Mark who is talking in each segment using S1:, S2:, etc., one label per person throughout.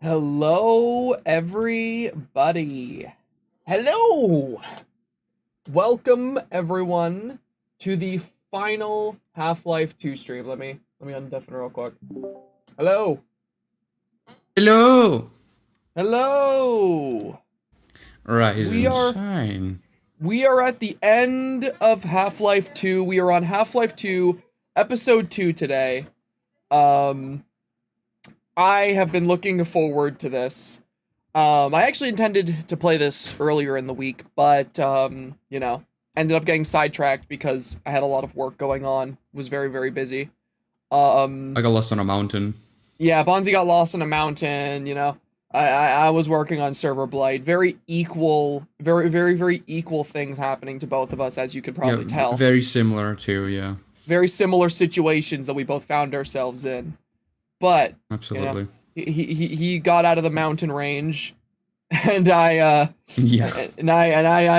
S1: Hello, everybody. Hello. Welcome, everyone, to the final Half-Life 2 stream. Let me undeafen real quick. Hello.
S2: Hello.
S1: Hello.
S2: Rise and shine.
S1: We are at the end of Half-Life 2. We are on Half-Life 2, Episode 2 today. I have been looking forward to this. I actually intended to play this earlier in the week, but, ended up getting sidetracked because I had a lot of work going on. Was very, very busy.
S2: I got lost on a mountain.
S1: Yeah, Bonzi got lost on a mountain, I was working on server blight. Very equal, very, very, very equal things happening to both of us, as you could probably tell.
S2: Very similar too, yeah.
S1: Very similar situations that we both found ourselves in. But
S2: absolutely,
S1: he got out of the mountain range, and I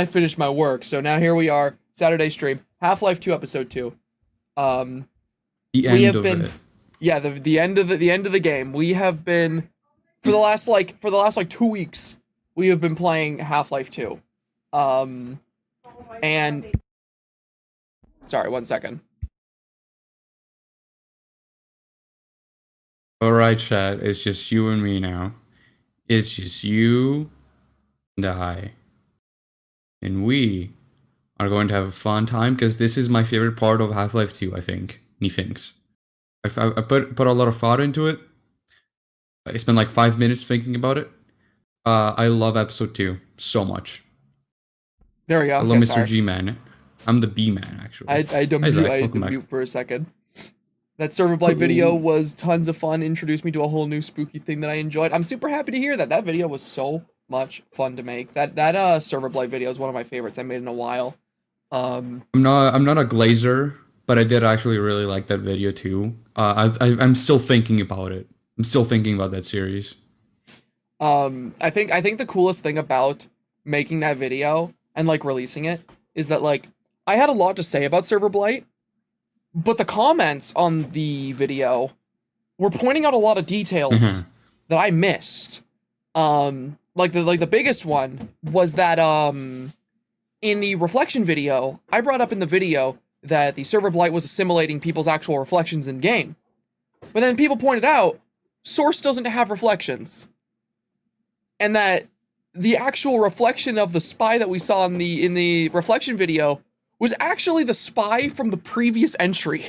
S1: finished my work. So now here we are, Saturday stream, Half-Life 2 Episode 2.
S2: The end of it.
S1: Yeah, the end of the game. We have been for the last 2 weeks. We have been playing Half-Life 2. And sorry, 1 second.
S2: Alright, chat, it's just you and me now. It's just you and I. And we are going to have a fun time, because this is my favorite part of Half-Life 2, I think. Methinks. I put a lot of thought into it. I spent like 5 minutes thinking about it. I love Episode 2 so much.
S1: There we go.
S2: I love Mr. G-Man. I'm the B-Man, actually.
S1: I mute for a second. That server blight video was tons of fun, introduced me to a whole new spooky thing that I enjoyed. I'm super happy to hear that. That video was so much fun to make. That server blight video is one of my favorites I made in a while.
S2: I'm not a glazer, but I did actually really like that video too. I'm still thinking about it. I'm still thinking about that series.
S1: I think the coolest thing about making that video and like releasing it is that like I had a lot to say about server blight. But the comments on the video were pointing out a lot of details that I missed. Like the biggest one was that in the reflection video, I brought up in the video that the server blight was assimilating people's actual reflections in game. But then people pointed out Source doesn't have reflections. And that the actual reflection of the spy that we saw in the reflection video was actually the spy from the previous entry.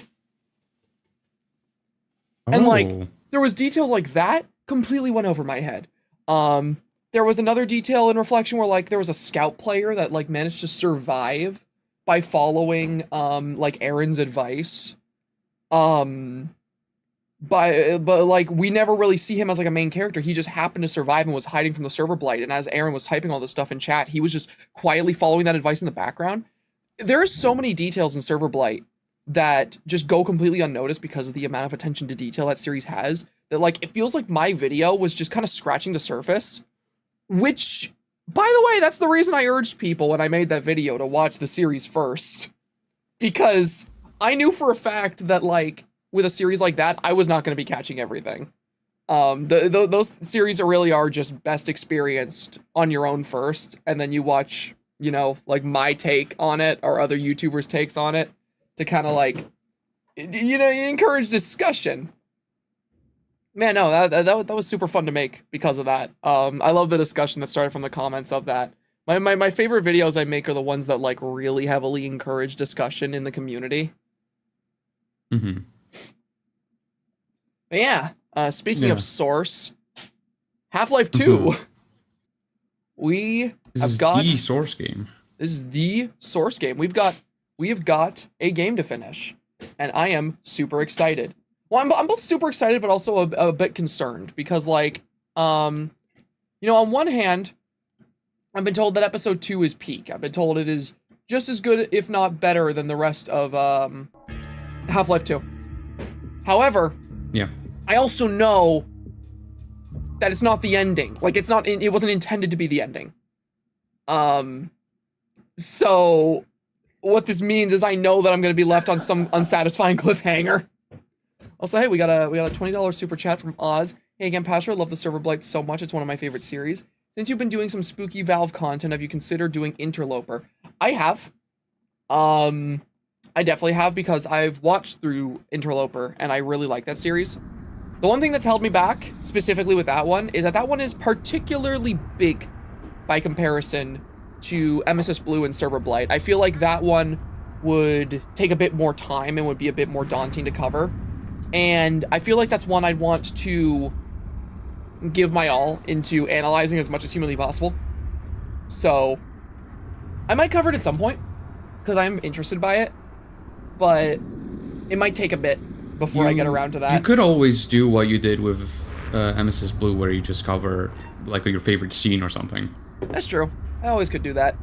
S1: And like, there was details like that completely went over my head. There was another detail in reflection where like there was a scout player that like managed to survive by following like Aaron's advice. But like we never really see him as like a main character. He just happened to survive and was hiding from the server blight. And as Aaron was typing all this stuff in chat, he was just quietly following that advice in the background. There are so many details in server blight that just go completely unnoticed because of the amount of attention to detail that series has, that like it feels like my video was just kind of scratching the surface, which, by the way, that's the reason I urged people when I made that video to watch the series first, because I knew for a fact that like with a series like that I was not going to be catching everything. Those series really are just best experienced on your own first, and then you watch, you know, like my take on it or other YouTubers' takes on it to kind of like, you know, encourage discussion. Man, no, that was super fun to make because of that. I love the discussion that started from the comments of that. My favorite videos I make are the ones that like really heavily encourage discussion in the community.
S2: Mm-hmm.
S1: But yeah, speaking of Source, Half-Life 2.
S2: This is the Source game.
S1: This is the Source game. We have got a game to finish, and I am super excited. Well, I'm both super excited, but also a bit concerned because, like, on one hand, I've been told that Episode 2 is peak. I've been told it is just as good, if not better, than the rest of Half-Life 2. However,
S2: yeah,
S1: I also know that it's not the ending. Like, it wasn't intended to be the ending. So what this means is I know that I'm going to be left on some unsatisfying cliffhanger. Also, hey, we got a $20 super chat from Oz. Hey again, Pastor, I love the Server Blight so much. It's one of my favorite series. Since you've been doing some spooky Valve content, have you considered doing Interloper? I have. I definitely have because I've watched through Interloper and I really like that series. The one thing that's held me back, specifically with that one, is that one is particularly big by comparison to MSS Blue and Server Blight. I feel like that one would take a bit more time and would be a bit more daunting to cover. And I feel like that's one I'd want to give my all into analyzing as much as humanly possible. So I might cover it at some point because I'm interested by it, but it might take a bit before I get around to that.
S2: You could always do what you did with MSS Blue, where you just cover like your favorite scene or something.
S1: That's true. I always could do that.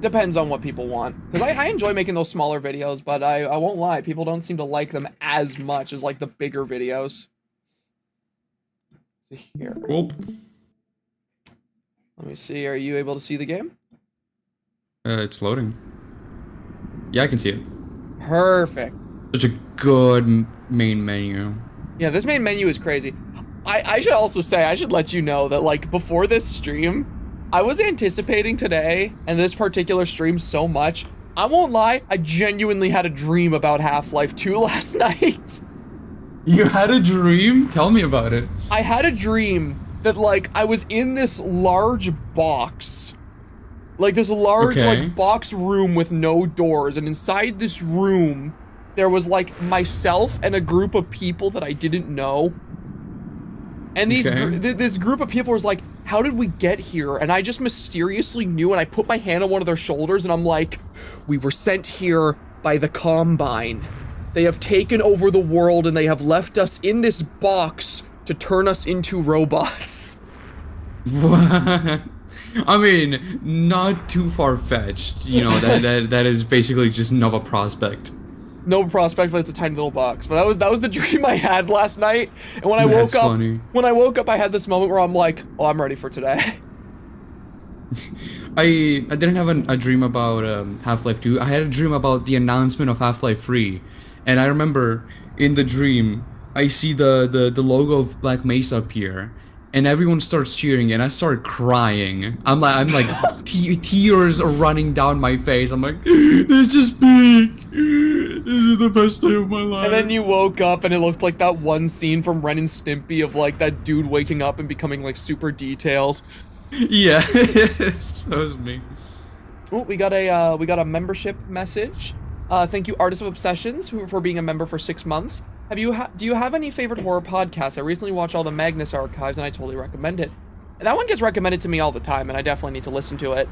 S1: Depends on what people want. Because I enjoy making those smaller videos, but I won't lie, people don't seem to like them as much as like the bigger videos. So here.
S2: Oop.
S1: Let me see, are you able to see the game?
S2: It's loading. Yeah, I can see it.
S1: Perfect.
S2: Such a good main menu.
S1: Yeah, this main menu is crazy. I should also say, I should let you know that like before this stream, I was anticipating today and this particular stream so much. I won't lie, I genuinely had a dream about Half-Life 2 last night.
S2: You had a dream? Tell me about it.
S1: I had a dream that like I was in this large box. Like this large like box room with no doors, and inside this room there was like myself and a group of people that I didn't know. And these this group of people was like, how did we get here? And I just mysteriously knew, and I put my hand on one of their shoulders and I'm like, we were sent here by the Combine. They have taken over the world and they have left us in this box to turn us into robots.
S2: What? I mean, not too far-fetched, you know, that is basically just Nova Prospect.
S1: Nova Prospect, but it's a tiny little box. But that was the dream I had last night. And when I woke up, I had this moment where I'm like, oh, I'm ready for today.
S2: I didn't have a dream about Half-Life 2. I had a dream about the announcement of Half-Life 3. And I remember in the dream, I see the logo of Black Mesa appear. And everyone starts cheering, and I start crying. I'm like, tears are running down my face. I'm like, this is big. This is the best day of my life.
S1: And then you woke up, and it looked like that one scene from Ren and Stimpy of like that dude waking up and becoming like super detailed.
S2: Yeah, that was me.
S1: Oh, we got a membership message. Thank you, Artist of Obsessions, for being a member for 6 months. Do you have any favorite horror podcasts? I recently watched all the Magnus archives and I totally recommend it. And that one gets recommended to me all the time and I definitely need to listen to it.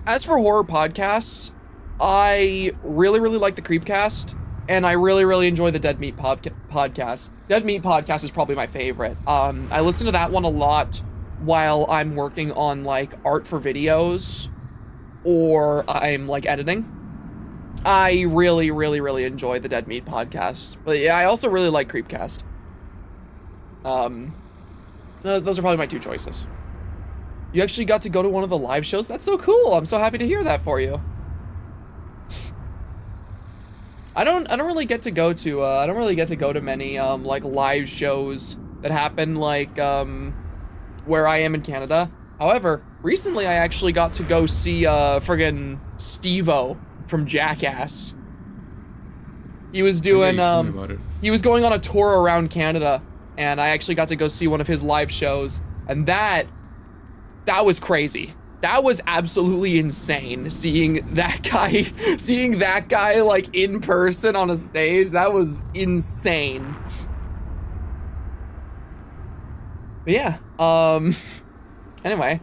S1: As for horror podcasts, I really like the Creepcast and I really enjoy the Dead Meat podcast. Dead Meat podcast is probably my favorite. I listen to that one a lot while I'm working on like art for videos or I'm like editing. I really enjoy the Dead Meat podcast. But yeah, I also really like Creepcast. Those are probably my two choices. You actually got to go to one of the live shows? That's so cool. I'm so happy to hear that for you. I don't really get to go to many like live shows that happen like where I am in Canada. However, recently I actually got to go see friggin' Steve-O from Jackass. He was doing he was going on a tour around Canada and I actually got to go see one of his live shows and that was crazy. That was absolutely insane seeing that guy like in person on a stage. That was insane. But yeah, anyway,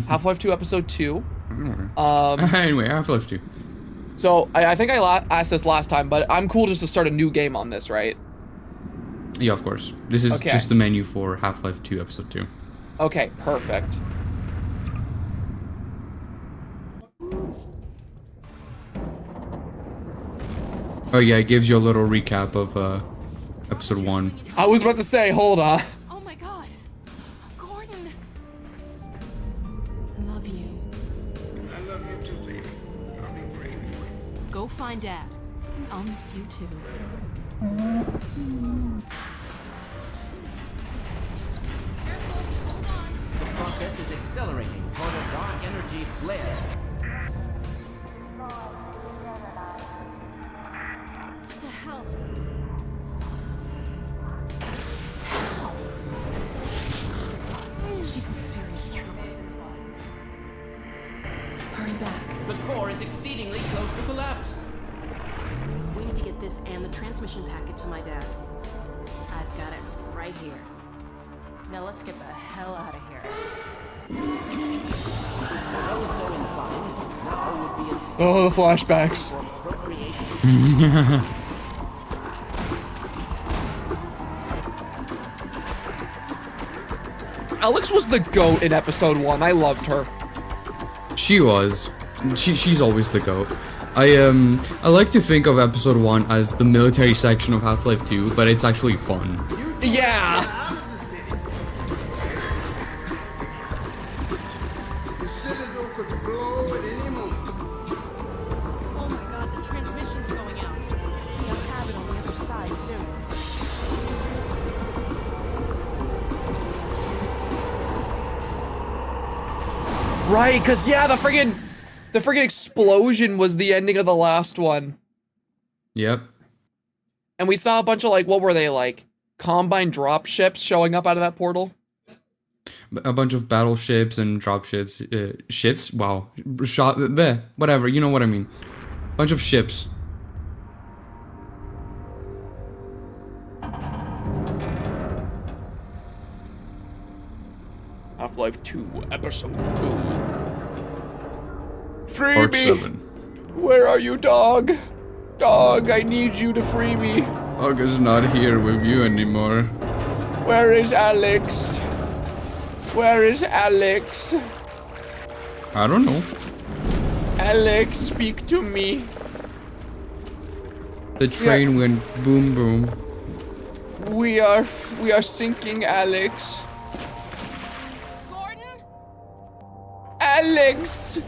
S1: Half-Life 2 episode 2.
S2: Anyway, Half-Life 2.
S1: So, I think I asked this last time, but I'm cool just to start a new game on this, right?
S2: Yeah, of course. This is just the menu for Half-Life 2 Episode 2.
S1: Okay, perfect.
S2: Oh yeah, it gives you a little recap of Episode 1.
S1: I was about to say, hold on.
S3: Oh my god. Gordon. I love you.
S4: I love you too, baby. I'll be praying for you.
S3: Go find Dad. I'll miss you. you too.
S4: The process is accelerating toward a dark energy flare.
S3: What the hell? She's in serious trouble. Hurry back.
S4: The core is exceedingly close to collapse.
S5: We need to get this and the transmission packet to my dad. I've got it right here. Now let's get the hell out of here.
S4: Although so inclined, now would be an
S1: Oh, the flashbacks.
S4: for appropriation.
S1: Alex was the GOAT in episode 1. I loved her.
S2: She was. She's always the GOAT. I like to think of episode 1 as the military section of Half-Life 2, but it's actually fun.
S1: Yeah.
S6: The citadel could blow at any moment.
S5: Oh my god, the transmission's going out. They'll have it on the other side soon.
S1: Right, cause yeah, the friggin' explosion was the ending of the last one.
S2: Yep.
S1: And we saw a bunch of, like, what were they, like, Combine drop ships showing up out of that portal?
S2: A bunch of battleships and dropships. Shits? Wow. Shot. Bleh, whatever, you know what I mean. Bunch of ships.
S1: Half-Life 2, Episode 2. Free
S2: Part
S1: me!
S2: 7.
S1: Where are you, dog? Dog, I need you to free me.
S2: August not here with you anymore.
S1: Where is Alex? Where is Alex?
S2: I don't know.
S1: Alex, speak to me.
S2: The train went boom boom.
S1: We are sinking, Alex.
S3: Gordon?
S1: Alex!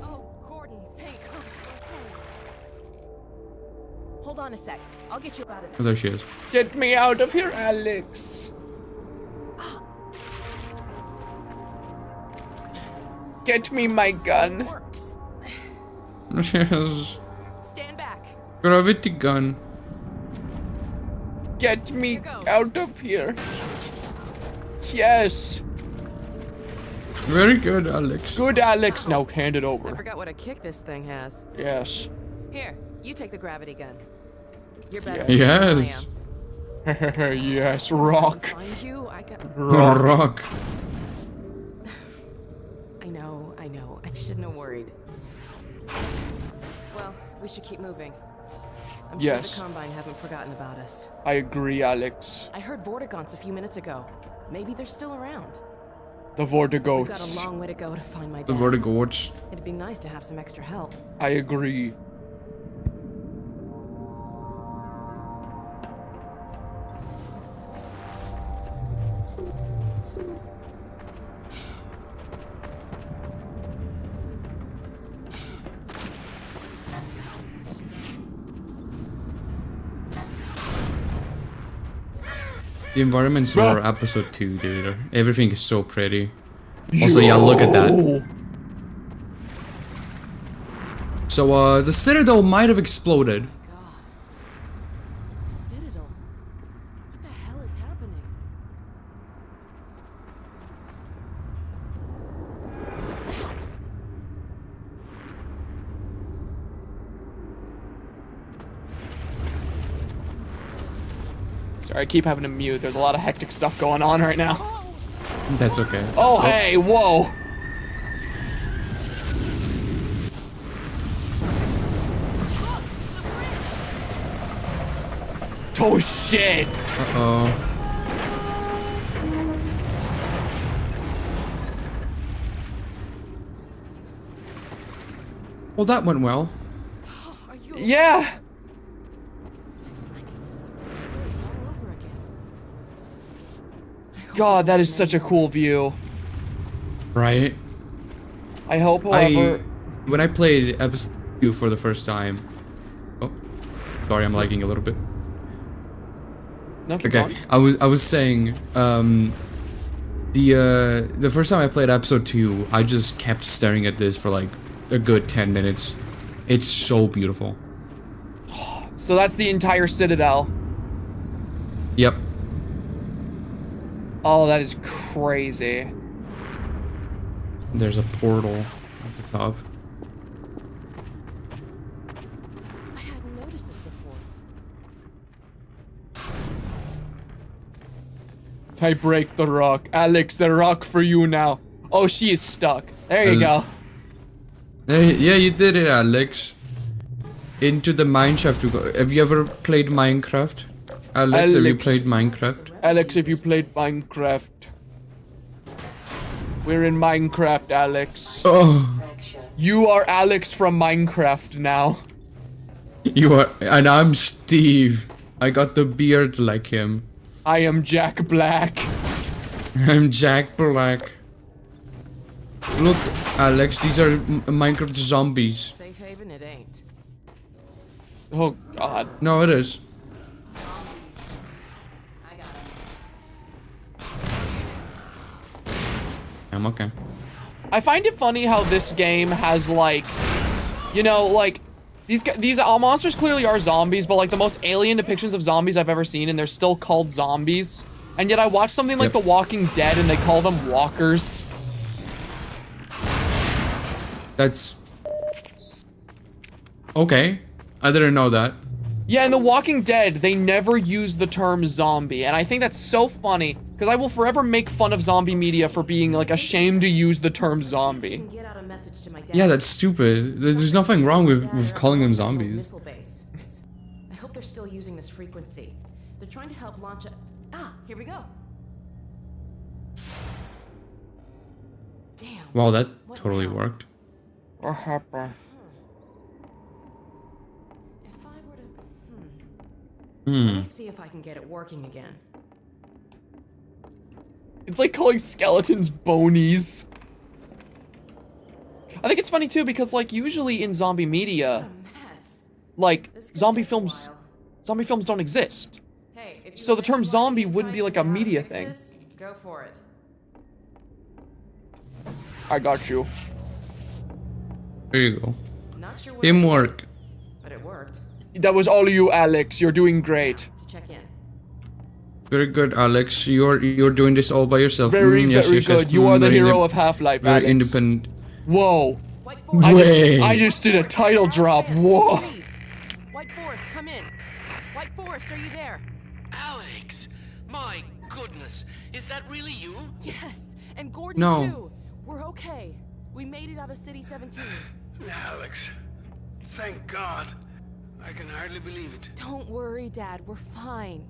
S3: Oh, Gordon, thank God. Okay. Hold on a sec. I'll get you out of
S2: Oh, there she is.
S1: Get me out of here, Alex. Get me my gun.
S3: Works.
S2: Yes.
S3: Stand back.
S2: Gravity gun.
S1: Get me
S3: Here goes.
S1: out of here. Yes.
S2: Very good, Alex.
S1: Good, Alex. Now hand it
S7: I
S1: over.
S7: forgot what a kick this thing has.
S1: Yes.
S7: Here, you take the gravity gun. You're better.
S2: Yes.
S1: Yes, rock.
S7: Find you. I got.
S2: Rock.
S7: I know. I shouldn't have worried. Well, we should keep moving. I'm
S1: Yes.
S7: sure the Combine haven't forgotten about us.
S1: I agree, Alex.
S7: I heard Vortigaunts a few minutes ago. Maybe they're still around.
S1: The
S7: We've got a
S1: Vortigauts.
S7: long way to go to find my
S2: The
S7: dad.
S2: vertigo watch.
S7: It'd be nice to have some extra help.
S1: I agree.
S2: The environments for episode 2, dude. Everything is so pretty. Also, yeah, look at that.
S1: Yo.
S2: So, the Citadel might have exploded.
S7: Citadel. What the hell is happening? What's that?
S1: Sorry, I keep having to mute. There's a lot of hectic stuff going on right now.
S2: That's okay.
S1: Oh, hey, whoa. Oh, shit.
S2: Uh-oh. Well, that went well.
S7: Are you
S1: Yeah.
S7: It's like it's all over again.
S1: God, that is such a cool view.
S2: Right?
S1: I hope, however...
S2: When I played episode 2 for the first time... Oh. Sorry, I'm lagging a little bit.
S1: No, keep
S2: Okay,
S1: going.
S2: I was saying, the first time I played episode 2, I just kept staring at this for like a good 10 minutes. It's so beautiful.
S1: So that's the entire Citadel.
S2: Yep.
S1: Oh, that is crazy.
S2: There's a portal at the top.
S3: I hadn't noticed this before.
S1: I break the rock. Alex, the rock for you now. Oh, she is stuck. There you go.
S2: Hey, yeah, you did it, Alex. Into the mineshaft to go. Have you ever played Minecraft? Alex, have you
S1: Alex.
S2: played Minecraft?
S1: Alex, if you played Minecraft. We're in Minecraft, Alex.
S2: Oh,
S1: You are Alex from Minecraft now.
S2: you are, and I'm Steve. I got the beard like him.
S1: I am Jack Black.
S2: I'm Jack Black. Look, Alex, these are Minecraft zombies.
S3: Safe haven, it ain't.
S1: Oh, God.
S2: No, it is.
S5: I got it.
S2: I'm okay.
S1: I find it funny how this game has, like, you know, like, these monsters clearly are zombies, but, like, the most alien depictions of zombies I've ever seen, and they're still called zombies. And yet I watch something like
S2: Yep.
S1: The Walking Dead, and they call them walkers.
S2: That's... Okay. I didn't know that.
S1: Yeah, in The Walking Dead, they never use the term zombie, and I think that's so funny, because I will forever make fun of zombie media for being, like, ashamed to use the term
S5: I
S1: zombie.
S5: can get out a message to my dad.
S2: Yeah, that's stupid. There's nothing wrong with calling them
S5: Dad,
S2: zombies.
S5: missile base. I hope they're still using this frequency. They're trying to help launch a... Ah, here we go. Damn.
S2: Wow, that
S5: What
S2: totally
S5: now?
S2: worked.
S1: What happened?
S5: If I were to... Let
S2: Hmm.
S5: me see if I can get it working again.
S1: It's like calling skeletons bonies. I think it's funny too because like usually in zombie
S5: What
S1: media,
S5: a mess.
S1: like
S5: This could
S1: zombie
S5: take a
S1: films
S5: while.
S1: don't exist.
S5: Hey, if you
S1: So the
S5: have
S1: term
S5: any
S1: zombie
S5: lucky
S1: wouldn't be
S5: insights
S1: like a
S5: into how to
S1: media
S5: fix
S1: thing.
S5: this, go for it.
S1: I got you.
S2: There you go.
S5: Not sure what
S2: Teamwork.
S5: but it worked.
S1: That was all you, Alex. You're doing great.
S5: To check in.
S2: Very good, Alex. You're doing this all by yourself.
S1: Very,
S2: Yes,
S1: very
S2: yes, yes.
S1: good. You are the
S2: Very
S1: hero
S2: inde-
S1: of Half-Life,
S2: Very
S1: Alex.
S2: independent.
S1: Whoa.
S3: White Forest.
S2: Wait.
S1: I just did a title drop. Whoa.
S3: White Forest, come in. White Forest, are you there?
S8: Alex! My goodness, is that really you?
S3: Yes, and Gordon
S2: No.
S3: too. We're okay. We made it out of City 17.
S6: Alex, thank God. I can hardly believe it.
S3: Don't worry, Dad. We're fine.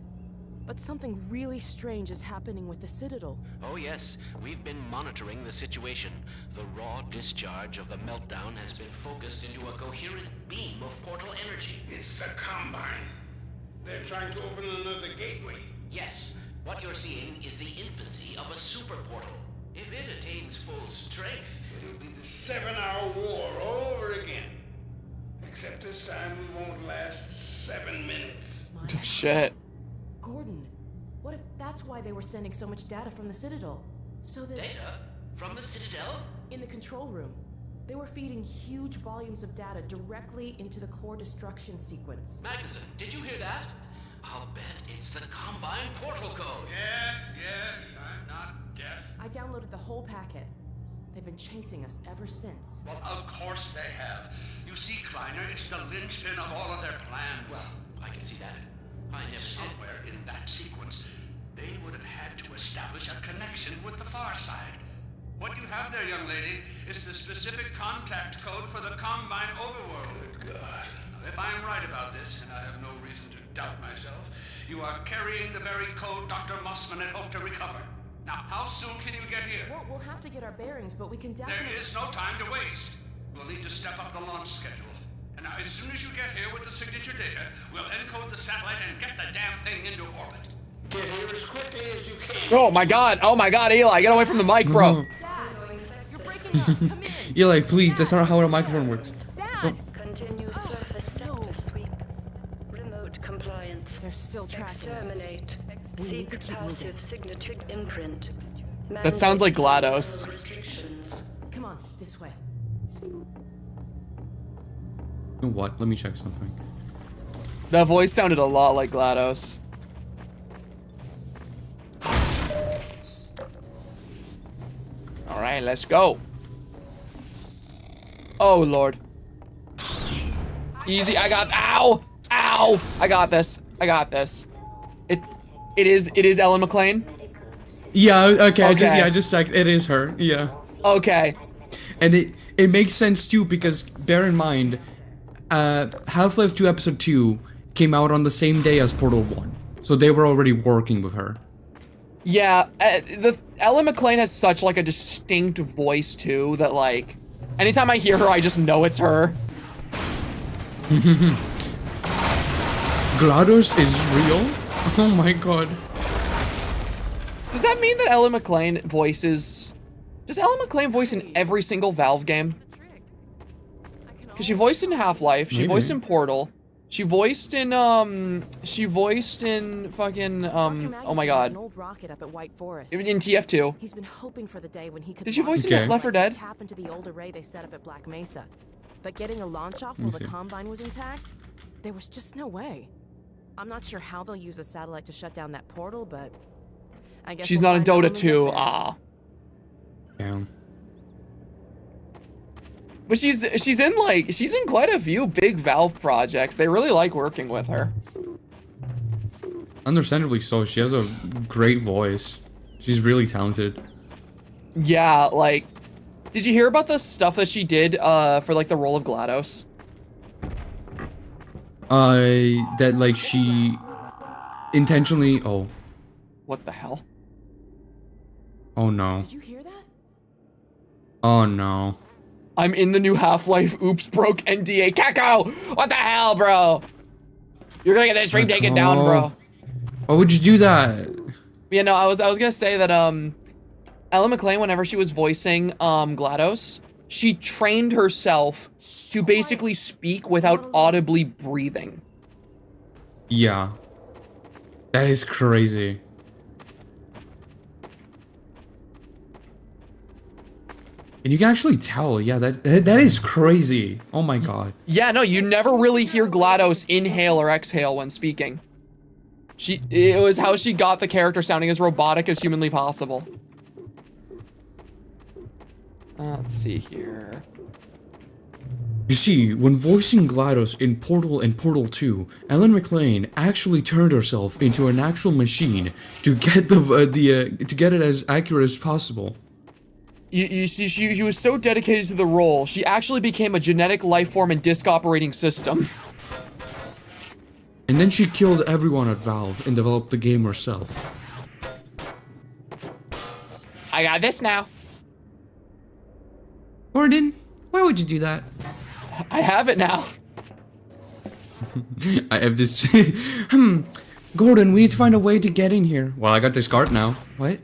S3: But something really strange is happening with the Citadel.
S8: Oh yes, we've been monitoring the situation. The raw discharge of the meltdown has been focused into a coherent beam of portal energy.
S6: It's the Combine. They're trying to open another gateway.
S8: Yes, what you're seeing is the infancy of a super portal. If it attains full strength,
S6: It'll be the 7-hour war all over again. Except this time we won't last 7 minutes.
S5: My
S1: Shit.
S5: Gordon, what if that's why they were sending so much data from the Citadel? So that
S8: data from the Citadel?
S5: in the control room, they were feeding huge volumes of data directly into the core destruction sequence.
S8: Magnus, did you hear that? I'll bet it's the Combine portal code.
S6: Yes, I'm not deaf.
S5: I downloaded the whole packet. They've been chasing us ever since.
S6: Well, of course they have. You see, Kleiner, it's the linchpin of all of their plans.
S8: Well, I can see that. I never said.
S6: Somewhere in that sequence, they would have had to establish a connection with the far side. What you have there, young lady, is the specific contact code for the Combine overworld. Good God. Now, if I'm right about this, and I have no reason to doubt myself, you are carrying the very code Dr. Mossman had hoped to recover. Now, how soon can you get here?
S5: Well, we'll have to get our bearings, but we can
S6: There
S5: definitely...
S6: is no time to waste. We'll need to step up the launch schedule. And now, as soon as you get here with the signature data, we'll encode the satellite and get the damn thing into orbit. Get here as quickly as you can.
S1: Oh my god. Oh my god, Eli. Get away from the mic, bro.
S3: You're breaking up. Come in.
S2: You're like, please, that's not how a microphone works.
S3: Dad!
S7: Continue
S3: Oh,
S7: surface
S3: no.
S7: sector sweep. Remote
S9: compliance.
S3: They're still tracking us.
S9: Exterminate.
S3: We need to
S9: Seek
S3: keep
S9: passive
S3: moving.
S9: signature imprint.
S1: That sounds like
S9: Mandate
S1: GLaDOS.
S9: restrictions.
S3: Come on, this way.
S2: You know what? Let me check something.
S1: That voice sounded a lot like GLaDOS. All right, let's go. Oh Lord. Easy. I got. Ow! Ow! I got this. I got this. It is Ellen McLean.
S2: Yeah. Okay.
S1: Okay.
S2: I just checked. It is her. Yeah.
S1: Okay.
S2: And it makes sense too because bear in mind, Half-Life 2 Episode 2 came out on the same day as Portal 1, so they were already working with her.
S1: Yeah, the Ellen McLean has such like a distinct voice too that like anytime I hear her, I just know it's her.
S2: GLaDOS is real? Oh my god.
S1: Does that mean that Ellen McLean voices? Does Ellen McLean voice in every single Valve game? Because she voiced in Half-Life, she
S2: Maybe.
S1: voiced in Portal, she voiced in fucking oh my god,
S3: An old rocket up at White Forest.
S1: in TF2.
S3: He's been hoping for the day when he could
S1: Did she voice
S2: Okay.
S1: in Left 4 Dead?
S3: tap into the old array they set up at Black Mesa. But getting a launch off
S2: Let
S3: while
S2: me
S3: the
S2: see.
S3: Combine was intact, there was just no way. I'm not sure how they'll use a satellite to shut down that portal, but I guess
S1: She's
S3: we'll
S1: not in
S3: find out when
S1: Dota
S3: we
S1: 2.
S3: get there.
S1: Ah.
S2: Damn.
S1: But she's in quite a few big Valve projects. They really like working with her.
S2: Understandably so. She has a great voice. She's really talented.
S1: Yeah, like, did you hear about the stuff that she did for like the role of GLaDOS?
S2: That like she intentionally. Oh.
S1: What the hell?
S2: Oh no.
S3: Did you hear that?
S2: Oh no.
S1: I'm in the new Half-Life. Oops, broke NDA. Kako! What the hell, bro? You're gonna get that stream taken down, bro.
S2: Why would you do that?
S1: Yeah, no, I was gonna say that Ellen McLean, whenever she was voicing GLaDOS, she trained herself to basically speak without audibly breathing.
S2: Yeah. That is crazy. And you can actually tell, yeah, that is crazy. Oh my god.
S1: Yeah, no, you never really hear GLaDOS inhale or exhale when speaking. It was how she got the character sounding as robotic as humanly possible. Let's see here.
S2: You see, when voicing GLaDOS in Portal and Portal 2, Ellen McLean actually turned herself into an actual machine to get to get it as accurate as possible.
S1: You see, she was so dedicated to the role, she actually became a genetic life form and disk operating system.
S2: And then she killed everyone at Valve and developed the game herself.
S1: I got this now.
S2: Gordon, why would you do that?
S1: I have it now.
S2: I have this. Gordon, we need to find a way to get in here. Well, I got this cart now. What?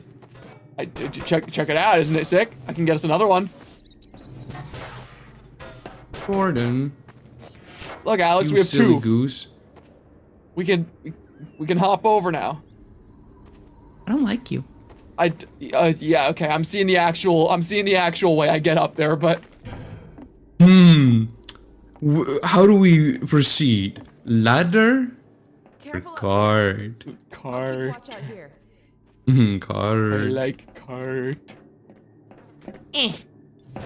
S1: Check it out, isn't it sick? I can get us another one.
S2: Gordon.
S1: Look, Alex,
S2: You
S1: we have
S2: silly
S1: two.
S2: goose.
S1: We can hop over now.
S2: I don't like you.
S1: Yeah, okay. I'm seeing the actual way I get up there, but
S2: How do we proceed? Ladder?
S3: Careful up
S2: Cart.
S3: there. Keep
S1: cart.
S3: watch out here.
S1: I
S2: Cart.
S1: like cart.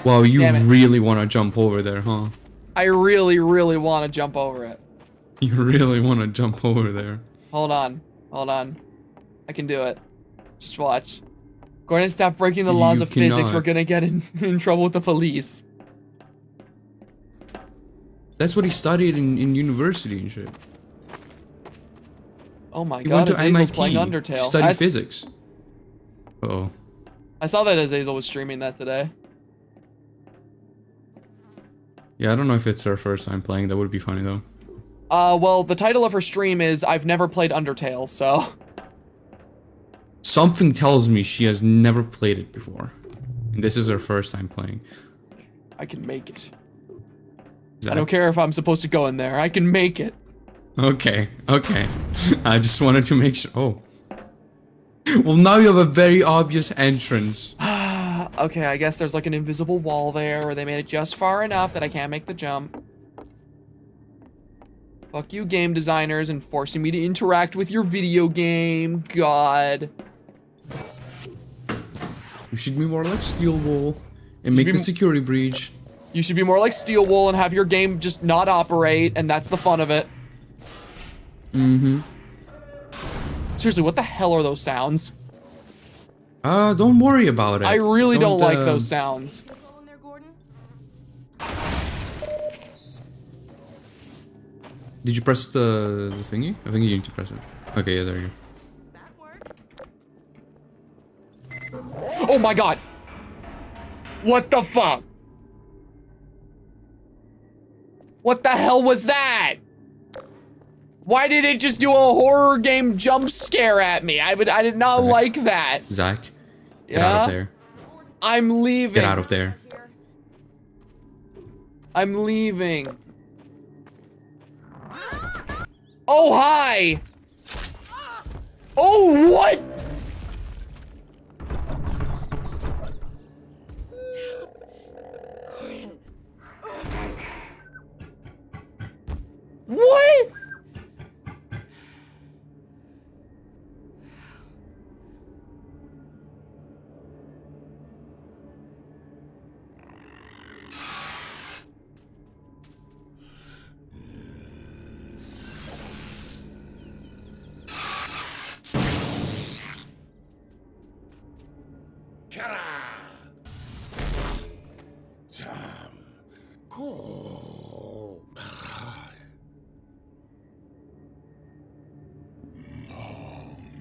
S2: Wow, you
S1: Damn it.
S2: really want to jump over there, huh?
S1: I really, really want to jump over it.
S2: You really want to jump over there.
S1: Hold on. I can do it. Just watch. Gordon, stop breaking the laws
S2: You
S1: of physics.
S2: cannot.
S1: We're gonna get in trouble with the police.
S2: That's what he studied in university and shit.
S1: Oh my
S2: He
S1: god,
S2: went to
S1: Azazel's
S2: MIT
S1: playing
S2: to
S1: Undertale.
S2: study physics. Uh-oh.
S1: I saw that Azazel was streaming that today.
S2: Yeah, I don't know if it's her first time playing. That would be funny, though.
S1: Well, the title of her stream is I've never played Undertale, so...
S2: Something tells me she has never played it before. And this is her first time playing.
S1: I can make it.
S2: Is
S1: I
S2: that-
S1: don't care if I'm supposed to go in there. I can make it.
S2: Okay. I just wanted to make sure. Oh. Well, now you have a very obvious entrance.
S1: Okay, I guess there's like an invisible wall there, or they made it just far enough that I can't make the jump. Fuck you, game designers, and forcing me to interact with your video game. God.
S2: You should be more like Steel Wool and make the security breach.
S1: You should be more like Steel Wool and have your game just not operate, and that's the fun of it.
S2: Mm-hmm.
S1: Seriously, what the hell are those sounds?
S2: Don't worry about it.
S1: I really don't like those sounds.
S2: Did you press the thingy? I think you need to press it. Okay, yeah, there you go.
S1: Oh my god! What the fuck? What the hell was that? Why did it just do a horror game jump scare at me? I did not like that.
S2: Zach, get out of there.
S1: I'm leaving.
S2: Get out of there.
S1: I'm leaving. Oh, hi! Oh, what? What?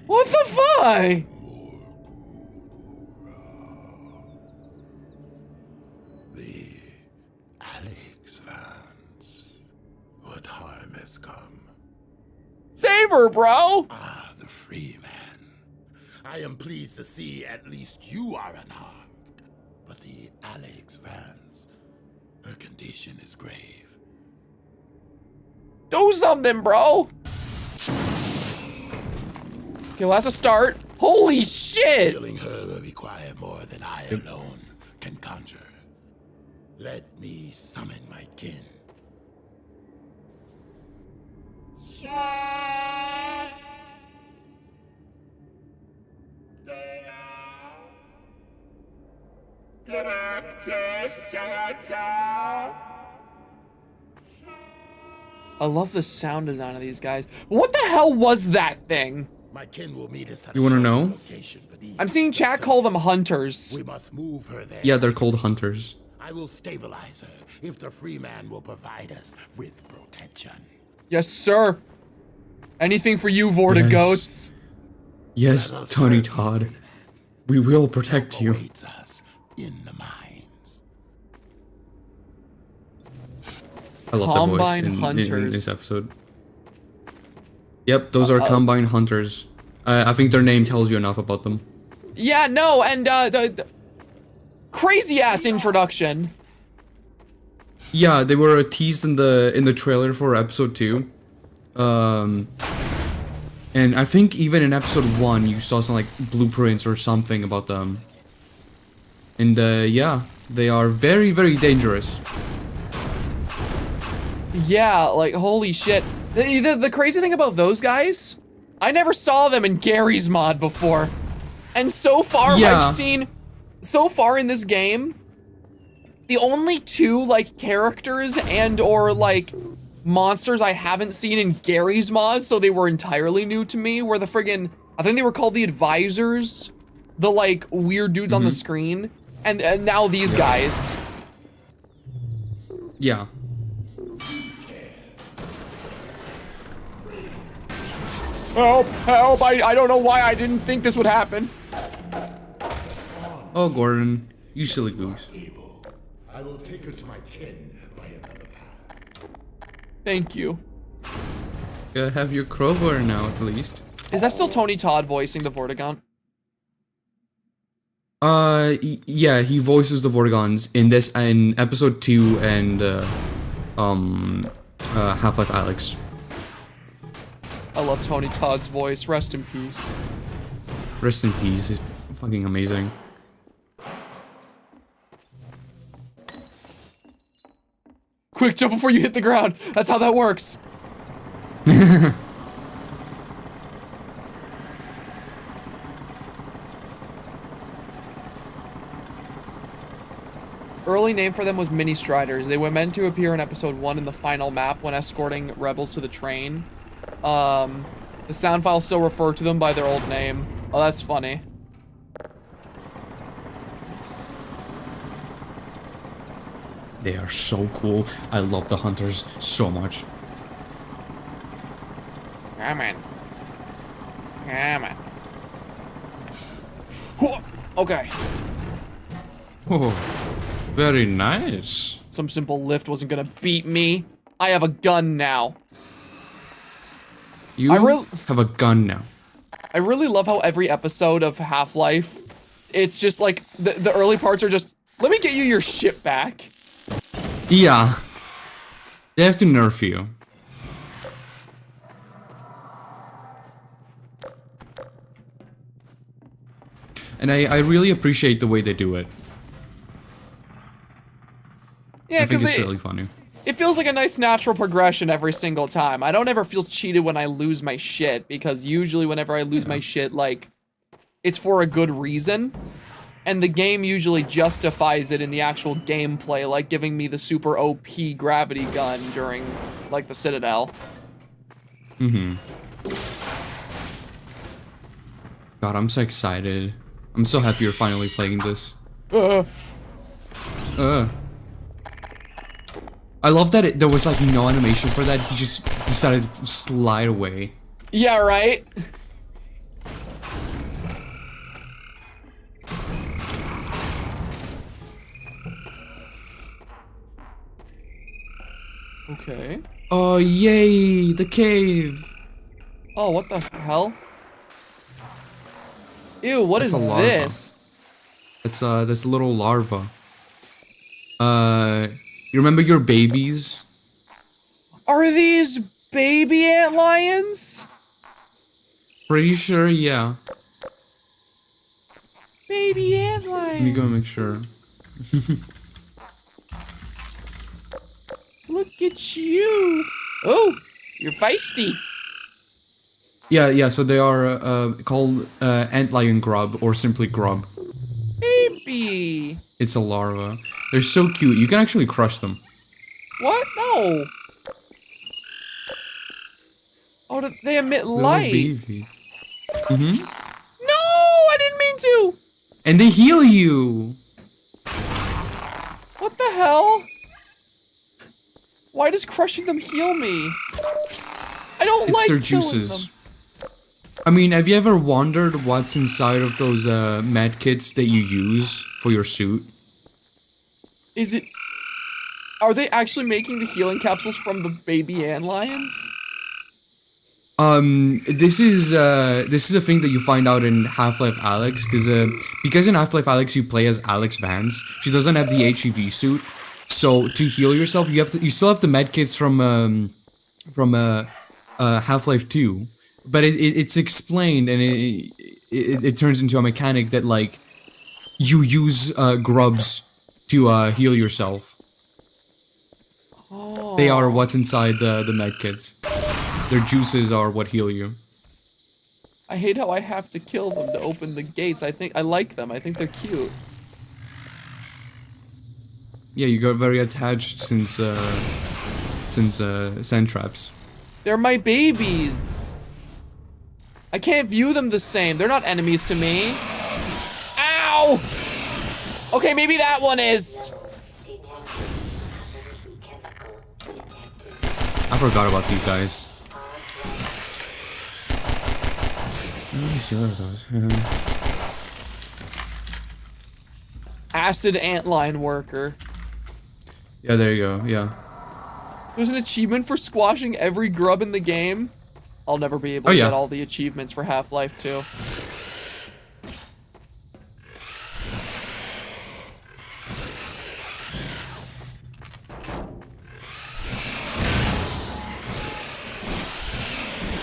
S1: What the fuck?
S10: The Alex fans. What harm has come?
S1: Save her, bro!
S10: Ah, the free man. I am pleased to see at least you are unharmed. But the Alex fans, her condition is grave.
S1: Do something, bro! Okay, well, that's a start. Holy shit!
S10: Healing her will require more than I alone can conjure. Let me summon my kin.
S1: I love the sound design of these guys. What the hell was that thing?
S10: My kin will meet us at
S2: You want to know?
S1: I'm seeing chat call them hunters.
S10: We must move her there.
S2: Yeah, they're called hunters.
S10: I will stabilize her if the free man will provide us with protection.
S1: Yes, sir. Anything for you, Vortigaunt.
S2: Yes, Tony Todd. We will protect you.
S10: Awaits us in the mines.
S2: I love that voice
S1: Combine
S2: in
S1: hunters.
S2: this episode. Yep, those are Combine hunters. I think their name tells you enough about them.
S1: Yeah, no, and the crazy ass introduction.
S2: Yeah, they were teased in the trailer for episode 2. And I think even in episode 1 you saw some like blueprints or something about them. And yeah, they are very, very dangerous.
S1: Yeah, like holy shit. The crazy thing about those guys, I never saw them in Gary's mod before. And so far I've seen, so far in this game, the only 2 like characters and or like monsters I haven't seen in Gary's mod, so they were entirely new to me, were the friggin', I think they were called the advisors, the like weird dudes on the screen, and now these guys.
S2: Yeah.
S1: Help, help, I don't know why I didn't think this would happen.
S2: Oh, Gordon, you silly goose.
S10: I will take her to my kin by another path.
S1: Thank you.
S2: Have your crowbar now, at least.
S1: Is that still Tony Todd voicing the Vortigaunt?
S2: Yeah, he voices the Vortigaunts in this, in episode 2 and Half-Life Alyx.
S1: I love Tony Todd's voice. Rest in peace.
S2: Rest in peace. It's fucking amazing.
S1: Quick, jump before you hit the ground. That's how that works. Early name for them was Mini Striders. They were meant to appear in episode 1 in the final map when escorting rebels to the train. The sound files still refer to them by their old name. Oh, that's funny.
S2: They are so cool. I love the hunters so much.
S1: Come on. Come on. Okay.
S2: Oh, very nice.
S1: Some simple lift wasn't gonna beat me. I have a gun now.
S2: You have a gun now.
S1: I really love how every episode of Half-Life, it's just like, the early parts are just, let me get you your shit back.
S2: Yeah. They have to nerf you. And I really appreciate the way they do it.
S1: Yeah,
S2: I think
S1: because
S2: it's really funny.
S1: it feels like a nice natural progression every single time. I don't ever feel cheated when I lose my shit, because usually whenever I lose my shit, like, it's for a good reason. And the game usually justifies it in the actual gameplay, like giving me the super OP gravity gun during, like, the Citadel.
S2: Mm-hmm. God, I'm so excited. I'm so happy you're finally playing this. I love that there was like no animation for that. He just decided to slide away.
S1: Yeah, right? Okay.
S2: Oh, yay! The cave!
S1: Oh, what the hell? Ew, what
S2: That's
S1: is
S2: a larva.
S1: this?
S2: That's a little larva. You remember your babies?
S1: Are these baby ant lions?
S2: Pretty sure, yeah.
S1: Baby ant lions.
S2: Let me go and make sure.
S1: Look at you. Oh, you're feisty.
S2: Yeah, so they are called Antlion grub, or simply grub.
S1: Baby.
S2: It's a larva. They're so cute. You can actually crush them.
S1: What? No. Oh, they emit
S2: Little
S1: light.
S2: babies. Mm-hmm.
S1: No, I didn't mean to.
S2: And they heal you.
S1: What the hell? Why does crushing them heal me? I don't
S2: It's
S1: like
S2: their
S1: killing
S2: juices.
S1: them.
S2: I mean, have you ever wondered what's inside of those med kits that you use for your suit?
S1: Is it... Are they actually making the healing capsules from the baby ant lions?
S2: This is a thing that you find out in Half-Life Alyx, because in Half-Life Alyx you play as Alex Vance. She doesn't have the HEV suit, so to heal yourself you still have the med kits from Half-Life 2, but it's explained, and it turns into a mechanic that like you use grubs to heal yourself.
S1: Oh.
S2: They are what's inside the med kits. Their juices are what heal you.
S1: I hate how I have to kill them to open the gates. I like them. I think they're cute.
S2: Yeah, you got very attached since sand traps.
S1: They're my babies. I can't view them the same. They're not enemies to me. Ow! Okay, maybe that one is.
S2: I forgot about these guys. Let me see what are those.
S1: Acid antlion worker.
S2: Yeah, there you go. Yeah.
S1: There's an achievement for squashing every grub in the game. I'll never be able to get all the achievements for Half-Life 2.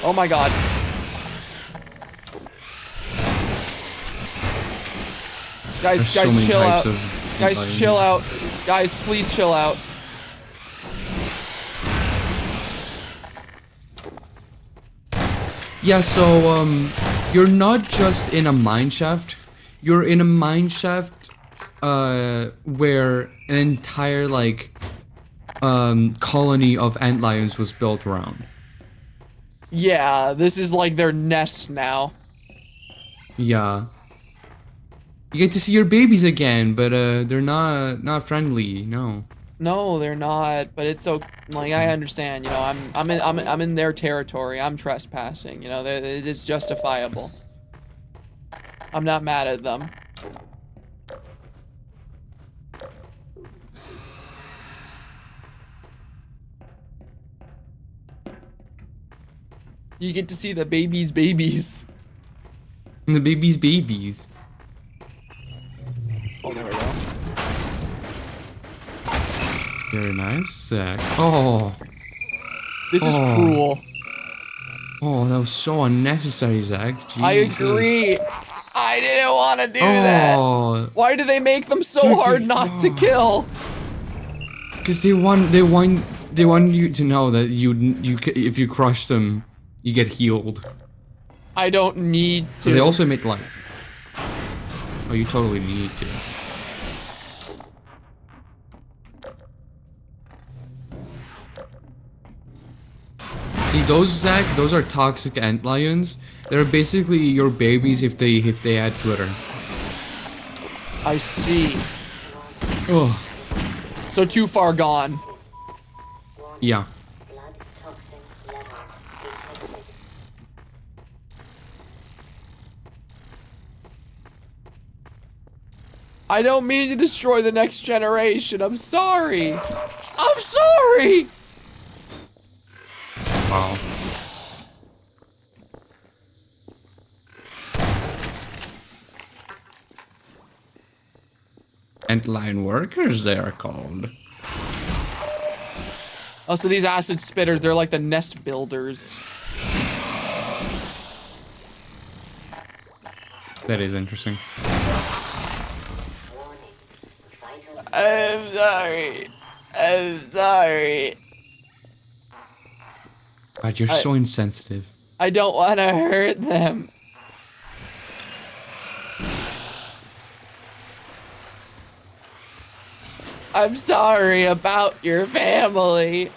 S1: Oh my god. Guys,
S2: There's so many
S1: chill
S2: types
S1: out.
S2: of
S1: Guys,
S2: Antlions.
S1: chill out. Guys, please chill out.
S2: Yeah, so you're not just in a mine shaft. You're in a mine shaft where an entire like colony of antlions was built around.
S1: Yeah, this is like their nest now.
S2: Yeah. You get to see your babies again, but they're not friendly. No.
S1: No, they're not. But it's so like I understand. You know, I'm in their territory. I'm trespassing. You know, it's justifiable. I'm not mad at them. You get to see the babies' babies.
S2: The babies.
S1: Oh, there we go.
S2: Very nice, Zach. Oh.
S1: This is cruel.
S2: Oh, that was so unnecessary, Zach. Jesus.
S1: I agree. I didn't want to do that. Why do they make them so hard not to kill?
S2: Because they want you to know that if you crush them, you get healed.
S1: I don't need to.
S2: They also make life. Oh, you totally need to. See, those are toxic antlions. They're basically your babies if they add glitter.
S1: I see.
S2: Oh.
S1: So too far gone.
S2: Yeah.
S1: I don't mean to destroy the next generation. I'm sorry. I'm sorry.
S2: Wow. Antlion workers, they are called.
S1: Oh, so these acid spitters, they're like the nest builders.
S2: That is interesting.
S1: I'm sorry. I'm sorry.
S2: God, you're so insensitive.
S1: I don't want to hurt them. I'm sorry about your family.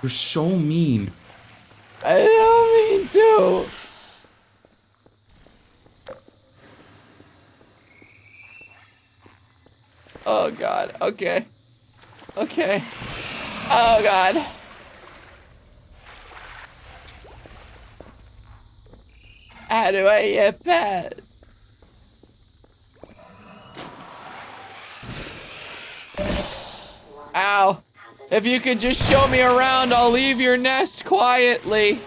S2: You're so mean.
S1: I don't mean to. Oh god, okay. Okay. Oh god. How do I get past? Ow. If you could just show me around, I'll leave your nest quietly.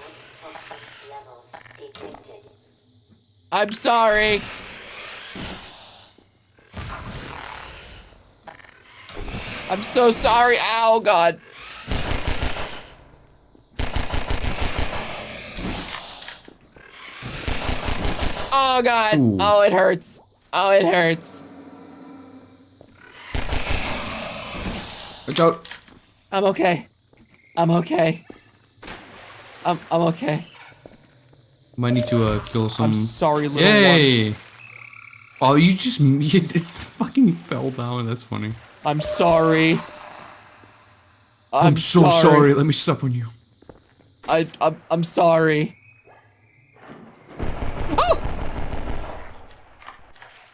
S1: I'm sorry. I'm so sorry. Ow, God. Oh, God.
S2: Ooh.
S1: Oh, it hurts. Oh, it hurts.
S2: Watch out.
S1: I'm okay. I'm okay. I'm okay.
S2: Might need to kill some.
S1: I'm sorry, little
S2: Yay!
S1: one.
S2: Oh, you just it fucking fell down. That's funny.
S1: I'm sorry.
S2: I'm so sorry. Let me step on you.
S1: I'm sorry. Oh!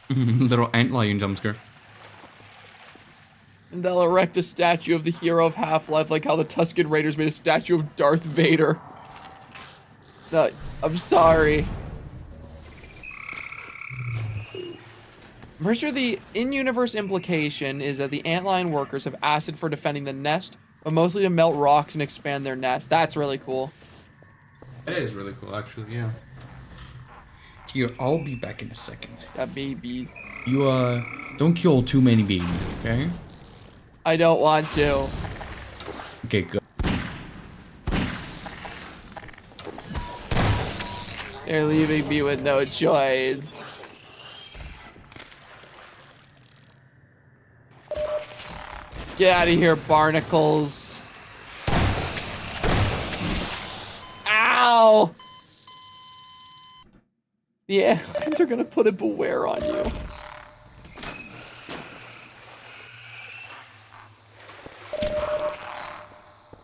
S2: Little antlion jump scare.
S1: And they'll erect a statue of the hero of Half-Life, like how the Tusken Raiders made a statue of Darth Vader. No, I'm sorry. I'm pretty sure the in-universe implication is that the antlion workers have acid for defending the nest, but mostly to melt rocks and expand their nest. That's really cool.
S2: It is really cool, actually. Yeah. Here, I'll be back in a second.
S1: Got babies.
S2: You don't kill too many babies, okay?
S1: I don't want to.
S2: Okay, good.
S1: They're leaving me with no choice. Get out of here, barnacles. Ow! The aliens are gonna put a beware on you.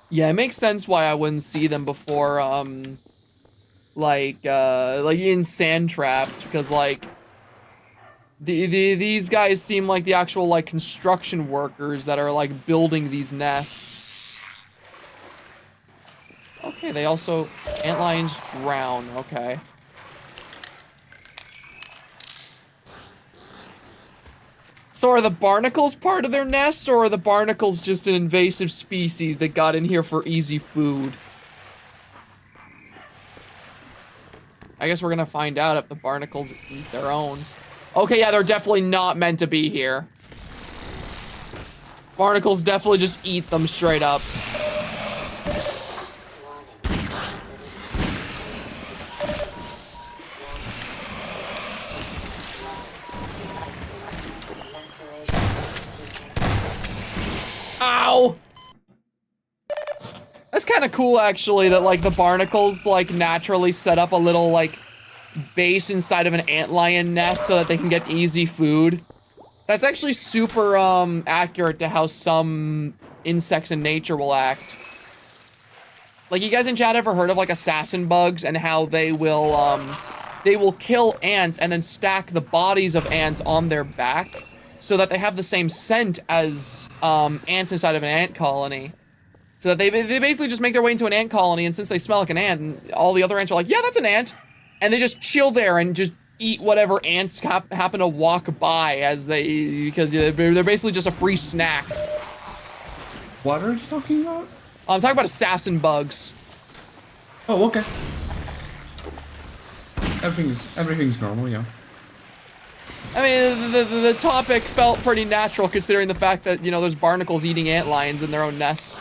S1: Yeah, it makes sense why I wouldn't see them before, like in sand traps, because like these guys seem like the actual like construction workers that are like building these nests. Okay, they also antlions drown. Okay. So are the barnacles part of their nest, or are the barnacles just an invasive species that got in here for easy food? I guess we're gonna find out if the barnacles eat their own. Okay, yeah, they're definitely not meant to be here. Barnacles definitely just eat them straight up. Ow! That's kind of cool, actually, that, like, the barnacles, like, naturally set up a little, like, base inside of an antlion nest so that they can get easy food. That's actually super, accurate to how some insects in nature will act. Like, you guys in chat ever heard of, like, assassin bugs and how they will kill ants and then stack the bodies of ants on their back so that they have the same scent as, ants inside of an ant colony. So that they basically just make their way into an ant colony, and since they smell like an ant, and all the other ants are like, yeah, that's an ant. And they just chill there and just eat whatever ants happen to walk by as because they're basically just a free snack.
S2: What are you talking about?
S1: I'm talking about assassin bugs.
S2: Oh, okay. Everything's normal, yeah.
S1: I mean, the topic felt pretty natural considering the fact that, you know, there's barnacles eating antlions in their own nests.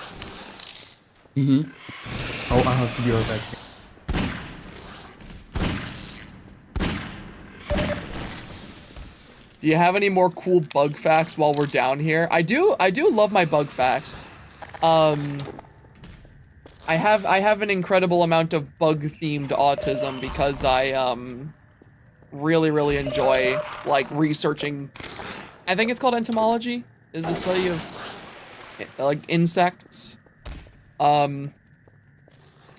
S2: Mm-hmm. Oh, I have to be right back.
S1: Do you have any more cool bug facts while we're down here? I do love my bug facts. I have an incredible amount of bug-themed autism because I really enjoy like researching. I think it's called entomology, is the study of like insects. I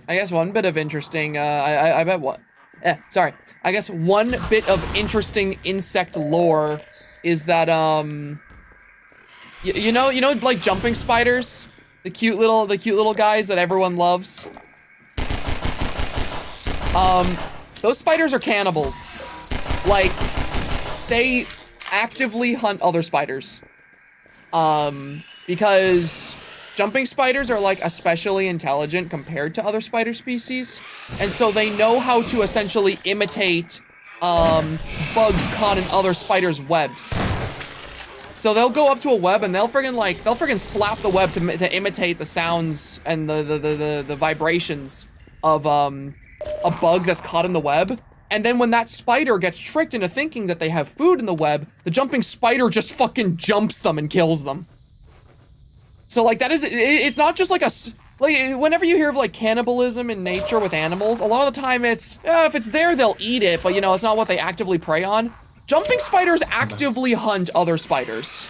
S1: guess one bit of interesting I bet what I guess one bit of interesting insect lore is that you know like jumping spiders, the cute little guys that everyone loves. Those spiders are cannibals. Like, they actively hunt other spiders. Because jumping spiders are like especially intelligent compared to other spider species. And so they know how to essentially imitate bugs caught in other spiders' webs. So they'll go up to a web and they'll friggin' slap the web to imitate the sounds and the vibrations of a bug that's caught in the web. And then when that spider gets tricked into thinking that they have food in the web, the jumping spider just fucking jumps them and kills them. So like that is, it's not just like like whenever you hear of like cannibalism in nature with animals, a lot of the time it's, if it's there, they'll eat it, but you know, it's not what they actively prey on. Jumping spiders actively hunt other spiders.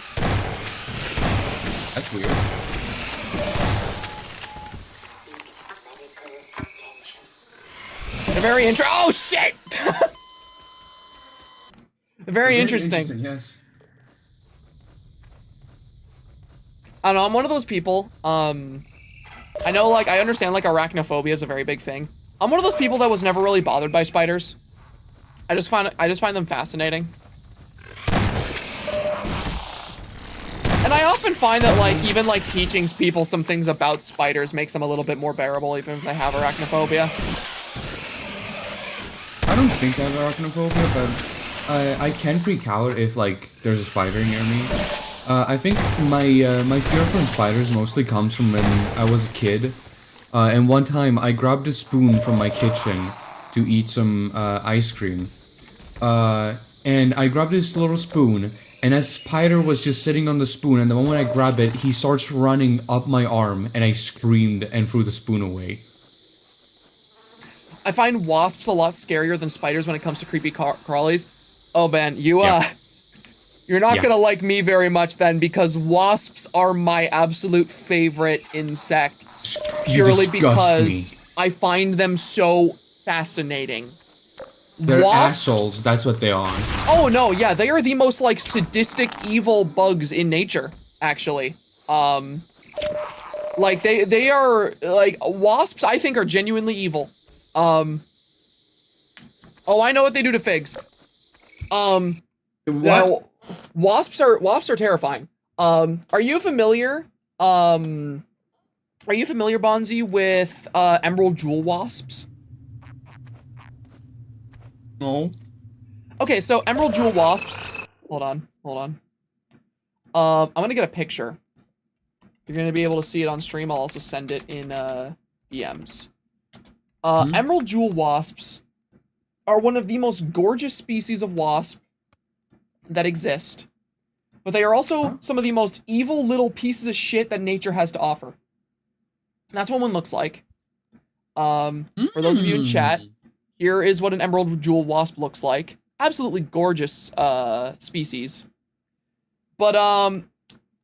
S2: That's weird.
S1: They're very oh shit! Very interesting.
S2: Yes.
S1: I don't know, I'm one of those people, I know, like, I understand, like, arachnophobia is a very big thing. I'm one of those people that was never really bothered by spiders. I just find them fascinating. And I often find that, like, even, like, teaching people some things about spiders makes them a little bit more bearable, even if they have arachnophobia.
S2: I don't think I have arachnophobia, but I can freak out if, like, there's a spider near me. I think my fear from spiders mostly comes from when I was a kid. And one time I grabbed a spoon from my kitchen to eat some ice cream. And I grabbed this little spoon, and as Spider was just sitting on the spoon, and the moment I grab it, he starts running up my arm, and I screamed and threw the spoon away.
S1: I find wasps a lot scarier than spiders when it comes to creepy crawlies. Oh man, you're not gonna like me very much then, because wasps are my absolute favorite insects. Purely because I find them so fascinating.
S2: They're assholes, that's what they are.
S1: Oh no, yeah, they are the most like sadistic, evil bugs in nature, actually. Like they are like wasps. I think are genuinely evil. Oh, I know what they do to figs.
S2: What?
S1: Now, wasps are terrifying. Are you familiar? Bonzi, with emerald jewel wasps?
S2: No.
S1: Okay, so emerald jewel wasps. Hold on. I'm gonna get a picture. You're gonna be able to see it on stream. I'll also send it in DMs. Emerald jewel wasps are one of the most gorgeous species of wasp that exist, but they are also some of the most evil little pieces of shit that nature has to offer. And that's what one looks like. For those of you in chat, here is what an emerald jewel wasp looks like. Absolutely gorgeous species. But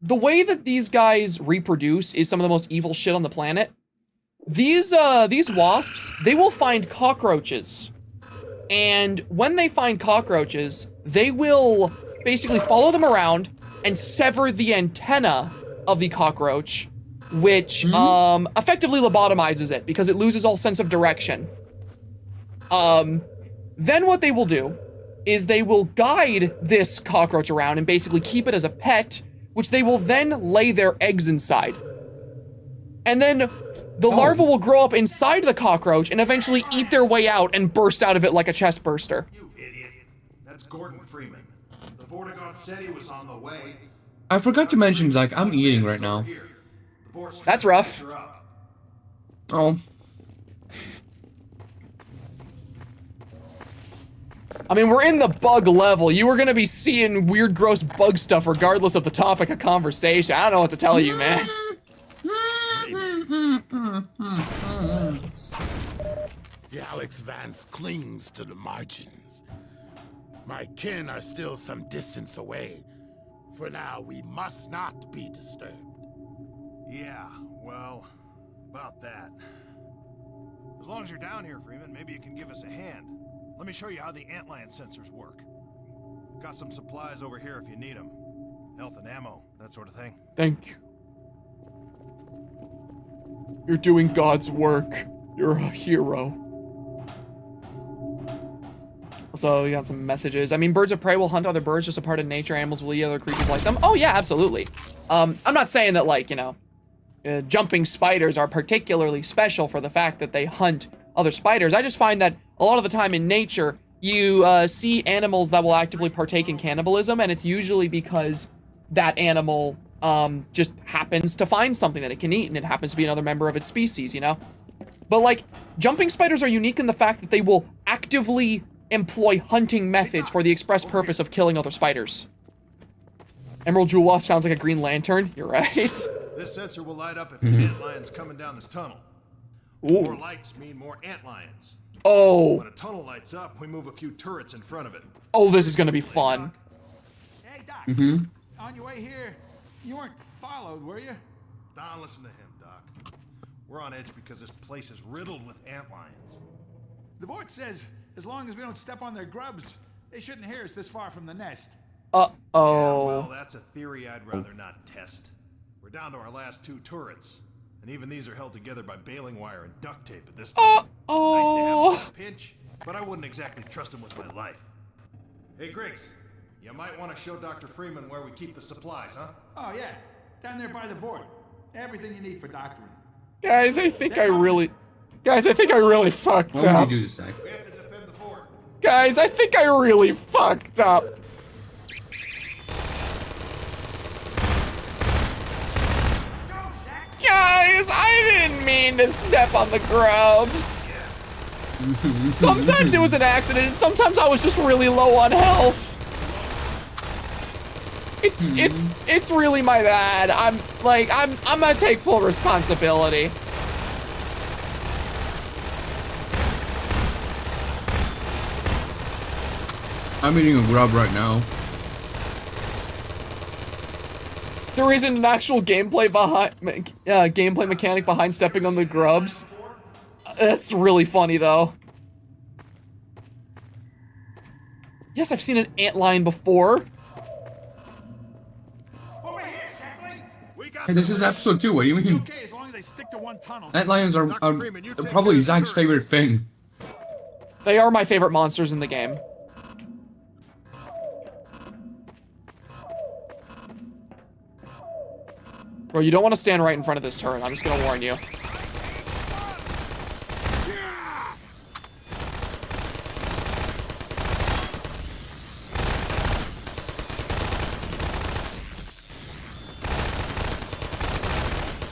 S1: the way that these guys reproduce is some of the most evil shit on the planet. These wasps, they will find cockroaches. And when they find cockroaches, they will basically follow them around and sever the antenna of the cockroach, which effectively lobotomizes it because it loses all sense of direction. Then what they will do is they will guide this cockroach around and basically keep it as a pet, which they will then lay their eggs inside. And then the larva will grow up inside the cockroach and eventually eat their way out and burst out of it like a chest burster.
S6: You idiot. That's Gordon Freeman. The Vortigaunt said he was on the way.
S2: I forgot to mention, Zach, I'm eating right now.
S1: That's rough.
S2: Oh.
S1: I mean, we're in the bug level. You were gonna be seeing weird, gross bug stuff regardless of the topic of conversation. I don't know what to tell you, man.
S10: The Alex Vance clings to the margins. My kin are still some distance away. For now, we must not be disturbed.
S6: Yeah, well, about that. As long as you're down here, Freeman, maybe you can give us a hand. Let me show you how the Antlion sensors work. Got some supplies over here if you need them. Health and ammo, that sort of thing.
S1: Thank you. You're doing God's work. You're a hero. Also, you got some messages. I mean, birds of prey will hunt other birds, just a part of nature. Animals will eat other creatures like them. Oh yeah, absolutely. I'm not saying that, like, you know, jumping spiders are particularly special for the fact that they hunt other spiders. I just find that a lot of the time in nature, you see animals that will actively partake in cannibalism, and it's usually because that animal just happens to find something that it can eat, and it happens to be another member of its species, you know? But, like, jumping spiders are unique in the fact that they will actively employ hunting methods for the express purpose of killing other spiders. Emerald Jewel Wasp sounds like a Green Lantern. You're right.
S6: This sensor will light up if an antlion's coming down this tunnel. More lights mean more antlions.
S1: Oh.
S6: When a tunnel lights up, we move a few turrets in front of it.
S1: Oh, this is gonna be fun.
S11: Hey, Doc. On your way here, you weren't followed, were you?
S6: Don, listen to him, Doc. We're on edge because this place is riddled with antlions.
S11: The Vort says as long as we don't step on their grubs, they shouldn't hear us this far from the nest.
S1: Uh-oh.
S6: Yeah, well, that's a theory I'd rather not test. We're down to our last two turrets, and even these are held together by baling wire and duct tape at this point. Nice to have them in a pinch, but I wouldn't exactly trust them with my life. Hey, Griggs, you might want to show Dr. Freeman where we keep the supplies, huh?
S11: Oh, yeah. Down there by the Vort. Everything you need for doctoring.
S1: Guys, I think I really fucked
S2: What
S1: up.
S2: would you do this, Zach?
S6: We have to defend the fort.
S1: Guys, I think I really fucked up. Guys, I didn't mean to step on the grubs. Sometimes it was an accident, and sometimes I was just really low on health. It's really my bad. I'm gonna take full responsibility.
S2: I'm eating a grub right now.
S1: There isn't an actual gameplay mechanic behind stepping on the grubs. That's really funny though. Yes, I've seen an antlion before.
S2: Hey, this is episode 2. What do you mean?
S11: Okay, as long as I stick to one tunnel.
S2: Antlions are probably Zach's favorite thing.
S1: They are my favorite monsters in the game. Bro, you don't want to stand right in front of this turret. I'm just gonna warn you.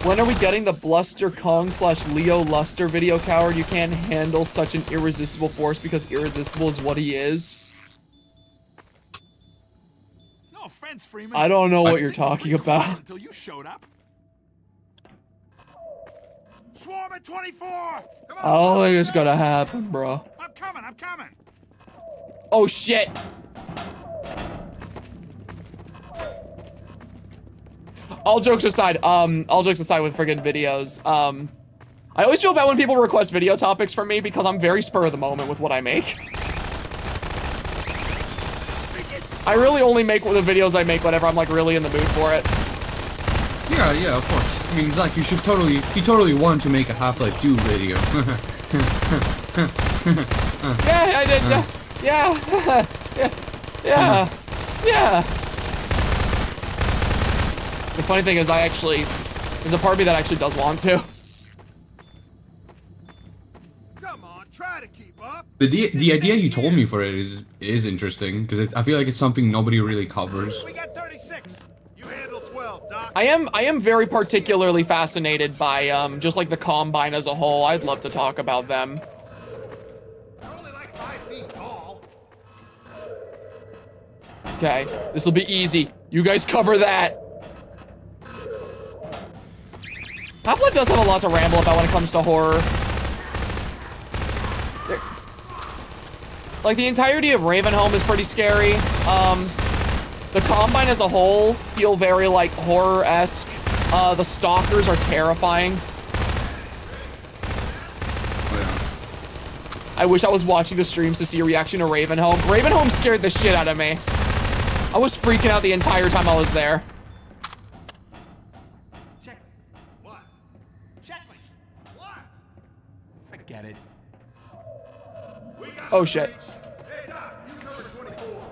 S1: When are we getting the Bluster Kong / Leo Luster video, coward? You can't handle such an irresistible force because irresistible is what he is.
S11: No offense, Freeman.
S1: I don't know what you're talking about.
S11: Until you showed up. Swarm at 24. Come on,
S1: I don't think it's gonna happen, bro.
S11: I'm coming.
S1: Oh shit. All jokes aside with friggin' videos, I always feel bad when people request video topics from me because I'm very spur of the moment with what I make. I really only make the videos I make whenever I'm like really in the mood for it.
S2: Yeah, of course. I mean, Zach, you totally want to make a Half-Life 2 video.
S1: Yeah, I did. Yeah. The funny thing is, there's a part of me that actually does want to.
S11: Come on, try to keep up.
S2: The idea you told me for it is interesting because I feel like it's something nobody really covers.
S11: We got 36. You handle 12, Doc.
S1: I am very particularly fascinated by just like the Combine as a whole. I'd love to talk about them.
S11: They're only like 5 feet tall.
S1: Okay, this will be easy. You guys cover that. Half-Life does have a lot to ramble about when it comes to horror. Like, the entirety of Ravenholm is pretty scary. The Combine as a whole feel very, like, horror-esque. The Stalkers are terrifying.
S2: Oh, yeah.
S1: I wish I was watching the streams to see a reaction to Ravenholm. Ravenholm scared the shit out of me. I was freaking out the entire time I was there.
S11: Forget it.
S1: Oh shit.
S11: Hey, Doc, you cover 24. Oh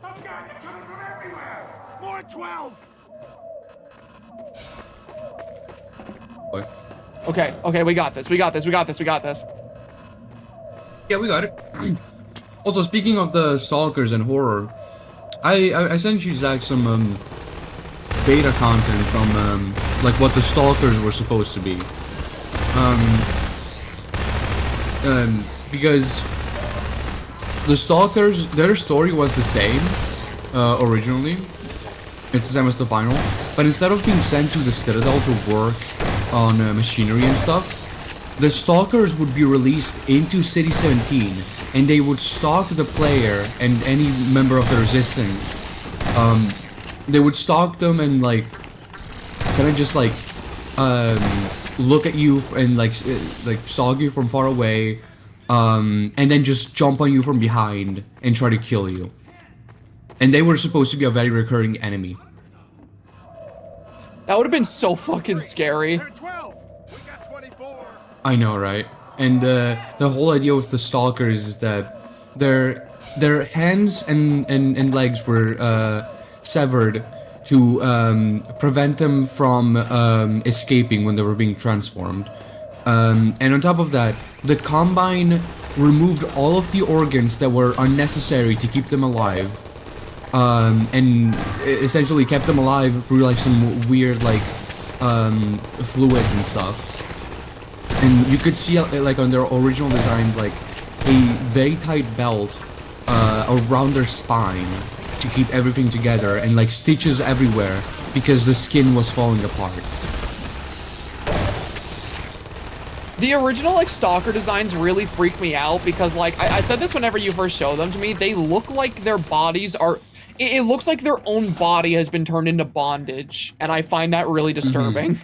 S11: God, they're coming from everywhere. More 12.
S2: What?
S1: Okay, we got this.
S2: Yeah, we got it. Also, speaking of the Stalkers and horror, I sent you, Zach, some beta content from like what the Stalkers were supposed to be. Because the Stalkers, their story was the same originally. It's the same as the final, but instead of being sent to the Citadel to work on machinery and stuff, the Stalkers would be released into City 17, and they would stalk the player and any member of the Resistance. They would stalk them and like kind of just like look at you and like stalk you from far away, and then just jump on you from behind and try to kill you. And they were supposed to be a very recurring enemy.
S1: That would have been so fucking scary.
S2: I know, right? And the whole idea with the Stalkers is that their hands and legs were severed to prevent them from escaping when they were being transformed. And on top of that, the Combine removed all of the organs that were unnecessary to keep them alive. And essentially kept them alive through like some weird like fluids and stuff. And you could see like on their original design, like a very tight belt around their spine to keep everything together, and like stitches everywhere because the skin was falling apart.
S1: The original like stalker designs really freak me out because like I said this whenever you first show them to me, they look like their bodies are, it looks like their own body has been turned into bondage, and I find that really disturbing.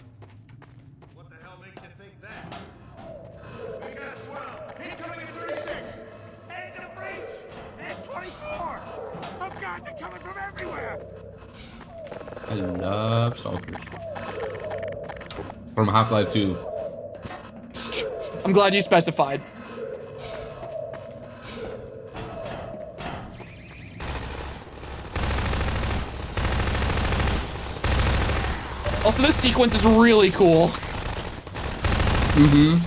S6: What the hell makes you think that? We got 12. Incoming at 36. Ain't the breach. And 24. Oh God, they're coming from everywhere.
S2: I love stalkers. From Half-Life 2.
S1: I'm glad you specified. Also, this sequence is really cool.
S2: Mm-hmm.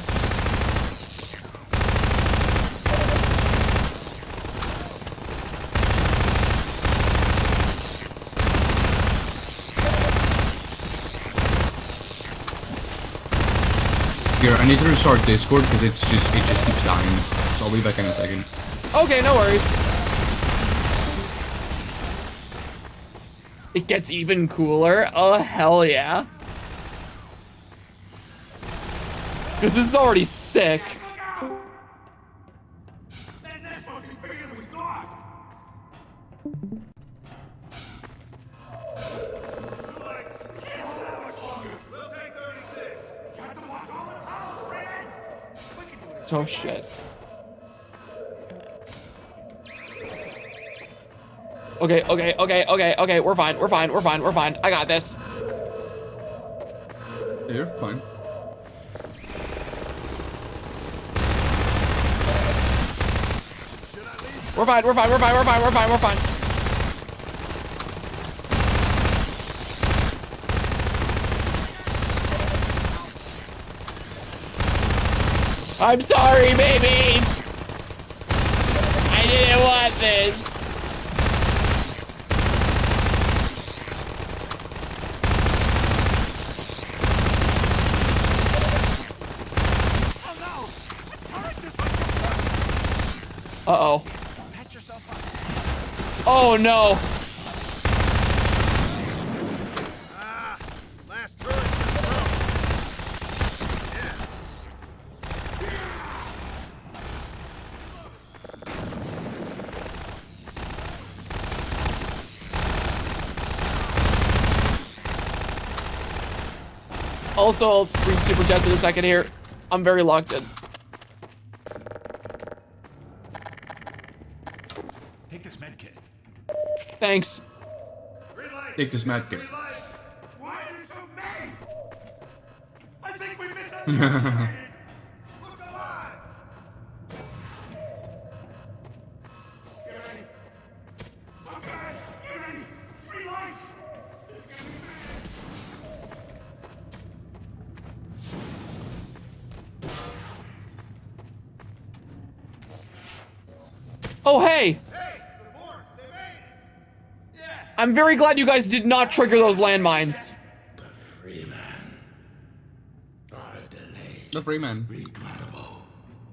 S2: Here, I need to restart Discord because it just keeps dying. So I'll be back in a second.
S1: Okay, no worries. It gets even cooler. Oh, hell yeah. This is already sick.
S6: That's supposed to be bigger than we thought. Too late. Can't hold out much longer. We'll take 36. Got to watch all the tunnels, Freeman. We can do it.
S1: Oh, shit. Okay, we're fine. I got this.
S2: You're fine.
S1: We're fine. I'm sorry, baby. I didn't want this. Uh-oh. Oh, no.
S6: Last turret just broke.
S1: Also, I'll read super chats in a second here. I'm very locked in.
S11: Take this med kit.
S1: Thanks.
S2: Take this med kit.
S6: Why are there so many? I think we misunderstood. Look alive. Get ready. Okay, get ready. 3 lights. This is gonna be
S1: Oh, hey. I'm very glad you guys did not trigger those landmines.
S2: The Freeman.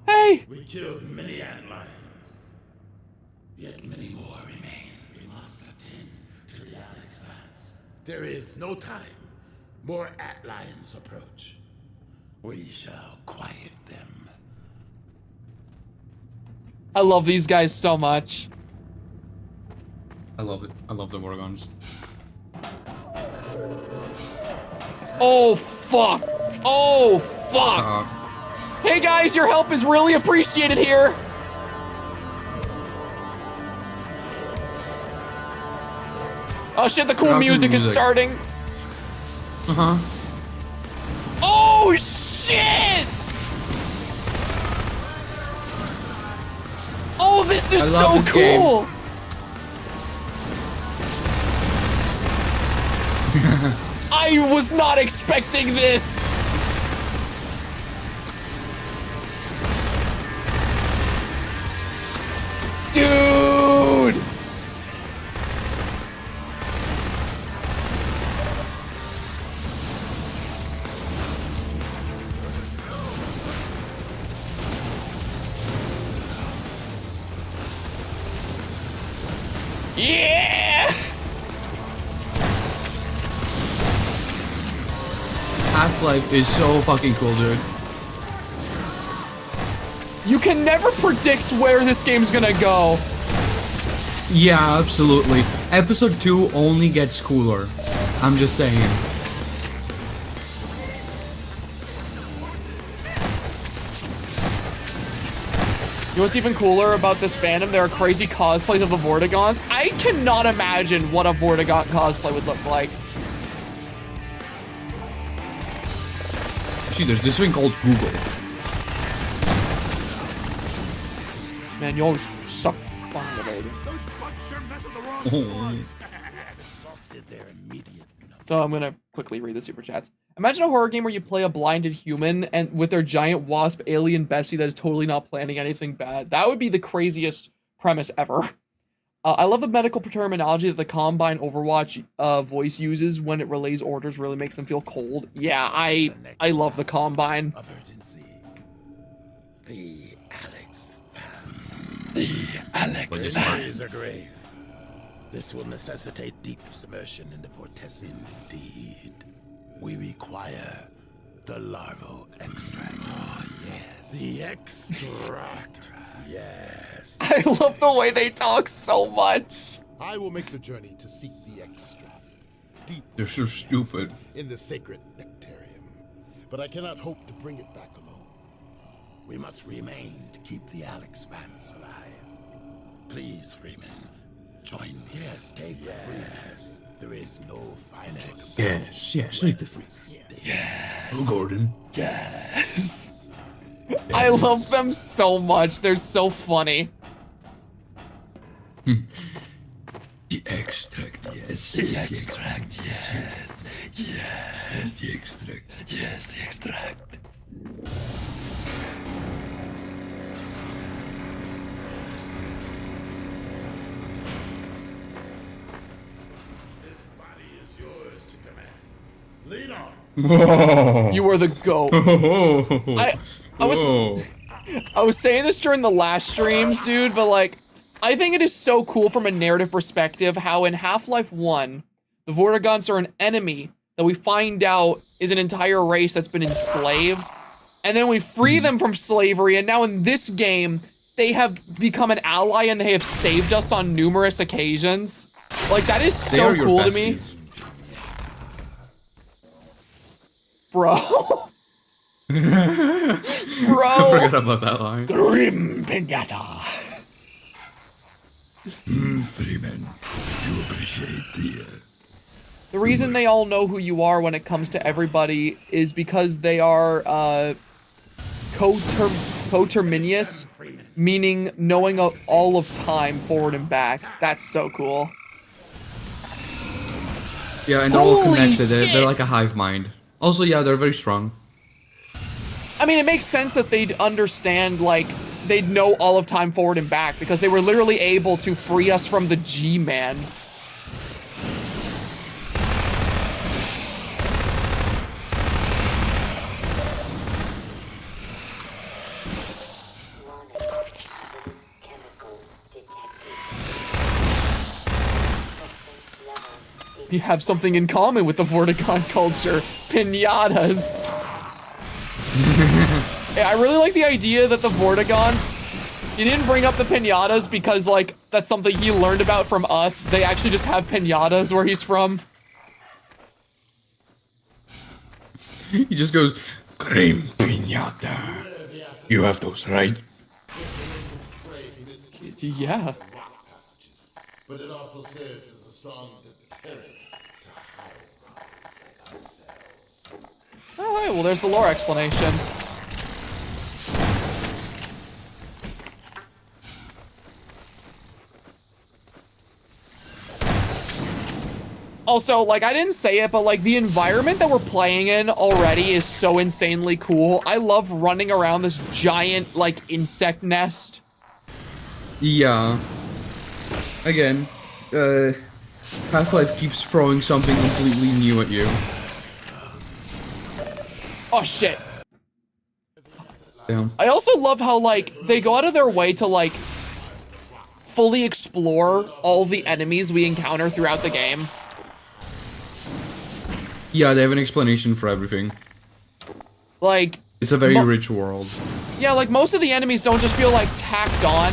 S1: Hey.
S10: We killed many antlions. Yet many more remain. We must attend to the Alex fans. There is no time. More antlions approach. We shall quiet them.
S1: I love these guys so much.
S2: I love it. I love the Vortigaunt.
S1: Oh, fuck. Oh, fuck. Hey, guys, your help is really appreciated here. Oh, shit, the cool music is starting.
S2: Uh-huh.
S1: Oh, shit. Oh, this is so cool. I was not expecting this. Dude. Yeah!
S2: Half-Life is so fucking cool, dude.
S1: You can never predict where this game's gonna go.
S2: Yeah, absolutely. Episode 2 only gets cooler. I'm just saying.
S1: You know what's even cooler about this fandom? There are crazy cosplays of the Vortigaunts. I cannot imagine what a Vortigaunt cosplay would look like.
S2: See, there's this thing called Google.
S1: Man, you always suck fun, baby.
S11: Those bugs sure mess with the wrong slugs.
S10: Exhausted their immediate.
S1: So I'm gonna quickly read the super chats. Imagine a horror game where you play a blinded human and with their giant wasp alien bestie that is totally not planning anything bad. That would be the craziest premise ever. I love the medical terminology that the Combine Overwatch voice uses when it relays orders. Really makes them feel cold. Yeah, I love the Combine.
S10: Emergency. The Alex fans. The Alex fans are grave. This will necessitate deep submersion into vortices. Indeed. We require the larval extract. Oh, yes. The extract. Yes.
S1: I love the way they talk so much.
S12: I will make the journey to seek the extract. Deep.
S2: They're so stupid.
S12: In the sacred nectarium. But I cannot hope to bring it back alone.
S10: We must remain to keep the Alex fans alive. Please, Freeman, join me. Yes, take the Freeman. There is no final.
S2: Yes, take the Freeman.
S10: Yes.
S2: Oh, Gordon.
S1: Yes. I love them so much. They're so funny.
S2: The extract, yes.
S10: The extract, yes. Yes.
S2: The extract.
S10: Yes, the extract.
S12: This body is yours to command. Lead on.
S2: Whoa.
S1: You are the GOAT. I was saying this during the last streams, dude, but like, I think it is so cool from a narrative perspective how in Half-Life 1, the Vortigaunts are an enemy that we find out is an entire race that's been enslaved. And then we free them from slavery, and now in this game, they have become an ally and they have saved us on numerous occasions. Like, that is so cool to me. Bro. Bro.
S2: I forgot about that line.
S1: Grim Pinata.
S10: Freeman, you appreciate
S1: The reason they all know who you are when it comes to everybody is because they are coterminous, meaning knowing all of time forward and back. That's so cool.
S2: Yeah, and they're all
S1: Holy
S2: connected. They're
S1: shit.
S2: like a hive mind. Also, yeah, they're very strong.
S1: I mean, it makes sense that they'd understand, like, they'd know all of time forward and back because they were literally able to free us from the G-Man. You have something in common with the Vortigaunt culture. Pinatas. Yeah, I really like the idea that the Vortigaunts, he didn't bring up the pinatas because, like, that's something he learned about from us. They actually just have pinatas where he's from.
S2: He just goes, Cream pinata. You have those, right?
S1: Yeah.
S12: But it also serves as a strong deterrent to high robbers like ourselves.
S1: Alright, well, there's the lore explanation. Also, like, I didn't say it, but, like, the environment that we're playing in already is so insanely cool. I love running around this giant, like, insect nest.
S2: Yeah. Again, Half-Life keeps throwing something completely new at you.
S1: Oh, shit.
S2: Damn.
S1: I also love how, like, they go out of their way to, like, fully explore all the enemies we encounter throughout the game.
S2: Yeah, they have an explanation for everything.
S1: Like,
S2: it's a very rich world.
S1: Yeah, like most of the enemies don't just feel like tacked on.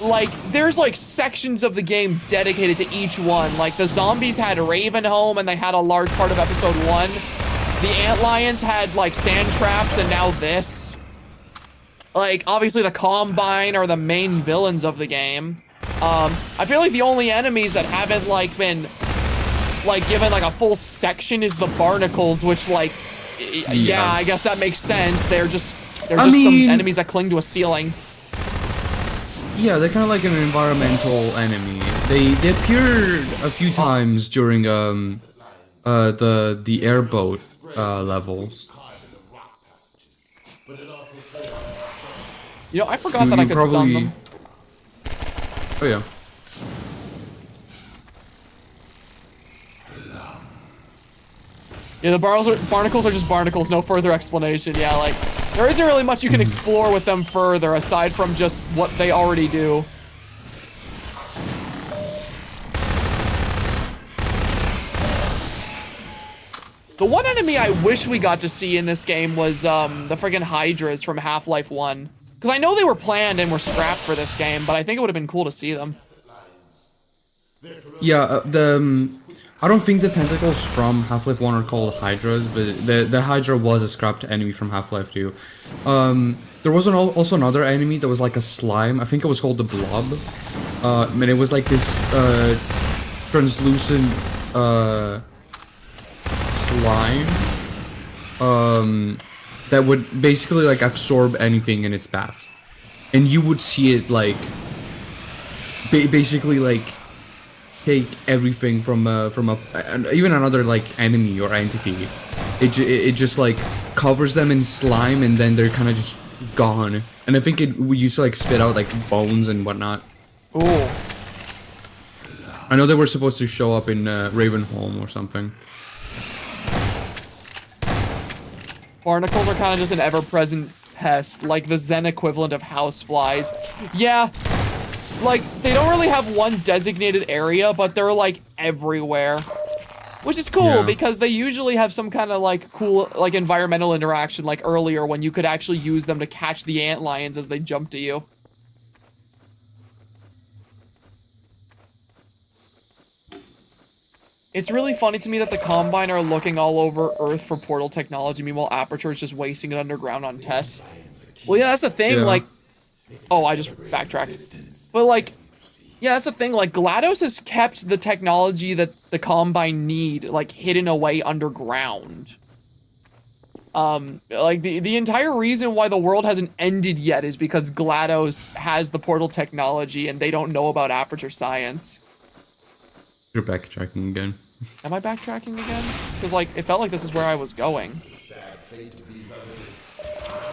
S1: Like, there's like sections of the game dedicated to each one. Like, the zombies had Ravenholm, and they had a large part of episode 1. The Antlions had like sand traps, and now this. Like, obviously the Combine are the main villains of the game. I feel like the only enemies that haven't like been like given like a full section is the Barnacles, which like, yeah, I guess that makes sense. They're just some enemies that cling to a ceiling.
S2: Yeah, they're kind of like an environmental enemy. They appeared a few times during the airboat levels.
S1: You know, I forgot that I could stun them.
S2: Oh yeah.
S1: Yeah, the barnacles are just barnacles, no further explanation. Yeah, like, there isn't really much you can explore with them further, aside from just what they already do. The one enemy I wish we got to see in this game was, the friggin' Hydras from Half-Life 1. Because I know they were planned and were scrapped for this game, but I think it would have been cool to see them.
S2: Yeah, I don't think the tentacles from Half-Life 1 are called Hydras, but the Hydra was a scrapped enemy from Half-Life 2. There was also another enemy that was like a slime. I think it was called the Blob. And it was like this translucent slime that would basically like absorb anything in its path. And you would see it like basically like take everything from even another like enemy or entity. It just like covers them in slime, and then they're kind of just gone. And I think we used to like spit out like bones and whatnot.
S1: Ooh.
S2: I know they were supposed to show up in Ravenholm or something.
S1: Barnacles are kind of just an ever-present pest, like the Zen equivalent of houseflies. Yeah. Like, they don't really have one designated area, but they're, like, everywhere. Which is cool, because they usually have some kind of, like, cool, like, environmental interaction, like earlier, when you could actually use them to catch the antlions as they jump to you. It's really funny to me that the Combine are looking all over Earth for portal technology, meanwhile Aperture is just wasting it underground on tests. Well, yeah, that's the thing, like... Oh, I just backtracked. But, like, yeah, that's the thing. Like, GLaDOS has kept the technology that the Combine need, like, hidden away underground. Like, the entire reason why the world hasn't ended yet is because GLaDOS has the portal technology and they don't know about Aperture Science.
S2: You're backtracking again.
S1: Am I backtracking again? Because, like, it felt like this is where I was going.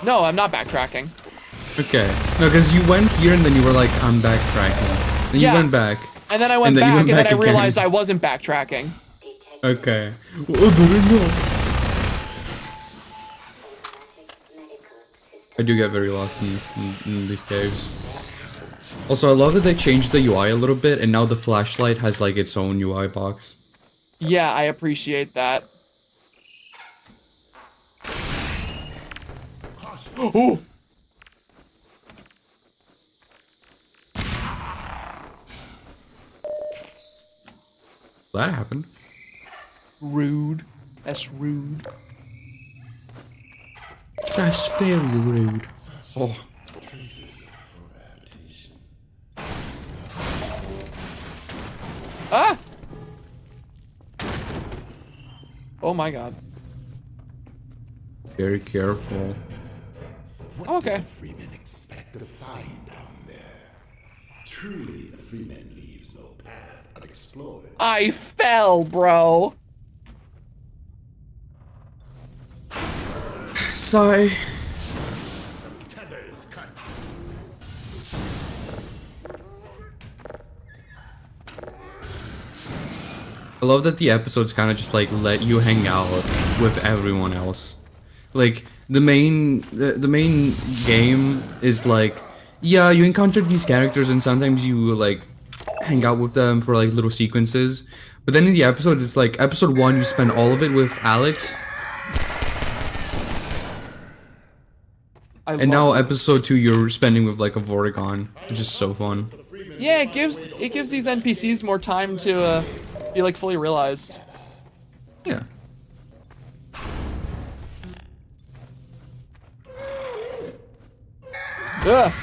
S1: No, I'm not backtracking.
S2: Okay. No, because you went here and then you were like, I'm backtracking. Then you went back.
S1: And then I went back, and then I realized I wasn't backtracking.
S2: Okay. I do get very lost in these caves. Also, I love that they changed the UI a little bit, and now the flashlight has like its own UI box.
S1: Yeah, I appreciate that. Oh!
S2: That happened.
S1: Rude. That's rude.
S2: That's very rude. Oh.
S1: Ah! Oh my god.
S2: Very careful.
S1: Oh, okay.
S10: Freemen expect to find down there. Truly, the Freeman leaves no path unexplored.
S1: I fell, bro.
S2: Sigh.
S10: Tethers cut.
S2: I love that the episodes kind of just like let you hang out with everyone else. Like the main game is like Yeah, you encounter these characters and sometimes you like hang out with them for like little sequences. But then in the episode, it's like episode 1, you spend all of it with Alex. And now episode 2, you're spending with like a Vortigaunt, which is so fun.
S1: Yeah, it gives these NPCs more time to be like fully realized.
S2: Yeah.
S1: Ugh.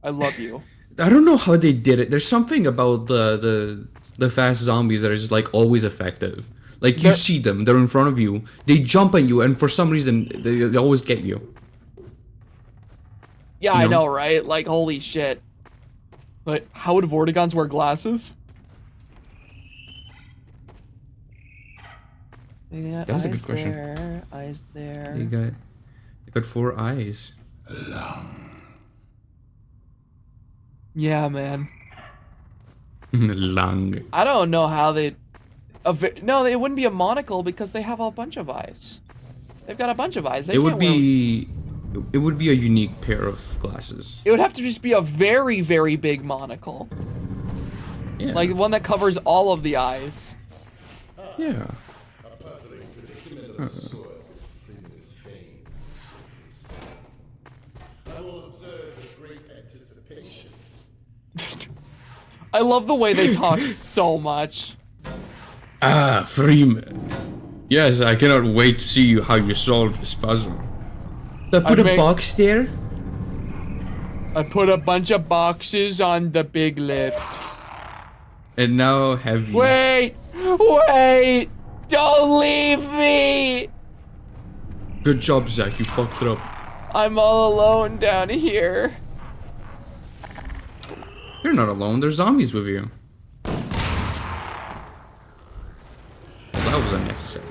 S1: I love you.
S2: I don't know how they did it. There's something about the fast zombies that is just like always effective. Like you see them, they're in front of you, they jump on you, and for some reason they always get you.
S1: Yeah, I know, right? Like holy shit. But how would Vortigaunts wear glasses?
S2: That's a good question.
S1: There, eyes there.
S2: They got 4 eyes.
S1: Yeah, man.
S2: Lung.
S1: I don't know how they. No, it wouldn't be a monocle because they have a bunch of eyes. They've got a bunch of eyes. They
S2: It would be a unique pair of glasses.
S1: It would have to just be a very, very big monocle.
S2: Yeah.
S1: Like one that covers all of the eyes.
S2: Yeah.
S12: I will observe with great anticipation.
S1: I love the way they talk so much.
S2: Ah, Freeman. Yes, I cannot wait to see how you solve this puzzle. So put a box there?
S1: I put a bunch of boxes on the big lift.
S2: And now have you...
S1: Wait! Wait! Don't leave me!
S2: Good job, Zach. You fucked it up.
S1: I'm all alone down here.
S2: You're not alone. There's zombies with you. That was unnecessary.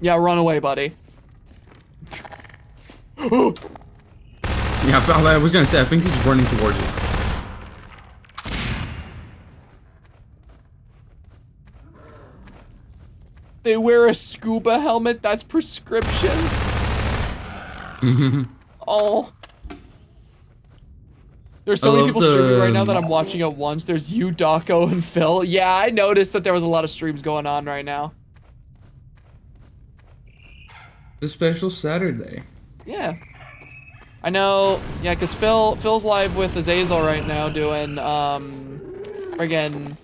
S1: Yeah, run away, buddy.
S2: Yeah, I was gonna say, I think he's running towards you.
S1: They wear a scuba helmet. That's prescription. Oh. There's so many people streaming right now that I'm watching at once. There's you, Daco, and Phil. Yeah, I noticed that there was a lot of streams going on right now.
S2: It's a special Saturday.
S1: Yeah. I know, yeah, because Phil's live with Azazel right now doing, friggin'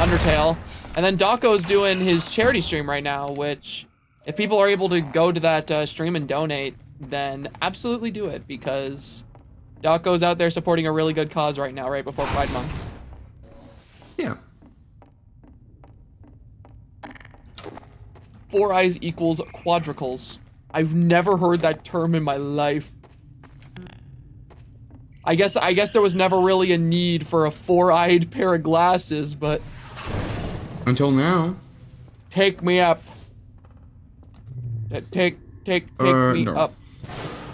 S1: Undertale. And then Daco's doing his charity stream right now, which, if people are able to go to that stream and donate, then absolutely do it, because Daco's out there supporting a really good cause right now, right before Pride Month.
S2: Yeah.
S1: 4 eyes equals quadricles. I've never heard that term in my life. I guess there was never really a need for a 4-eyed pair of glasses, but
S2: until now.
S1: Take me up. Take me
S2: no.
S1: up.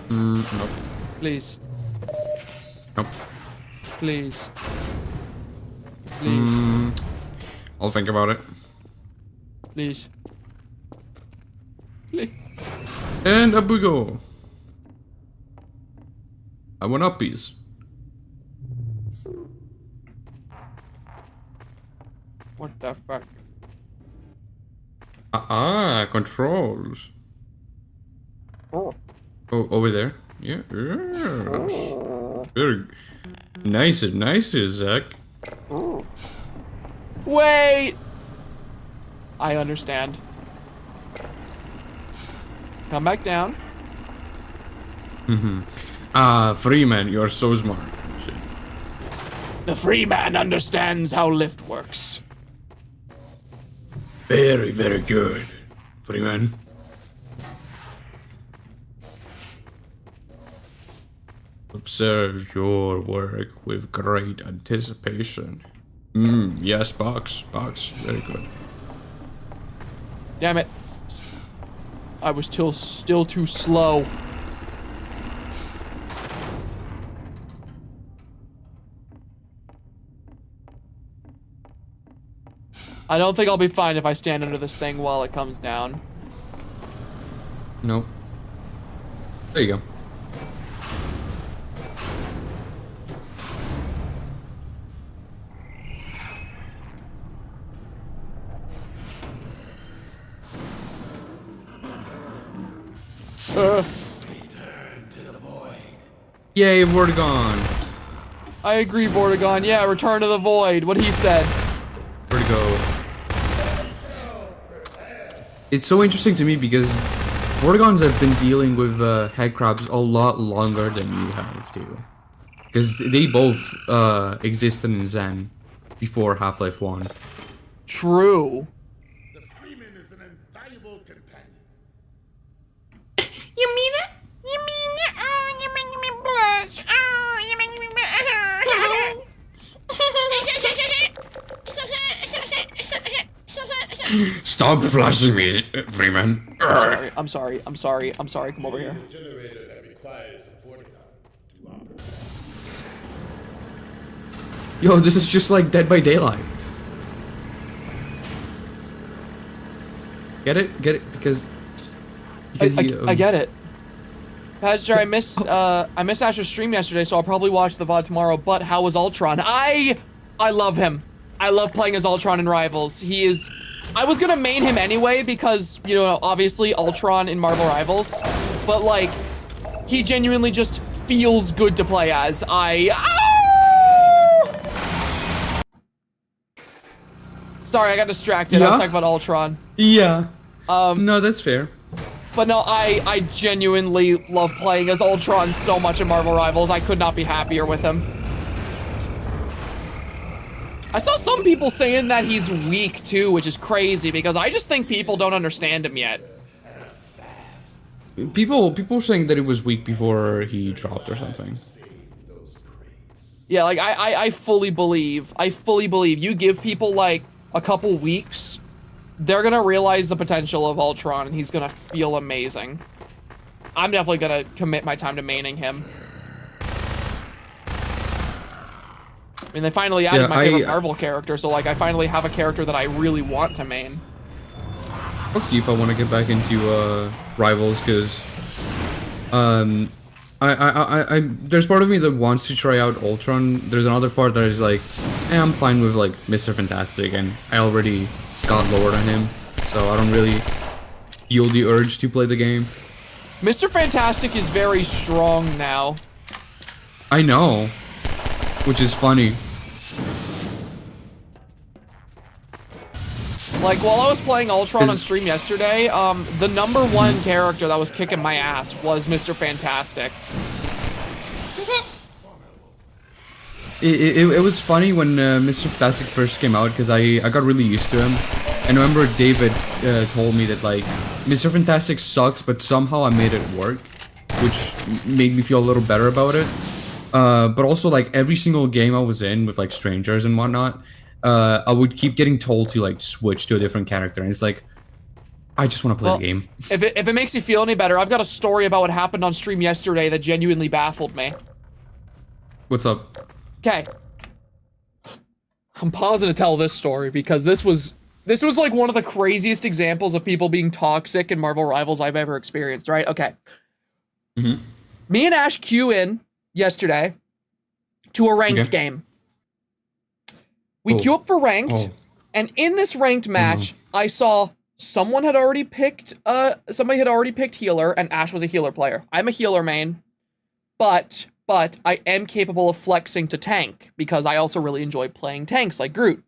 S2: Nope.
S1: Please.
S2: Nope.
S1: Please. Please.
S2: I'll think about it.
S1: Please. Please.
S2: And up we go. I want uppies.
S1: What the fuck?
S2: Controls.
S1: Oh.
S2: Oh, over there. Yeah. Very nice, Zach.
S1: Wait. I understand. Come back down.
S2: Freeman, you're so smart.
S1: The free man understands how lift works.
S2: Very, very good, Freeman. Observe your work with great anticipation. Yes, box, very good.
S1: Damn it. I was still too slow. I don't think I'll be fine if I stand under this thing while it comes down.
S2: Nope. There you go. Yay, Vortigaunt.
S1: I agree, Vortigaunt. Yeah, return to the void. What he said.
S2: Vertigo. It's so interesting to me because Vortigaunts have been dealing with headcrabs a lot longer than you have to. Because they both existed in Zen before Half-Life 1.
S1: True.
S10: The Freeman is an invaluable companion.
S7: You mean it? You mean it? Oh, you make me blush. Oh, you make me
S2: Stop flashing me, Freeman.
S1: I'm sorry. Come over here.
S12: The generator that requires the Vortigaunt to operate.
S2: Yo, this is just like Dead by Daylight. Get it? Get it? Because
S1: I get it. Pastor, I missed Asher's stream yesterday, so I'll probably watch the VOD tomorrow. But how was Ultron? I love him. I love playing as Ultron in Rivals. He is. I was gonna main him anyway because, you know, obviously Ultron in Marvel Rivals, but like, he genuinely just feels good to play as. Sorry, I got distracted. I was talking about Ultron.
S2: Yeah. No, that's fair.
S1: But no, I genuinely love playing as Ultron so much in Marvel Rivals. I could not be happier with him. I saw some people saying that he's weak too, which is crazy because I just think people don't understand him yet.
S2: People were saying that it was weak before he dropped or something.
S1: Yeah, like I fully believe you give people like a couple weeks, they're gonna realize the potential of Ultron and he's gonna feel amazing. I'm definitely gonna commit my time to maining him. I mean, they finally added my favorite Marvel character, so like I finally have a character that I really want to main.
S2: I'll see if I want to get back into Rivals because there's part of me that wants to try out Ultron. There's another part that is like, I'm fine with like Mr. Fantastic, and I already got lower on him, so I don't really feel the urge to play the game.
S1: Mr. Fantastic is very strong now.
S2: I know, which is funny.
S1: Like, while I was playing Ultron on stream yesterday, the #1 character that was kicking my ass was Mr. Fantastic.
S2: It was funny when Mr. Fantastic first came out because I got really used to him. And I remember David told me that like Mr. Fantastic sucks, but somehow I made it work, which made me feel a little better about it. But also like every single game I was in with like strangers and whatnot, I would keep getting told to like switch to a different character, and it's like, I just want to play the game.
S1: If it makes you feel any better, I've got a story about what happened on stream yesterday that genuinely baffled me.
S2: What's up?
S1: Okay. I'm pausing to tell this story because this was like one of the craziest examples of people being toxic in Marvel Rivals I've ever experienced, right? Okay.
S2: Mm-hmm.
S1: Me and Ash queue in yesterday to a ranked game. We queue up for ranked, and in this ranked match, I saw somebody had already picked healer, and Ash was a healer player. I'm a healer main, but I am capable of flexing to tank because I also really enjoy playing tanks like Groot.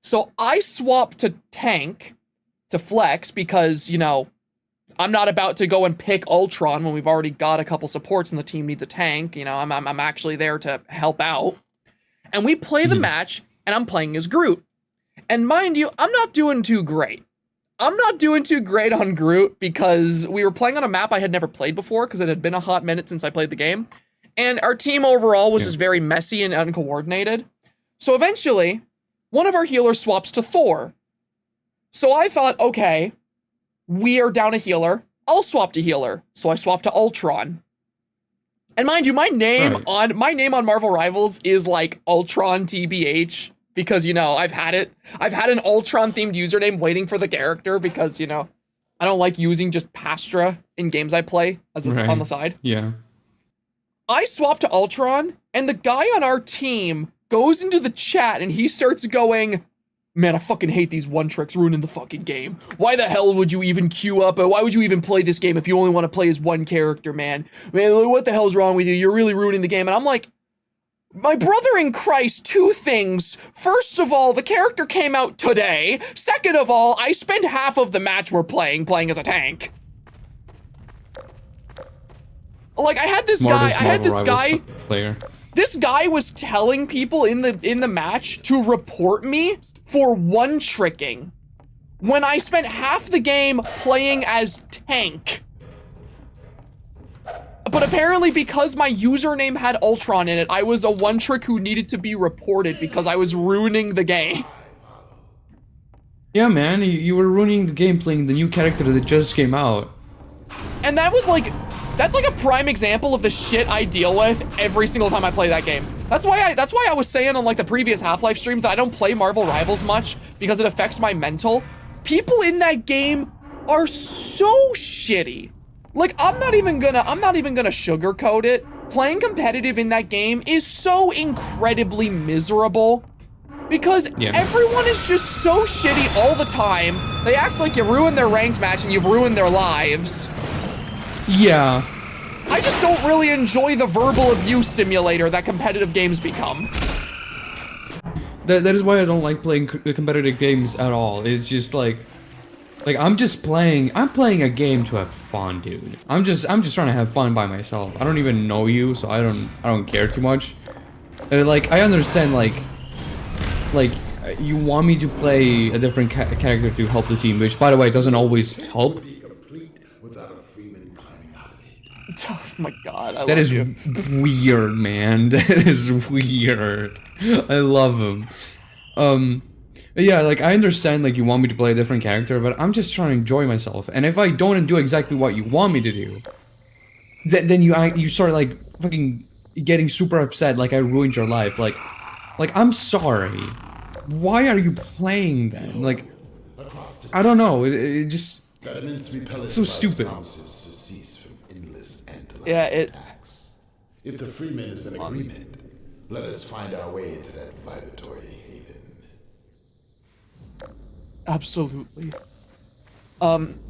S1: So I swapped to tank to flex because, you know, I'm not about to go and pick Ultron when we've already got a couple supports and the team needs a tank. You know, I'm actually there to help out. And we play the match, and I'm playing as Groot. And mind you, I'm not doing too great. I'm not doing too great on Groot because we were playing on a map I had never played before because it had been a hot minute since I played the game. And our team overall was just very messy and uncoordinated. So eventually, one of our healers swaps to Thor. So I thought, okay, we are down a healer. I'll swap to healer. So I swapped to Ultron. And mind you, my name on Marvel Rivals is like Ultron TBH because, you know, I've had an Ultron themed username waiting for the character because, you know, I don't like using just Pastra in games I play as on the side.
S2: Yeah.
S1: I swap to Ultron, and the guy on our team goes into the chat and he starts going, man, I fucking hate these one tricks ruining the fucking game. Why the hell would you even queue up? Why would you even play this game if you only want to play as one character, man? Man, what the hell's wrong with you? You're really ruining the game. And I'm like, my brother in Christ, two things. First of all, the character came out today. Second of all, I spent half of the match we're playing as a tank. Like, I had this guy,
S2: player.
S1: This guy was telling people in the match to report me for one tricking when I spent half the game playing as tank. But apparently because my username had Ultron in it, I was a one trick who needed to be reported because I was ruining the game.
S2: Yeah, man, you were ruining the game playing the new character that just came out.
S1: And that's like a prime example of the shit I deal with every single time I play that game. That's why I was saying on like the previous Half-Life streams that I don't play Marvel Rivals much because it affects my mental. People in that game are so shitty. Like, I'm not even gonna sugarcoat it. Playing competitive in that game is so incredibly miserable because everyone is just so shitty all the time. They act like you ruined their ranked match and you've ruined their lives.
S2: Yeah.
S1: I just don't really enjoy the verbal abuse simulator that competitive games become.
S2: That is why I don't like playing competitive games at all. It's just like I'm playing a game to have fun, dude. I'm just trying to have fun by myself. I don't even know you, so I don't care too much. Like, I understand like you want me to play a different character to help the team, which by the way doesn't always help.
S1: Oh my god,
S2: That is weird, man. That is weird. I love him. Yeah, like, I understand, like, you want me to play a different character, but I'm just trying to enjoy myself. And if I don't do exactly what you want me to do, then you start, like, fucking getting super upset, like I ruined your life. Like, I'm sorry. Why are you playing then? Like, I don't know. It just... It's so stupid.
S1: Yeah,
S12: If the Freeman is in agreement, let us find our way to that vibratory haven.
S1: Absolutely.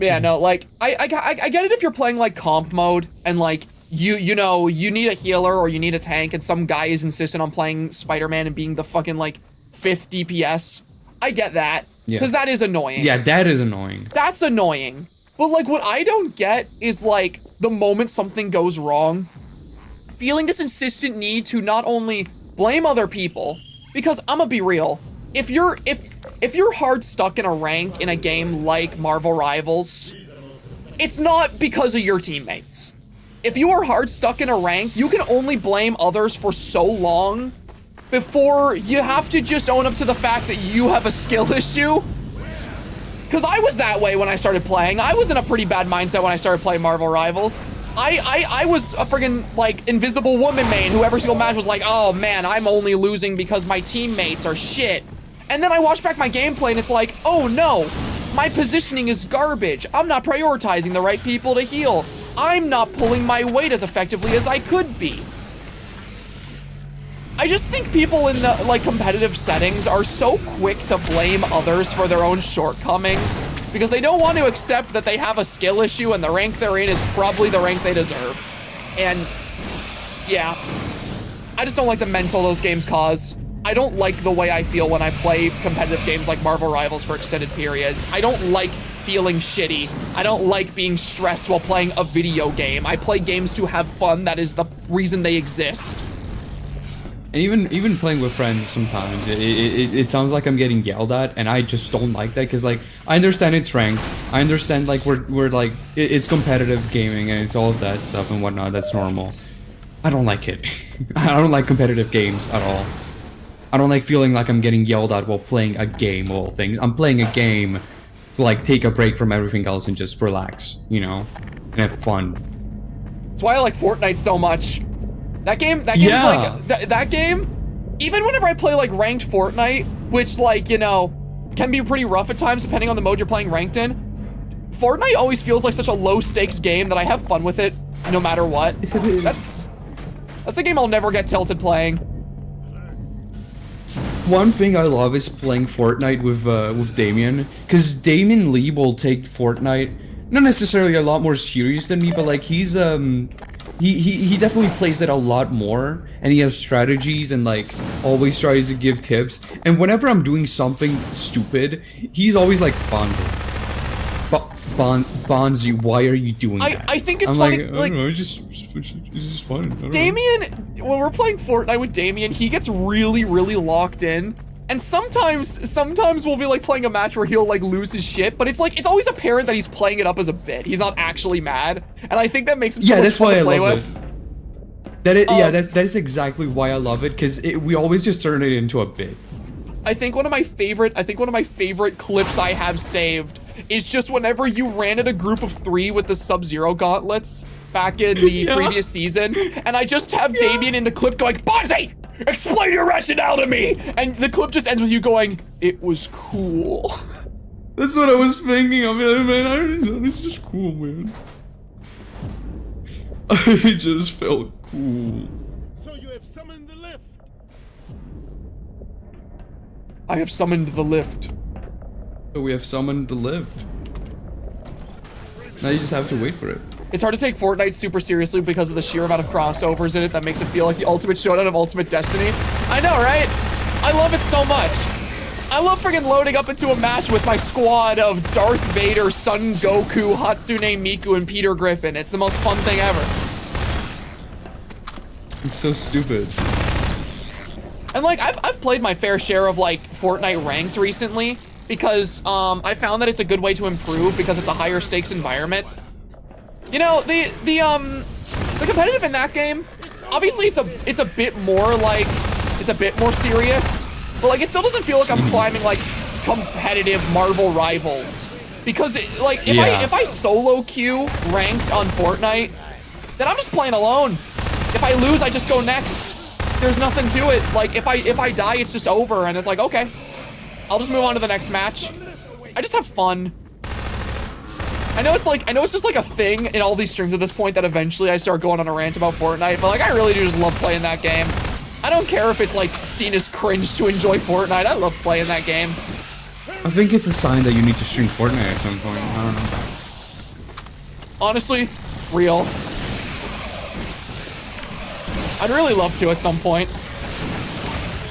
S1: Yeah, no, like, I get it if you're playing, like, comp mode, and, like, you know, you need a healer or you need a tank, and some guy is insistent on playing Spider-Man and being the fucking, like, 5th DPS. I get that.
S2: Yeah.
S1: Because that is annoying.
S2: Yeah, that is annoying.
S1: That's annoying. But, like, what I don't get is, like, the moment something goes wrong, feeling this insistent need to not only blame other people, because I'm gonna be real, if you're hard stuck in a rank in a game like Marvel Rivals, it's not because of your teammates. If you are hard stuck in a rank, you can only blame others for so long before you have to just own up to the fact that you have a skill issue. Because I was that way when I started playing. I was in a pretty bad mindset when I started playing Marvel Rivals. I was a friggin' like Invisible Woman main who every single match was like, oh man, I'm only losing because my teammates are shit. And then I watch back my gameplay and it's like, oh no, my positioning is garbage. I'm not prioritizing the right people to heal. I'm not pulling my weight as effectively as I could be. I just think people in the, like, competitive settings are so quick to blame others for their own shortcomings because they don't want to accept that they have a skill issue and the rank they're in is probably the rank they deserve. And, yeah. I just don't like the mental those games cause. I don't like the way I feel when I play competitive games like Marvel Rivals for extended periods. I don't like feeling shitty. I don't like being stressed while playing a video game. I play games to have fun. That is the reason they exist.
S2: And even playing with friends sometimes, it sounds like I'm getting yelled at, and I just don't like that, because, like, I understand it's ranked, I understand, like, we're like, it's competitive gaming, and it's all of that stuff and whatnot, that's normal. I don't like it. I don't like competitive games at all. I don't like feeling like I'm getting yelled at while playing a game, of all things. I'm playing a game to, like, take a break from everything else and just relax, you know, and have fun.
S1: That's why I like Fortnite so much. That game's
S2: yeah.
S1: like, that game, even whenever I play, like, ranked Fortnite, which, like, you know, can be pretty rough at times depending on the mode you're playing ranked in, Fortnite always feels like such a low stakes game that I have fun with it no matter what. That's a game I'll never get tilted playing.
S2: One thing I love is playing Fortnite with Damien, because Damien Lee will take Fortnite not necessarily a lot more serious than me, but like he definitely plays it a lot more, and he has strategies and like always tries to give tips. And whenever I'm doing something stupid, he's always like, Bonzi, why are you doing that?
S1: I think it's
S2: I'm
S1: funny.
S2: like, I don't know, it's just fun. I don't
S1: Damien,
S2: know.
S1: when we're playing Fortnite with Damien, he gets really locked in. And sometimes we'll be like playing a match where he'll like lose his shit, but it's like, it's always apparent that he's playing it up as a bit. He's not actually mad. And I think that makes him so much fun to play with.
S2: That is exactly why I love it, because we always just turn it into a bit.
S1: I think one of my favorite clips I have saved is just whenever you ran at a group of 3 with the Sub-Zero gauntlets back in the previous season, and I just have Damien in the clip going, Bonzi, explain your rationale to me! And the clip just ends with you going, it was cool.
S2: That's what I was thinking. I mean, man, it's just cool, man. It just felt cool.
S12: So you have summoned the lift.
S1: I have summoned the lift.
S2: So we have summoned the lift. Now you just have to wait for it.
S1: It's hard to take Fortnite super seriously because of the sheer amount of crossovers in it that makes it feel like the ultimate showdown of Ultimate Destiny. I know, right? I love it so much. I love friggin' loading up into a match with my squad of Darth Vader, Son Goku, Hatsune Miku, and Peter Griffin. It's the most fun thing ever.
S2: It's so stupid.
S1: And like, I've played my fair share of like Fortnite Ranked recently because I found that it's a good way to improve because it's a higher stakes environment. You know, the competitive in that game, obviously it's a bit more like, it's a bit more serious, but like it still doesn't feel like I'm climbing like competitive Marvel Rivals. Because like if I solo queue ranked on Fortnite, then I'm just playing alone. If I lose, I just go next. There's nothing to it. Like if I die, it's just over, and it's like, okay, I'll just move on to the next match. I just have fun. I know it's just like a thing in all these streams at this point that eventually I start going on a rant about Fortnite, but like I really do just love playing that game. I don't care if it's like seen as cringe to enjoy Fortnite. I love playing that game.
S2: I think it's a sign that you need to stream Fortnite at some point. I don't know.
S1: Honestly, real. I'd really love to at some point.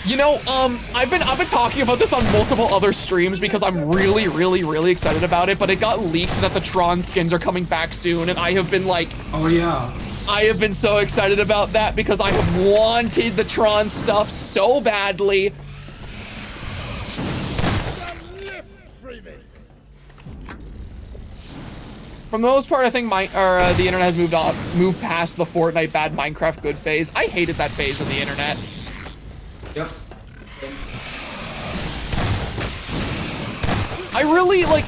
S1: You know, I've been talking about this on multiple other streams because I'm really excited about it, but it got leaked that the Tron skins are coming back soon, and I have been like,
S2: oh yeah.
S1: I have been so excited about that because I have wanted the Tron stuff so badly. For the most part, I think the internet has moved past the Fortnite bad Minecraft good phase. I hated that phase of the internet.
S2: Yep.
S1: I really, like,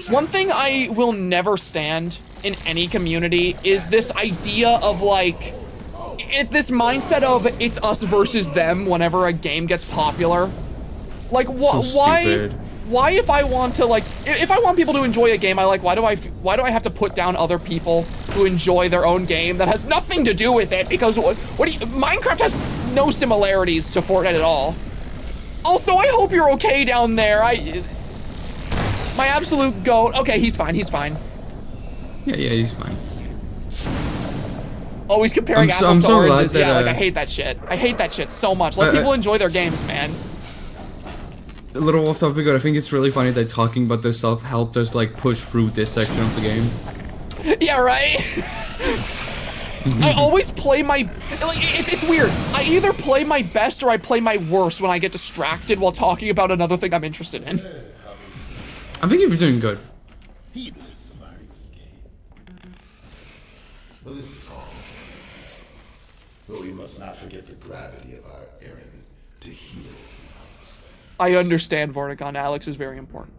S1: one thing I will never stand in any community is this idea of, like, this mindset of it's us versus them whenever a game gets popular. Like, why if I want to, like, if I want people to enjoy a game I like, why do I have to put down other people who enjoy their own game that has nothing to do with it? Because Minecraft has no similarities to Fortnite at all. Also, I hope you're okay down there. My absolute goat. Okay, he's fine.
S2: Yeah, he's fine.
S1: Always comparing apples
S2: I'm
S1: to
S2: so
S1: oranges.
S2: glad that,
S1: yeah, like I hate that shit. I hate that shit so much. Let people enjoy their games, man.
S2: A little off topic, but I think it's really funny that talking about this stuff helped us like push through this section of the game.
S1: Yeah, right? I always play my, like, it's weird. I either play my best or I play my worst when I get distracted while talking about another thing I'm interested in.
S2: I think you've been doing good.
S12: Heedless of our escape. Well, this is all. But we must not forget the gravity of our errand to heal.
S1: I understand, Vortigaunt. Alex is very important.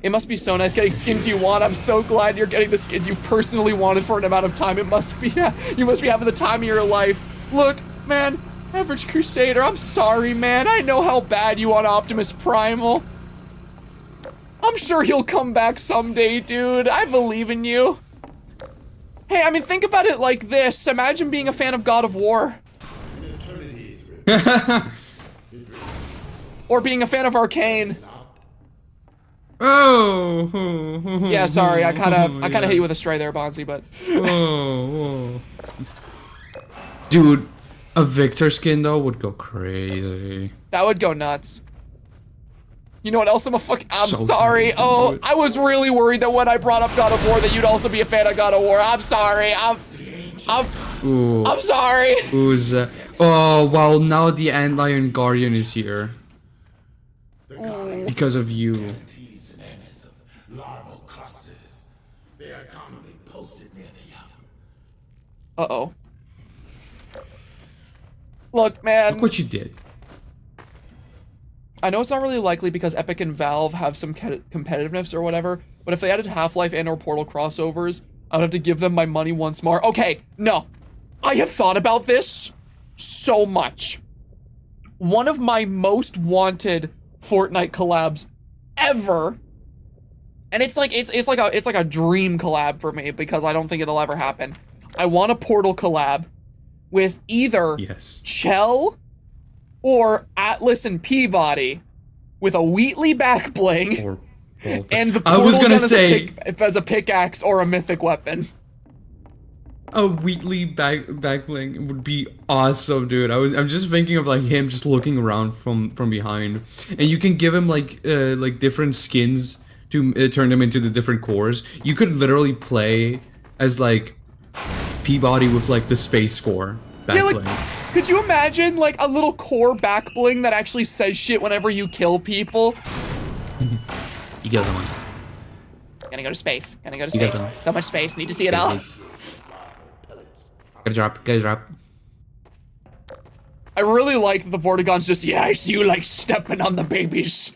S1: It must be so nice getting skins you want. I'm so glad you're getting the skins you've personally wanted for an amount of time. It must be, you must be having the time of your life. Look, man, Average Crusader, I'm sorry, man. I know how bad you want Optimus Primal. I'm sure he'll come back someday, dude. I believe in you. Hey, I mean, think about it like this. Imagine being a fan of God of War. Or being a fan of Arcane.
S2: Oh.
S1: Yeah, sorry. I kind of hit you with a stray there, Bonzi, but.
S2: Whoa. Dude, a Victor skin though would go crazy.
S1: That would go nuts. You know what else I'm
S2: So
S1: sorry.
S2: excited,
S1: Oh,
S2: dude.
S1: I was really worried that when I brought up God of War that you'd also be a fan of God of War. I'm sorry. I'm sorry.
S2: Who's oh well, now the Antlion Guardian is here. Because of you.
S10: Larval clusters. They are commonly posted near the young.
S1: Uh-oh. Look, man.
S2: Look what you did.
S1: I know it's not really likely because Epic and Valve have some competitiveness or whatever, but if they added Half-Life and or Portal crossovers, I would have to give them my money once more. Okay, no. I have thought about this so much. One of my most wanted Fortnite collabs ever, and it's like a dream collab for me because I don't think it'll ever happen. I want a Portal collab with either Chell or Atlas and Peabody with a Wheatley back bling and the Portal
S2: I was gonna
S1: gun
S2: say
S1: as a pickaxe or a mythic weapon.
S2: a Wheatley backbling would be awesome, dude. I'm just thinking of like him just looking around from behind, and you can give him like different skins to turn them into the different cores. You could literally play as like Peabody with like the space core backbling.
S1: Yeah, like, could you imagine like a little core back bling that actually says shit whenever you kill people?
S2: You get someone.
S1: Gonna go to space. Gonna go to
S2: You got
S1: space.
S2: some.
S1: So much space. Need to see it all.
S2: Get a drop.
S1: I really like that the Vortigaunt's just, yeah, I see you like stepping on the babies.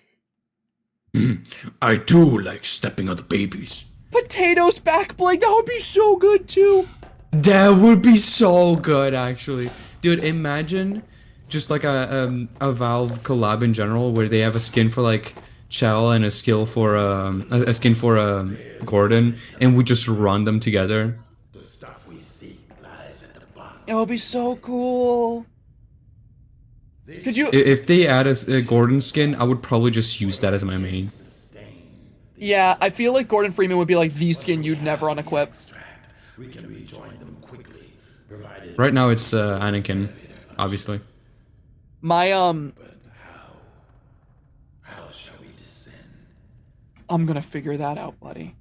S2: I do like stepping on the babies.
S1: Potatoes back bling, that would be so good too.
S2: That would be so good, actually. Dude, imagine just like a Valve collab in general where they have a skin for like Chell and a skin for Gordon, and we just run them together.
S10: The stuff we seek lies at the bottom.
S1: It would be so cool. Could you?
S2: If they add a Gordon skin, I would probably just use that as my main.
S1: Yeah, I feel like Gordon Freeman would be like the skin you'd never unequip.
S10: We can rejoin them quickly, provided.
S2: Right now it's Anakin, obviously.
S1: My
S10: How shall we descend?
S1: I'm gonna figure that out, buddy.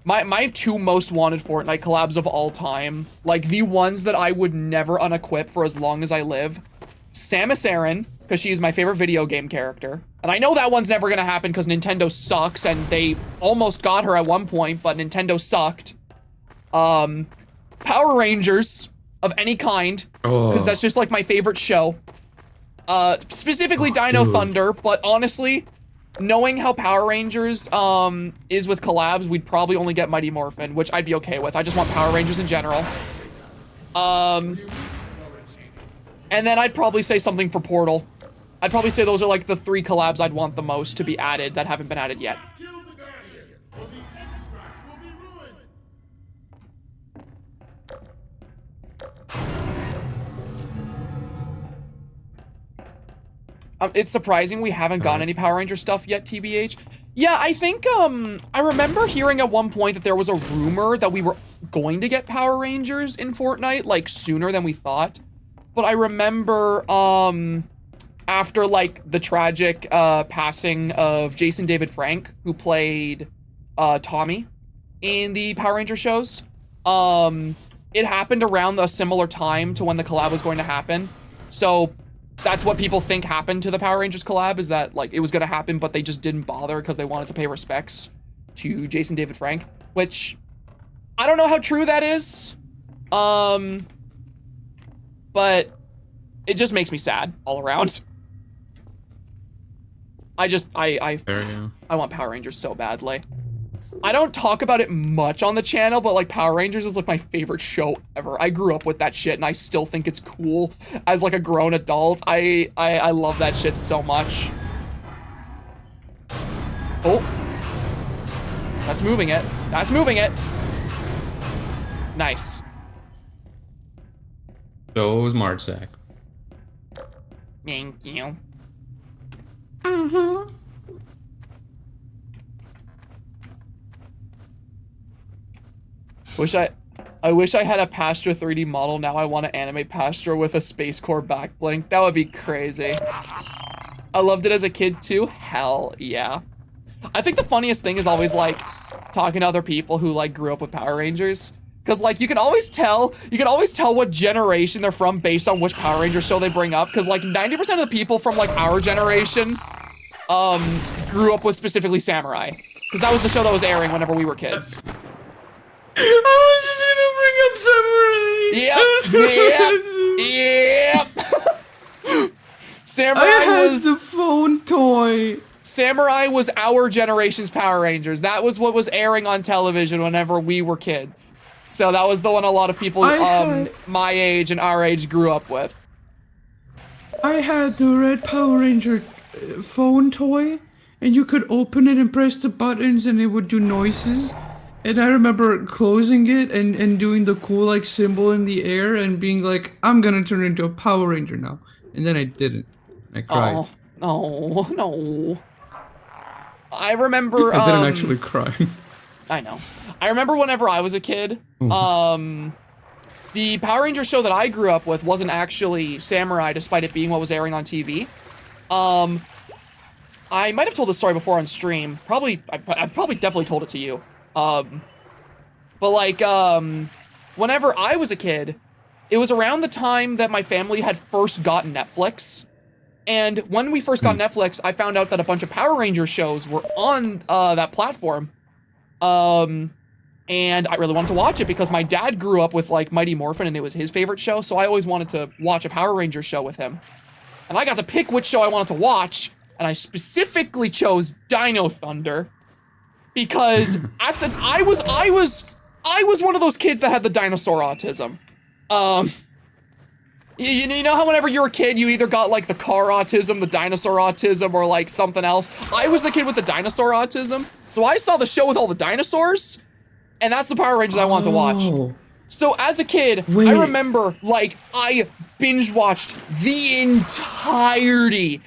S1: My two most wanted Fortnite collabs of all time, like the ones that I would never unequip for as long as I live. Samus Aran, because she is my favorite video game character. And I know that one's never gonna happen because Nintendo sucks and they almost got her at one point, but Nintendo sucked. Power Rangers of any kind, because that's just like my favorite show. Specifically Dino Thunder, but honestly, knowing how Power Rangers is with collabs, we'd probably only get Mighty Morphin, which I'd be okay with. I just want Power Rangers in general. And then I'd probably say something for Portal. I'd probably say those are like the 3 collabs I'd want the most to be added that haven't been added yet.
S12: Kill the Guardian, or the extract will be ruined.
S1: It's surprising we haven't gotten any Power Ranger stuff yet, TBH. Yeah, I think, I remember hearing at one point that there was a rumor that we were going to get Power Rangers in Fortnite, like, sooner than we thought. But I remember, after, like, the tragic, passing of Jason David Frank, who played, Tommy in the Power Ranger shows, it happened around a similar time to when the collab was going to happen. So that's what people think happened to the Power Rangers collab, is that like it was gonna happen, but they just didn't bother because they wanted to pay respects to Jason David Frank, which I don't know how true that is. But it just makes me sad all around. I want Power Rangers so badly. I don't talk about it much on the channel, but like Power Rangers is like my favorite show ever. I grew up with that shit and I still think it's cool as like a grown adult. I love that shit so much. Oh. That's moving it. That's moving it. Nice.
S2: So was Martzak.
S1: Thank you. I wish I had a Pastra 3D model. Now I want to animate Pastra with a Space Core back blink. That would be crazy. I loved it as a kid too. Hell yeah. I think the funniest thing is always like talking to other people who like grew up with Power Rangers. Cause like you can always tell what generation they're from based on which Power Ranger show they bring up. Cause like 90% of the people from like our generation grew up with specifically Samurai. Cause that was the show that was airing whenever we were kids.
S2: I was just gonna bring up Samurai.
S1: Yep. Samurai
S2: I had
S1: was
S2: the phone toy.
S1: Samurai was our generation's Power Rangers. That was what was airing on television whenever we were kids. So that was the one a lot of people my age and our age grew up with.
S2: I had the red Power Ranger phone toy, and you could open it and press the buttons and it would do noises. And I remember closing it and doing the cool like symbol in the air and being like, I'm gonna turn into a Power Ranger now. And then I didn't. I cried.
S1: Oh, no. I remember
S2: I didn't actually cry.
S1: I know. I remember whenever I was a kid, the Power Ranger show that I grew up with wasn't actually Samurai, despite it being what was airing on TV. I might have told this story before on stream. I probably definitely told it to you. But like, whenever I was a kid, it was around the time that my family had first gotten Netflix. And when we first got Netflix, I found out that a bunch of Power Ranger shows were on that platform. And I really wanted to watch it because my dad grew up with like Mighty Morphin and it was his favorite show. So I always wanted to watch a Power Ranger show with him. And I got to pick which show I wanted to watch. And I specifically chose Dino Thunder because I was one of those kids that had the dinosaur autism. You know how whenever you're a kid, you either got like the car autism, the dinosaur autism, or like something else? I was the kid with the dinosaur autism. So I saw the show with all the dinosaurs, and that's the Power Rangers I wanted to watch. So as a kid, I remember like I binge watched the entirety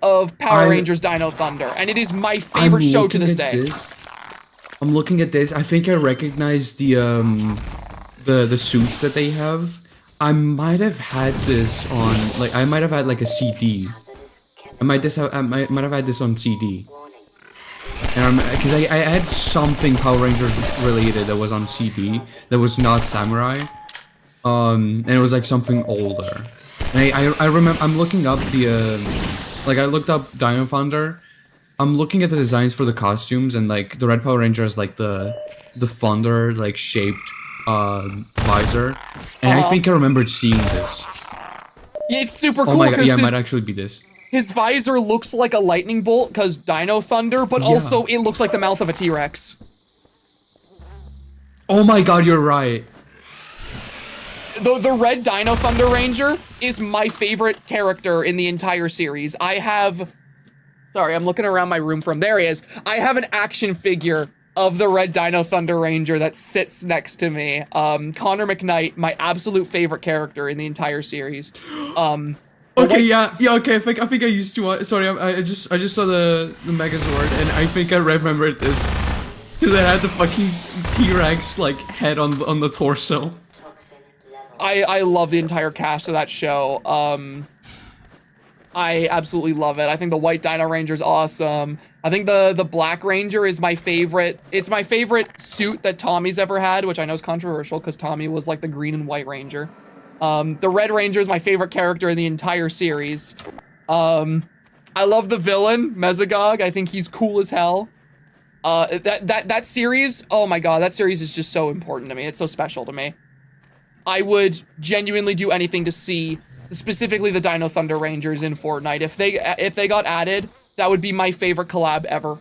S1: of Power Rangers Dino Thunder, and it is my favorite show to this day.
S2: I'm looking at this. I think I recognize the suits that they have. I might have had this on, like, I might have had like a CD. I might have had this on CD. And because I had something Power Rangers related that was on CD that was not Samurai. And it was like something older. And I remember, I'm looking up like I looked up Dino Thunder. I'm looking at the designs for the costumes, and like the Red Power Ranger has like the thunder like shaped visor, and I think I remembered seeing this.
S1: It's super cool.
S2: Oh my god, yeah, it might actually be this.
S1: His visor looks like a lightning bolt because Dino Thunder, but also it looks like the mouth of a T-Rex.
S2: Oh my god, you're right.
S1: The red Dino Thunder Ranger is my favorite character in the entire series. Sorry, I'm looking around my room there he is. I have an action figure of the red Dino Thunder Ranger that sits next to me. Connor McKnight, my absolute favorite character in the entire series.
S2: Okay, okay. I think I used to. Sorry, I just saw the Megazord, and I think I remembered this because it had the fucking T-Rex like head on the torso.
S1: I love the entire cast of that show. I absolutely love it. I think the White Dino Ranger is awesome. I think the Black Ranger is my favorite. It's my favorite suit that Tommy's ever had, which I know is controversial because Tommy was like the Green and White Ranger. The Red Ranger is my favorite character in the entire series. I love the villain, Mesogog. I think he's cool as hell. That series, oh my god, that series is just so important to me. It's so special to me. I would genuinely do anything to see specifically the Dino Thunder Rangers in Fortnite. If they got added, that would be my favorite collab ever.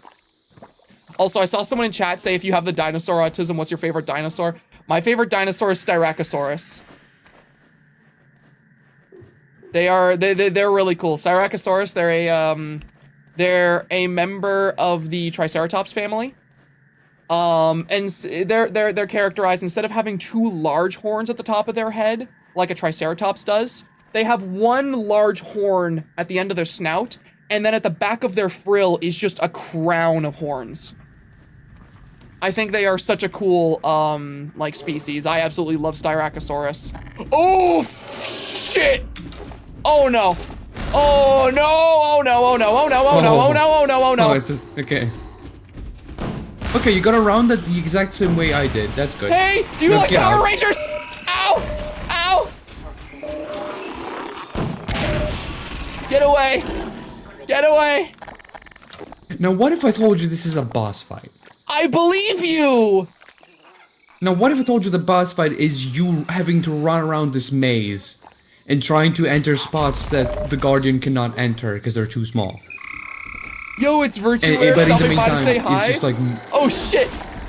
S1: Also, I saw someone in chat say if you have the dinosaur autism, what's your favorite dinosaur? My favorite dinosaur is Styracosaurus. They're really cool. Styracosaurus, They're a member of the Triceratops family. And they're characterized, instead of having 2 large horns at the top of their head, like a Triceratops does, they have 1 large horn at the end of their snout, and then at the back of their frill is just a crown of horns. I think they are such a cool, like, species. I absolutely love Styracosaurus. Oh, shit! Oh, no. Oh, no! Oh, no, oh, no, oh, no, oh, no, oh, no, oh, no, oh, no.
S2: Oh, it's just, okay. Okay, you got around that the exact same way I did. That's good.
S1: Hey, do you like Power Rangers? Ow! Ow! Get away! Get away!
S2: Now, what if I told you this is a boss fight?
S1: I believe you!
S2: Now, what if I told you the boss fight is you having to run around this maze and trying to enter spots that the Guardian cannot enter because they're too small?
S1: Yo, it's Virtuaire
S2: but in the
S1: stopping by to say
S2: meantime,
S1: hi.
S2: it's just like...
S1: Oh, shit!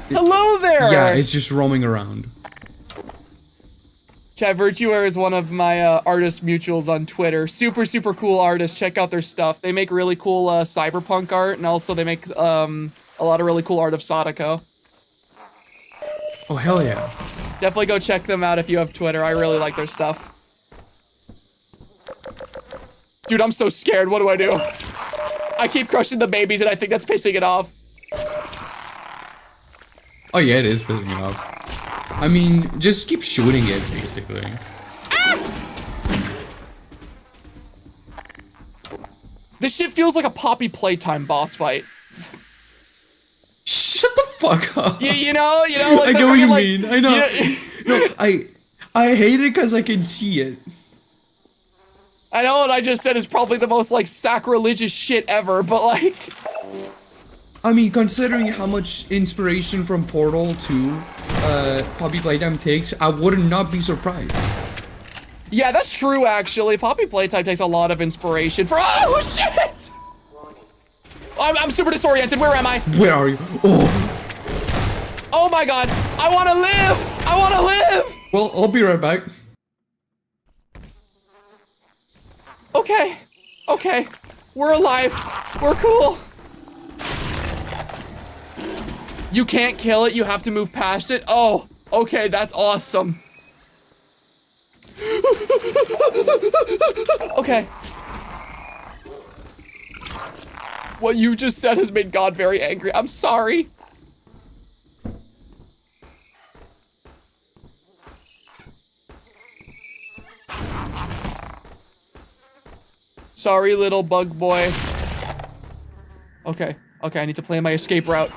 S1: Hello there!
S2: Yeah, it's just roaming around.
S1: Chat, Virtuaire is one of my artist mutuals on Twitter. Super, super cool artists. Check out their stuff. They make really cool cyberpunk art, and also they make a lot of really cool art of Sadako.
S2: Oh, hell yeah.
S1: Definitely go check them out if you have Twitter. I really like their stuff. Dude, I'm so scared. What do I do? I keep crushing the babies, and I think that's pissing it off.
S2: Oh yeah, it is pissing me off. I mean, just keep shooting it, basically.
S1: Ah! This shit feels like a Poppy Playtime boss fight.
S2: Shut the fuck up.
S1: You know, like
S2: I get what you
S1: like,
S2: mean. I know. No, I hate it because I can see it.
S1: I know what I just said is probably the most, like, sacrilegious shit ever, but, like...
S2: I mean, considering how much inspiration from Portal to Poppy Playtime takes, I would not be surprised.
S1: Yeah, that's true, actually. Poppy Playtime takes a lot of inspiration for- Oh, shit! I'm super disoriented. Where am I?
S2: Where are you? Oh.
S1: Oh my god. I want to live! I want to live!
S2: Well, I'll be right back.
S1: Okay. Okay. We're alive. We're cool. You can't kill it. You have to move past it. Oh, okay. That's awesome. Okay. What you just said has made God very angry. I'm sorry. Sorry, little bug boy. Okay, okay, I need to plan my escape route.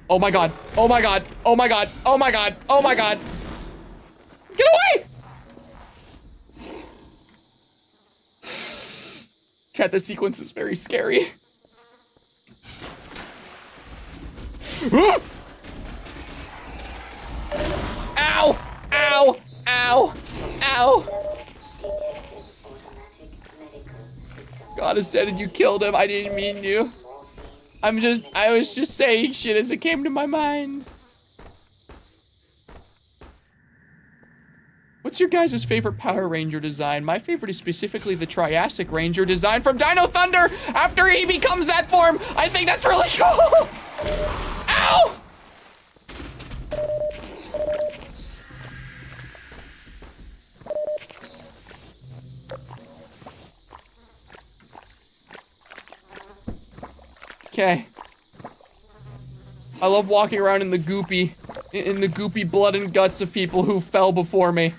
S1: Oh my god, oh my god, oh my god, oh my god, oh my god. Get away! Chat, this sequence is very scary. Ow! Ow! Ow! Ow! God is dead and you killed him. I didn't mean to. I was just saying shit as it came to my mind. What's your guys' favorite Power Ranger design? My favorite is specifically the Triassic Ranger design from Dino Thunder after he becomes that form. I think that's really cool. Ow! Okay. I love walking around in the goopy blood and guts of people who fell before me.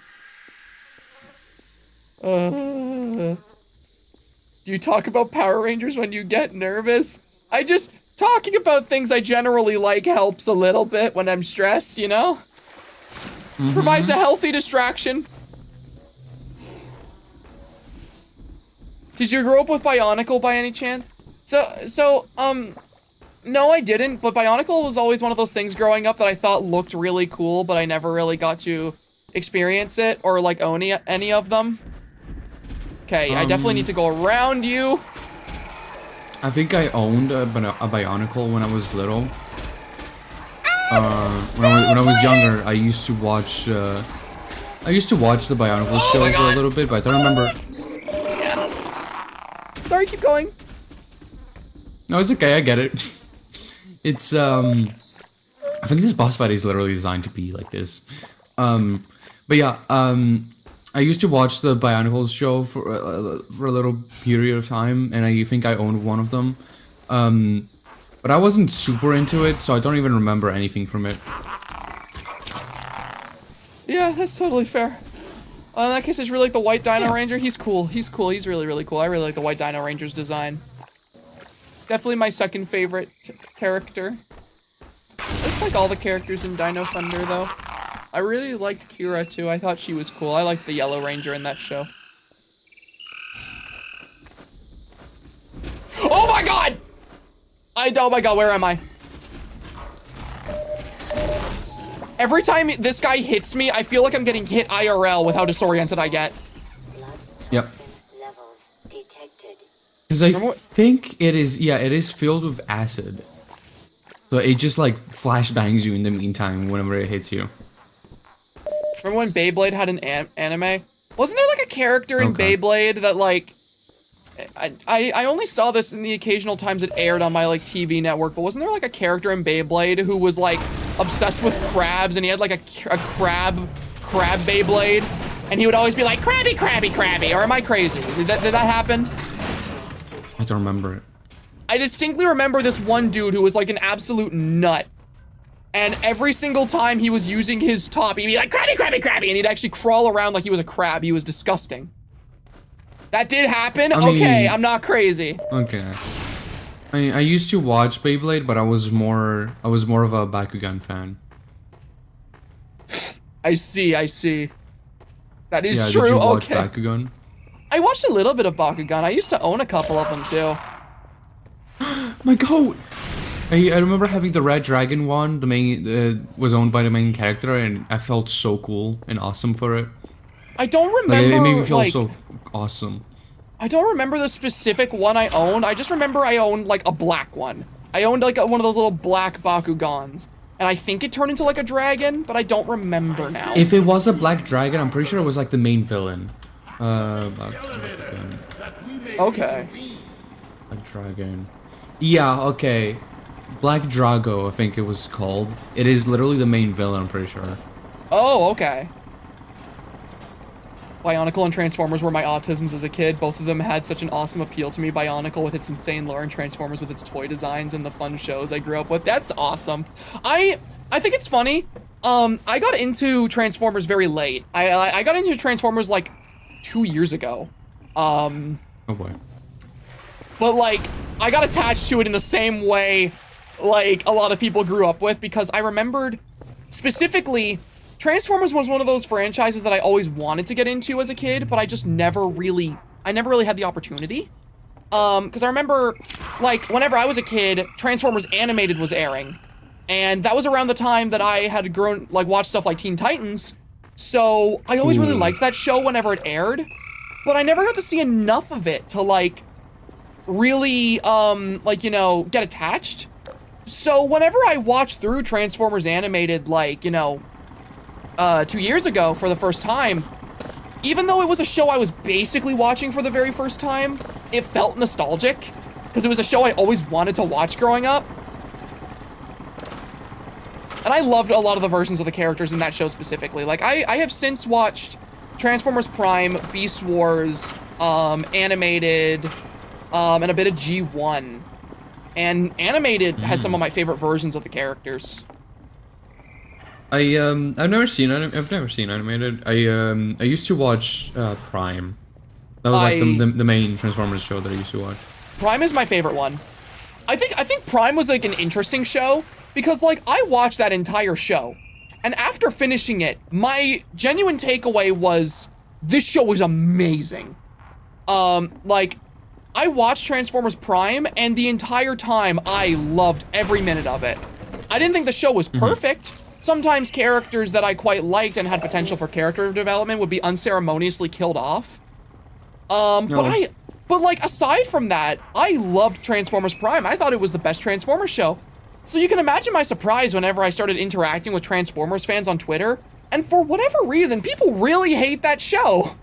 S1: Do you talk about Power Rangers when you get nervous? Talking about things I generally like helps a little bit when I'm stressed, you know? Provides a healthy distraction. Did you grow up with Bionicle by any chance? No, I didn't, but Bionicle was always one of those things growing up that I thought looked really cool, but I never really got to experience it or, like, own any of them. Okay, I definitely need to go around you.
S2: I think I owned a Bionicle when I was little. When I was younger, I used to watch the Bionicle show for a little bit, but I don't remember.
S1: Yeah. Sorry, keep going.
S2: No, it's okay. I get it. It's I think this boss fight is literally designed to be like this. But yeah, I used to watch the Bionicles show for a little period of time, and I think I owned one of them. But I wasn't super into it, so I don't even remember anything from it.
S1: Yeah, that's totally fair. In that case, I just really like the White Dino Ranger. He's cool. He's cool. He's really, really cool. I really like the White Dino Ranger's design. Definitely my second favorite character. I just like all the characters in Dino Thunder, though. I really liked Kira, too. I thought she was cool. I liked the Yellow Ranger in that show. Oh my god! Oh my god, where am I? Every time this guy hits me, I feel like I'm getting hit IRL with how disoriented I get.
S2: Yep. Because I think it is filled with acid. So it just like flashbangs you in the meantime whenever it hits you.
S1: Remember when Beyblade had an anime? Wasn't there like a character in Beyblade that like... I only saw this in the occasional times it aired on my like TV network, but wasn't there like a character in Beyblade who was like obsessed with crabs, and he had like a crab Beyblade, and he would always be like, crabby, crabby, crabby, or am I crazy? Did that happen?
S2: I don't remember it.
S1: I distinctly remember this one dude who was like an absolute nut, and every single time he was using his top, he'd be like, crabby, crabby, crabby, and he'd actually crawl around like he was a crab. He was disgusting. That did happen?
S2: I mean,
S1: okay, I'm not crazy.
S2: Okay. I used to watch Beyblade, but I was more of a Bakugan fan.
S1: I see. That is
S2: yeah,
S1: true.
S2: Did you watch
S1: okay.
S2: Bakugan?
S1: I watched a little bit of Bakugan. I used to own a couple of them too.
S2: My goat! I remember having the Red Dragon one. The main was owned by the main character, and I felt so cool and awesome for it.
S1: I don't remember.
S2: Like, it made me feel
S1: like,
S2: so awesome.
S1: I don't remember the specific one I owned. I just remember I owned like a black one. I owned like one of those little black Bakugans, and I think it turned into like a dragon, but I don't remember now.
S2: If it was a black dragon, I'm pretty sure it was like the main villain.
S1: Okay.
S2: Black dragon. Yeah. Okay. Black Drago, I think it was called. It is literally the main villain, I'm pretty sure.
S1: Oh, okay. Bionicle and Transformers were my autisms as a kid. Both of them had such an awesome appeal to me. Bionicle with its insane lore, and Transformers with its toy designs and the fun shows I grew up with. That's awesome. I think it's funny. I got into Transformers very late. I got into Transformers like 2 years ago.
S2: Oh boy.
S1: But like, I got attached to it in the same way like a lot of people grew up with, because I remembered specifically Transformers was one of those franchises that I always wanted to get into as a kid, but I just never really had the opportunity. Because I remember, like, whenever I was a kid, Transformers Animated was airing. And that was around the time that I had grown, like, watched stuff like Teen Titans. So I always really liked that show whenever it aired. But I never got to see enough of it to, like, really, like, you know, get attached. So whenever I watched through Transformers Animated, like, you know, 2 years ago for the first time, even though it was a show I was basically watching for the very first time, it felt nostalgic, because it was a show I always wanted to watch growing up. And I loved a lot of the versions of the characters in that show specifically. Like, I have since watched Transformers Prime, Beast Wars, Animated, and a bit of G1. And Animated has some of my favorite versions of the characters.
S2: I've never seen Animated. I used to watch Prime. That was like the main Transformers show that I used to watch.
S1: Prime is my favorite one. I think Prime was like an interesting show because like I watched that entire show, and after finishing it, my genuine takeaway was this show was amazing. Like I watched Transformers Prime, and the entire time I loved every minute of it. I didn't think the show was perfect. Sometimes characters that I quite liked and had potential for character development would be unceremoniously killed off. But like aside from that, I loved Transformers Prime. I thought it was the best Transformers show. So you can imagine my surprise whenever I started interacting with Transformers fans on Twitter, and for whatever reason, people really hate that show.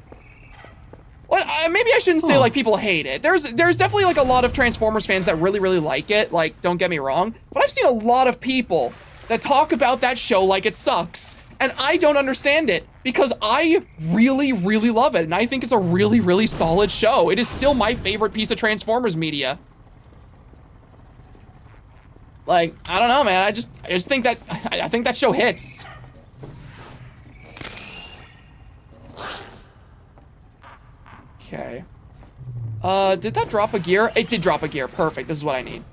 S1: Well, maybe I shouldn't say like people hate it. There's definitely like a lot of Transformers fans that really like it. Like, don't get me wrong, but I've seen a lot of people that talk about that show like it sucks, and I don't understand it because I really love it, and I think it's a really solid show. It is still my favorite piece of Transformers media. Like, I don't know, man. I just think that I think that show hits. Okay. Did that drop a gear? It did drop a gear. Perfect. This is what I need.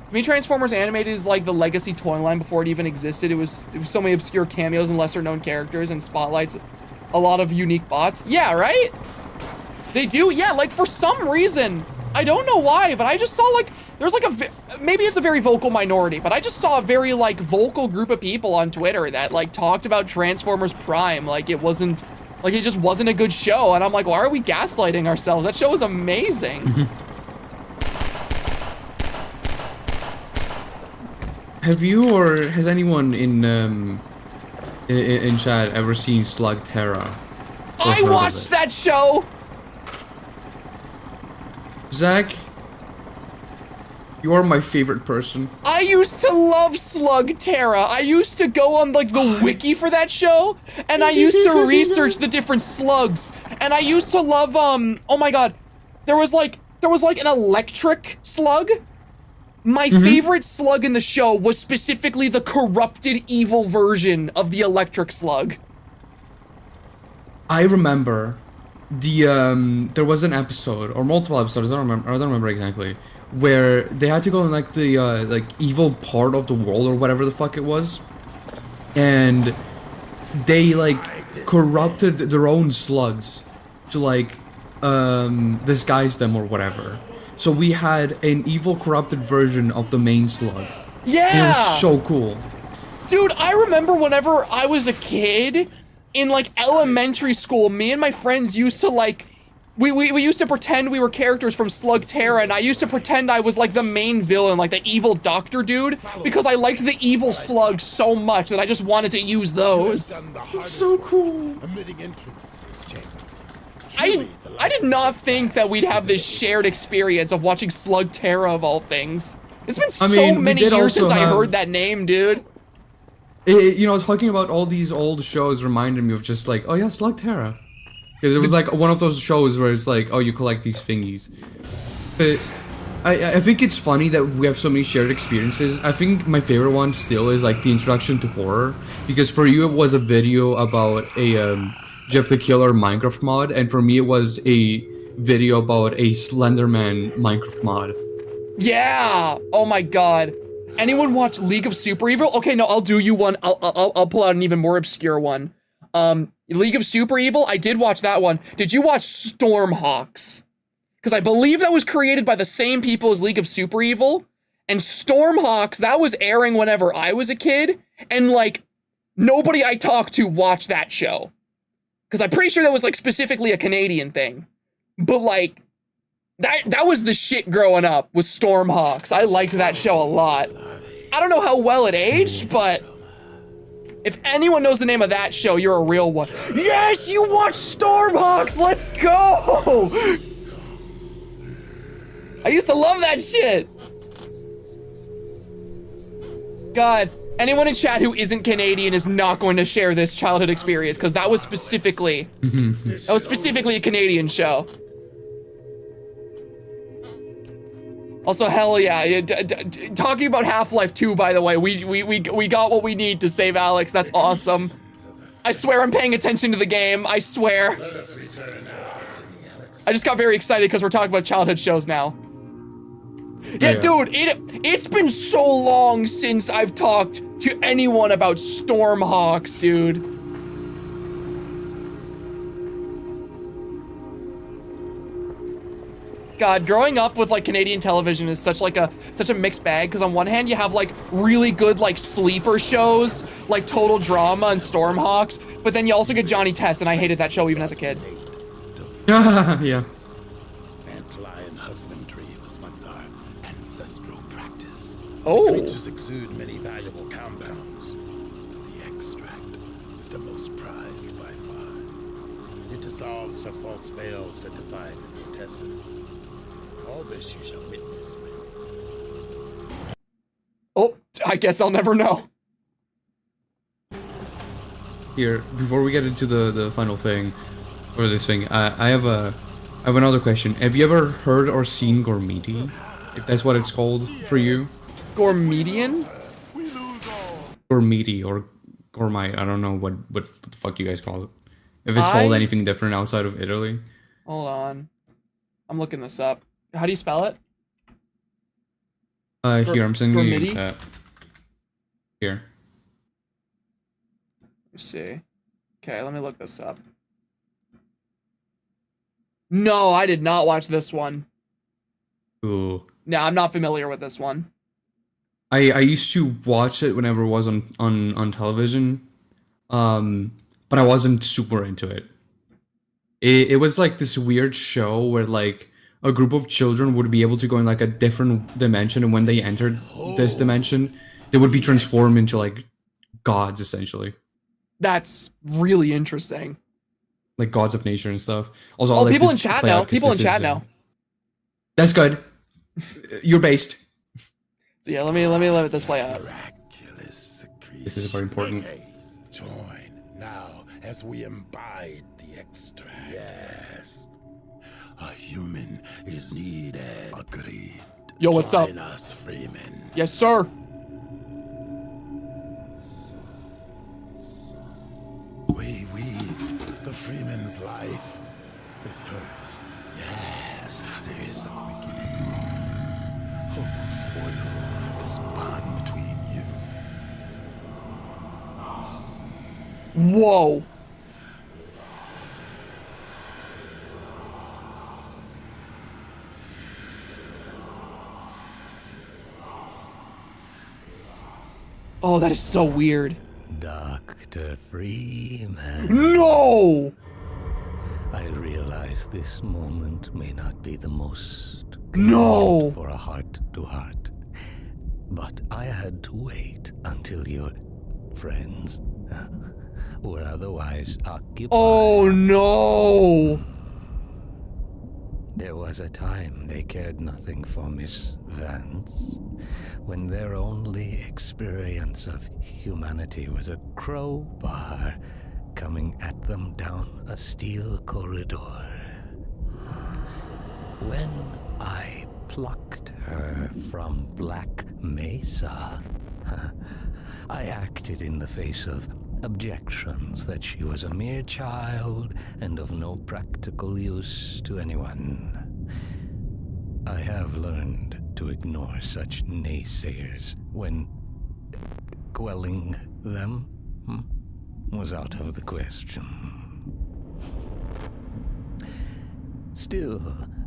S1: To me, Transformers Animated is like the legacy toy line before it even existed. It was so many obscure cameos and lesser known characters and spotlights a lot of unique bots. Yeah, right? They do? Yeah, like for some reason, I don't know why, but I just saw like, there's like maybe it's a very vocal minority, but I just saw a very like vocal group of people on Twitter that like talked about Transformers Prime like it wasn't, like it just wasn't a good show. And I'm like, why are we gaslighting ourselves? That show is amazing.
S2: Have you or has anyone in chat ever seen Slug Terra?
S1: I watched that show!
S2: Zach, you are my favorite person.
S1: I used to love Slug Terra. I used to go on like the wiki for that show, and I used to research the different slugs. And I used to love oh my god, there was like an electric slug. My favorite slug in the show was specifically the corrupted evil version of the electric slug.
S2: I remember there was an episode or multiple episodes, I don't remember exactly, where they had to go in like the like evil part of the world or whatever the fuck it was, and they like corrupted their own slugs to like disguise them or whatever. So we had an evil corrupted version of the main slug.
S1: Yeah!
S2: And it was so cool.
S1: Dude, I remember whenever I was a kid, in like elementary school, me and my friends used to like, we used to pretend we were characters from Slug Terra, and I used to pretend I was like the main villain, like the evil doctor dude, because I liked the evil slugs so much that I just wanted to use those.
S2: It's so cool.
S1: I did not think that we'd have this shared experience of watching Slug Terra of all things. It's been so many years since I heard that name, dude.
S2: You know, talking about all these old shows reminded me of just like, oh yeah, Slug Terra. Because it was like one of those shows where it's like, oh, you collect these thingies. But I think it's funny that we have so many shared experiences. I think my favorite one still is like the introduction to horror. Because for you it was a video about a Jeff the Killer Minecraft mod, and for me it was a video about a Slenderman Minecraft mod.
S1: Yeah! Oh my god. Anyone watch League of Super Evil? Okay, no, I'll do you one. I'll pull out an even more obscure one. League of Super Evil, I did watch that one. Did you watch Stormhawks? Because I believe that was created by the same people as League of Super Evil. And Stormhawks, that was airing whenever I was a kid. And like, nobody I talked to watched that show. Because I'm pretty sure that was like specifically a Canadian thing. But like, that was the shit growing up, was Stormhawks. I liked that show a lot. I don't know how well it aged, but if anyone knows the name of that show, you're a real one. Yes, you watched Stormhawks, let's go! I used to love that shit. God, anyone in chat who isn't Canadian is not going to share this childhood experience, because that was specifically a Canadian show. Also, hell yeah, talking about Half-Life 2, by the way, we got what we need to save Alex. That's awesome. I swear I'm paying attention to the game. I swear. I just got very excited because we're talking about childhood shows now. Yeah, dude, it's been so long since I've talked to anyone about Stormhawks, dude. God, growing up with like Canadian television is such a mixed bag, because on one hand you have like really good like sleeper shows like Total Drama and Stormhawks, but then you also get Johnny Test, and I hated that show even as a kid.
S2: Yeah.
S10: Antlion husbandry was once our ancestral practice.
S1: Oh.
S10: The creatures exude many valuable compounds, but the extract is the most prized by far. It dissolves her false veils to divide the quintessence. All this you shall witness when...
S1: Oh, I guess I'll never know.
S2: Here, before we get into the final thing, or this thing, I have another question. Have you ever heard or seen Gormiti? If that's what it's called for you?
S1: Gormedian?
S2: Gormiti or Gormite, I don't know what the fuck you guys call it. If it's called anything different outside of Italy.
S1: Hold on. I'm looking this up. How do you spell it?
S2: Here, I'm sending you
S1: Gormiti?
S2: that. Here.
S1: Let's see. Okay, let me look this up. No, I did not watch this one.
S2: Ooh.
S1: No, I'm not familiar with this one.
S2: I used to watch it whenever it was on television, but I wasn't super into it. It was like this weird show where like a group of children would be able to go in like a different dimension, and when they entered this dimension, they would be transformed into like gods essentially.
S1: That's really interesting.
S2: Like gods of nature and stuff. Also,
S1: Oh,
S2: I'll let
S1: people
S2: this
S1: in chat
S2: play
S1: now.
S2: out 'cause
S1: People in
S2: this
S1: chat
S2: is,
S1: now.
S2: That's good. You're based.
S1: So yeah, let me let this play out.
S2: This is very important.
S10: Join now as we imbibe the extract. Yes. A human is needed. Agreed.
S1: Yo, what's up?
S10: Join us, Freeman.
S1: Yes, sir.
S10: We weave the Freeman's life with hers. Yes, there is a quickening. Hopes for this bond between you.
S1: Whoa. Oh, that is so weird.
S13: Dr. Freeman.
S1: No!
S13: I realize this moment may not be the most
S1: No!
S13: convenient for a heart-to-heart, but I had to wait until your friends were otherwise occupied.
S1: Oh no!
S13: There was a time they cared nothing for Miss Vance, when their only experience of humanity was a crowbar coming at them down a steel corridor. When I plucked her from Black Mesa, I acted in the face of objections that she was a mere child and of no practical use to anyone. I have learned to ignore such naysayers when quelling them was out of the question. Still,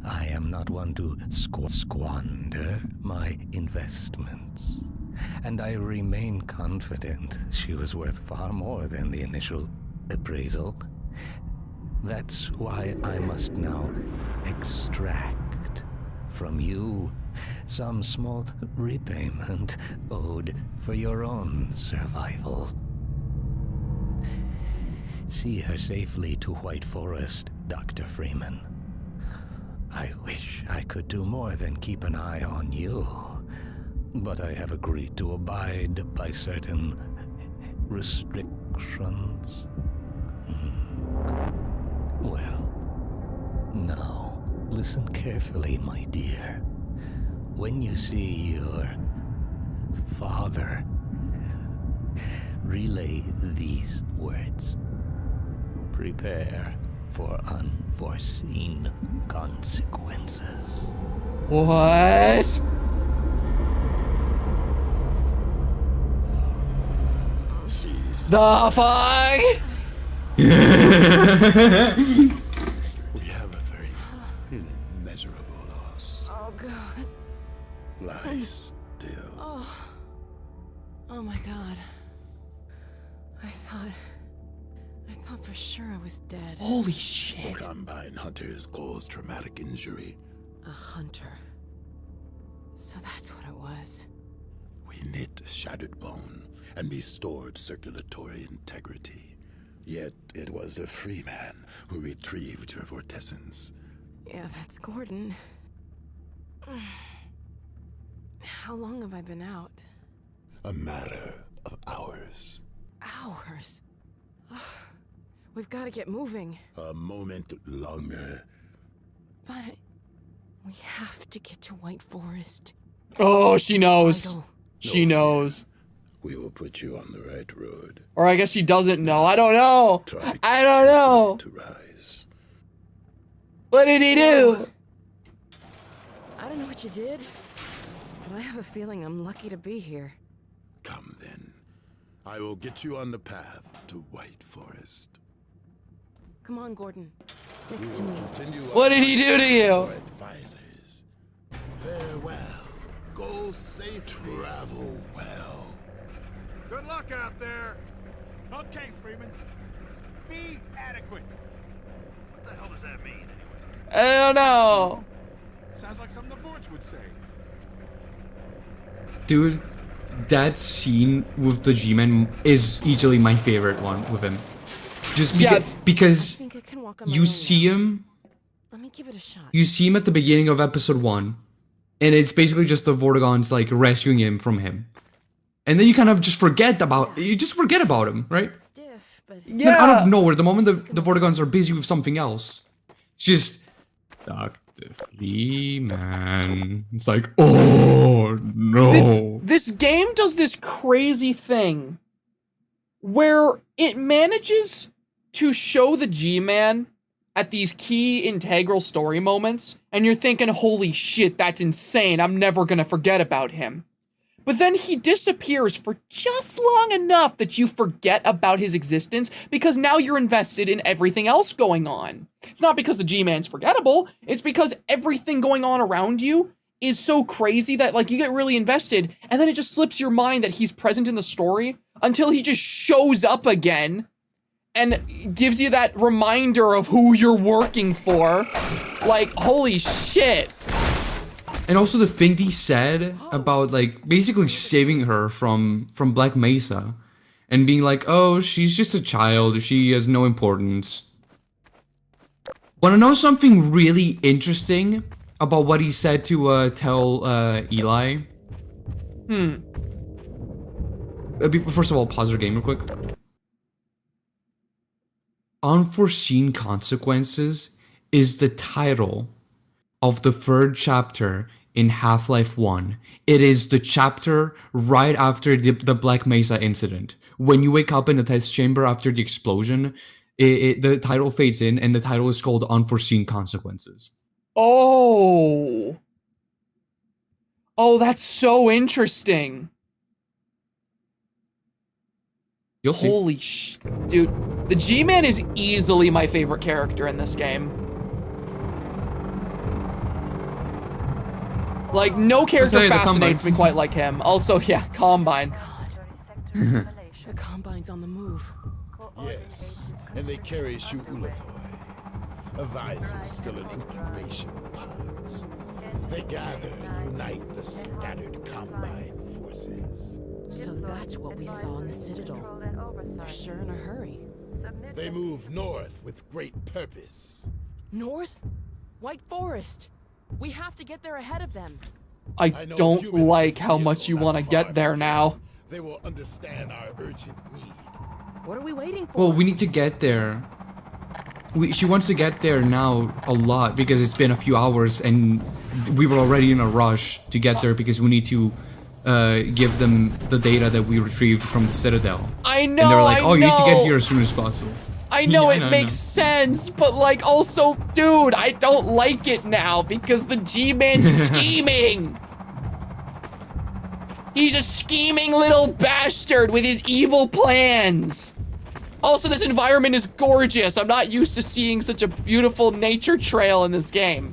S13: I am not one to squander my investments, and I remain confident she was worth far more than the initial appraisal. That's why I must now extract from you some small repayment owed for your own survival. See her safely to White Forest, Dr. Freeman. I wish I could do more than keep an eye on you, but I have agreed to abide by certain restrictions. Well, now, listen carefully, my dear. When you see your father, relay these words. Prepare for unforeseen consequences.
S1: What? The fuck?
S10: We have a very immeasurable loss.
S3: Oh, God.
S10: Lie still.
S3: Oh, my God. I thought for sure I was dead.
S1: Holy shit.
S10: Combine hunters cause traumatic injury.
S3: A hunter. So that's what it was.
S10: We knit shattered bone and restored circulatory integrity.
S12: Yet it was a free man who retrieved your vortessence.
S3: Yeah, that's Gordon. How long have I been out?
S12: A matter of hours.
S3: Hours? We've got to get moving.
S12: A moment longer.
S3: But we have to get to White Forest.
S1: Oh, she knows.
S3: Vital.
S1: She knows.
S12: We will put you on the right road.
S1: Or I guess she doesn't know. I don't know.
S12: Try
S1: I don't know.
S12: to rise.
S1: What did he do?
S3: I don't know what you did, but I have a feeling I'm lucky to be here.
S12: Come then. I will get you on the path to White Forest.
S3: Come on, Gordon. Next to me.
S1: What did he do to you?
S12: Advisors. Farewell. Go safe. Travel well.
S11: Good luck out there. Okay, Freeman. Be adequate. What the hell does that mean, anyway?
S1: I don't know.
S11: Sounds like something the Forge would say.
S2: Dude, that scene with the G-Man is easily my favorite one with him. Just because you see him.
S3: Let me give it a shot.
S2: You see him at the beginning of episode 1, and it's basically just the Vortigaunts like rescuing him from him. And then you kind of just forget about him, right?
S1: Yeah.
S2: Then out of nowhere, the moment the Vortigaunts are busy with something else, it's just Dr. Freeman. It's like, oh no.
S1: This game does this crazy thing where it manages to show the G-Man at these key integral story moments, and you're thinking, holy shit, that's insane. I'm never gonna forget about him. But then he disappears for just long enough that you forget about his existence because now you're invested in everything else going on. It's not because the G-Man's forgettable, it's because everything going on around you is so crazy that like you get really invested, and then it just slips your mind that he's present in the story until he just shows up again and gives you that reminder of who you're working for. Like, holy shit.
S2: And also the thing he said about like basically saving her from Black Mesa and being like, oh, she's just a child, she has no importance. Wanna know something really interesting about what he said to tell Eli? First of all, pause your game real quick. Unforeseen Consequences is the title of the third chapter in Half-Life 1. It is the chapter right after the Black Mesa incident. When you wake up in the test chamber after the explosion, the title fades in, and the title is called Unforeseen Consequences.
S1: Oh, that's so interesting.
S2: You'll see.
S1: Holy dude, the G-Man is easily my favorite character in this game. Like, no character fascinates me quite like him. Also, yeah, Combine.
S3: The Combine's on the move.
S12: Yes, and they carry Shu-Ulathoi, a visor still in incubation pods. They gather and unite the scattered Combine forces.
S3: So that's what we saw in the Citadel. They're sure in a hurry.
S12: They move north with great purpose.
S3: North? White Forest. We have to get there ahead of them.
S1: I don't like how much you want to get there now.
S12: They will understand our urgent need.
S3: What are we waiting for?
S2: Well, we need to get there. She wants to get there now a lot because it's been a few hours and we were already in a rush to get there because we need to give them the data that we retrieved from the Citadel.
S1: I know,
S2: and they're like,
S1: I
S2: you need to get
S1: know.
S2: here as soon as possible.
S1: I know
S2: Yeah,
S1: it makes sense, but like also, dude, I don't like it now because the G-Man's scheming. He's a scheming little bastard with his evil plans. Also, this environment is gorgeous. I'm not used to seeing such a beautiful nature trail in this game.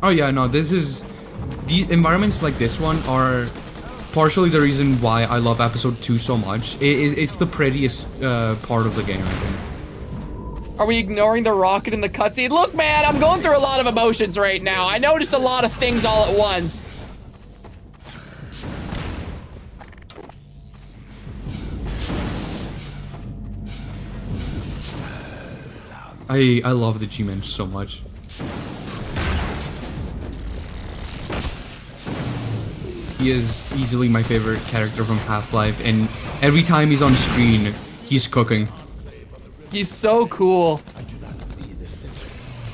S2: Oh yeah, no, the environments like this one are partially the reason why I love episode 2 so much. It's the prettiest part of the game, I think.
S1: Are we ignoring the rocket in the cutscene? Look, man, I'm going through a lot of emotions right now. I noticed a lot of things all at once.
S2: I love the G-Man so much. He is easily my favorite character from Half-Life, and every time he's on screen, he's cooking.
S1: He's so cool.
S12: I do not see this entrance.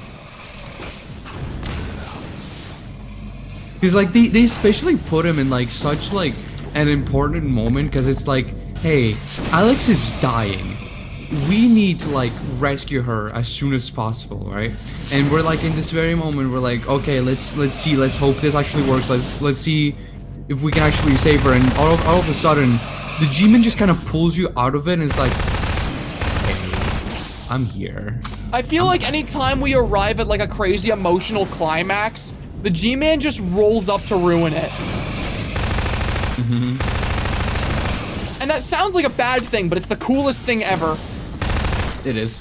S2: Because like they especially put him in like such like an important moment, because it's like, hey, Alex is dying. We need to like rescue her as soon as possible, right? And we're like in this very moment, we're like, okay, let's see, let's hope this actually works. Let's see if we can actually save her. And all of a sudden, the G-Man just kind of pulls you out of it and is like, hey, I'm here.
S1: I feel like anytime we arrive at like a crazy emotional climax, the G-Man just rolls up to ruin it.
S2: Mm-hmm.
S1: And that sounds like a bad thing, but it's the coolest thing ever.
S2: It is.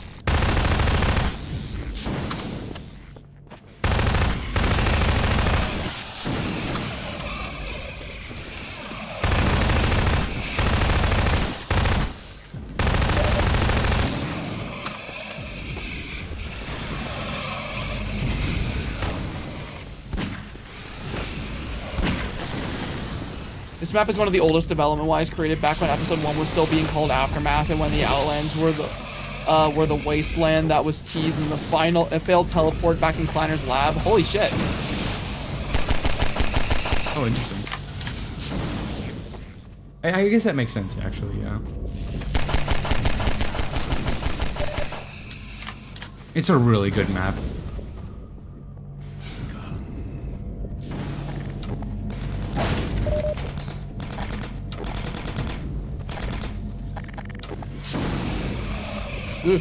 S1: This map is one of the oldest development-wise created back when episode 1 was still being called Aftermath, and when the Outlands were the wasteland that was teased in the final failed teleport back in Kleiner's lab. Holy shit.
S2: Oh, interesting. I guess that makes sense, actually, yeah. It's a really good map.
S1: Ugh.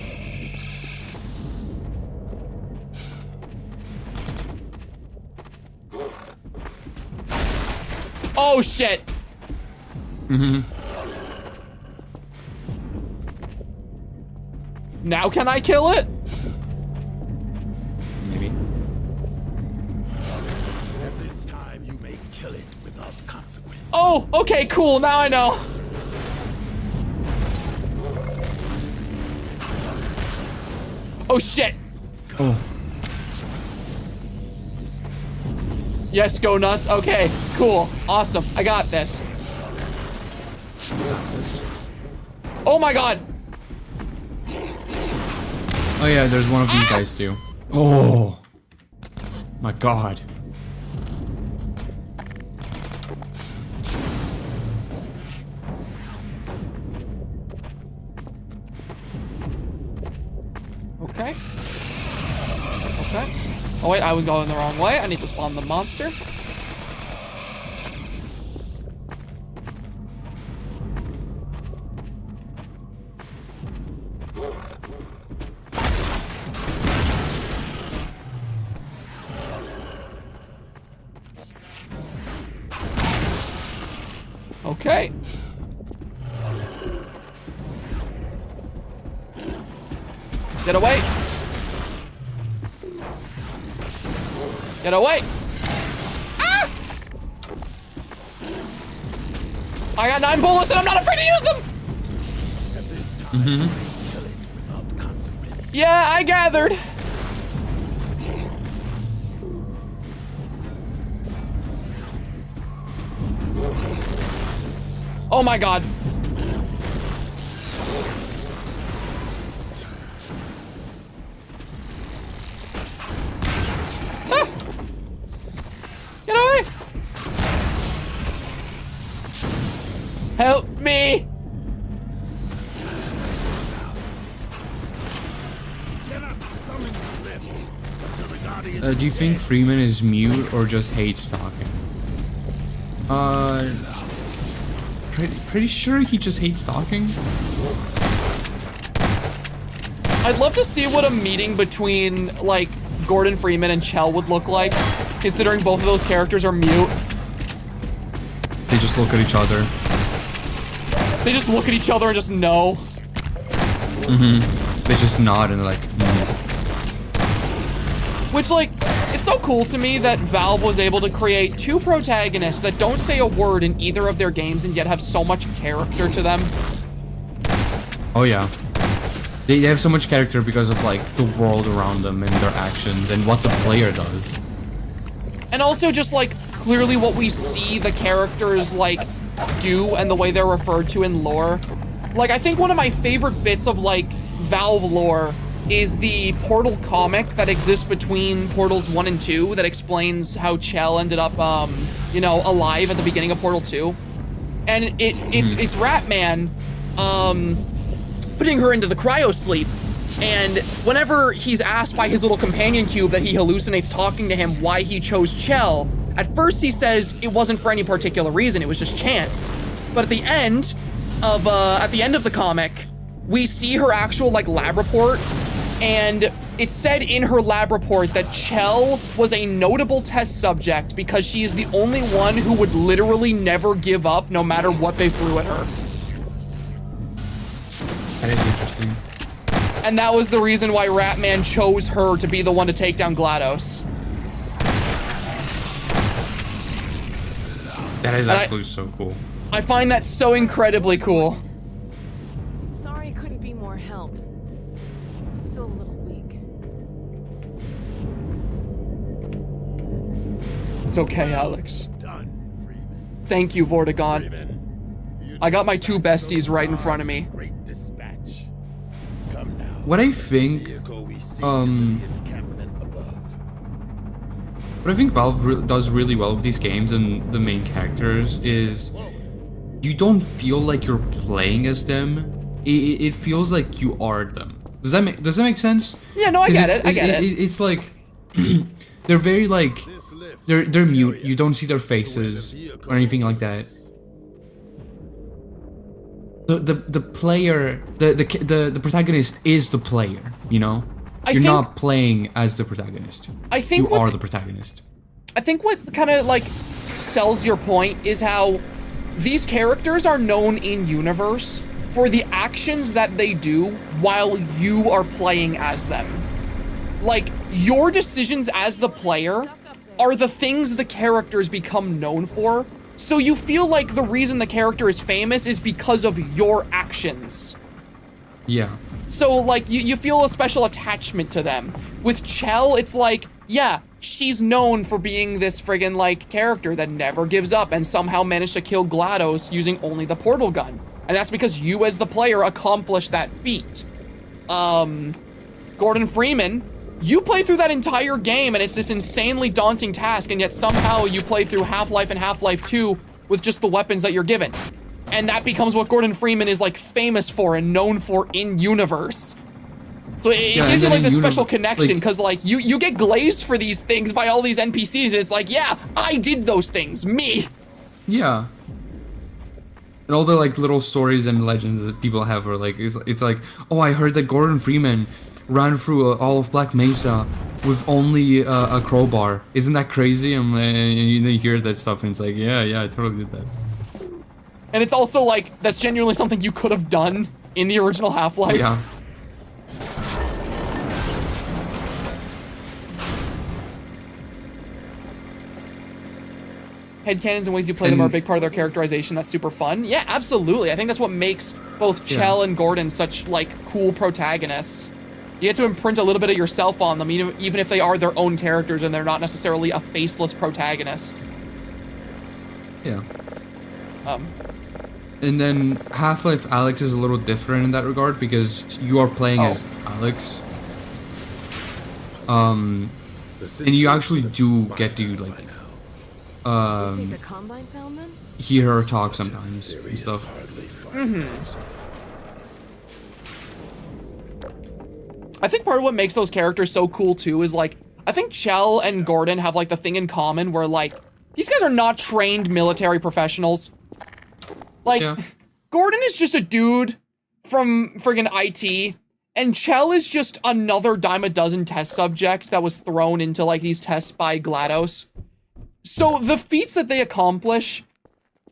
S1: Oh shit.
S2: Mm-hmm.
S1: Now can I kill it?
S2: Maybe.
S12: At this time, you may kill it without consequence.
S1: Oh, okay, cool. Now I know. Oh shit.
S2: Oh.
S1: Yes, go nuts. Okay, cool. Awesome. I got this. Oh my god.
S2: Oh yeah, there's one of these guys too. Oh. My god.
S1: Okay. Okay. Oh wait, I was going the wrong way. I need to spawn the monster. Okay. Get away. Get away. Ah! I got 9 bullets and I'm not afraid to use them.
S2: Mm-hmm.
S1: Yeah, I gathered. Oh my god. Ah! Get away! Help me!
S2: Do you think Freeman is mute or just hates talking? Pretty sure he just hates talking.
S1: I'd love to see what a meeting between, like, Gordon Freeman and Chell would look like, considering both of those characters are mute.
S2: They just look at each other.
S1: They just look at each other and just know.
S2: Mm-hmm. They just nod and they're like,
S1: Which, like, it's so cool to me that Valve was able to create 2 protagonists that don't say a word in either of their games and yet have so much character to them.
S2: Oh yeah. They have so much character because of like the world around them and their actions and what the player does.
S1: And also just like clearly what we see the characters like do and the way they're referred to in lore. Like I think one of my favorite bits of like Valve lore is the Portal comic that exists between Portals 1 and 2 that explains how Chell ended up you know, alive at the beginning of Portal 2. And it's Ratman putting her into the cryosleep. And whenever he's asked by his little companion cube that he hallucinates talking to him why he chose Chell, at first he says it wasn't for any particular reason, it was just chance. But at the end of the comic, we see her actual like lab report, and it said in her lab report that Chell was a notable test subject because she is the only one who would literally never give up no matter what they threw at her.
S2: That is interesting.
S1: And that was the reason why Ratman chose her to be the one to take down GLaDOS.
S2: That is actually so cool.
S1: I find that so incredibly cool.
S3: Sorry I couldn't be more help. I'm still a little weak.
S1: It's okay, Alex. Thank you, Vortigaunt. I got my two besties right in front of me.
S2: What I think, Valve does really well with these games and the main characters is you don't feel like you're playing as them. It feels like you are them. Does that make sense?
S1: Yeah, no, I get it. I get it.
S2: It's like they're very like they're mute. You don't see their faces or anything like that. The player, the protagonist is the player, you know? You're not playing as the protagonist.
S1: I think
S2: you are the protagonist.
S1: I think what kind of like sells your point is how these characters are known in universe for the actions that they do while you are playing as them. Like, your decisions as the player are the things the characters become known for. So you feel like the reason the character is famous is because of your actions.
S2: Yeah.
S1: So like you feel a special attachment to them. With Chell, it's like, yeah, she's known for being this friggin' like character that never gives up and somehow managed to kill GLaDOS using only the portal gun. And that's because you as the player accomplished that feat. Gordon Freeman, you play through that entire game and it's this insanely daunting task, and yet somehow you play through Half-Life and Half-Life 2 with just the weapons that you're given. And that becomes what Gordon Freeman is like famous for and known for in universe. So it gives you like this special connection because like you get glazed for these things by all these NPCs. And it's like, yeah, I did those things, me.
S2: Yeah. And all the like little stories and legends that people have are like, it's like, oh, I heard that Gordon Freeman ran through all of Black Mesa with only a crowbar. Isn't that crazy? And you hear that stuff and it's like, yeah, I totally did that.
S1: And it's also like, that's genuinely something you could have done in the original Half-Life.
S2: Yeah.
S1: Headcanons and ways you play them are a big part of their characterization. That's super fun. Yeah, absolutely. I think that's what makes both Chell and Gordon such like cool protagonists. You get to imprint a little bit of yourself on them, even if they are their own characters and they're not necessarily a faceless protagonist.
S2: Yeah. And then Half-Life Alex is a little different in that regard because you are playing as Alex. And you actually do get to like hear her talk sometimes and stuff.
S1: I think part of what makes those characters so cool too is like, I think Chell and Gordon have like the thing in common where like, these guys are not trained military professionals. Like, Gordon is just a dude from friggin' IT, and Chell is just another dime a dozen test subject that was thrown into like these tests by GLaDOS. So the feats that they accomplish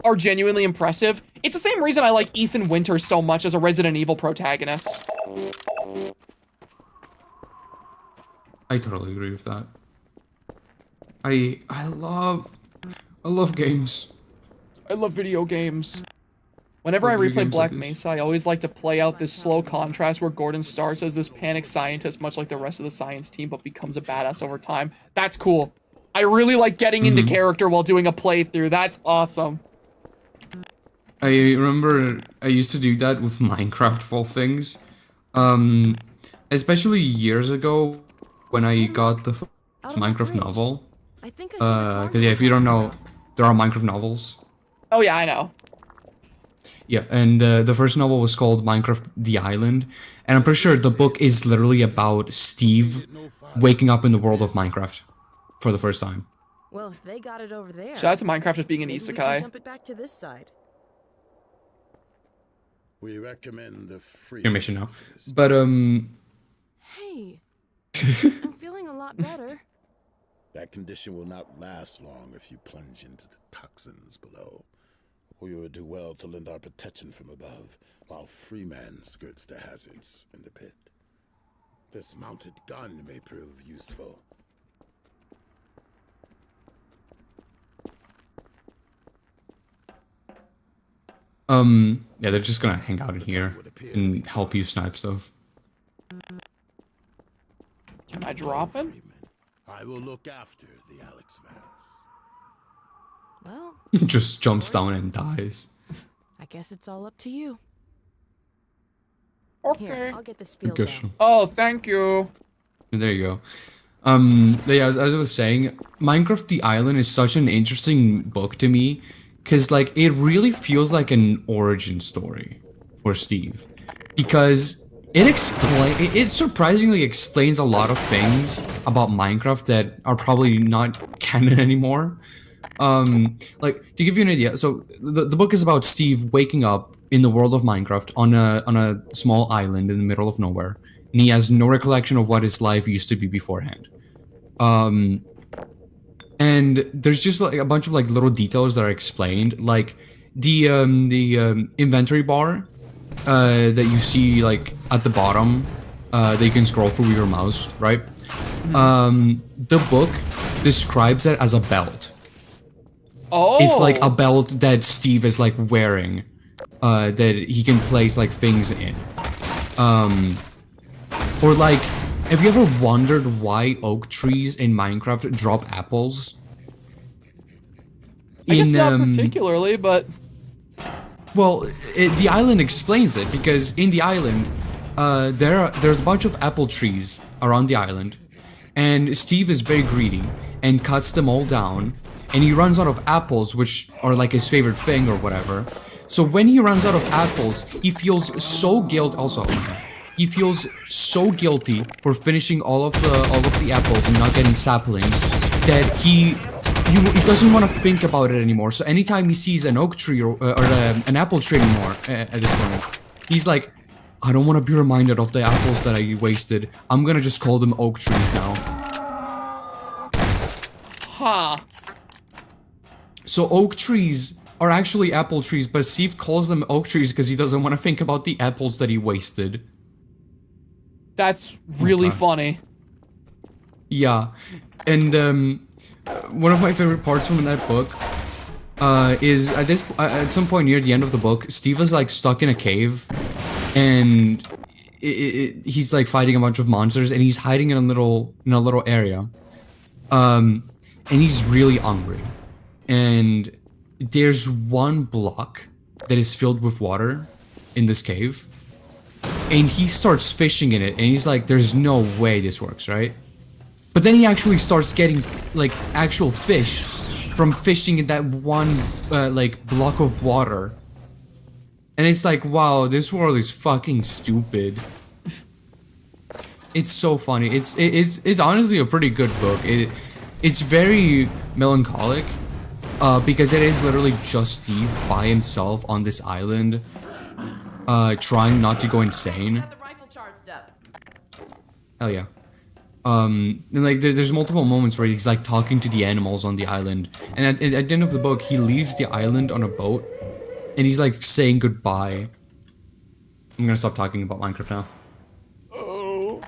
S1: are genuinely impressive. It's the same reason I like Ethan Winters so much as a Resident Evil protagonist.
S2: I totally agree with that. I love games.
S1: I love video games. Whenever I
S2: Or video
S1: replay
S2: games like
S1: Black
S2: this.
S1: Mesa, I always like to play out this slow contrast where Gordon starts as this panicked scientist, much like the rest of the science team, but becomes a badass over time. That's cool. I really like getting into character while doing a playthrough. That's awesome.
S2: I remember I used to do that with Minecraft of all things. Especially years ago when I got the first Minecraft novel. Because yeah, if you don't know, there are Minecraft novels.
S1: Oh yeah, I know.
S2: Yeah, and the first novel was called Minecraft The Island, and I'm pretty sure the book is literally about Steve waking up in the world of Minecraft for the first time.
S3: Well, if they got it over there.
S1: Shout out to Minecraft just being an
S3: maybe we
S1: isekai.
S3: can jump it back to this side.
S12: We recommend the free.
S2: Your mission now, but
S3: Hey, I'm feeling a lot better.
S12: That condition will not last long if you plunge into the toxins below. We would do well to lend our protection from above, while Freeman skirts the hazards in the pit. This mounted gun may prove useful.
S2: yeah, they're just gonna hang out in here and help you snipe stuff.
S1: Can I drop him?
S12: I will look after the Alex Vance.
S3: Well,
S2: Just jumps down and dies.
S3: I guess it's all up to you.
S1: Okay.
S3: Here, I'll get this field
S2: Good.
S3: down.
S1: Oh, thank you.
S2: There you go. Yeah, as I was saying, Minecraft The Island is such an interesting book to me, because like it really feels like an origin story for Steve, because it surprisingly explains a lot of things about Minecraft that are probably not canon anymore. Like to give you an idea, so the book is about Steve waking up in the world of Minecraft on a small island in the middle of nowhere, and he has no recollection of what his life used to be beforehand. And there's just like a bunch of like little details that are explained, like the inventory bar that you see like at the bottom that you can scroll through with your mouse, right? The book describes it as a belt.
S1: Oh,
S2: It's like a belt that Steve is like wearing, that he can place like things in. Or like, have you ever wondered why oak trees in Minecraft drop apples?
S1: I guess not particularly, but
S2: Well, the island explains it, because in the island, there's a bunch of apple trees around the island, and Steve is very greedy and cuts them all down, and he runs out of apples, which are like his favorite thing or whatever. So when he runs out of apples, he feels so he feels so guilty for finishing all of the apples and not getting saplings that he doesn't want to think about it anymore. So anytime he sees an oak tree or an apple tree anymore at this point, he's like, I don't want to be reminded of the apples that I wasted. I'm gonna just call them oak trees now.
S1: huh.
S2: So oak trees are actually apple trees, but Steve calls them oak trees because he doesn't want to think about the apples that he wasted.
S1: That's really funny.
S2: Yeah, and one of my favorite parts from that book is at some point near the end of the book, Steve is like stuck in a cave, and he's like fighting a bunch of monsters, and he's hiding in a little area, and he's really hungry, and there's one block that is filled with water in this cave, and he starts fishing in it, and he's like, there's no way this works, right? But then he actually starts getting like actual fish from fishing in that one like block of water. And it's like, wow, this world is fucking stupid. It's so funny. It's honestly a pretty good book. It's very melancholic because it is literally just Steve by himself on this island, trying not to go insane. Hell yeah. And like there's multiple moments where he's like talking to the animals on the island, and at the end of the book he leaves the island on a boat, and he's like saying goodbye. I'm gonna stop talking about Minecraft now.
S1: Oh.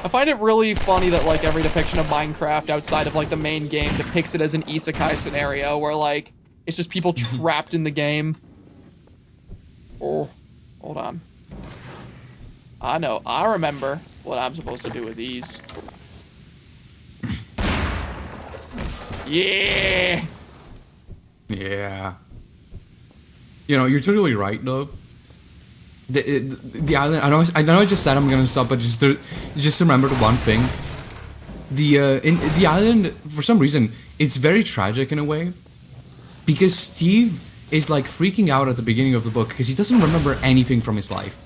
S1: I find it really funny that like every depiction of Minecraft outside of like the main game depicts it as an isekai scenario where like It's just people trapped in the game. Oh, hold on. I know. I remember what I'm supposed to do with these. Yeah.
S2: Yeah. You know, you're totally right, though. The island. I know. I just said I'm gonna stop, but just remember the one thing. In the island, for some reason, it's very tragic in a way, because Steve is like freaking out at the beginning of the book because he doesn't remember anything from his life.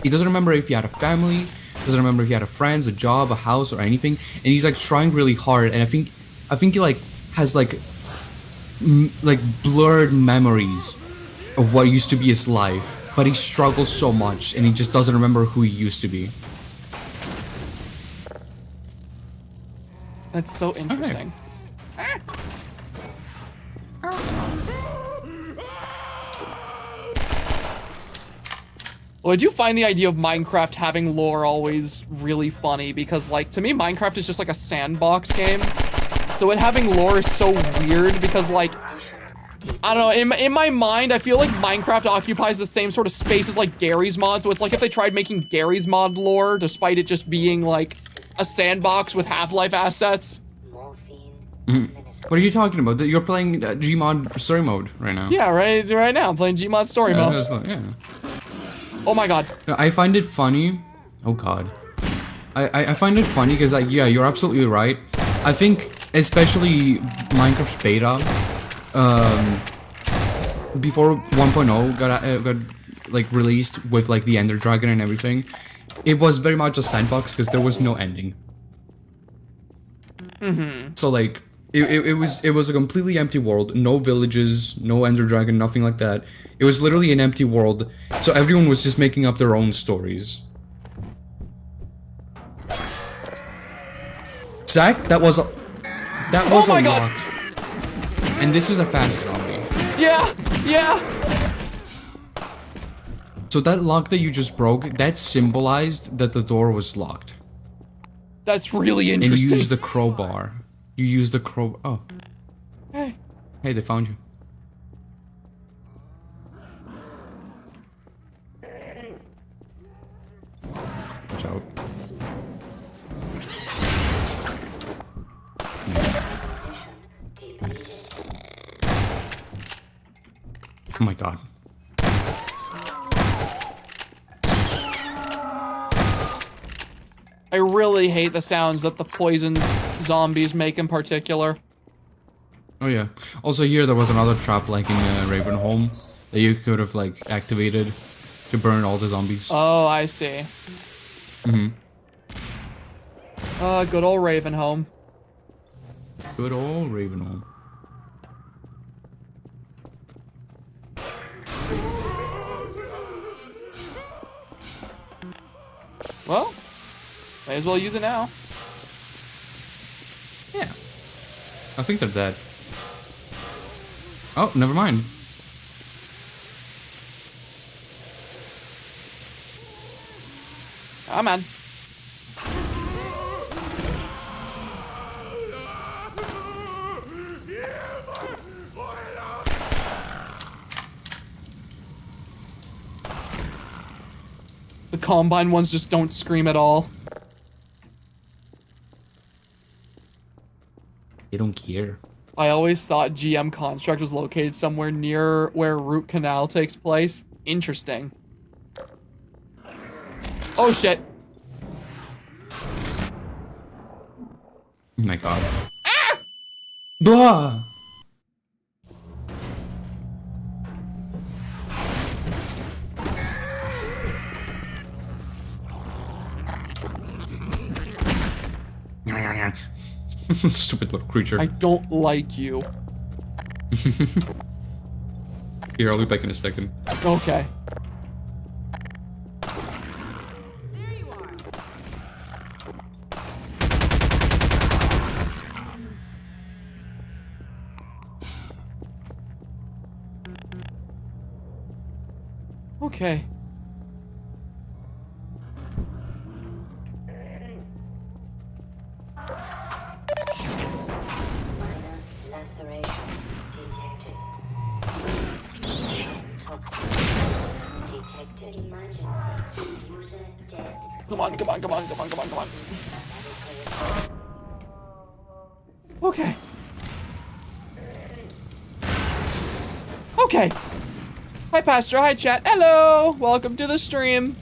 S2: He doesn't remember if he had a family, doesn't remember if he had a friends, a job, a house, or anything, and he's like trying really hard. And I think he like has like blurred memories of what used to be his life, but he struggles so much and he just doesn't remember who he used to be.
S1: That's so interesting. Okay. Well, I do find the idea of Minecraft having lore always really funny because, like, to me, Minecraft is just like a sandbox game. So it having lore is so weird because, like, I don't know, in my mind, I feel like Minecraft occupies the same sort of space as, like, Gary's mod. So it's like if they tried making Gary's mod lore, despite it just being, like, a sandbox with Half-Life assets.
S2: What are you talking about? You're playing Gmod story mode right now.
S1: Yeah, right now I'm playing Gmod story mode.
S2: Yeah.
S1: Oh my god.
S2: I find it funny. Oh god. I find it funny because, like, yeah, you're absolutely right. I think especially Minecraft beta, before 1.0 got like released with like the Ender Dragon and everything, it was very much a sandbox because there was no ending. So like it was a completely empty world, no villages, no Ender Dragon, nothing like that. It was literally an empty world, so everyone was just making up their own stories. Zach, that was a lock. And this is a fast zombie.
S1: Yeah.
S2: So that lock that you just broke, that symbolized that the door was locked.
S1: That's really interesting.
S2: And you used the crowbar. You used the crow. Oh.
S1: Hey,
S2: they found you. Watch out. Oh my god.
S1: I really hate the sounds that the poison zombies make in particular.
S2: Oh yeah. Also here there was another trap like in Ravenholm that you could have like activated to burn all the zombies.
S1: Oh, I see. Good old Ravenholm.
S2: Good old Ravenholm.
S1: Well, may as well use it now.
S2: Yeah. I think they're dead. Oh, never mind.
S1: Ah, man. The Combine ones just don't scream at all.
S2: They don't care.
S1: I always thought GM Construct was located somewhere near where Root Canal takes place. Interesting. Oh shit.
S2: Oh my god. Ah! Blah! Stupid little creature.
S1: I don't like you.
S2: Here, I'll be back in a second.
S1: Okay.
S3: There you are.
S1: Okay. Come on, come on, come on, come on, come on, come on. Okay. Okay. Hi, Pastor. Hi, chat. Hello. Welcome to the stream.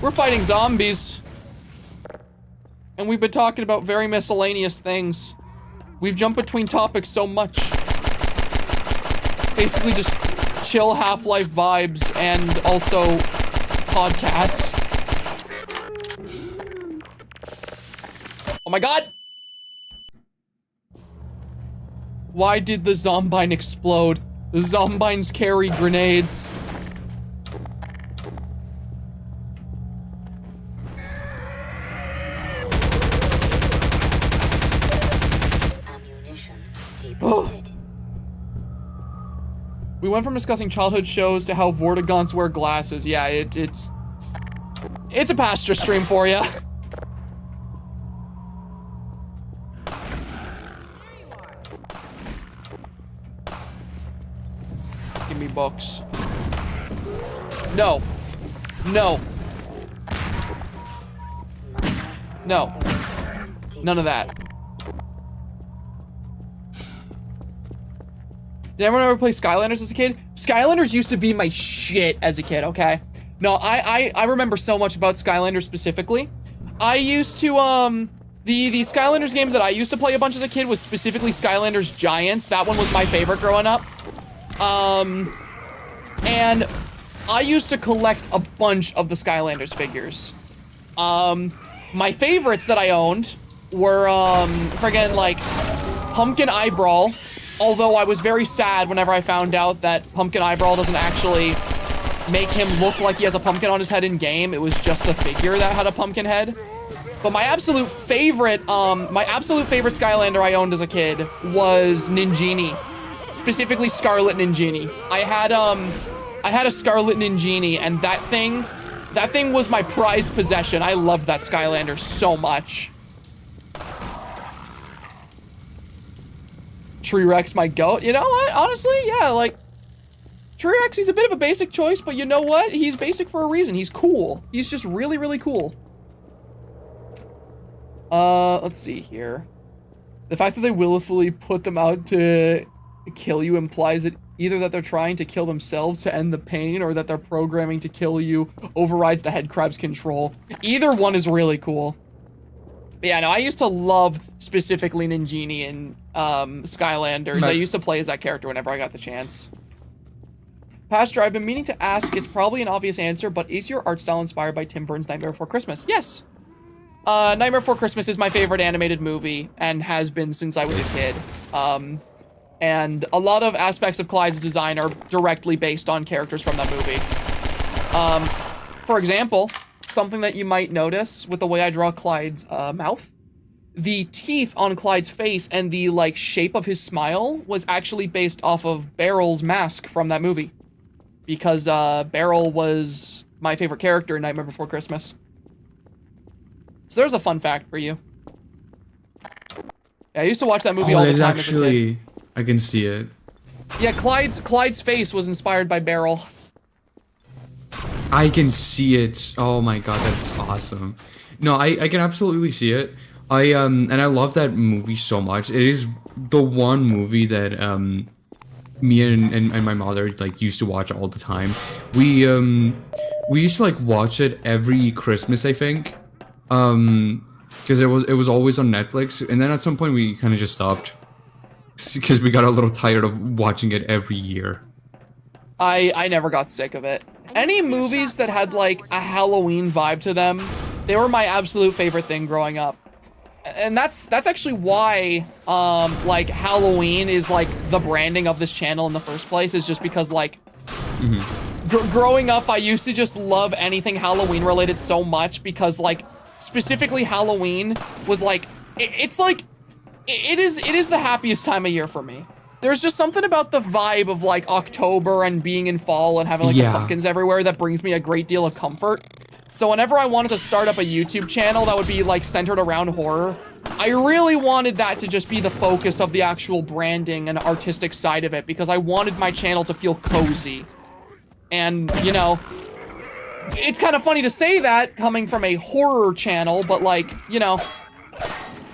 S1: We're fighting zombies. And we've been talking about very miscellaneous things. We've jumped between topics so much. Basically just chill Half-Life vibes and also podcasts. Oh my god! Why did the zombine explode? The zombines carry grenades. Oh. We went from discussing childhood shows to how Vortigaunts wear glasses. Yeah, it's a pasture stream for ya. Give me books. No. No. No. None of that. Did everyone ever play Skylanders as a kid? Skylanders used to be my shit as a kid, okay? No, I remember so much about Skylanders specifically. I used to, the Skylanders game that I used to play a bunch as a kid was specifically Skylanders Giants. That one was my favorite growing up. And I used to collect a bunch of the Skylanders figures. My favorites that I owned were, friggin' like, Pumpkin Eyebrawl. Although I was very sad whenever I found out that Pumpkin Eyebrawl doesn't actually make him look like he has a pumpkin on his head in game. It was just a figure that had a pumpkin head. But my absolute favorite Skylander I owned as a kid was Ninjini. Specifically Scarlet Ninjini. I had a Scarlet Ninjini, and that thing was my prized possession. I loved that Skylander so much. Tree-Rex, my goat. You know what? Honestly, yeah, like, Tree-Rex, he's a bit of a basic choice, but you know what? He's basic for a reason. He's cool. He's just really, really cool. Let's see here. The fact that they willfully put them out to kill you implies that either that they're trying to kill themselves to end the pain, or that they're programming to kill you overrides the head crab's control. Either one is really cool. But yeah, no, I used to love specifically Ninjini and Skylanders. I used to play as that character whenever I got the chance. Pastor, I've been meaning to ask, it's probably an obvious answer, but is your art style inspired by Tim Burton's Nightmare Before Christmas? Yes. Nightmare Before Christmas is my favorite animated movie, and has been since I was a kid. And a lot of aspects of Clyde's design are directly based on characters from that movie. For example, something that you might notice with the way I draw Clyde's mouth, the teeth on Clyde's face and the like shape of his smile was actually based off of Barrel's mask from that movie. Because Barrel was my favorite character in Nightmare Before Christmas. So there's a fun fact for you. Yeah, I used to watch that movie all the time as a kid.
S2: I can see it.
S1: Yeah, Clyde's face was inspired by Barrel.
S2: I can see it. Oh my god, that's awesome. No, I can absolutely see it. And I love that movie so much. It is the one movie that me and my mother like used to watch all the time. We used to like watch it every Christmas, I think. Because it was always on Netflix, and then at some point we kind of just stopped because we got a little tired of watching it every year.
S1: I never got sick of it. Any movies that had like a Halloween vibe to them, they were my absolute favorite thing growing up. And that's actually why like Halloween is like the branding of this channel in the first place, is just because like growing up I used to just love anything Halloween related so much, because like specifically Halloween was like it is the happiest time of year for me. There's just something about the vibe of like October and being in fall and having like the pumpkins everywhere that brings me a great deal of comfort. So whenever I wanted to start up a YouTube channel that would be like centered around horror, I really wanted that to just be the focus of the actual branding and artistic side of it, because I wanted my channel to feel cozy. And, you know, it's kind of funny to say that coming from a horror channel, but like, you know,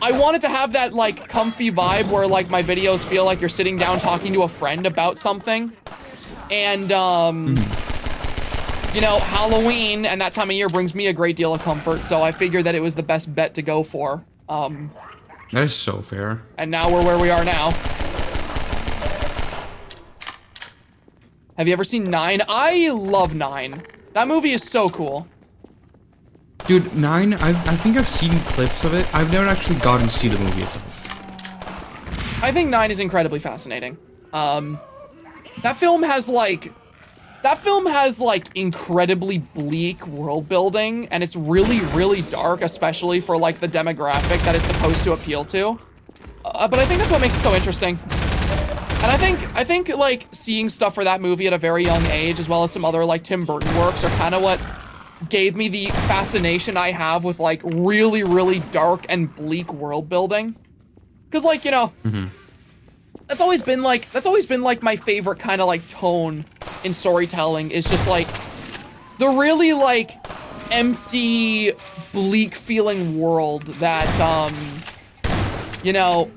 S1: I wanted to have that like comfy vibe where like my videos feel like you're sitting down talking to a friend about something. And, you know, Halloween and that time of year brings me a great deal of comfort, so I figured that it was the best bet to go for.
S2: That is so fair.
S1: And now we're where we are now. Have you ever seen 9? I love 9. That movie is so cool.
S2: Dude, 9, I think I've seen clips of it. I've never actually gotten to see the movie itself.
S1: I think 9 is incredibly fascinating. That film has like incredibly bleak world building, and it's really, really dark, especially for like the demographic that it's supposed to appeal to. But I think that's what makes it so interesting. And I think like seeing stuff for that movie at a very young age, as well as some other like Tim Burton works, are kind of what gave me the fascination I have with like really, really dark and bleak world building. Cause like, you know, that's always been like my favorite kind of like tone in storytelling, is just like the really like empty, bleak feeling world that, you know,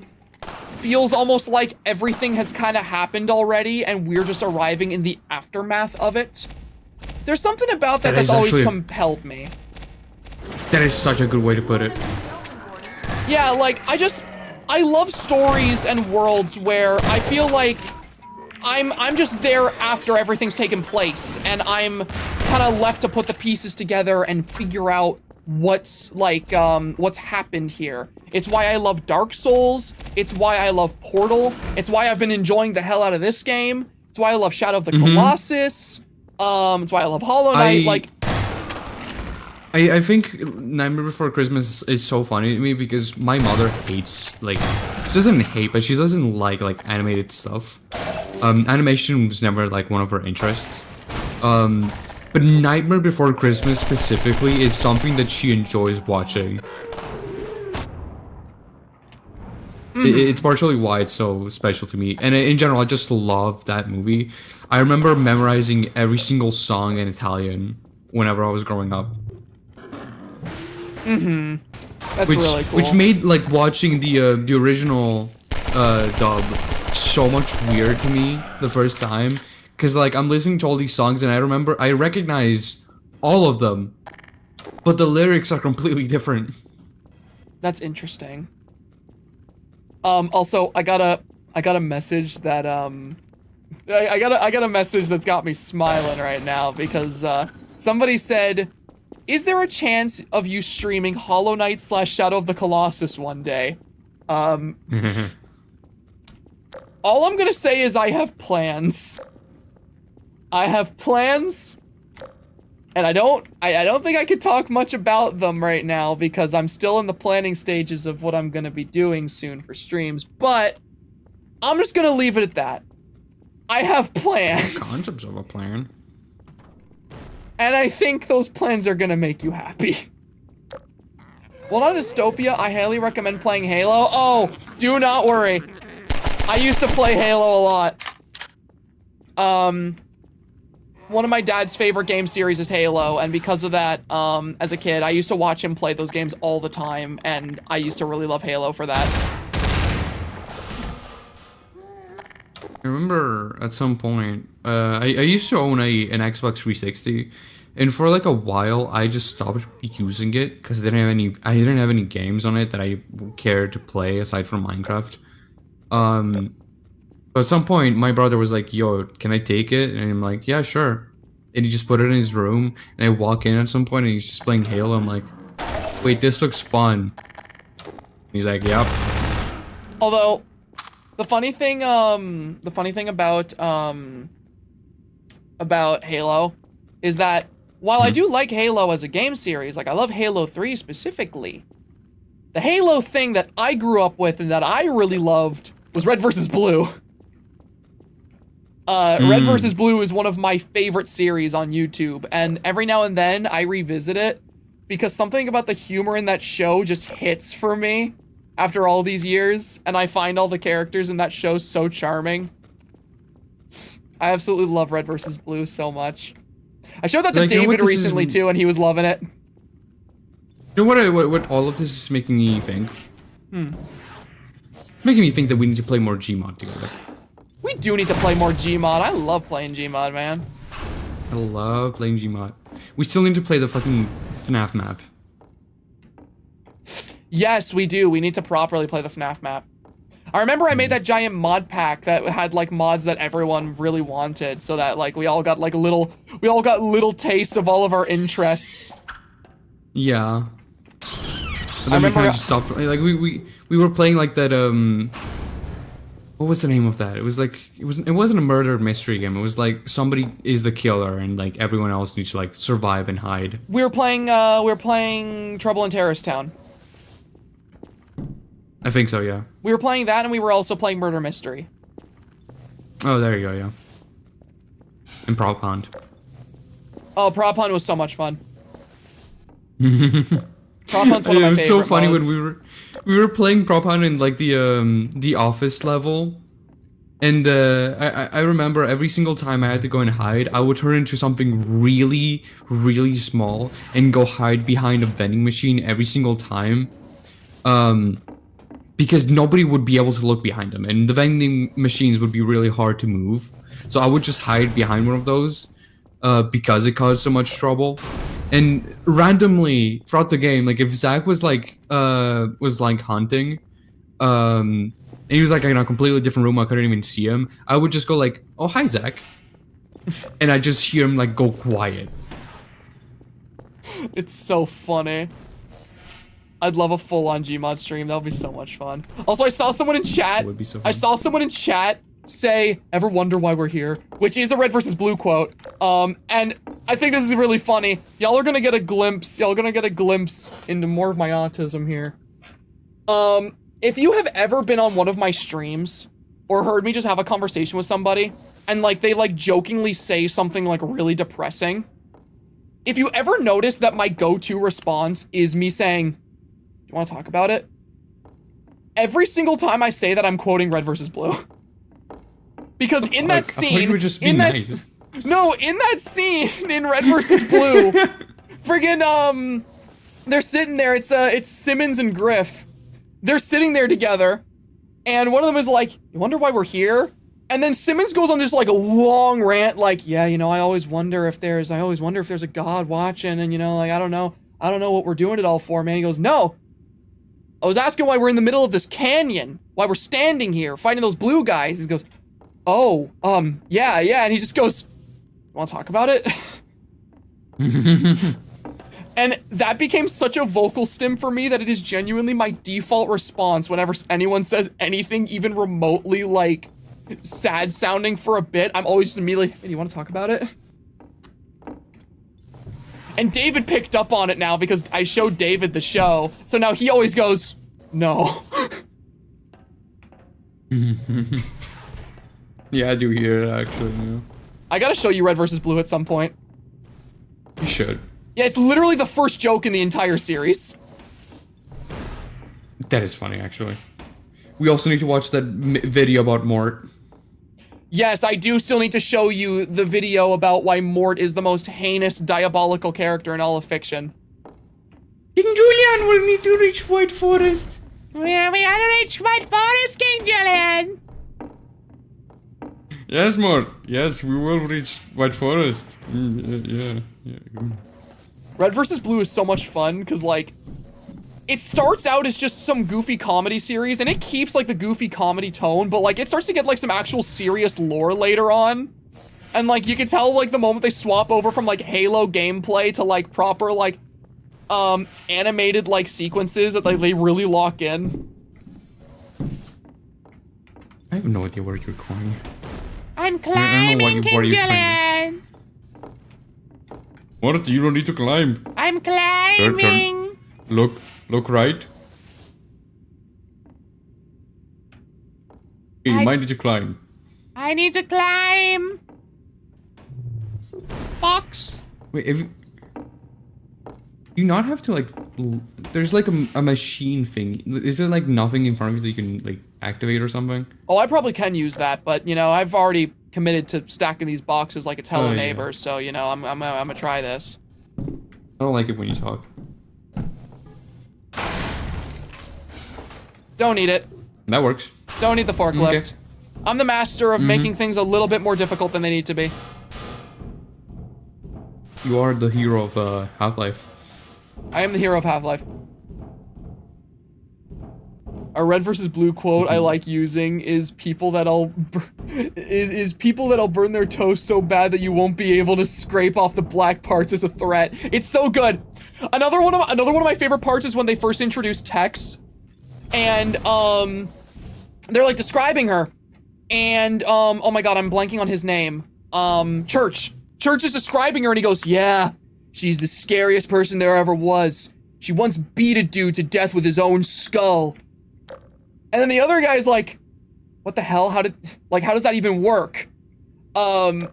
S1: feels almost like everything has kind of happened already and we're just arriving in the aftermath of it. There's something about that that's always compelled me.
S2: That is such a good way to put it.
S1: Yeah, like, I love stories and worlds where I feel like I'm just there after everything's taken place, and I'm kind of left to put the pieces together and figure out what's happened here. It's why I love Dark Souls. It's why I love Portal. It's why I've been enjoying the hell out of this game. It's why I love Shadow of the Colossus. It's why I love Hollow Knight.
S2: I think Nightmare Before Christmas is so funny to me because my mother hates, like, she doesn't hate, but she doesn't like animated stuff. Animation was never like one of her interests. But Nightmare Before Christmas specifically is something that she enjoys watching. It's partially why it's so special to me. And in general, I just love that movie. I remember memorizing every single song in Italian whenever I was growing up.
S1: That's really cool.
S2: Which made like watching the original dub so much weird to me the first time. Cause like I'm listening to all these songs and I recognize all of them, but the lyrics are completely different.
S1: That's interesting. Also, I got a message that I got a message that's got me smiling right now because somebody said, "Is there a chance of you streaming Hollow Knight / Shadow of the Colossus one day?" All I'm gonna say is I have plans. I have plans, and I don't think I could talk much about them right now because I'm still in the planning stages of what I'm gonna be doing soon for streams, but I'm just gonna leave it at that. I have plans.
S2: Concepts of a plan.
S1: And I think those plans are gonna make you happy. Well, not Dystopia, I highly recommend playing Halo. Oh, do not worry. I used to play Halo a lot. One of my dad's favorite game series is Halo, and because of that, as a kid, I used to watch him play those games all the time, and I used to really love Halo for that.
S2: I remember at some point, I used to own an Xbox 360, and for like a while, I just stopped using it because I didn't have any games on it that I cared to play aside from Minecraft. But at some point, my brother was like, "Yo, can I take it?" And I'm like, "Yeah, sure." And he just put it in his room, and I walk in at some point, and he's just playing Halo. I'm like, "Wait, this looks fun." He's like, "Yep."
S1: Although, the funny thing about Halo is that while I do like Halo as a game series, like I love Halo 3 specifically, the Halo thing that I grew up with and that I really loved was Red vs. Blue. Red vs. Blue is one of my favorite series on YouTube, and every now and then I revisit it because something about the humor in that show just hits for me after all these years, and I find all the characters in that show so charming. I absolutely love Red versus Blue so much. I showed that to
S2: Like, you know
S1: David
S2: what this
S1: recently
S2: is-
S1: too, and he was loving it.
S2: You know what all of this is making me think? Making me think that we need to play more Gmod together.
S1: We do need to play more Gmod. I love playing Gmod, man.
S2: I love playing Gmod. We still need to play the fucking FNAF map.
S1: Yes, we do. We need to properly play the FNAF map. I remember I made that giant mod pack that had like mods that everyone really wanted, so that like we all got little tastes of all of our interests.
S2: Yeah. But then we
S1: remember-
S2: kind of just stopped. Like we were playing like that. What was the name of that? It was like it wasn't a murder mystery game. It was like somebody is the killer and like everyone else needs to like survive and hide.
S1: We were playing Trouble in Terrorist Town.
S2: I think so, yeah.
S1: We were playing that, and we were also playing Murder Mystery.
S2: Oh, there you go, yeah. And Prop Hunt.
S1: Oh, Prop Hunt was so much fun. Prop Hunt's one of my
S2: It was so
S1: favorite
S2: funny
S1: modes.
S2: when we were playing Prop Hunt in like the office level, and I remember every single time I had to go and hide, I would turn into something really, really small and go hide behind a vending machine every single time. Because nobody would be able to look behind them, and the vending machines would be really hard to move. So I would just hide behind one of those, because it caused so much trouble. And randomly throughout the game, like if Zach was like hunting, and he was like in a completely different room, I couldn't even see him, I would just go like, "Oh, hi, Zach," and I just hear him like go quiet.
S1: It's so funny. I'd love a full-on Gmod stream. That would be so much fun. Also, I saw someone in chat.
S2: That would be so
S1: I
S2: fun.
S1: saw someone in chat say, "Ever wonder why we're here?" Which is a Red versus Blue quote. And I think this is really funny. Y'all are gonna get a glimpse. Y'all gonna get a glimpse into more of my autism here. If you have ever been on one of my streams or heard me just have a conversation with somebody and like they like jokingly say something like really depressing, if you ever notice that my go-to response is me saying, "You want to talk about it?" Every single time I say that, I'm quoting Red versus Blue. Because in that
S2: I thought you
S1: scene,
S2: were just being nice.
S1: in that scene in Red versus Blue, friggin' they're sitting there. It's Simmons and Griff. They're sitting there together, and one of them is like, "You wonder why we're here?" And then Simmons goes on this like a long rant, like, "Yeah, you know, I always wonder if there's a God watching, and you know, like I don't know what we're doing it all for, man." He goes, "No, I was asking why we're in the middle of this canyon, why we're standing here fighting those blue guys." He goes, "Oh, yeah," and he just goes, "You want to talk about it?" And that became such a vocal stim for me that it is genuinely my default response whenever anyone says anything even remotely like sad sounding for a bit. I'm always just immediately, "Hey, do you want to talk about it?" And David picked up on it now because I showed David the show. So now he always goes, "No."
S2: Yeah, I do hear it actually. Yeah.
S1: I gotta show you Red versus Blue at some point.
S2: You should.
S1: Yeah, it's literally the first joke in the entire series.
S2: That is funny, actually. We also need to watch that video about Mort.
S1: Yes, I do still need to show you the video about why Mort is the most heinous, diabolical character in all of fiction.
S2: King Julian will need to reach White Forest.
S7: We gotta reach White Forest, King Julian.
S2: Yes, Mort. Yes, we will reach White Forest. Yeah.
S1: Red versus Blue is so much fun because, like, it starts out as just some goofy comedy series, and it keeps, like, the goofy comedy tone, but, like, it starts to get, like, some actual serious lore later on. And, like, you can tell, like, the moment they swap over from, like, Halo gameplay to, like, proper, like, animated, like, sequences that, like, they really lock in.
S2: I have no idea where you're going.
S7: I'm climbing, King Julian.
S2: What? You don't need to climb.
S7: I'm climbing.
S2: Turn. Look right. Okay, you might need to climb.
S7: I need to climb. Box.
S2: Wait, if you not have to like, there's like a machine thing. Is there like nothing in front of you that you can like activate or something?
S1: Oh, I probably can use that, but, you know, I've already committed to stacking these boxes like it's Hello
S2: Oh, yeah.
S1: Neighbor, so you know I'm gonna try this.
S2: I don't like it when you talk.
S1: Don't need it.
S2: That works.
S1: Don't need the forklift.
S2: Okay.
S1: I'm the master of making things a little bit more difficult than they need to be.
S2: You are the hero of Half-Life.
S1: I am the hero of Half-Life. A red versus blue quote I like using is people that'll people that'll burn their toast so bad that you won't be able to scrape off the black parts as a threat. It's so good. Another one of my favorite parts is when they first introduced Tex, and they're like describing her, and oh my god, I'm blanking on his name. Church. Church is describing her and he goes, "Yeah, she's the scariest person there ever was. She once beat a dude to death with his own skull." And then the other guy's like, "What the hell? How does that even work?" And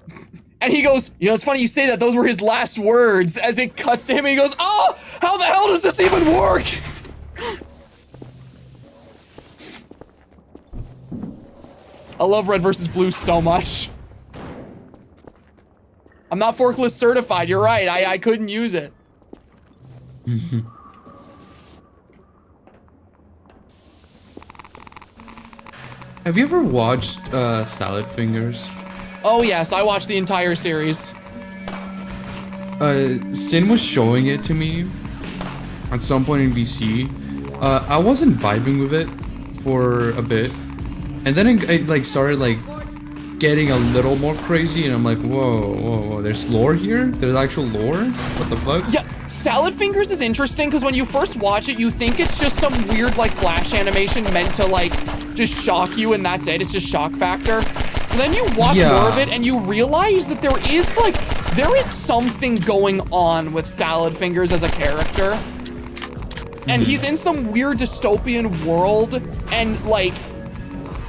S1: he goes, "You know, it's funny you say that. Those were his last words." As it cuts to him and he goes, "Oh, how the hell does this even work?" I love red versus blue so much. I'm not forklift certified. You're right. I couldn't use it.
S2: Have you ever watched Salad Fingers?
S1: Oh yes, I watched the entire series.
S2: Sin was showing it to me at some point in VC. I wasn't vibing with it for a bit, and then it like started like getting a little more crazy, and I'm like, whoa, there's lore here? There's actual lore? What the fuck?
S1: Yeah, Salad Fingers is interesting because when you first watch it, you think it's just some weird like flash animation meant to like just shock you and that's it. It's just shock factor. And then you watch more of it and you realize that there is something going on with Salad Fingers as a character. And he's in some weird dystopian world, and like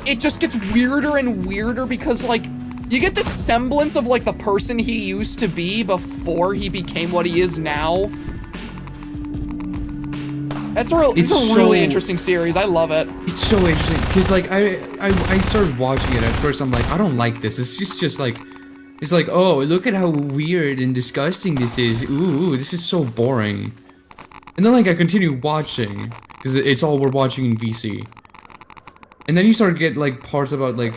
S1: it just gets weirder and weirder because like you get this semblance of like the person he used to be before he became what he is now. It's a really interesting series. I love it.
S2: It's so interesting because like I started watching it at first. I'm like, I don't like this. It's just like, it's like, oh, look at how weird and disgusting this is. Ooh, this is so boring. And then like I continue watching because it's all we're watching in VC. And then you start to get like parts about like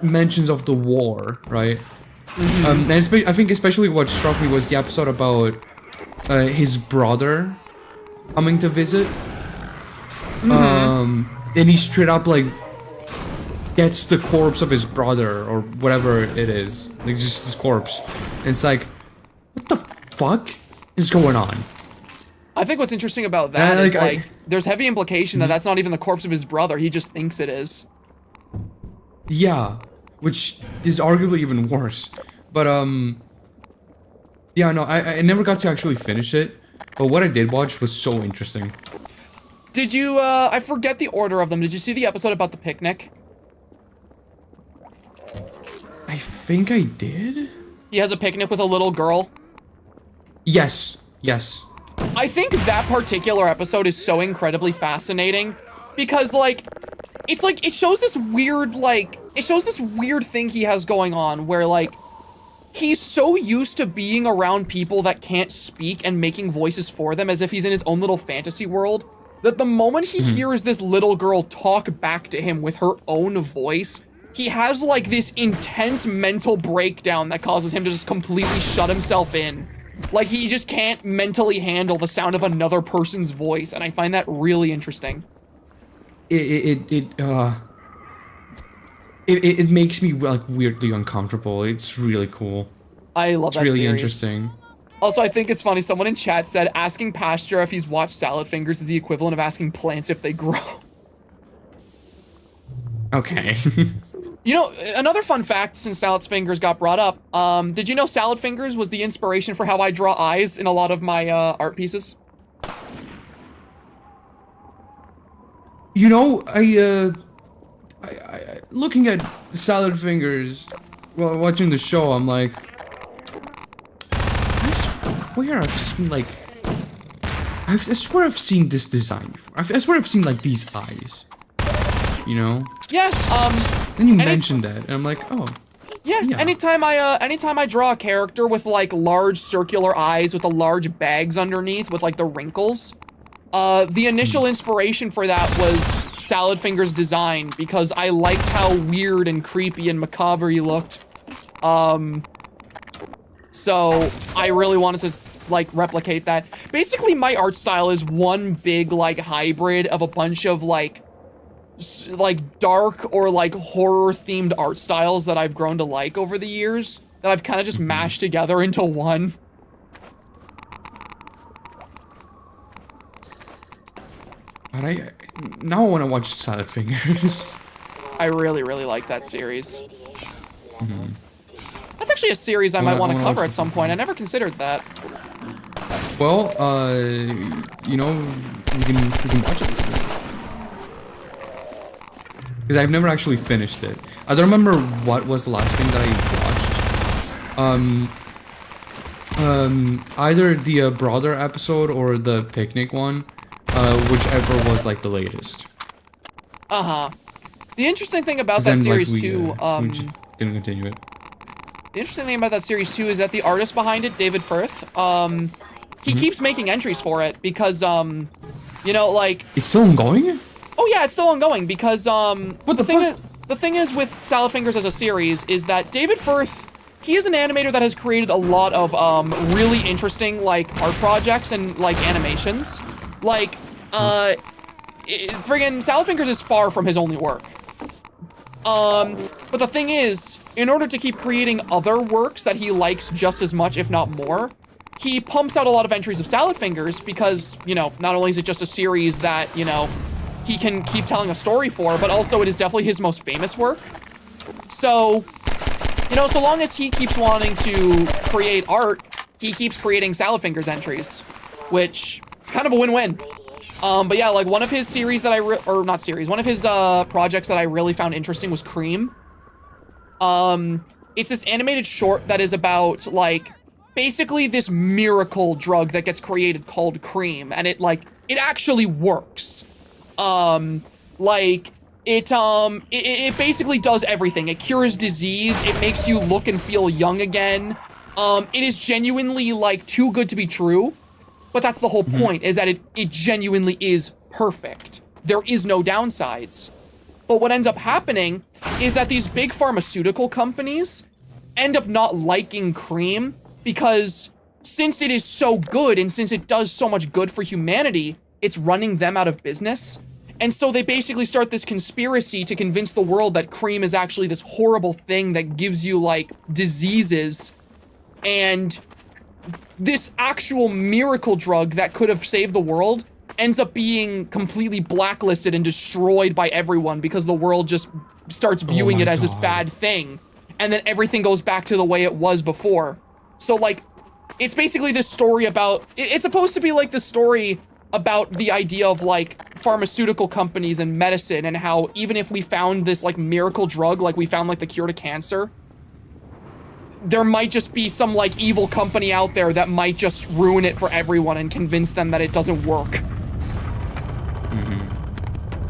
S2: mentions of the war, right? And I think especially what struck me was the episode about his brother coming to visit. And he straight up like gets the corpse of his brother or whatever it is, like just his corpse. And it's like, what the fuck is going on?
S1: I think what's interesting about that is like there's heavy implication that that's not even the corpse of his brother. He just thinks it is.
S2: Yeah, which is arguably even worse. But yeah, no, I never got to actually finish it. But what I did watch was so interesting.
S1: Did you, I forget the order of them. Did you see the episode about the picnic?
S2: I think I did.
S1: He has a picnic with a little girl.
S2: Yes.
S1: I think that particular episode is so incredibly fascinating because like, it's like, it shows this weird thing he has going on where like, he's so used to being around people that can't speak and making voices for them as if he's in his own little fantasy world, that the moment he hears this little girl talk back to him with her own voice, he has like this intense mental breakdown that causes him to just completely shut himself in. Like he just can't mentally handle the sound of another person's voice, and I find that really interesting.
S2: It makes me like weirdly uncomfortable. It's really cool.
S1: I love that
S2: series. It's really
S1: series.
S2: interesting.
S1: Also, I think it's funny, someone in chat said asking Pasture if he's watched Salad Fingers is the equivalent of asking plants if they grow.
S2: Okay.
S1: You know, another fun fact since Salad Fingers got brought up, did you know Salad Fingers was the inspiration for how I draw eyes in a lot of my art pieces?
S2: You know, I looking at Salad Fingers while watching the show, I'm like, I swear I've seen like, I swear I've seen this design before. I swear I've seen like these eyes. You know?
S1: Yeah.
S2: Then you mentioned that, and I'm like, oh.
S1: Yeah, anytime I draw a character with like large circular eyes with the large bags underneath with like the wrinkles, the initial inspiration for that was Salad Finger's design because I liked how weird and creepy and macabre he looked. So I really wanted to like replicate that. Basically, my art style is one big like hybrid of a bunch of like dark or like horror themed art styles that I've grown to like over the years that I've kind of just mashed together into one.
S2: But now I want to watch Salad Fingers.
S1: I really, really like that series. That's actually a series I might want to cover at some point. I never considered that.
S2: Well, you know, we can watch it this week. Because I've never actually finished it. I don't remember what was the last thing that I watched. Either the Brother episode or the picnic one, whichever was like the latest.
S1: The interesting thing about that series too,
S2: we just didn't continue it.
S1: The interesting thing about that series too is that the artist behind it, David Firth, he keeps making entries for it because, you know, like
S2: it's still ongoing.
S1: Oh yeah, it's still ongoing because the thing is with Salad Fingers as a series is that David Firth, he is an animator that has created a lot of really interesting like art projects and like animations. Like friggin' Salad Fingers is far from his only work. But the thing is, in order to keep creating other works that he likes just as much, if not more, he pumps out a lot of entries of Salad Fingers because, you know, not only is it just a series that, you know, he can keep telling a story for, but also it is definitely his most famous work. So, you know, so long as he keeps wanting to create art, he keeps creating Salad Fingers entries, which is kind of a win-win. But yeah, like one of his series that one of his projects that I really found interesting was Cream. It's this animated short that is about like basically this miracle drug that gets created called Cream, and it actually works. It basically does everything. It cures disease. It makes you look and feel young again. It is genuinely like too good to be true. But that's the whole point, is that it genuinely is perfect. There is no downsides. But what ends up happening is that these big pharmaceutical companies end up not liking Cream because since it is so good and since it does so much good for humanity, it's running them out of business. And so they basically start this conspiracy to convince the world that Cream is actually this horrible thing that gives you like diseases, and this actual miracle drug that could have saved the world ends up being completely blacklisted and destroyed by everyone because the world just starts viewing it as this bad thing. And then everything goes back to the way it was before. So like, it's basically this story about, it's supposed to be like the story about the idea of like pharmaceutical companies and medicine and how even if we found this like miracle drug, like we found like the cure to cancer, there might just be some like evil company out there that might just ruin it for everyone and convince them that it doesn't work.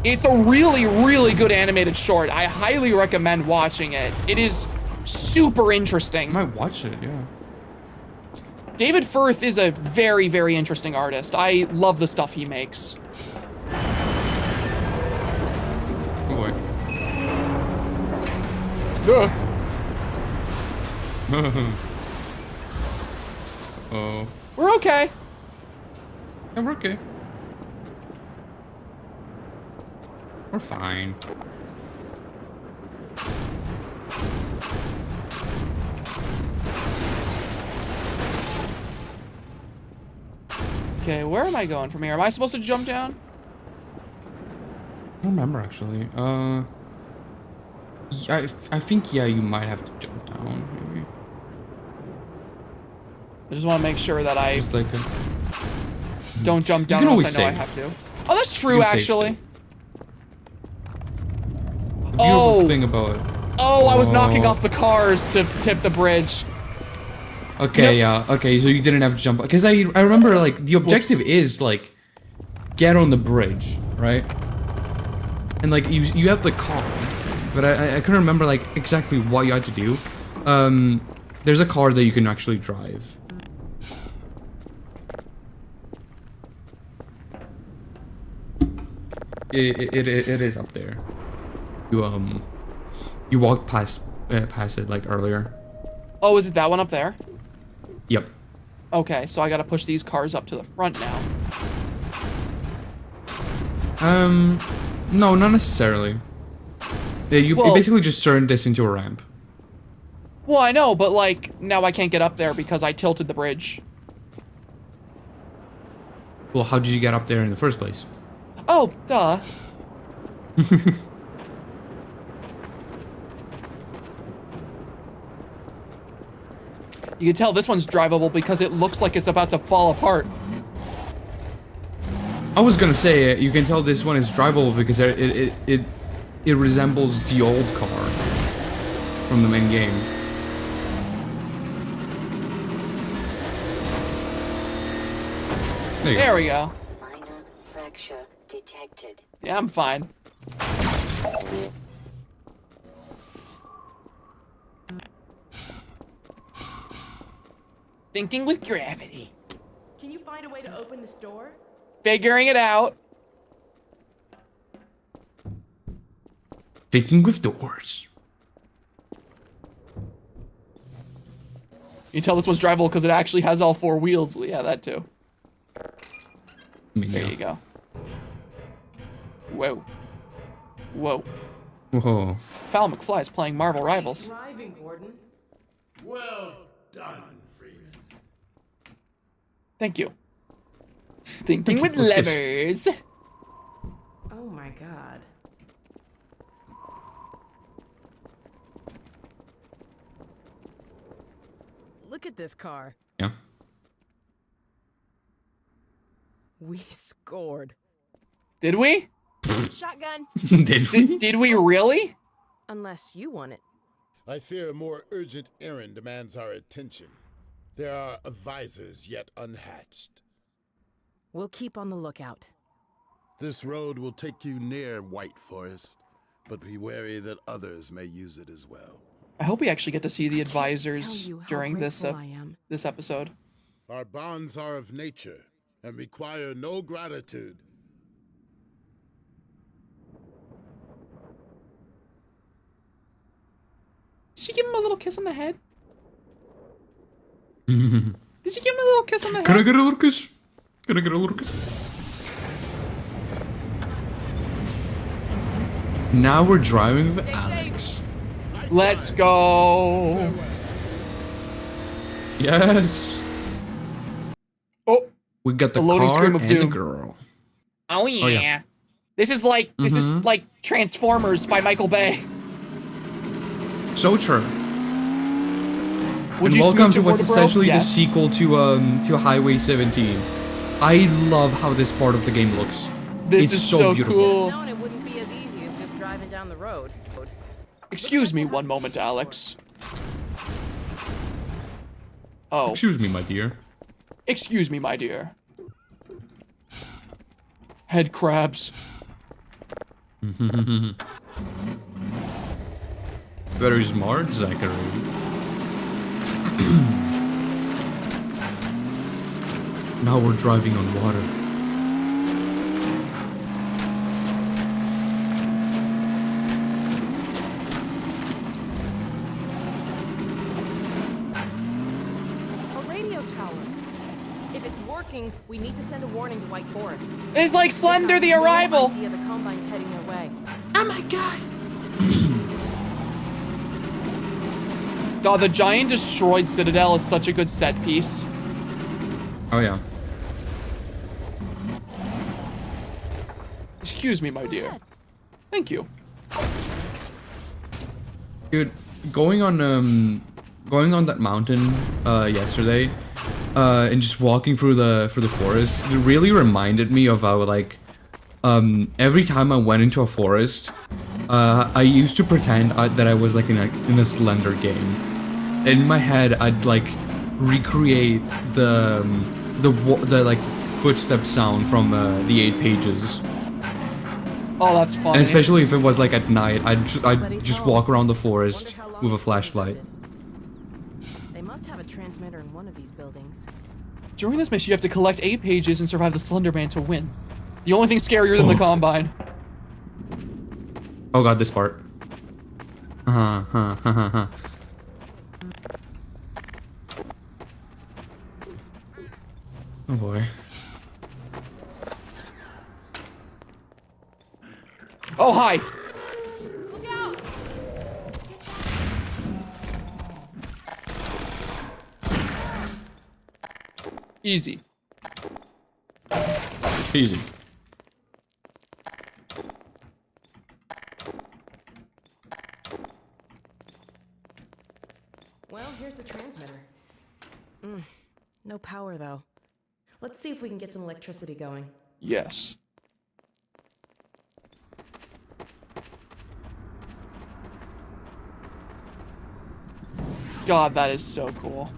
S1: It's a really, really good animated short. I highly recommend watching it. It is super interesting.
S2: I might watch it, yeah.
S1: David Firth is a very, very interesting artist. I love the stuff he makes.
S2: Oh boy. Oh.
S1: We're okay.
S2: Yeah, we're okay. We're fine.
S1: Okay, where am I going from here? Am I supposed to jump down?
S2: I don't remember actually. I think yeah, you might have to jump down. Maybe.
S1: I just want to make sure that I
S2: just like
S1: don't jump down unless I know I have to. Oh, that's true actually.
S2: Beautiful thing about it.
S1: Oh, I was knocking off the cars to tip the bridge.
S2: Okay, yeah. Okay, so you didn't have to jump because I remember like the objective is like get on the bridge, right? And like you have the car, but I couldn't remember like exactly what you had to do. There's a car that you can actually drive. It is up there. You walked past it like earlier.
S1: Oh, is it that one up there?
S2: Yep.
S1: Okay, so I gotta push these cars up to the front now.
S2: No, not necessarily. You basically just turned this into a ramp.
S1: Well, I know, but like, now I can't get up there because I tilted the bridge.
S2: Well, how did you get up there in the first place?
S1: Oh, duh. You can tell this one's drivable because it looks like it's about to fall apart.
S2: I was gonna say, you can tell this one is drivable because it resembles the old car from the main game.
S1: There we go.
S14: Minor fracture detected.
S1: Yeah, I'm fine. Thinking with gravity.
S3: Can you find a way to open this door?
S1: Figuring it out.
S2: Thinking with doors.
S1: You can tell this one's drivable because it actually has all 4 wheels. Well, yeah, that too. There you go. Whoa. Whoa.
S2: Whoa.
S1: Foul McFly is playing Marvel Rivals.
S3: Driving, Gordon.
S10: Well done, Freeman.
S1: Thank you. Thinking with levers.
S3: Oh my god. Look at this car.
S2: Yeah.
S3: We scored.
S1: Did we?
S3: Shotgun.
S1: Did we really?
S3: Unless you want it.
S12: I fear a more urgent errand demands our attention. There are advisors yet unhatched.
S3: We'll keep on the lookout.
S12: This road will take you near White Forest, but be wary that others may use it as well.
S1: I hope we actually get to see the advisors
S3: tell you how
S1: during this
S3: grateful I am.
S1: this episode.
S12: Our bonds are of nature and require no gratitude.
S1: Did she give him a little kiss on the head? Did she give him a little kiss on the head?
S2: Can I get a little kiss? Can I get a little kiss? Now we're driving with Alex.
S1: Let's go.
S2: Yes.
S1: Oh.
S2: We got the
S1: loading
S2: car
S1: screen of
S2: and the
S1: doom.
S2: girl.
S1: Oh yeah. This is like Transformers by Michael Bay.
S2: So true.
S1: Would
S2: And
S1: you
S2: welcome
S1: smooch
S2: to
S1: a
S2: what's
S1: Wordabro?
S2: essentially the
S1: Yes.
S2: sequel to Highway 17. I love how this part of the game looks.
S1: This
S2: it's
S1: is
S2: so
S1: so
S2: beautiful.
S1: cool.
S3: Known it wouldn't be as easy as just driving down the road.
S1: Excuse me one moment, Alex. Oh.
S2: Excuse me, my dear.
S1: Excuse me, my dear. Head crabs.
S2: Very smart, Zachary. Now we're driving on water.
S3: A radio tower. If it's working, we need to send a warning to White Forest.
S1: It's like Slender the Arrival.
S3: No idea the Combine's heading their way.
S1: Oh my god. God, the giant destroyed citadel is such a good set piece.
S2: Oh yeah.
S1: Excuse me, my dear. Thank you.
S2: Dude, going on that mountain yesterday, and just walking through the forest, it really reminded me of how like every time I went into a forest, I used to pretend that I was like in a Slender game. In my head, I'd like recreate the like footstep sound from the 8 pages.
S1: Oh, that's funny.
S2: And especially if it was like at night, I'd just walk around the forest with a flashlight.
S3: in one of these buildings.
S1: During this mission, you have to collect 8 pages and survive the Slender Man to win. The only thing scarier than the Combine.
S2: Oh god, this part. Oh boy.
S1: Oh, hi.
S3: Look out!
S1: Easy.
S2: Easy.
S3: Well, here's the transmitter. No power, though. Let's see if we can get some electricity going.
S1: Yes. God, that is so cool.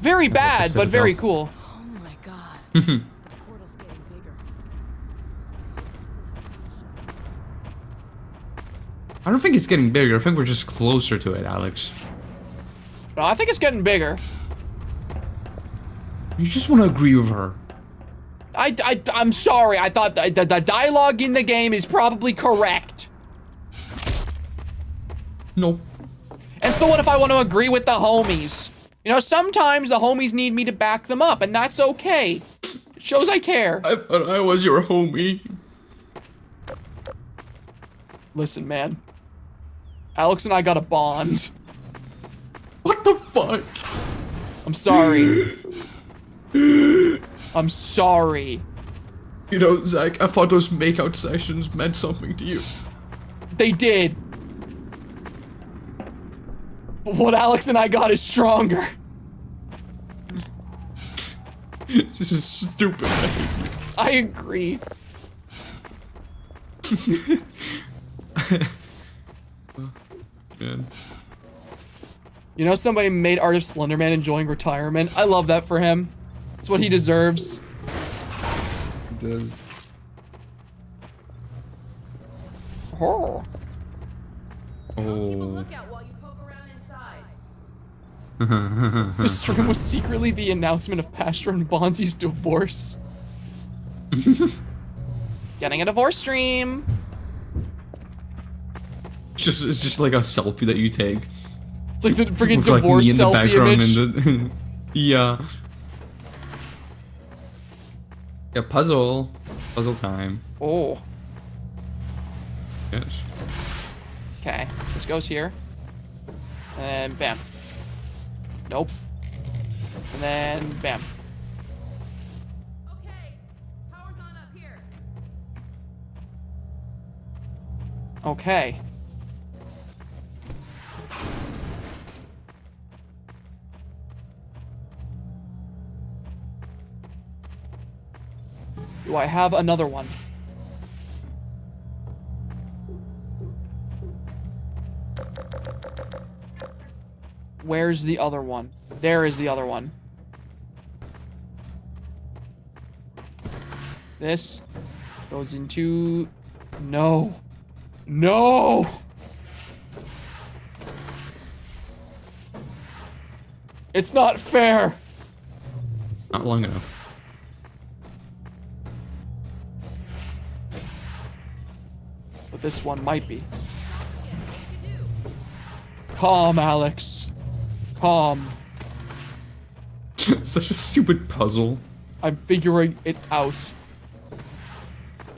S1: Very bad, but very cool.
S3: Oh my god. The portal's getting bigger.
S2: I don't think it's getting bigger. I think we're just closer to it, Alex.
S1: No, I think it's getting bigger.
S2: You just want to agree with her.
S1: I'm sorry. I thought the dialogue in the game is probably correct.
S2: Nope.
S1: And so what if I want to agree with the homies? You know, sometimes the homies need me to back them up, and that's okay. It shows I care.
S2: I thought I was your homie.
S1: Listen, man. Alex and I got a bond.
S2: What the fuck?
S1: I'm sorry. I'm sorry.
S2: You know, Zach, I thought those makeout sessions meant something to you.
S1: They did. But what Alex and I got is stronger.
S2: This is stupid.
S1: I agree.
S2: Man.
S1: You know, somebody made art of Slenderman enjoying retirement. I love that for him. It's what he deserves.
S2: It does.
S1: Oh.
S3: Keep a
S2: Oh.
S3: lookout while you poke around inside.
S1: The stream was secretly the announcement of Pastor and Bonzi's divorce. Getting a divorce stream.
S2: It's just like a selfie that you take.
S1: It's like the freaking
S2: With, like,
S1: divorce
S2: me in the
S1: selfie
S2: background
S1: image.
S2: and the yeah. Yeah, puzzle. Puzzle time.
S1: Oh.
S2: Yes.
S1: Okay, this goes here. And bam. Nope. And then bam.
S3: Okay, power's on up here.
S1: Okay. Do I have another one? Where's the other one? There is the other one. This goes into... No. No! It's not fair!
S2: Not long enough.
S1: But this one might be. Calm, Alex. Calm.
S2: Such a stupid puzzle.
S1: I'm figuring it out.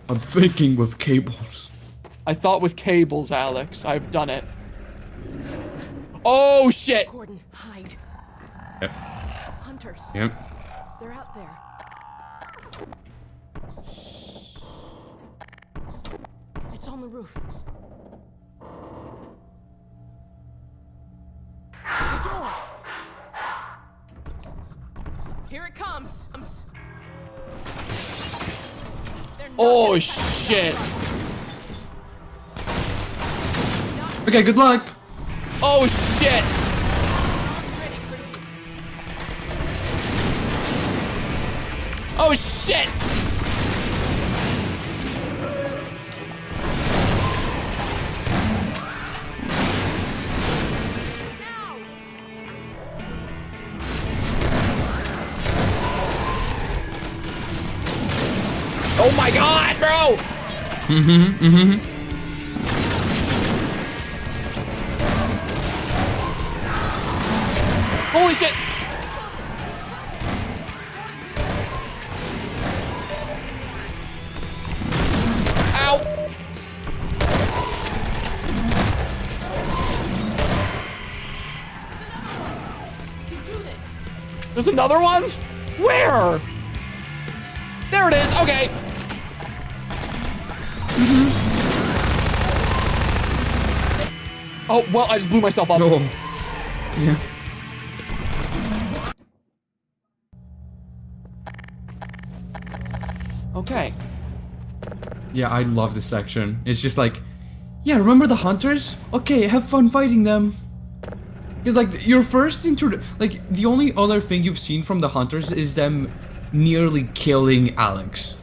S2: I'm thinking with cables.
S1: I thought with cables, Alex. I've done it. Oh, shit!
S3: Gordon, hide.
S2: Yep.
S3: Hunters.
S2: Yep.
S3: They're out there. It's on the roof. The door. Here it comes.
S1: Oh, shit.
S2: Okay, good luck.
S1: Oh, shit. Oh, shit. Oh my god, bro! Holy shit! Ow! There's another one? Where? There it is, okay. Oh, well, I just blew myself up.
S2: Oh. Yeah.
S1: Okay.
S2: Yeah, I love this section. It's just like, yeah, remember the hunters? Okay, have fun fighting them. Because like your first like the only other thing you've seen from the hunters is them nearly killing Alex.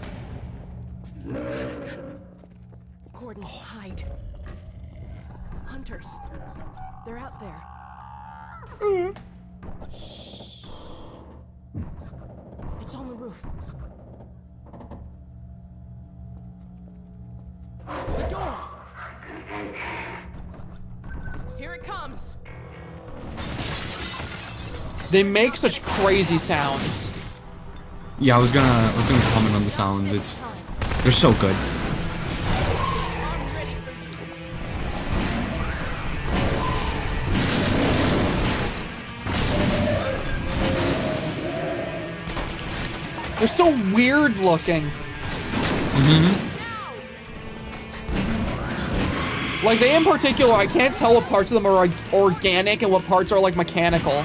S3: Gordon, hide. Hunters. They're out there. Shh. It's on the roof. The door. Here it comes.
S1: They make such crazy sounds.
S2: Yeah, I was gonna comment on the sounds. They're so good.
S1: They're so weird looking. Like they in particular, I can't tell what parts of them are organic and what parts are like mechanical.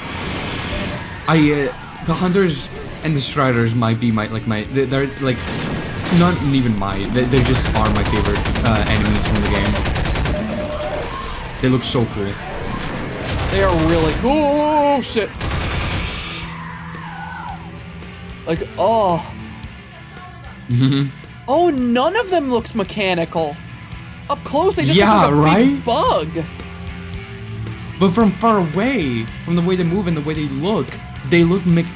S2: The hunters and the striders might be they're like not even they just are my favorite enemies from the game. They look so cool.
S1: They are really cool. Oh shit. Like, oh. Oh, none of them looks mechanical. Up close, they just look like a big bug.
S2: But from far away, from the way they move and the way they look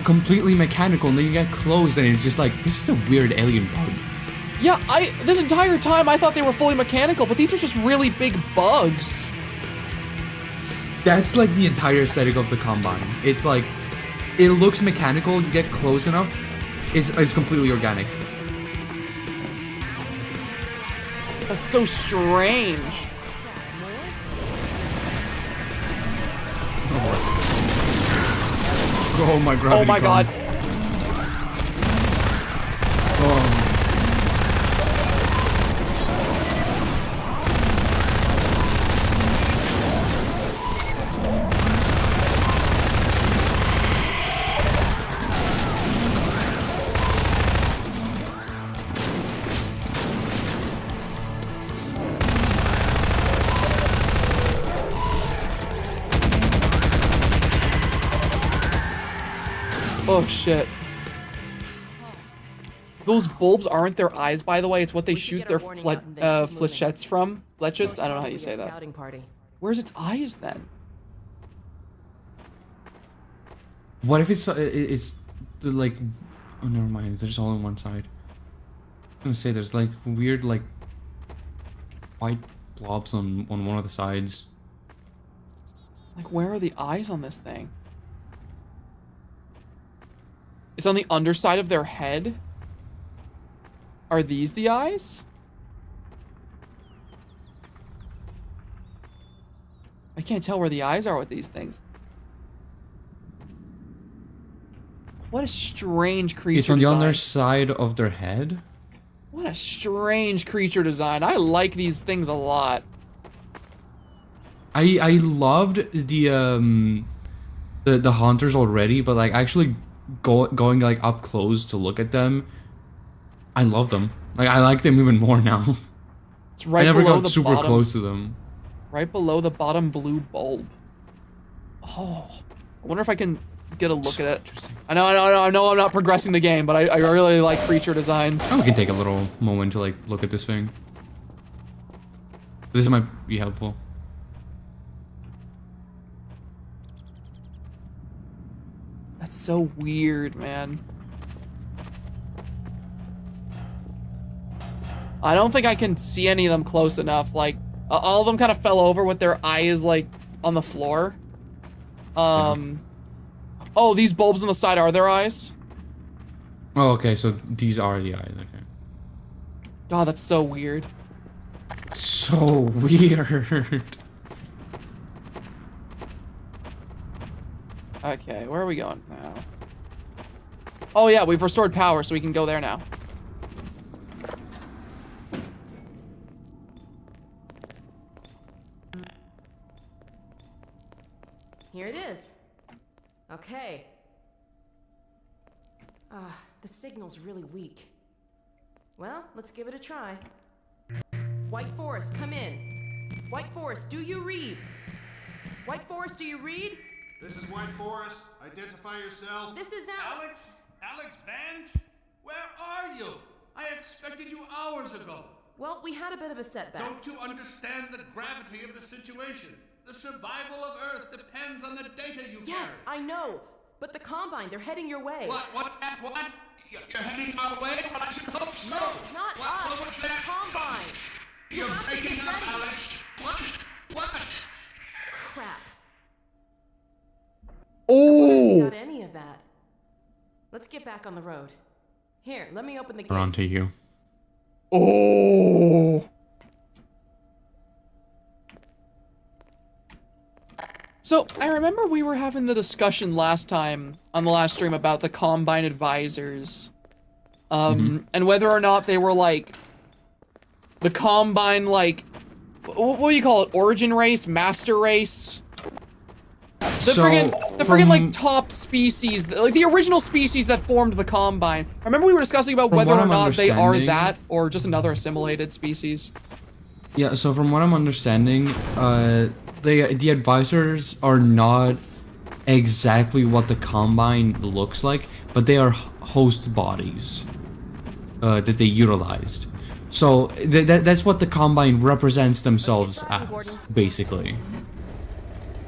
S2: completely mechanical. And then you get close, and it's just like, this is a weird alien bug.
S1: Yeah, this entire time I thought they were fully mechanical, but these are just really big bugs.
S2: That's like the entire aesthetic of the Combine. It's like, it looks mechanical, you get close enough, it's completely organic.
S1: That's so strange.
S2: Oh my gravity.
S1: Oh my god.
S2: Oh.
S1: Oh shit. Those bulbs aren't their eyes, by the way. It's what they shoot their flechettes from. Flechettes? I don't know how you say that. Where's its eyes then?
S2: What if it's the like? Oh, never mind. They're just all on one side. I'm gonna say there's like weird like white blobs on one of the sides.
S1: Like, where are the eyes on this thing? It's on the underside of their head. Are these the eyes? I can't tell where the eyes are with these things. What a strange creature
S2: It's on the
S1: design.
S2: underside of their head?
S1: What a strange creature design. I like these things a lot.
S2: I loved the hunters already, but like actually going like up close to look at them, I love them. Like I like them even more now.
S1: It's right
S2: I never
S1: below
S2: got
S1: the
S2: super
S1: bottom,
S2: close to them.
S1: Right below the bottom blue bulb. Oh, I wonder if I can get a look at it. I know I'm not progressing the game, but I really like creature designs.
S2: Oh, we can take a little moment to like look at this thing. This might be helpful.
S1: That's so weird, man. I don't think I can see any of them close enough. Like, all of them kind of fell over with their eyes, like, on the floor. Oh, these bulbs on the side are their eyes?
S2: Oh, okay, so these are the eyes, okay.
S1: God, that's so weird.
S2: So weird.
S1: Okay, where are we going now? Oh yeah, we've restored power, so we can go there now.
S3: Here it is. Okay. The signal's really weak. Well, let's give it a try. White Forest, come in. White Forest, do you read? White Forest, do you read?
S11: This is White Forest. Identify yourself.
S3: This is
S6: Alex? Alex Vance? Where are you? I expected you hours ago.
S3: Well, we had a bit of a setback.
S6: Don't you understand the gravity of the situation? The survival of Earth depends on the data you carry.
S3: Yes, I know. But the Combine, they're heading your way.
S6: What? What's that? What? You're heading our way? Well, I should hope so.
S3: No, not us.
S6: What was that?
S3: Combine.
S6: You're breaking up, Alex. What? What?
S3: Crap.
S1: Oh!
S3: Got any of that? Let's get back on the road. Here, let me open the gate.
S2: We're on to you.
S1: Oh! So, I remember we were having the discussion last time on the last stream about the Combine advisors. And whether or not they were like the Combine, like, what do you call it? Origin race? Master race? The friggin' like top species, like the original species that formed the Combine. I remember we were discussing about whether or not they are that or just another assimilated species.
S2: Yeah, so from what I'm understanding, the advisors are not exactly what the Combine looks like, but they are host bodies that they utilized. So that's what the Combine represents themselves as, basically.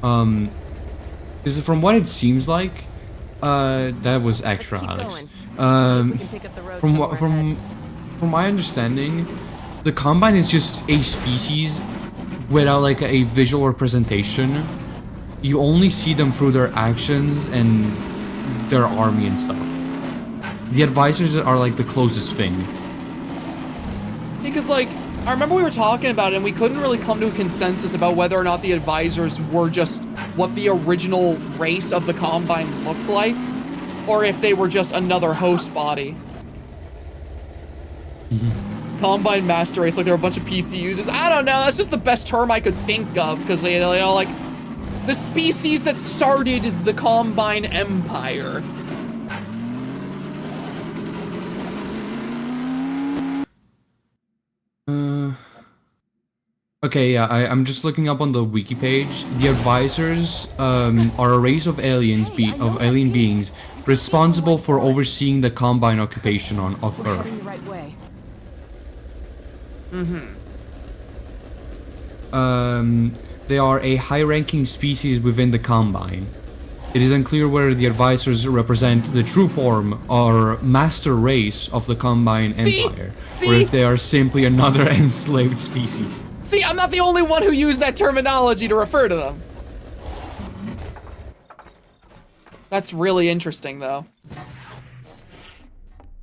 S2: Because from what it seems like, that was extra, Alex. From my understanding, the Combine is just a species without like a visual representation. You only see them through their actions and their army and stuff. The advisors are like the closest thing.
S1: Because like, I remember we were talking about it and we couldn't really come to a consensus about whether or not the advisors were just what the original race of the Combine looked like, or if they were just another host body. Combine Master Race, like they're a bunch of PC users. I don't know, that's just the best term I could think of, because, you know, like, the species that started the Combine Empire.
S2: Okay, yeah, I'm just looking up on the wiki page. The advisors are a race of alien beings responsible for overseeing the Combine occupation of Earth. They are a high-ranking species within the Combine. It is unclear whether the advisors represent the true form or master race of the Combine Empire, or if they are simply another enslaved species.
S1: See, I'm not the only one who used that terminology to refer to them. That's really interesting, though.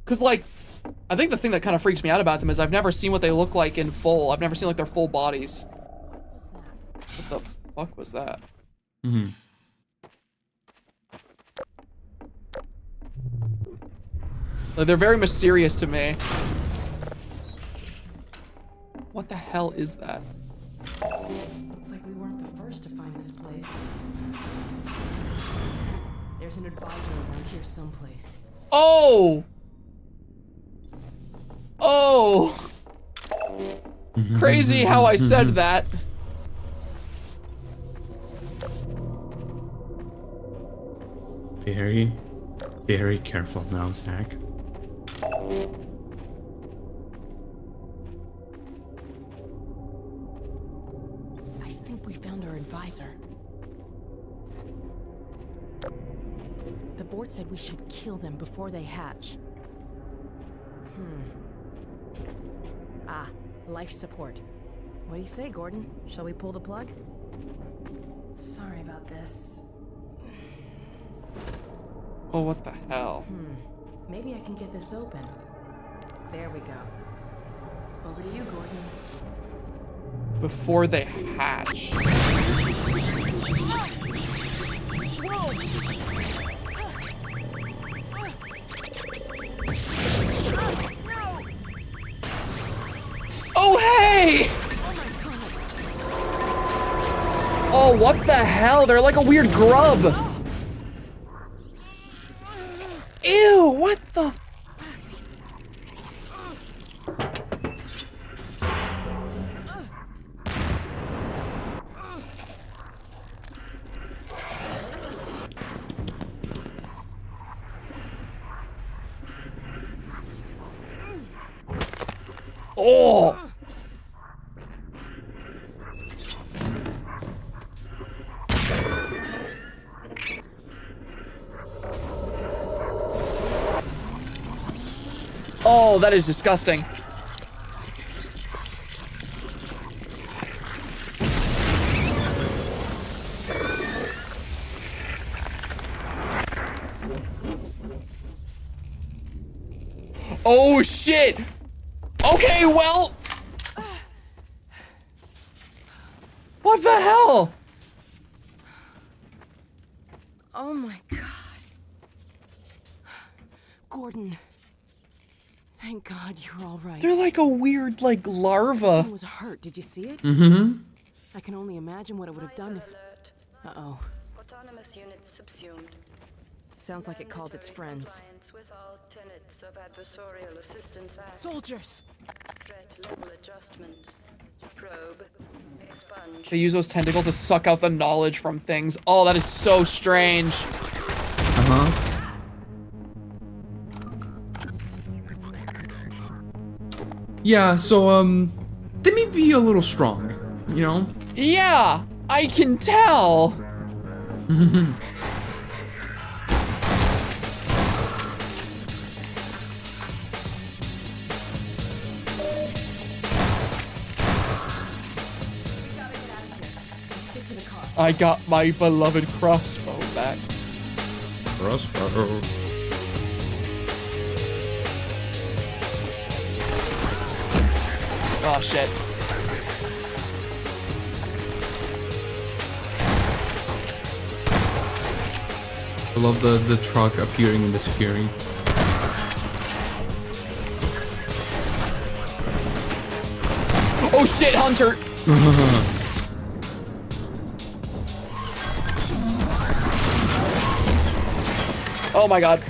S1: Because, like, I think the thing that kind of freaks me out about them is I've never seen what they look like in full. I've never seen, like, their full bodies. What the fuck was that? Like, they're very mysterious to me. What the hell is that?
S3: Looks like we weren't the first to find this place. There's an advisor around here someplace.
S1: Oh! Oh! Crazy how I said that.
S2: Very, very careful now, Zach.
S3: I think we found our advisor. The board said we should kill them before they hatch. Ah, life support. What do you say, Gordon? Shall we pull the plug? Sorry about this.
S1: Oh, what the hell?
S3: Maybe I can get this open. There we go. Over to you, Gordon.
S1: Before they hatch. Oh, hey! Oh, what the hell? They're like a weird grub. Ew, what the? Oh! Oh, that is disgusting. Oh, shit! Okay, well... What the hell?
S3: Oh my god. Gordon. Thank God you're all right.
S1: They're like a weird, like, larva.
S3: He was hurt. Did you see it?
S1: Mm-hmm.
S3: I can only imagine what it would have done if... Uh-oh.
S9: Autonomous units subsumed.
S3: Sounds like it called its friends.
S9: With all tenets of Adversarial Assistance Act.
S3: Soldiers!
S9: Threat level adjustment. Probe. Expunge.
S1: They use those tentacles to suck out the knowledge from things. Oh, that is so strange.
S2: Uh-huh. Yeah, so, they may be a little strong, you know?
S1: Yeah, I can tell. I got my beloved crossbow back.
S2: Crossbow.
S1: Oh, shit.
S2: I love the truck appearing and disappearing.
S1: Oh, shit, Hunter! Oh my god.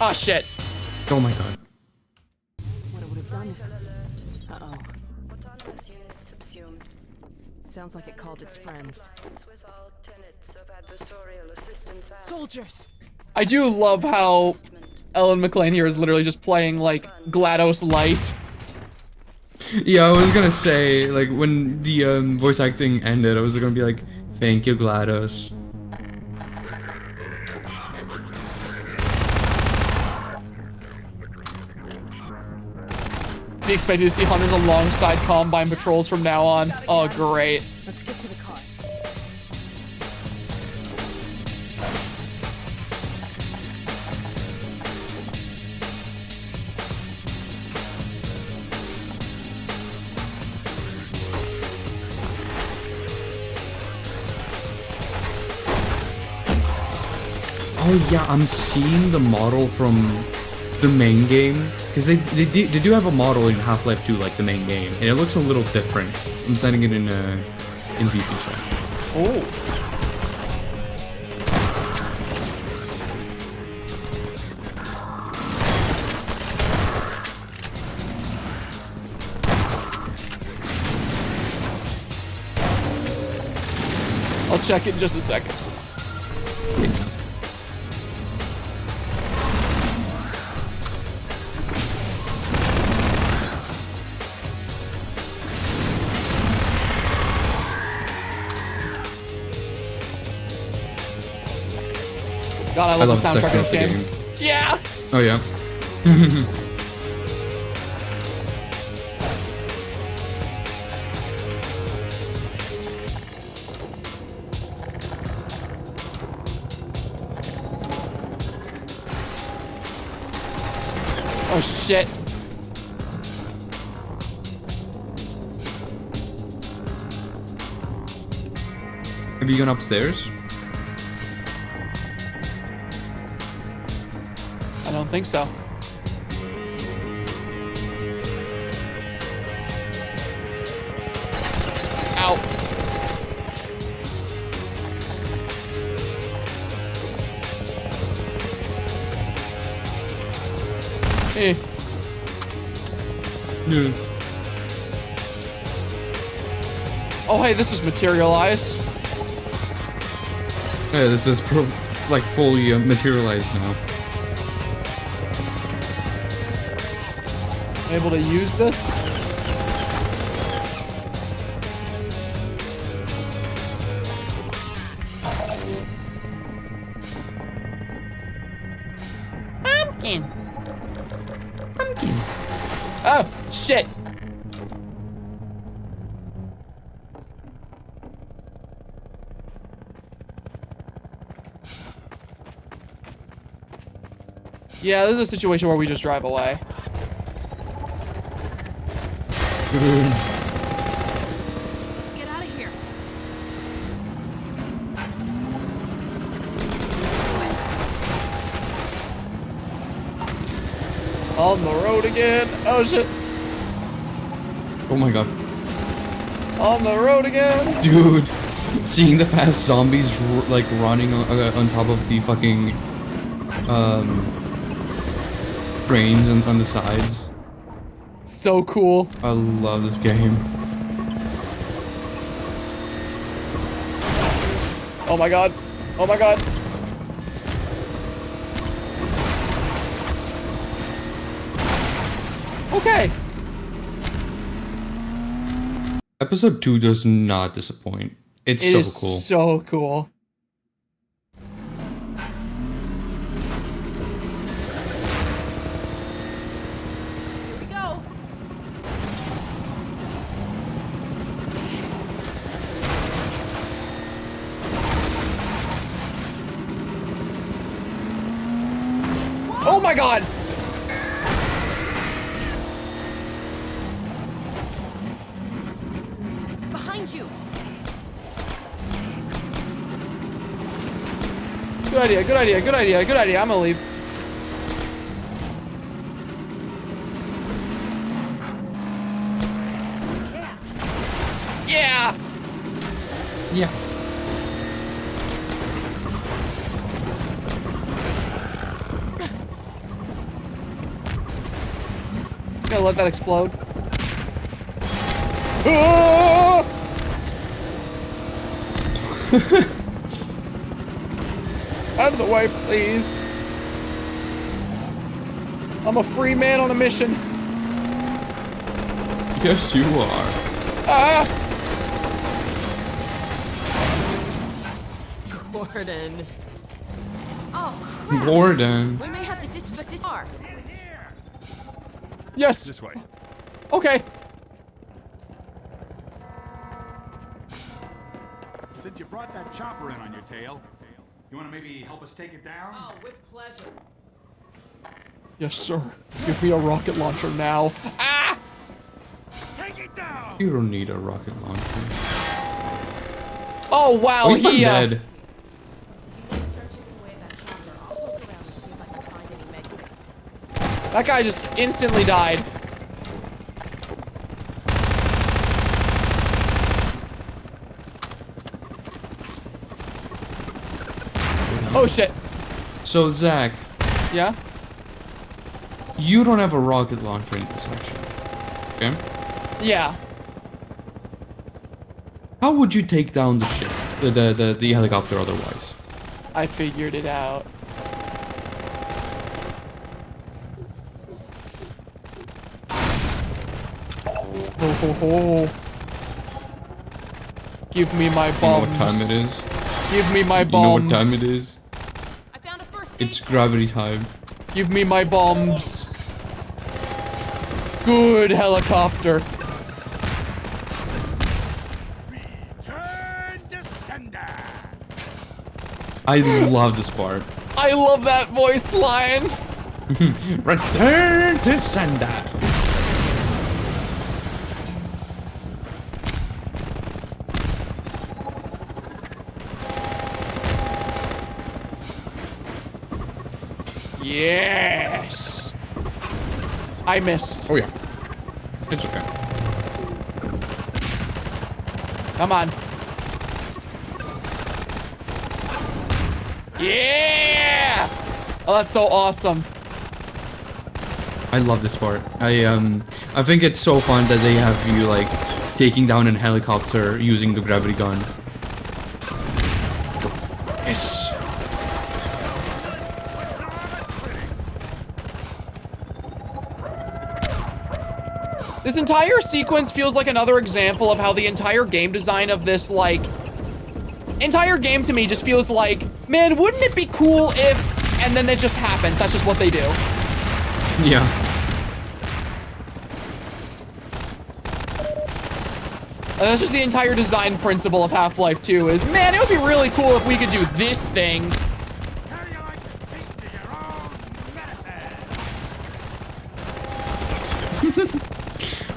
S1: Oh shit.
S2: Oh my god.
S3: What it would have done if... Uh-oh.
S9: Autonomous units subsumed.
S3: Sounds like it called its friends.
S9: With all tenets of Adversarial Assistance Act.
S3: Soldiers!
S1: I do love how Ellen McLean here is literally just playing like GLaDOS Light.
S2: Yeah, I was gonna say, like, when the voice acting ended, I was gonna be like, thank you, GLaDOS.
S1: Be expected to see hunters alongside Combine patrols from now on. Oh, great.
S3: Let's get to the car.
S2: Oh yeah, I'm seeing the model from the main game, because they do have a model in Half-Life 2 like the main game, and it looks a little different. I'm sending it in VC chat.
S1: Oh. I'll check it in just a second. God, I
S2: I
S1: love the
S2: love the
S1: soundtrack of
S2: section
S1: this
S2: of the
S1: game. Yeah.
S2: Oh yeah.
S1: Oh shit.
S2: Have you gone upstairs?
S1: I don't think so. Ow. Hey.
S2: Yeah.
S1: Oh, hey, this is materialized.
S2: Yeah, this is like fully materialized now.
S1: Able to use this?
S7: Pumpkin.
S1: Pumpkin. Oh, shit. Yeah, this is a situation where we just drive away.
S3: Let's get out of here.
S1: On the road again. Oh shit.
S2: Oh my god.
S1: On the road again.
S2: Dude, seeing the fast zombies like running on top of the fucking brains on the sides.
S1: So cool.
S2: I love this game.
S1: Oh my god. Oh my god. Okay.
S2: Episode 2 does not disappoint. It's
S1: It
S2: so
S1: is
S2: cool.
S1: So cool.
S3: Here we go.
S1: Oh my god.
S3: Behind you.
S1: Good idea, good idea, good idea, good idea. I'm gonna leave. Yeah.
S2: Yeah.
S1: Just gonna let that explode. Ah! Out of the way, please. I'm a free man on a mission.
S2: Yes, you are.
S1: Ah!
S3: Gordon. Oh, crap.
S2: Gordon.
S3: We may have to ditch the car.
S1: Yes.
S11: This way.
S1: Okay.
S11: Since you brought that chopper in on your tail, you want to maybe help us take it down?
S3: Oh, with pleasure.
S1: Yes, sir. Give me a rocket launcher now. Ah!
S11: Take it down!
S2: You don't need a rocket launcher.
S1: Oh wow,
S2: Oh, he's not
S1: he
S2: dead.
S1: That guy just instantly died. Oh shit.
S2: So Zach,
S1: Yeah?
S2: you don't have a rocket launcher in this section. Okay?
S1: Yeah.
S2: How would you take down the ship? The helicopter otherwise?
S1: I figured it out. Ho ho ho. Give me my
S2: You know
S1: bombs.
S2: what time it is?
S1: Give me my
S2: You know
S1: bombs.
S2: what time it is?
S3: I found a
S2: It's gravity time.
S1: Give me my bombs. Good helicopter.
S11: Return to sender.
S2: I love this part.
S1: I love that voice line.
S2: Return to sender.
S1: Yes. I missed.
S2: Oh yeah. It's okay.
S1: Come on. Yeah! Oh, that's so awesome.
S2: I love this part. I think it's so fun that they have you like taking down a helicopter using the gravity gun. Go. Yes.
S1: This entire sequence feels like another example of how the entire game design of this, like, entire game to me just feels like, man, wouldn't it be cool if, and then it just happens. That's just what they do.
S2: Yeah.
S1: And that's just the entire design principle of Half-Life 2 is, man, it would be really cool if we could do this thing.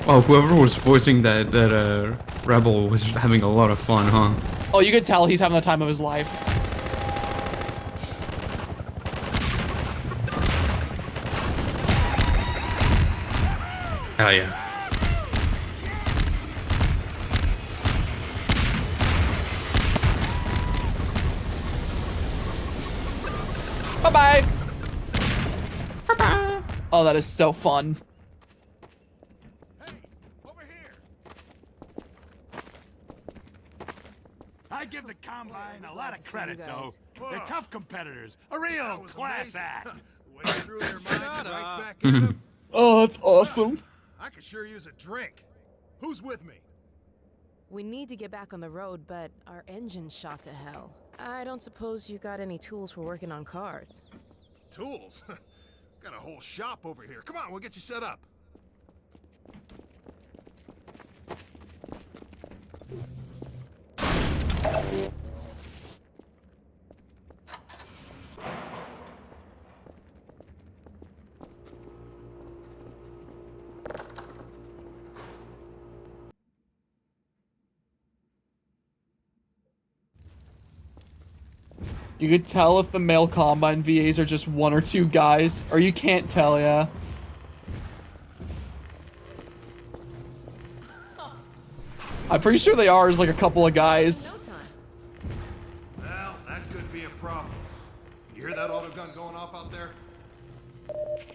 S2: Oh, whoever was voicing that rebel was having a lot of fun, huh?
S1: Oh, you could tell he's having the time of his life.
S2: Hell yeah.
S1: Bye-bye. Bye-bye. Oh, that is so fun.
S11: I give the Combine a lot of credit, though. They're tough competitors. A real class act.
S15: Way through their minds right back at them.
S1: Oh, that's awesome.
S15: I could sure use a drink. Who's with me?
S3: We need to get back on the road, but our engine's shot to hell. I don't suppose you got any tools for working on cars.
S15: Tools? Got a whole shop over here. Come on, we'll get you set up.
S1: You could tell if the male Combine VAs are just one or two guys, or you can't tell, yeah. I'm pretty sure they are as like a couple of guys.
S15: Well, that could be a problem. You hear that autogun going off out there?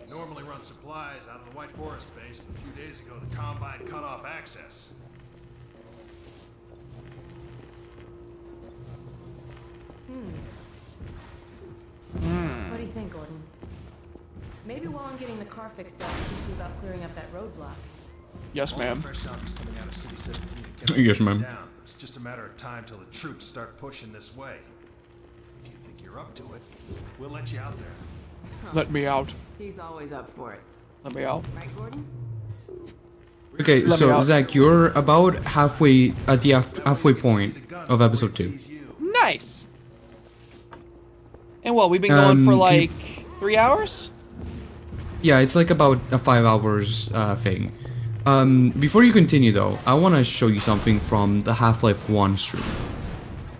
S15: Normally run supplies out of the White Forest base, but a few days ago the Combine cut off access.
S3: What do you think, Gordon? Maybe while I'm getting the car fixed up, we can see about clearing up that roadblock.
S1: Yes, ma'am.
S15: Fresh zombies coming out of City 17.
S2: Yes, ma'am.
S15: It's just a matter of time till the troops start pushing this way. If you think you're up to it, we'll let you out there.
S1: Let me out.
S3: He's always up for it.
S1: Let me out.
S3: Right, Gordon?
S2: Okay,
S1: Let me
S2: so
S1: out.
S2: Zach, you're about halfway at the halfway point of episode 2.
S1: Nice. And what, we've been going for
S2: can
S1: like 3 hours?
S2: Yeah, it's like about a 5 hours thing. Before you continue though, I want to show you something from the Half-Life 1 stream.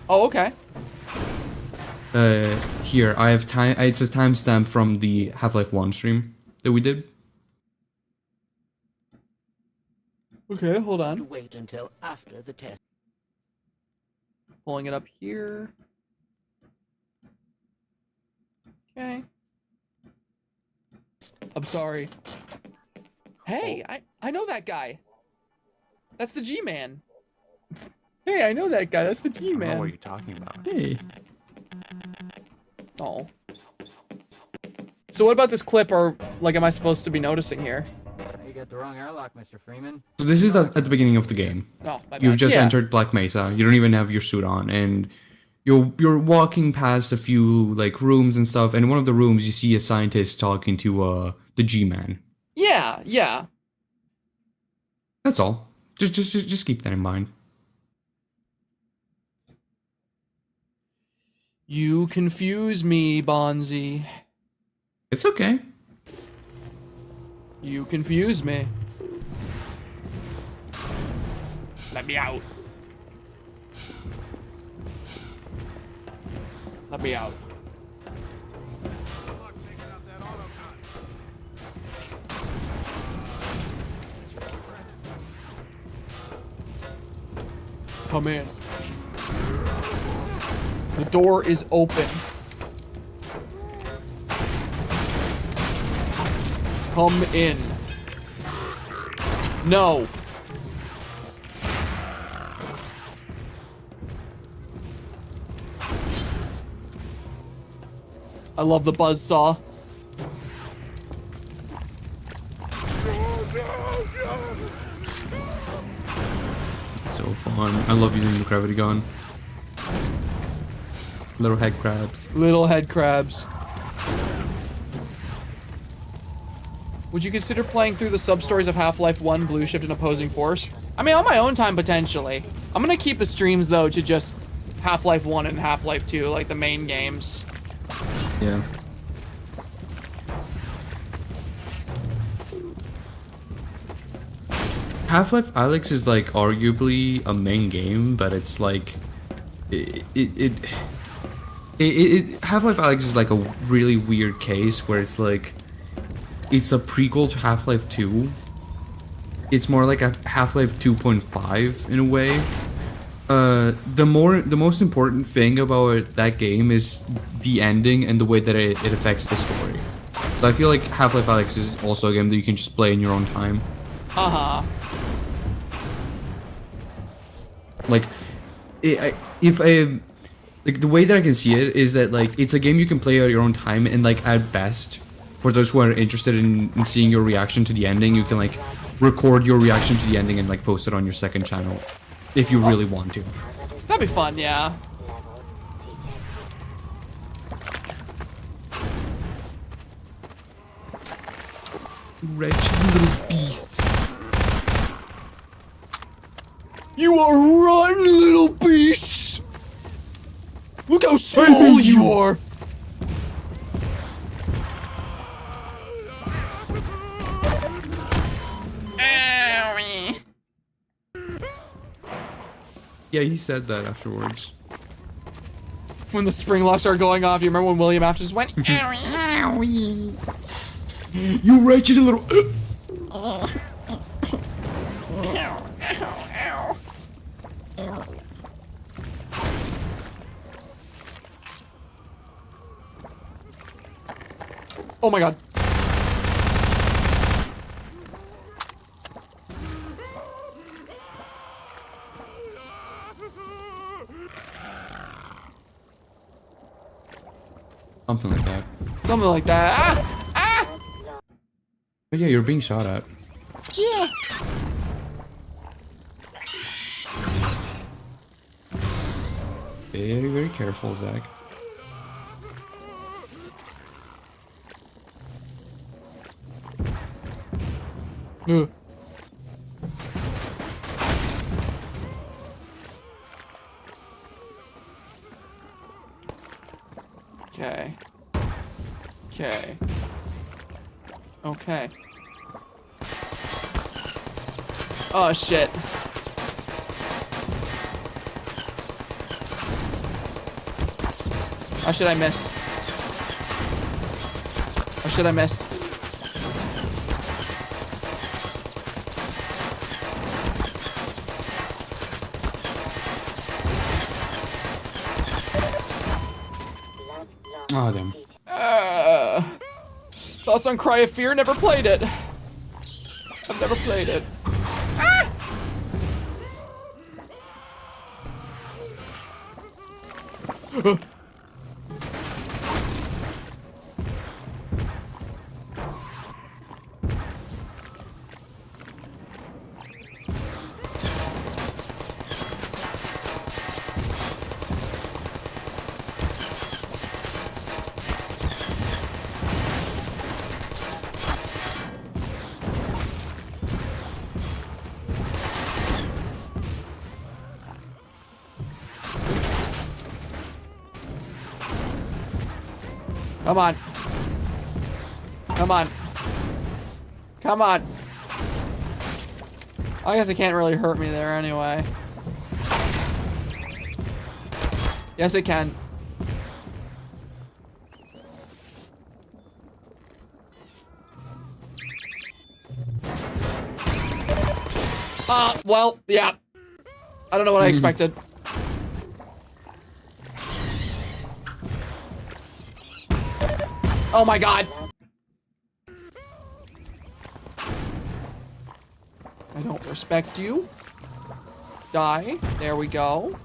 S1: Oh, okay.
S2: Here, I have time. It's a timestamp from the Half-Life 1 stream that we did.
S1: Okay, hold on.
S4: Wait until after the test.
S1: Pulling it up here. Okay. I'm sorry. Hey, I know that guy. That's the G-Man. Hey, I know that guy. That's the
S16: I don't know
S1: G-Man.
S16: what you're talking about.
S2: Hey.
S1: Oh. So what about this clip, or like, am I supposed to be noticing here?
S17: You got the wrong airlock, Mr. Freeman.
S2: So this is at the beginning of the game.
S1: Oh, my
S2: You've
S1: bad.
S2: just
S1: Yeah.
S2: entered Black Mesa. You don't even have your suit on, and you're walking past a few like rooms and stuff, and in one of the rooms you see a scientist talking to the G-Man.
S1: Yeah, yeah.
S2: That's all. Just keep that in mind.
S1: You confuse me, Bonzi.
S2: It's okay.
S1: You confuse me. Let me out. Let me out. Come in. The door is open. Come in. No. I love the buzzsaw.
S2: It's so fun. I love using the gravity gun. Little head crabs.
S1: Little head crabs. Would you consider playing through the sub-stories of Half-Life 1, Blue Shift, and Opposing Force? I mean, on my own time, potentially. I'm gonna keep the streams, though, to just Half-Life 1 and Half-Life 2, like the main games.
S2: Yeah. Half-Life Alyx is like arguably a main game, but it's like Half-Life Alyx is like a really weird case where it's like it's a prequel to Half-Life 2. It's more like a Half-Life 2.5 in a way. The most important thing about that game is the ending and the way that it affects the story. So I feel like Half-Life Alyx is also a game that you can just play in your own time.
S1: Uh-huh.
S2: Like, like the way that I can see it is that like it's a game you can play at your own time, and like at best, for those who are interested in seeing your reaction to the ending, you can like record your reaction to the ending and like post it on your second channel, if you really want to.
S1: That'd be fun, yeah.
S2: Wretched little beasts.
S1: You are rotten little beasts! Look how small you are!
S7: Owie.
S2: Yeah, he said that afterwards.
S1: When the spring locks are going off, you remember when William after just went,
S7: Owie.
S2: You wretched little...
S1: Oh my god.
S2: Something like that.
S1: Something like that. Ah! Ah!
S2: But yeah, you're being shot at.
S1: Yeah.
S2: Very, very careful, Zach.
S1: Ugh. Okay. Okay. Okay. Oh shit. Oh shit, I missed. Oh shit, I missed.
S2: Oh, damn.
S1: Thoughts on Cry of Fear? Never played it. I've never played it. Ah! Come on. Come on. Come on. I guess it can't really hurt me there anyway. Yes, it can. Well, yeah. I don't know what I expected. Oh my god. I don't respect you. Die. There we go.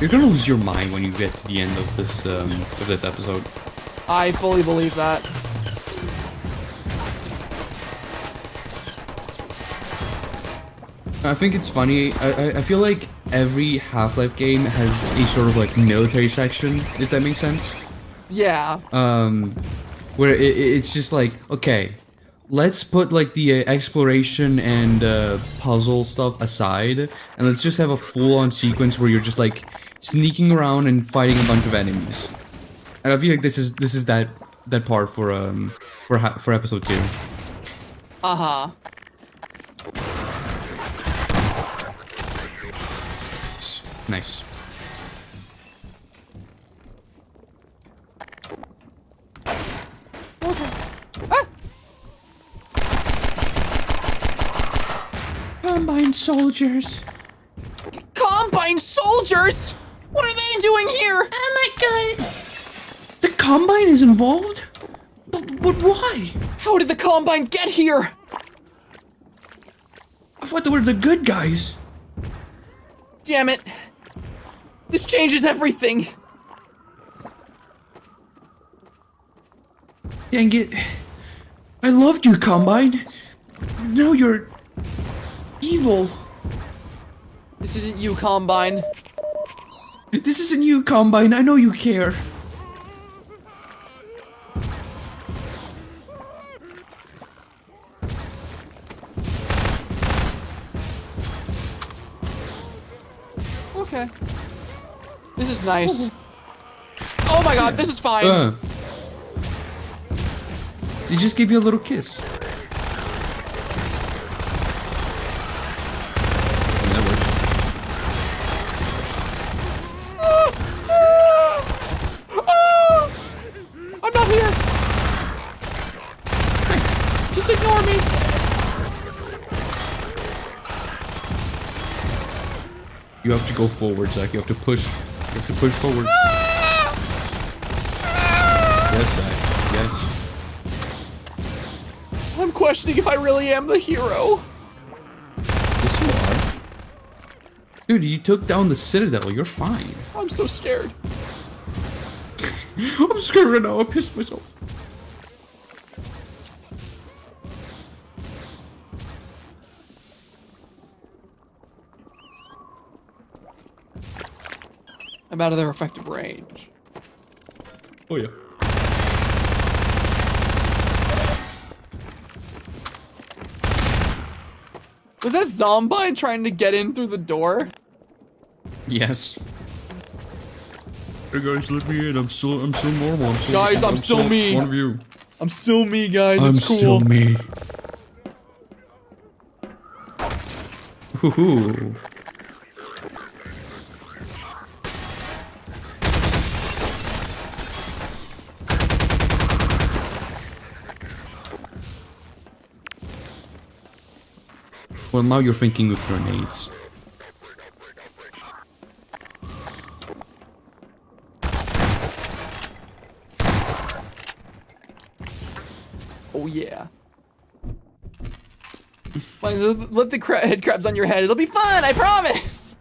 S2: You're gonna lose your mind when you get to the end of this episode.
S1: I fully believe that.
S2: I think it's funny. I feel like every Half-Life game has a sort of like military section, if that makes sense.
S1: Yeah.
S2: Where it's just like, okay, let's put like the exploration and puzzle stuff aside, and let's just have a full-on sequence where you're just like sneaking around and fighting a bunch of enemies. And I feel like this is that part for episode 2.
S1: Uh-huh.
S2: Nice.
S1: Okay. Ah!
S2: Combine soldiers.
S1: Combine soldiers? What are they doing here?
S7: Oh my god.
S2: The Combine is involved? But why?
S1: How did the Combine get here?
S2: I thought they were the good guys.
S1: Damn it. This changes everything.
S2: Dang it. I loved you, Combine. Now you're evil.
S1: This isn't you, Combine.
S2: This isn't you, Combine. I know you care.
S1: Okay. This is nice. Oh my god, this is fine.
S2: He just gave you a little kiss. That works.
S1: I'm not here. Just ignore me.
S2: You have to go forward, Zach. You have to push. You have to push forward. Yes, Zach. Yes.
S1: I'm questioning if I really am the hero.
S2: Yes, you are. Dude, you took down the Citadel. You're fine.
S1: I'm so scared.
S2: I'm scared right now. I pissed myself.
S1: I'm out of their effective range.
S2: Oh yeah.
S1: Was that Zombie trying to get in through the door?
S2: Yes. Hey guys, let me in. I'm still normal.
S1: Guys, I'm still me.
S2: One of you.
S1: I'm still me, guys.
S2: I'm
S1: It's cool.
S2: still me. Hoo-hoo. Well, now you're thinking with grenades.
S1: Oh yeah. Fine, let the head crabs on your head. It'll be fun, I promise.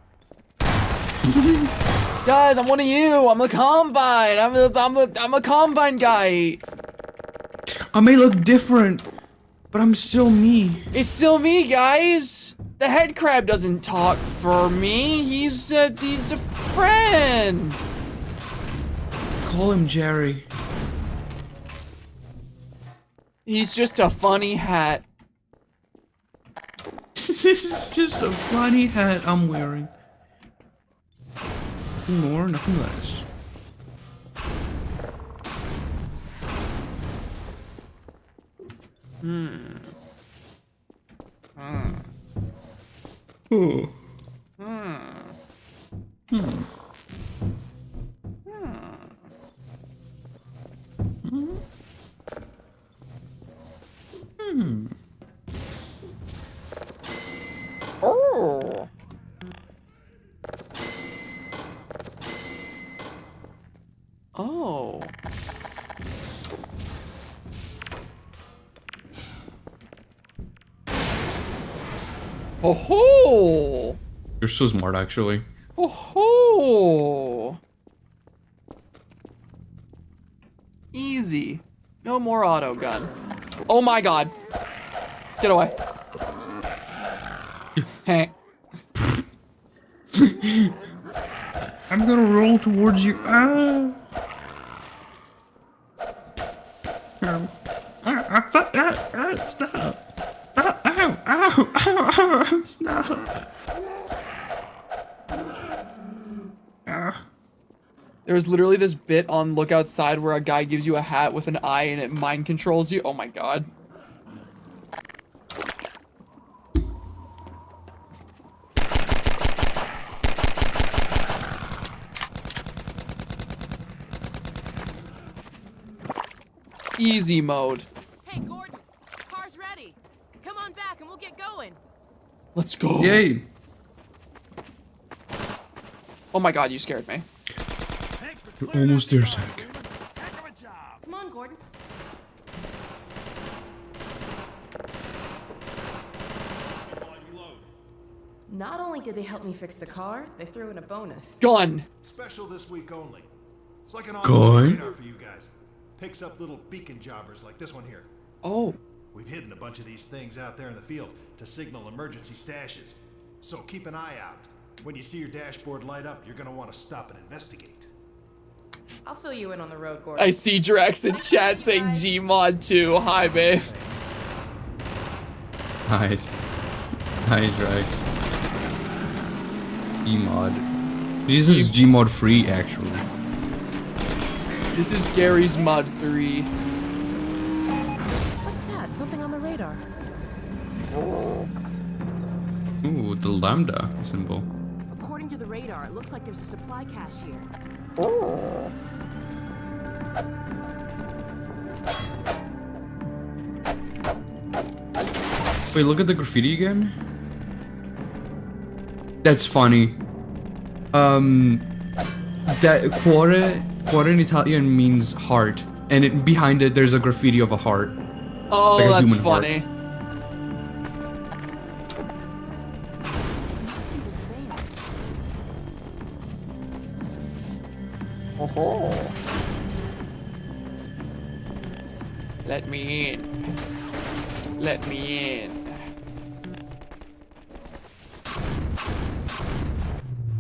S1: Guys, I'm one of you. I'm a Combine. I'm a Combine guy.
S2: I may look different, but I'm still me.
S1: It's still me, guys. The head crab doesn't talk for me. He's a friend.
S2: Call him Jerry.
S1: He's just a funny hat.
S2: This is just a funny hat I'm wearing. Nothing more, nothing less. Oh.
S1: Oh. Oh. Oh ho!
S2: You're so smart, actually.
S1: Oh ho! Easy. No more auto gun. Oh my god. Get away. Hey.
S2: I'm gonna roll towards you. Ah. Stop. Stop. Ow. Ow. Ow. Ow. Stop.
S1: There's literally this bit on Look Outside where a guy gives you a hat with an eye and it mind controls you. Oh my god. Easy mode.
S3: Hey, Gordon, car's ready. Come on back and we'll get going.
S1: Let's go.
S2: Yay.
S1: Oh my god, you scared me.
S2: You're almost there, Zach.
S3: Come on, Gordon. Not only did they help me fix the car, they threw in a bonus.
S1: Gun.
S15: Special this week only. It's like an
S2: Gun?
S15: on radar for you guys. Picks up little beacon jobbers like this one here.
S1: Oh.
S15: We've hidden a bunch of these things out there in the field to signal emergency stashes. So keep an eye out. When you see your dashboard light up, you're gonna want to stop and investigate.
S3: I'll fill you in on the road, Gordon.
S1: I see Drex in chat saying Gmod 2. Hi, babe.
S2: Hi. Hi, Drax. Gmod. This is Gmod free, actually.
S1: This is Gary's Mod 3.
S3: What's that? Something on the radar.
S2: Ooh, the lambda symbol.
S3: According to the radar, it looks like there's a supply cache here.
S1: Oh.
S2: Wait, look at the graffiti again. That's funny. That cuore in Italian means heart, and behind it there's a graffiti of a heart.
S1: Oh,
S2: like a
S1: that's
S2: human
S1: funny.
S2: Heart.
S1: Oh. Let me in. Let me in.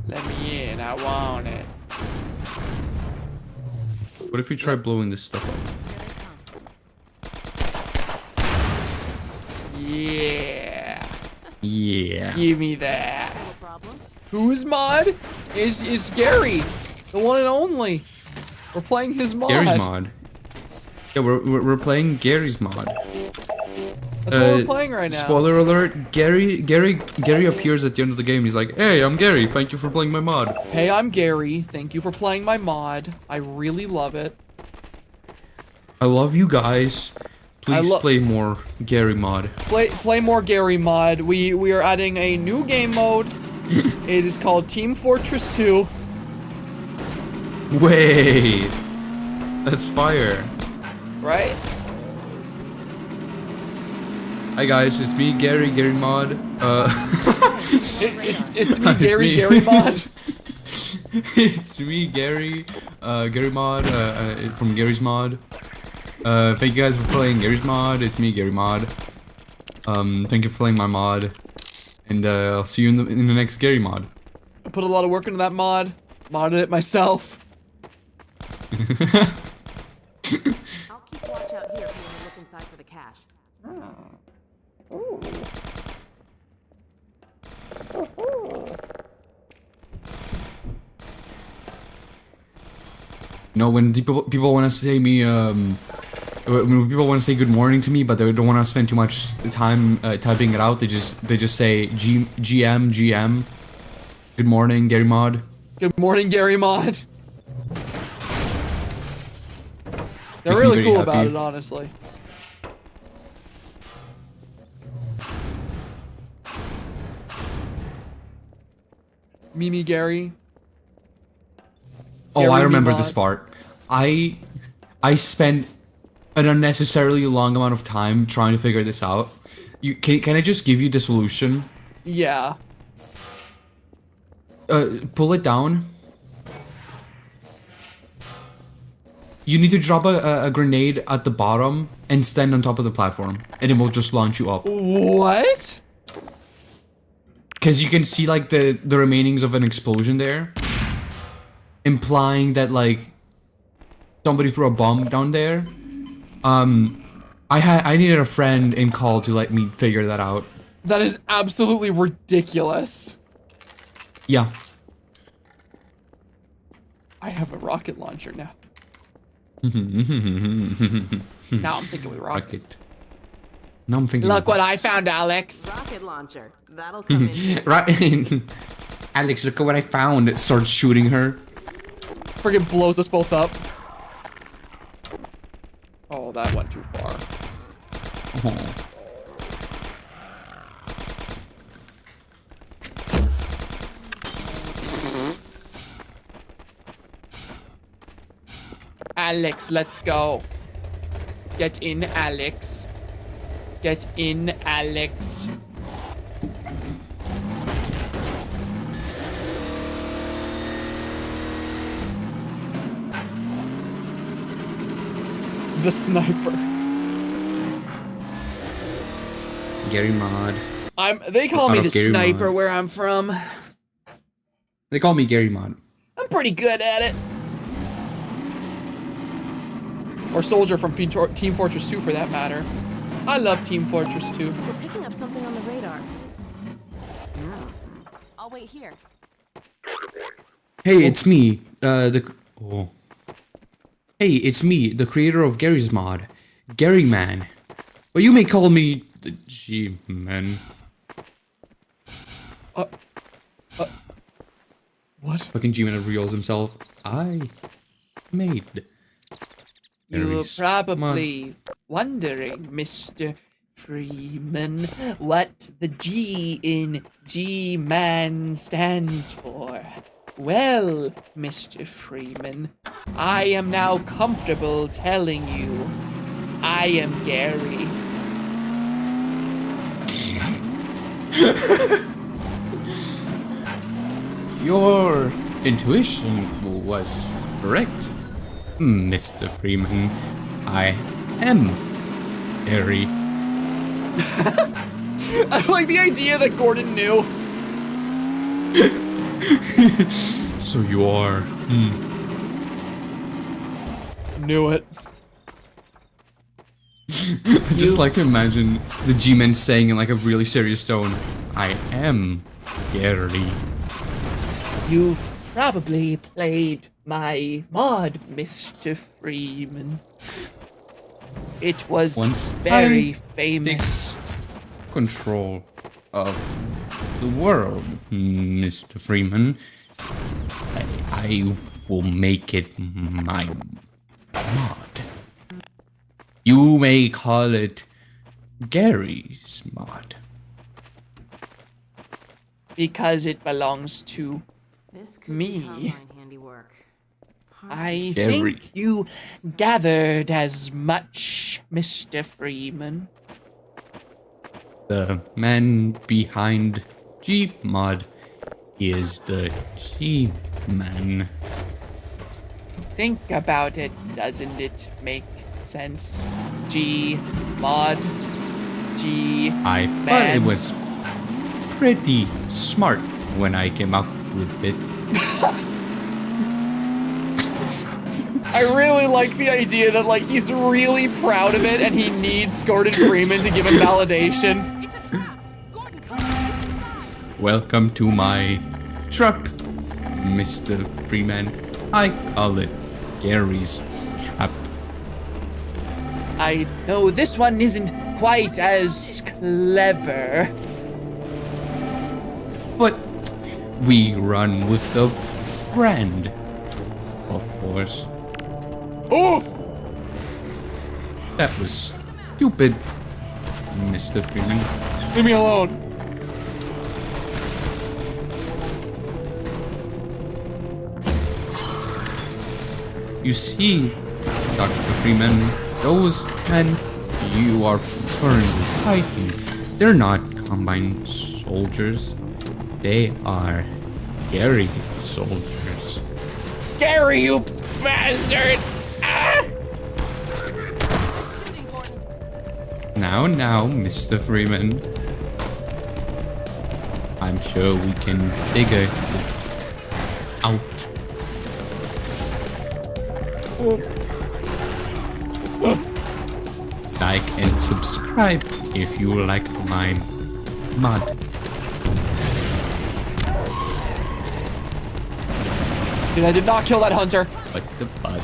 S1: Let me in. I want it.
S2: What if we try blowing this stuff up?
S1: Yeah.
S2: Yeah.
S1: Give me that. Whose mod? Is Gary. The one and only. We're playing his mod.
S2: Gary's mod. Yeah, we're playing Gary's mod.
S1: That's what we're playing right now.
S2: Spoiler alert, Gary appears at the end of the game. He's like, "Hey, I'm Gary. Thank you for playing my mod."
S1: Hey, I'm Gary. Thank you for playing my mod. I really love it.
S2: I love you guys. Please play more Gary mod.
S1: Play more Gary mod. We are adding a new game mode. It is called Team Fortress 2.
S2: Wait. That's fire.
S1: Right?
S2: Hi guys, it's me, Gary mod.
S1: It's me, Gary mod.
S2: It's me, Gary mod, from Gary's mod. Thank you guys for playing Gary's mod. It's me, Gary mod. Thank you for playing my mod, and I'll see you in the next Gary mod.
S1: I put a lot of work into that mod. Modded it myself.
S3: I'll keep watch out here if you want to look inside for the cache.
S1: Ooh.
S2: You know, when people want to say me, when people want to say good morning to me, but they don't want to spend too much time typing it out, they just say GM. Good morning, Gary Mod.
S1: Good morning, Gary Mod. They're
S2: Makes me
S1: really
S2: very
S1: cool
S2: happy.
S1: about it, honestly. Mimi Gary.
S2: Oh,
S1: Gary
S2: I remember
S1: Mod.
S2: this part. I spent an unnecessarily long amount of time trying to figure this out. Can I just give you the solution?
S1: Yeah.
S2: Pull it down. You need to drop a grenade at the bottom and stand on top of the platform, and it will just launch you up.
S1: What?
S2: Because you can see like the remainings of an explosion there, implying that like somebody threw a bomb down there. I needed a friend in call to let me figure that out.
S1: That is absolutely ridiculous.
S2: Yeah.
S1: I have a rocket launcher now.
S2: Now
S1: Now I'm thinking we rock it.
S2: Now I'm thinking.
S1: Look what I found, Alex.
S3: Rocket launcher. That'll come in.
S2: Right. Alex, look at what I found. It starts shooting her.
S1: Friggin' blows us both up. Oh, that went too far.
S2: Oh.
S1: Alex, let's go. Get in, Alex. Get in, Alex. The sniper.
S2: Gary Mod.
S1: They call me
S2: Out
S1: the
S2: of Gary
S1: sniper
S2: Mod.
S1: where I'm from.
S2: They call me Gary Mod.
S1: I'm pretty good at it. Or soldier from Team Fortress 2 for that matter. I love Team Fortress 2.
S5: We're picking up something on the radar. I'll wait here.
S2: Hey, it's me. Hey, it's me, the creator of Gary's Mod, Gary Man. Or you may call me the G-Man.
S1: What?
S2: Fucking G-Man reveals himself. I made
S1: You're
S2: Gary's
S1: probably wondering, Mr. Freeman, what the G in G-Man stands for. Well, Mr. Freeman, I am now comfortable telling you I am Gary.
S2: Your intuition was correct, Mr. Freeman. I am Gary.
S1: I like the idea that Gordon knew.
S2: So you are.
S1: Knew it.
S2: I just like to imagine the G-Man saying in like a really serious tone, I am Gary.
S1: You've probably played my mod, Mr. Freeman. It was
S2: Once
S1: very
S2: I
S1: famous.
S2: Control of the world, Mr. Freeman. I will make it my mod. You may call it Gary's mod.
S1: Because it belongs to
S3: This could be
S1: me.
S3: combine handiwork.
S1: I
S2: Gary.
S1: think you gathered as much, Mr. Freeman.
S2: The man behind G-Mod is the G-Man.
S1: Think about it, doesn't it make sense? G-Mod.
S2: I thought it was pretty smart when I came up with it.
S1: I really like the idea that, like, he's really proud of it and he needs Gordon Freeman to give him validation.
S2: Welcome to my truck, Mr. Freeman. I call it Gary's trap.
S1: I know this one isn't quite as clever.
S2: But we run with the brand, of course.
S1: Oh!
S2: That was stupid, Mr. Freeman.
S1: Leave me alone.
S2: You see, Dr. Freeman, those men you are currently fighting, they're not Combine soldiers. They are Gary soldiers.
S1: Gary, you bastard! Ah!
S2: Now, Mr. Freeman. I'm sure we can figure this out. Like and subscribe if you like my mod.
S1: Dude, I did not kill that hunter.
S2: Like the bud.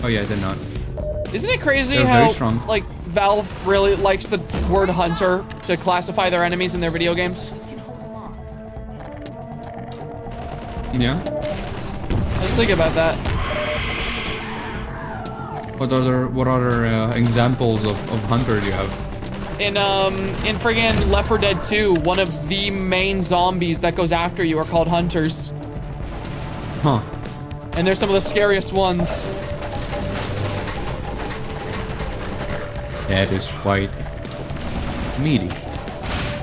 S2: Oh yeah, I did not.
S1: Isn't it crazy
S2: They're
S1: how
S2: very strong.
S1: like Valve really likes the word hunter to classify their enemies in their video games?
S2: Yeah.
S1: Let's think about that.
S2: What other examples of hunter do you have?
S1: In friggin' Left 4 Dead 2, one of the main zombies that goes after you are called hunters.
S2: Huh.
S1: And they're some of the scariest ones.
S2: That is quite meaty.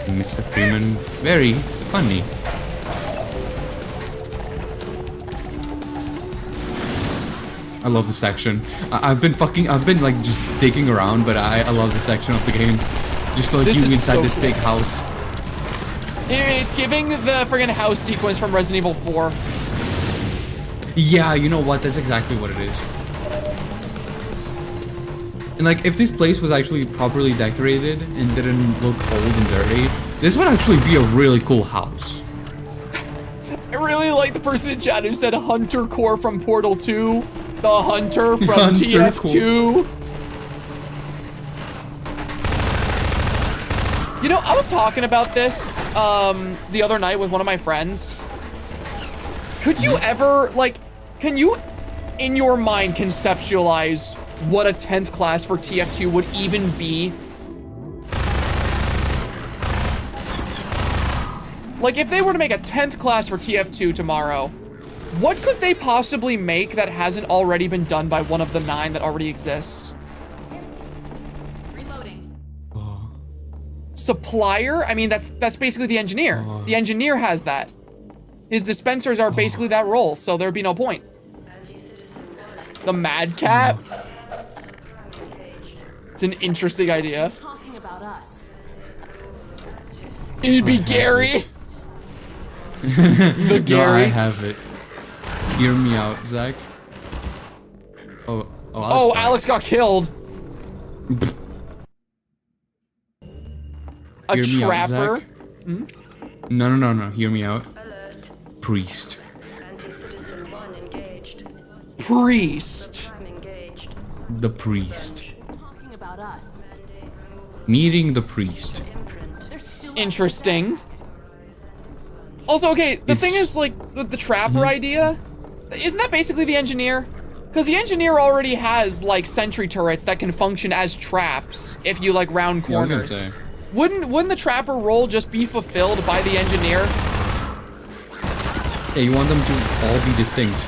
S2: Mr. Freeman, very funny. I love the section. I've been like just digging around, but I love the section of the game. Just like you inside this big house.
S1: It's giving the friggin' house sequence from Resident Evil 4.
S2: Yeah, you know what? That's exactly what it is. And like, if this place was actually properly decorated and didn't look old and dirty, this would actually be a really cool house.
S1: I really like the person in chat who said Hunter Core from Portal 2. The Hunter from
S2: Hunter
S1: TF2. You know, I was talking about this the other night with one of my friends. Could you ever, like, can you, in your mind, conceptualize what a 10th class for TF2 would even be? Like, if they were to make a 10th class for TF2 tomorrow, what could they possibly make that hasn't already been done by one of the 9 that already exists?
S5: Reloading.
S1: Supplier? I mean, that's basically the engineer. The engineer has that. His dispensers are basically that role, so there'd be no point. The Madcap? It's an interesting idea.
S3: Talking about us.
S1: It'd be Gary. The Gary.
S2: No, I have it. Hear me out, Zach.
S1: Oh, Alex got killed. A
S2: Hear me out,
S1: trapper.
S2: Zach. No. Hear me out. Priest.
S1: Priest.
S2: The priest.
S3: Talking about us.
S2: Meeting the priest.
S1: Interesting. Also, okay, the thing is, like, the trapper idea, isn't that basically the engineer? Because the engineer already has, like, sentry turrets that can function as traps if you, like, round corners.
S2: Yeah, I was gonna say.
S1: Wouldn't the trapper role just be fulfilled by the engineer?
S2: Yeah, you want them to all be distinct.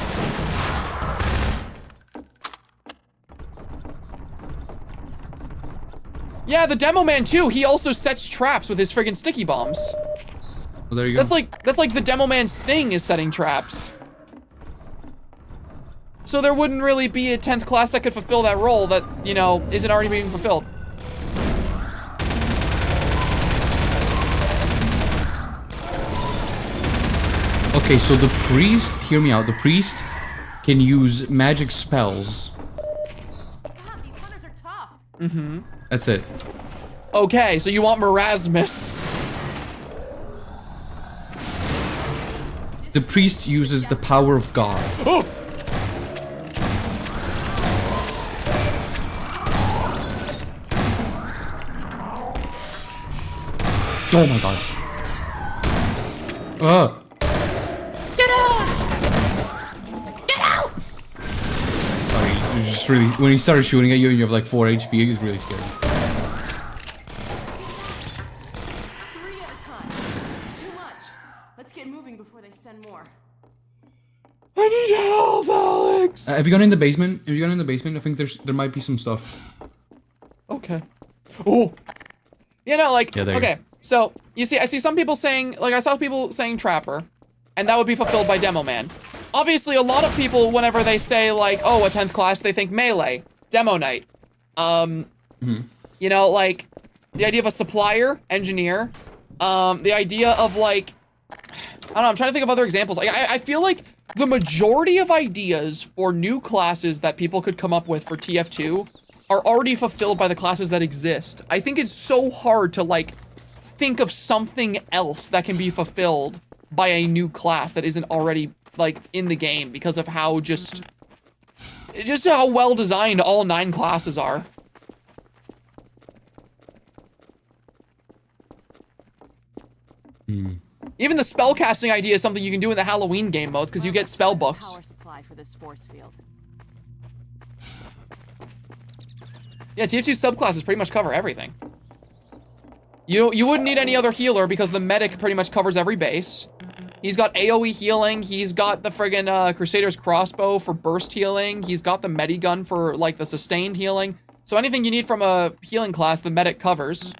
S1: Yeah, the demo man too. He also sets traps with his friggin' sticky bombs.
S2: Well, there you go.
S1: That's like the demo man's thing is setting traps. So there wouldn't really be a 10th class that could fulfill that role that, you know, isn't already being fulfilled.
S2: Okay, so the priest, hear me out, the priest can use magic spells.
S1: Mm-hmm.
S2: That's it.
S1: Okay, so you want Marasmus.
S2: The priest uses the power of God.
S1: Oh!
S2: Oh my god.
S7: Get out! Get out!
S2: Sorry, it was just really, when he started shooting at you and you have like 4 HP, it was really scary.
S3: 3 at a time. It's too much. Let's get moving before they send more.
S1: I need help, Alex!
S2: Have you gone in the basement? Have you gone in the basement? I think there might be some stuff.
S1: Okay. Oh! You know, like,
S2: Yeah, there you
S1: okay, so, you see, I see some people saying, like, I saw people saying Trapper, and that would be fulfilled by Demo Man. Obviously, a lot of people, whenever they say, like, oh, a 10th class, they think Melee, Demo Knight. You know, like, the idea of a supplier, engineer, the idea of, like, I don't know, I'm trying to think of other examples. Like, I feel like the majority of ideas for new classes that people could come up with for TF2 are already fulfilled by the classes that exist. I think it's so hard to, like, think of something else that can be fulfilled by a new class that isn't already, like, in the game because of how just how well designed all 9 classes are. Even the spellcasting idea is something you can do in the Halloween game modes because you get spell books.
S3: Power supply for this force field.
S1: Yeah, TF2 subclasses pretty much cover everything. You wouldn't need any other healer because the medic pretty much covers every base. He's got AoE healing. He's got the friggin' Crusader's crossbow for burst healing. He's got the medigun for, like, the sustained healing. So anything you need from a healing class, the medic covers.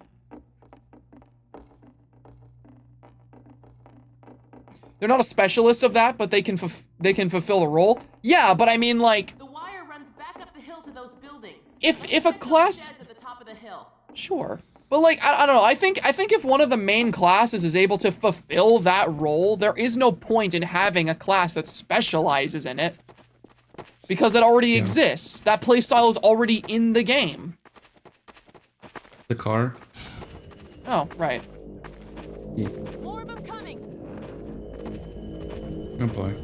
S1: They're not a specialist of that, but they can fulfill the role. Yeah, but I mean, like,
S3: The wire runs back up the hill to those buildings.
S1: if a class,
S3: At the top of the hill.
S1: sure, but like I don't know. I think if one of the main classes is able to fulfill that role, there is no point in having a class that specializes in it because it already exists. That playstyle is already in the game.
S2: The car.
S1: Oh, right.
S2: Yeah.
S3: More of them coming.
S2: Oh boy.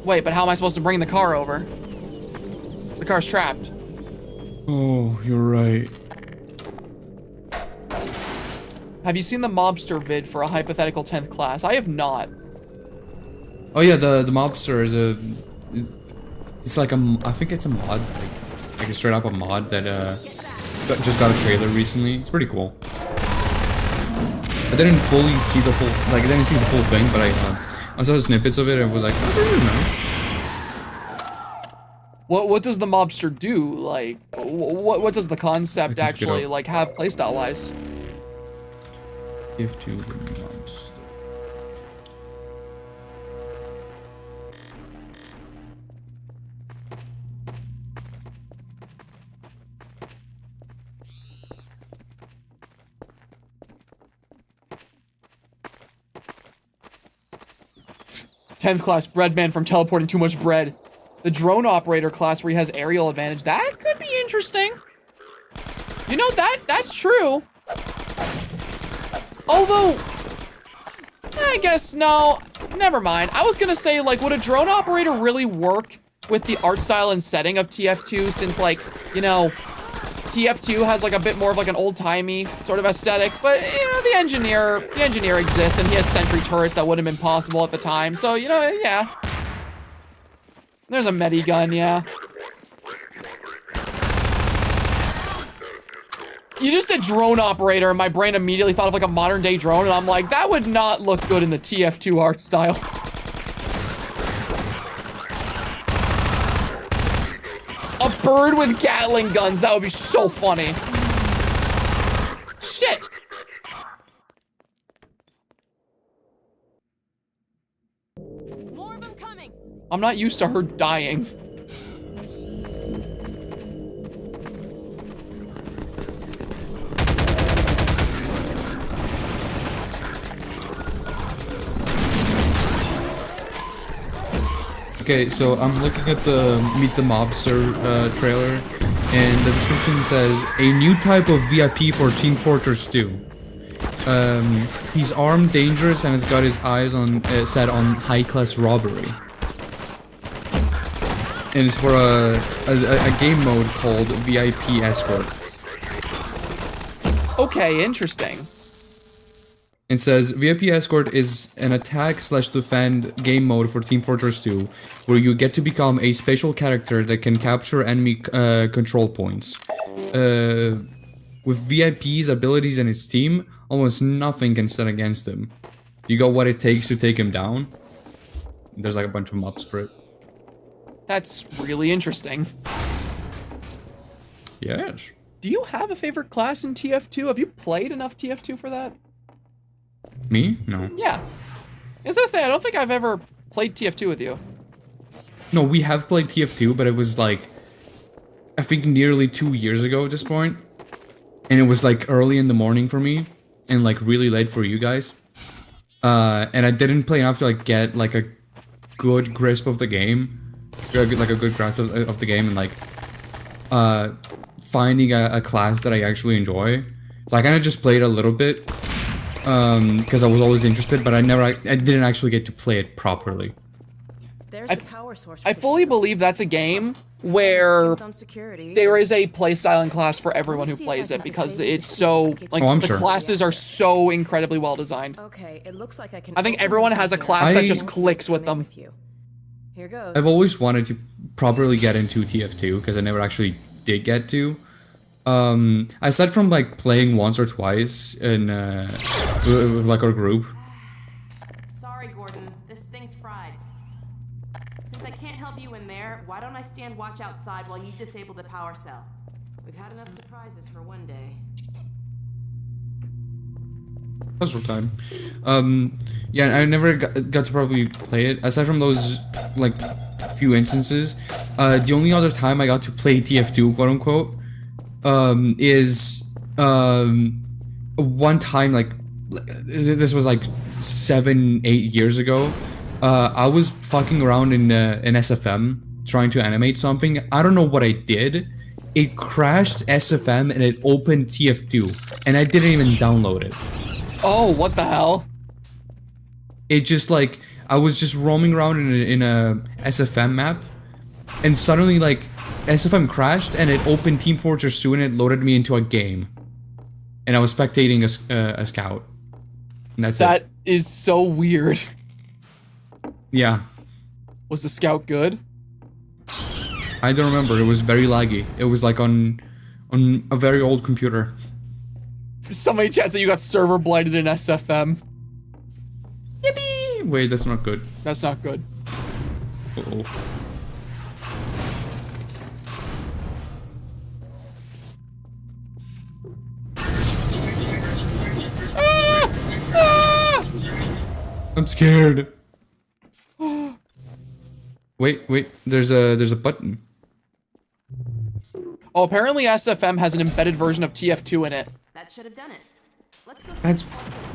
S1: Wait, but how am I supposed to bring the car over? The car's trapped.
S2: Oh, you're right.
S1: Have you seen the mobster vid for a hypothetical 10th class? I have not.
S2: Oh yeah, the mobster is it's like I think it's a mod, like a straight up a mod that just got a trailer recently. It's pretty cool. I didn't fully see the full, like I didn't see the full thing, but I saw snippets of it and was like, oh, this is nice.
S1: What does the mobster do? Like, what does the concept actually, like, have playstyle-wise?
S2: Give to the mobster.
S1: Tenth class breadman from teleporting too much bread. The drone operator class where he has aerial advantage. That could be interesting. You know, that's true. Although, I guess, no, never mind. I was gonna say, like, would a drone operator really work with the art style and setting of TF2 since, like, you know, TF2 has, like, a bit more of, like, an old-timey sort of aesthetic, but, you know, the engineer exists, and he has sentry turrets that wouldn't have been possible at the time, so, you know, yeah. There's a medigun, yeah. You just said drone operator, and my brain immediately thought of, like, a modern-day drone, and I'm like, that would not look good in the TF2 art style. A bird with Gatling guns, that would be so funny. Shit!
S3: More of them coming.
S1: I'm not used to her dying.
S2: Okay, so I'm looking at the Meet the Mobster trailer, and the description says, a new type of VIP for Team Fortress 2. He's armed, dangerous, and has got his eyes on set on high-class robbery. And it's for a game mode called VIP Escort.
S1: Okay, interesting.
S2: It says VIP Escort is an attack/defend game mode for Team Fortress 2, where you get to become a special character that can capture enemy control points. With VIP's abilities and his team, almost nothing can stand against him. You got what it takes to take him down. There's like a bunch of mobs for it.
S1: That's really interesting.
S2: Yes.
S1: Do you have a favorite class in TF2? Have you played enough TF2 for that?
S2: Me? No.
S1: Yeah. As I say, I don't think I've ever played TF2 with you.
S2: No, we have played TF2, but it was like, I think nearly 2 years ago at this point. And it was like early in the morning for me, and like really late for you guys. And I didn't play enough to like get like a good grasp of the game. Like a good grasp of the game, and like finding a class that I actually enjoy. So I kind of just played a little bit because I was always interested, but I didn't actually get to play it properly.
S3: There's the power source.
S1: I fully believe that's a game where there is a playstyle and class for everyone who plays it, because it's so like the classes are so incredibly well designed.
S3: Okay, it looks like I can.
S1: I think everyone has a class that just clicks with them.
S3: Here goes.
S2: I've always wanted to properly get into TF2 because I never actually did get to. Aside from like playing once or twice in with like our group.
S3: Sorry, Gordon. This thing's fried. Since I can't help you in there, why don't I stand watch outside while you disable the power cell? We've had enough surprises for one day.
S2: Puzzle time. Yeah, I never got to probably play it. Aside from those, like, few instances, the only other time I got to play TF2, quote unquote, is one time, like, this was like 7-8 years ago. I was fucking around in SFM trying to animate something. I don't know what I did. It crashed SFM and it opened TF2, and I didn't even download it.
S1: Oh, what the hell?
S2: It just like, I was just roaming around in a SFM map, and suddenly like SFM crashed and it opened Team Fortress 2 and it loaded me into a game. And I was spectating a scout. And that's it.
S1: That is so weird.
S2: Yeah.
S1: Was the scout good?
S2: I don't remember. It was very laggy. It was like on a very old computer.
S1: Somebody chat that you got server blinded in SFM.
S2: Yippee! Wait, that's not good.
S1: That's not good.
S2: Uh-oh. I'm scared. Wait, there's a button.
S1: Oh, apparently SFM has an embedded version of TF2 in it.
S3: That should have done it. Let's go.
S2: That's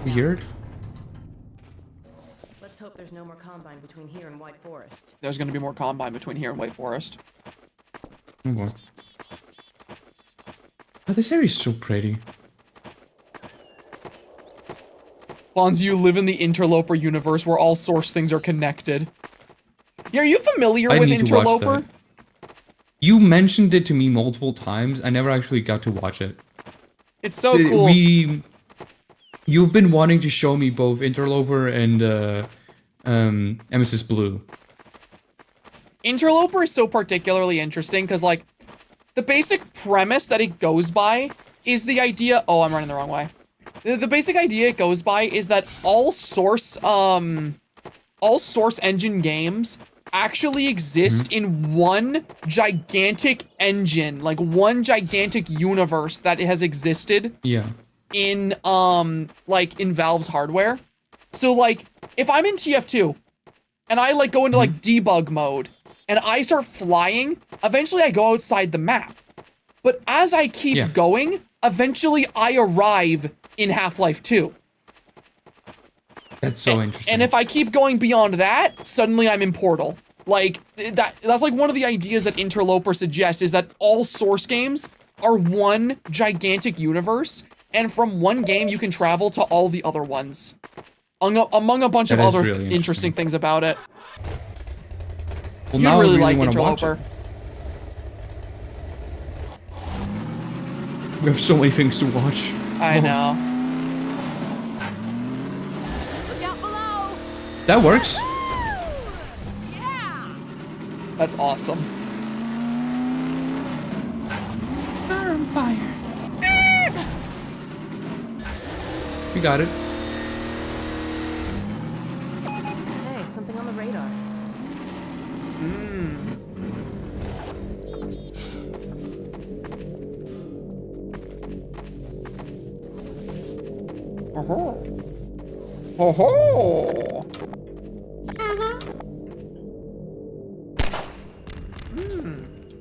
S2: weird.
S3: Let's hope there's no more combine between here and White Forest.
S1: There's gonna be more combine between here and White Forest.
S2: Oh boy. Oh, this area is so pretty.
S1: Fonz, you live in the Interloper universe where all source things are connected. Yeah, are you familiar with Interloper?
S2: You mentioned it to me multiple times. I never actually got to watch it.
S1: It's so cool.
S2: You've been wanting to show me both Interloper and MSS Blue.
S1: Interloper is so particularly interesting because, like, the basic premise that it goes by is the idea. Oh, I'm running the wrong way. The basic idea it goes by is that all source engine games actually exist in one gigantic engine, like one gigantic universe that has existed.
S2: Yeah.
S1: In in Valve's hardware. So like, if I'm in TF2 and I like go into like debug mode and I start flying, eventually I go outside the map. But as I keep going, eventually I arrive in Half-Life 2.
S2: That's so interesting.
S1: And if I keep going beyond that, suddenly I'm in Portal. Like, that's like one of the ideas that Interloper suggests, is that all source games are one gigantic universe, and from one game you can travel to all the other ones. Among a bunch of other
S2: really
S1: interesting things about it.
S2: Well,
S1: you
S2: now
S1: really
S2: I
S1: like Interloper.
S2: We have so many things to watch.
S1: I know.
S3: Look out below!
S2: That works.
S3: Yeah!
S1: That's awesome.
S2: Car on fire. We got it.
S3: Hey, something on the radar.
S1: Oh-ho. Oh-ho.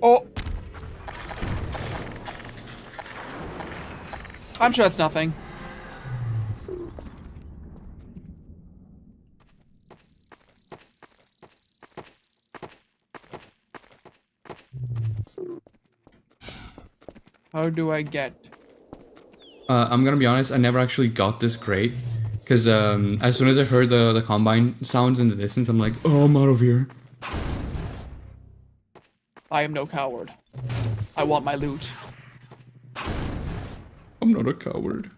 S1: Oh. I'm sure that's nothing. How do I get?
S2: I'm gonna be honest, I never actually got this crate. Because as soon as I heard the combine sounds in the distance, I'm like, oh, I'm out of here.
S1: I am no coward. I want my loot.
S2: I'm not a coward.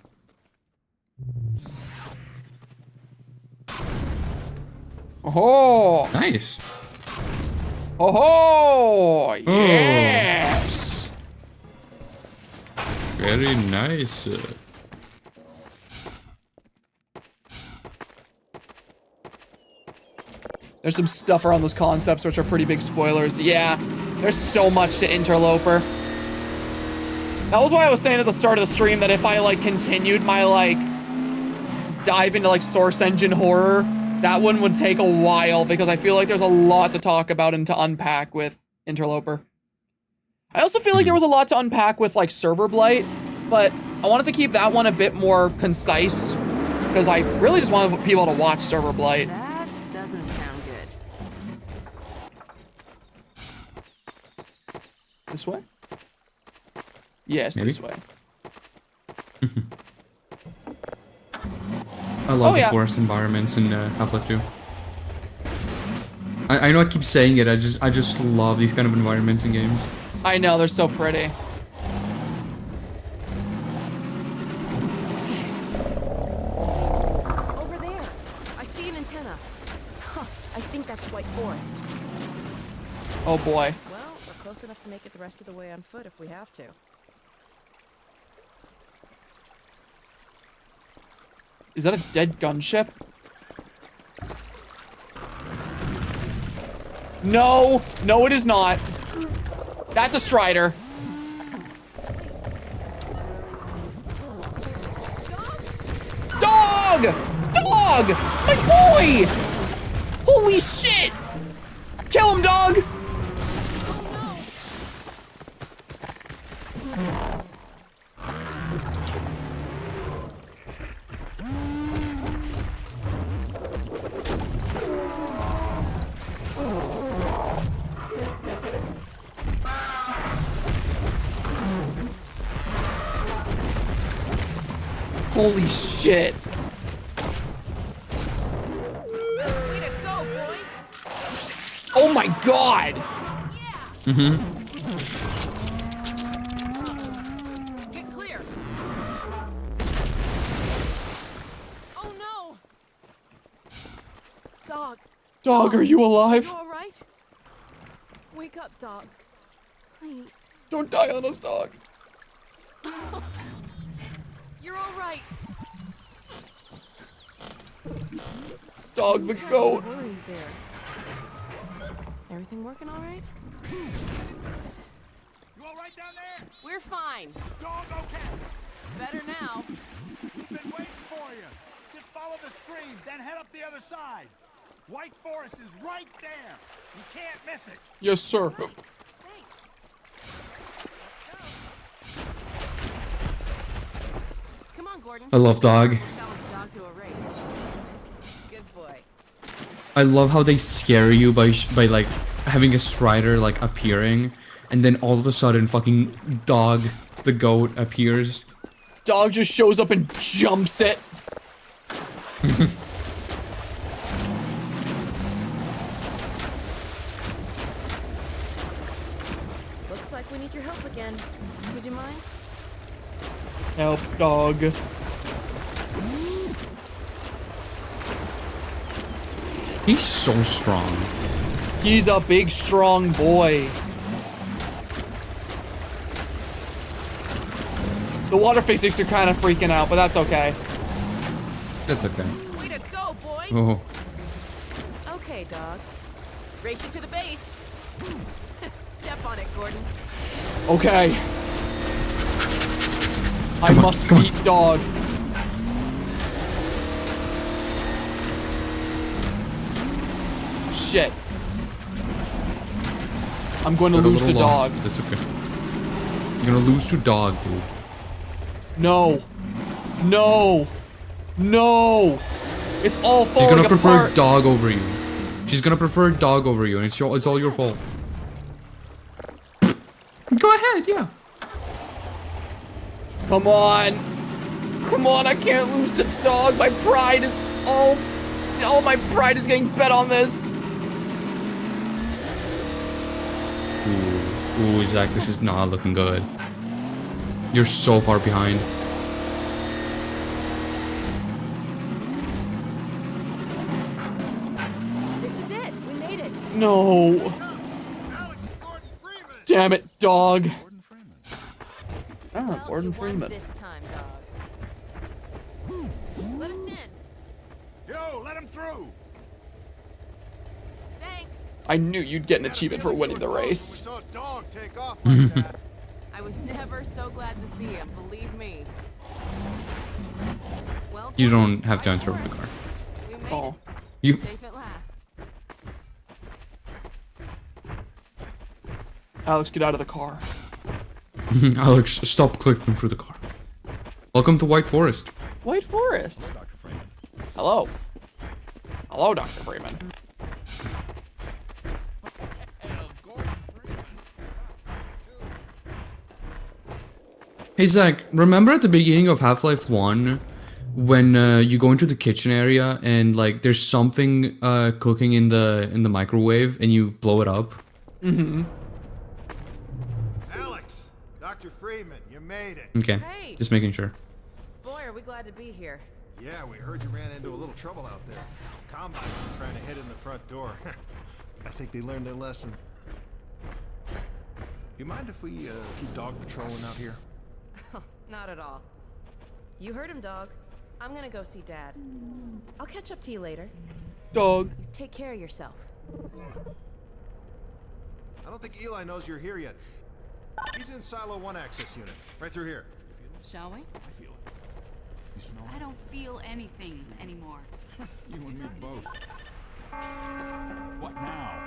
S1: Oh!
S2: Nice.
S1: Oh! Yes!
S2: Very nice.
S1: There's some stuff around those concepts which are pretty big spoilers. Yeah, there's so much to Interloper. That was why I was saying at the start of the stream that if I like continued my like dive into like source engine horror, that one would take a while because I feel like there's a lot to talk about and to unpack with Interloper. I also feel like there was a lot to unpack with like Server Blight, but I wanted to keep that one a bit more concise because I really just wanted people to watch Server Blight.
S3: That doesn't sound good.
S1: This way? Yes,
S2: Maybe.
S1: this way.
S2: I love the
S1: yeah.
S2: forest environments in Half-Life 2. I know I keep saying it, I just love these kind of environments in games.
S1: I know, they're so pretty.
S3: Over there. I see an antenna. Huh, I think that's White Forest.
S1: Oh boy.
S3: Well, we're close enough to make it the rest of the way on foot if we have to.
S1: Is that a dead gunship? No, no it is not. That's a Strider. Dog! Dog! My boy! Holy shit! Kill him, dog! Holy shit.
S3: Way to go, boy!
S1: Oh my god!
S2: Mm-hmm.
S3: Get clear! Oh no! Dog!
S1: Dog, are you alive?
S3: You alright? Wake up, dog. Please.
S1: Don't die on us, dog.
S3: You're alright.
S1: Dog the goat.
S3: Worried there. Everything working alright?
S11: You all right down there?
S3: We're fine.
S11: Dog okay?
S3: Better now.
S11: We've been waiting for you. Just follow the stream, then head up the other side. White Forest is right there. You can't miss it.
S1: Yes, sir.
S3: Come on, Gordon.
S2: I love dog.
S3: Challenge dog to a race. Good boy.
S2: I love how they scare you by like having a Strider like appearing, and then all of a sudden fucking Dog the goat appears.
S1: Dog just shows up and jumps it.
S3: Looks like we need your help again. Would you mind?
S1: Help, dog.
S2: He's so strong.
S1: He's a big, strong boy. The water physics are kind of freaking out, but that's okay.
S2: That's okay.
S3: Way to go, boy.
S2: Oh.
S3: Okay, dog. Race you to the base. Step on it, Gordon.
S1: Okay. I must beat dog. Shit. I'm going to
S2: Got a
S1: lose to
S2: little lost,
S1: dog.
S2: but that's okay. You're gonna lose to dog, dude.
S1: No. No. No. It's all falling
S2: She's gonna prefer
S1: apart.
S2: dog over you. She's gonna prefer dog over you, and it's all your fault. Go ahead, yeah.
S1: Come on. Come on, I can't lose to dog. My pride is all my pride is getting bet on this.
S2: Ooh, Zach, this is not looking good. You're so far behind.
S3: This is it. We made it.
S1: No. Damn it, dog. Ah, Gordon Freeman.
S3: This time, dog. Let us in.
S11: Yo, let him through.
S3: Thanks.
S1: I knew you'd get an achievement for winning the race.
S11: We saw a dog take off like that.
S3: I was never so glad to see him, believe me. Well,
S2: You don't have to enter with the car.
S3: we made
S1: Oh.
S2: You.
S3: it. Safe at last.
S1: Alex, get out of the car.
S2: Alex, stop clicking through the car. Welcome to White Forest.
S1: White Forest.
S11: Dr. Freeman.
S1: Hello. Hello, Dr. Freeman.
S2: Hey Zach, remember at the beginning of Half-Life 1 when you go into the kitchen area and like there's something cooking in the microwave and you blow it up?
S1: Mm-hmm.
S15: Alex, Dr. Freeman, you made it.
S2: Okay,
S3: Hey.
S2: just making sure.
S3: Boy, are we glad to be here.
S15: Yeah, we heard you ran into a little trouble out there. Combine were trying to hit in the front door. I think they learned their lesson. You mind if we keep dog patrolling out here?
S3: Not at all. You heard him, dog. I'm gonna go see Dad. I'll catch up to you later.
S1: Dog.
S3: You take care of yourself.
S15: I don't think Eli knows you're here yet. He's in Silo 1 access unit, right through here.
S16: Shall we?
S11: I feel it. You smell
S16: I don't feel anything anymore.
S11: it? You and me both. What now?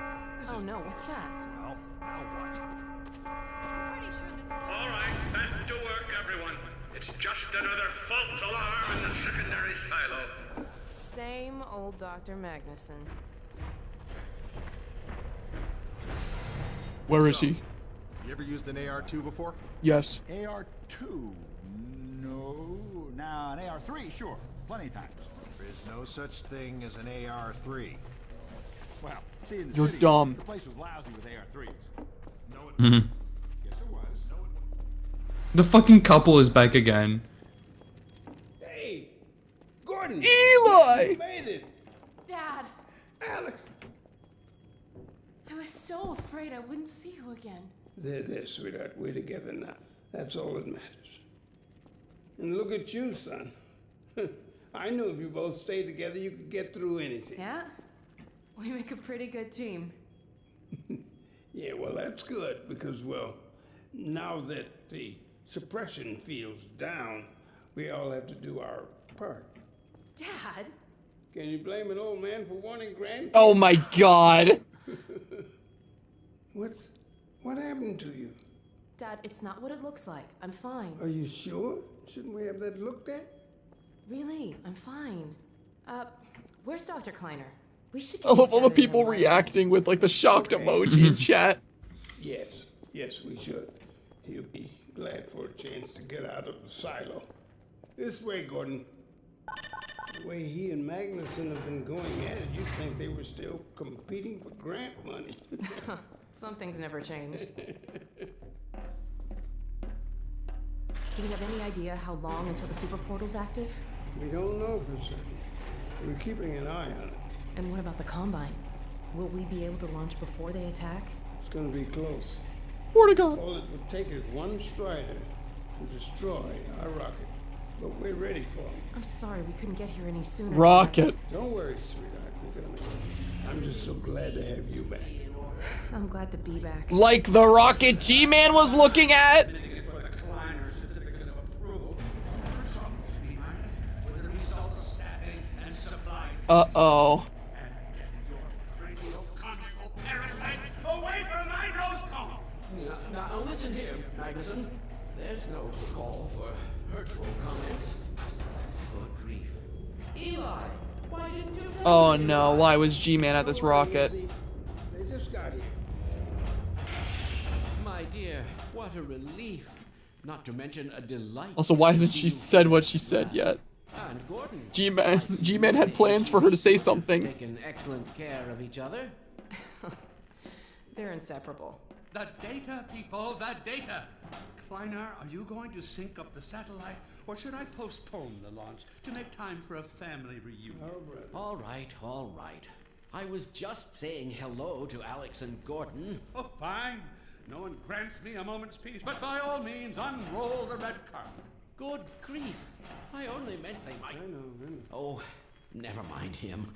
S3: Oh no, what's that?
S15: Well, now what?
S16: Pretty sure this
S6: All right, back to work, everyone. It's just another false alarm in the secondary silo.
S3: Same old Dr. Magnuson.
S1: Where is he?
S15: You ever used an AR-2 before?
S1: Yes.
S11: AR-2? No. Now, an AR-3, sure. Plenty of times.
S15: There is no such thing as an AR-3.
S11: Well, see, in the
S1: You're
S11: city,
S1: dumb.
S11: the place was lousy with AR-3s.
S15: No, it
S2: Mhm.
S11: Yes, it was.
S15: No, it
S2: The fucking couple is back again.
S12: Hey, Gordon.
S1: Eli!
S12: You made it.
S16: Dad,
S12: Alex.
S16: I was so afraid I wouldn't see you again.
S12: There, sweetheart. We're together now. That's all that matters. And look at you, son. I knew if you both stayed together, you could get through anything.
S3: Yeah? We make a pretty good team.
S12: Yeah, well, that's good because, well, now that the suppression field's down, we all have to do our part.
S3: Dad?
S12: Can you blame an old man for wanting grandkids?
S1: Oh my god.
S12: What happened to you?
S3: Dad, it's not what it looks like. I'm fine.
S12: Are you sure? Shouldn't we have that looked at?
S3: Really, I'm fine. Where's Dr. Kleiner? We should get
S1: I love
S3: this
S1: all the
S3: done in
S1: people
S3: one.
S1: reacting with like the shocked emoji in chat.
S12: Yes, we should. He'll be glad for a chance to get out of the silo. This way, Gordon. The way he and Magnuson have been going at it, you'd think they were still competing for grant money.
S3: Some things never change. Do we have any idea how long until the super portal's active?
S18: We don't know for certain. We're keeping an eye on it.
S3: And what about the Combine? Will we be able to launch before they attack?
S18: It's gonna be close.
S1: Vortigaunt.
S18: All it would take is one Strider to destroy our rocket. But we're ready for him.
S3: I'm sorry we couldn't get here any sooner.
S1: Rocket.
S18: Don't worry, sweetheart. We're gonna make it. I'm just so glad to have you back.
S3: I'm glad to be back.
S1: Like the rocket G-Man was looking at? Uh-oh.
S4: Now listen here, Magnus. There's no call for hurtful comments. Good grief. Eli, why didn't you tell
S1: Oh
S4: me?
S1: no, why was G-Man at this rocket?
S18: They just got here.
S4: My dear, what a relief. Not to mention a delight.
S1: Also, why hasn't she said what she said yet?
S4: And Gordon.
S1: G-Man had plans for her to say something.
S4: Taking excellent care of each other.
S3: They're inseparable.
S6: The data, people, the data. Kleiner, are you going to sync up the satellite, or should I postpone the launch to make time for a family reunion?
S4: All right. I was just saying hello to Alex and Gordon.
S6: Oh, fine. No one grants me a moment's peace, but by all means, unroll the red carpet.
S4: Good grief. I only meant they might.
S18: I know.
S4: Oh, never mind him.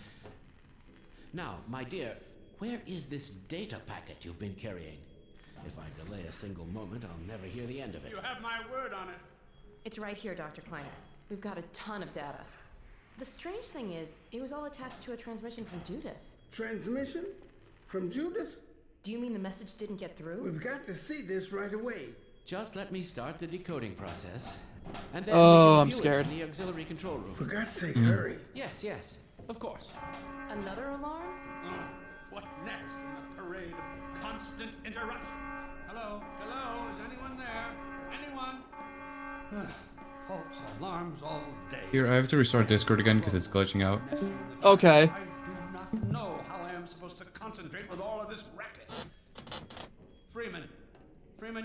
S4: Now, my dear, where is this data packet you've been carrying? If I delay a single moment, I'll never hear the end of it.
S6: You have my word on it.
S3: It's right here, Dr. Kleiner. We've got a ton of data. The strange thing is, it was all attached to a transmission from Judith.
S18: Transmission? From Judith?
S3: Do you mean the message didn't get through?
S18: We've got to see this right away.
S4: Just let me start the decoding process. And then
S1: Oh,
S4: we
S1: I'm
S4: can view
S1: scared.
S4: it in the auxiliary control room.
S18: For God's sake, hurry.
S4: Yes, of course.
S3: Another alarm?
S6: What next in the parade of constant interruption? Hello? Is anyone there? Anyone? False alarms all day.
S2: Here, I have to restart Discord again because it's glitching out.
S1: Okay.
S6: I do not know how I am supposed to concentrate with all of this racket. Freeman,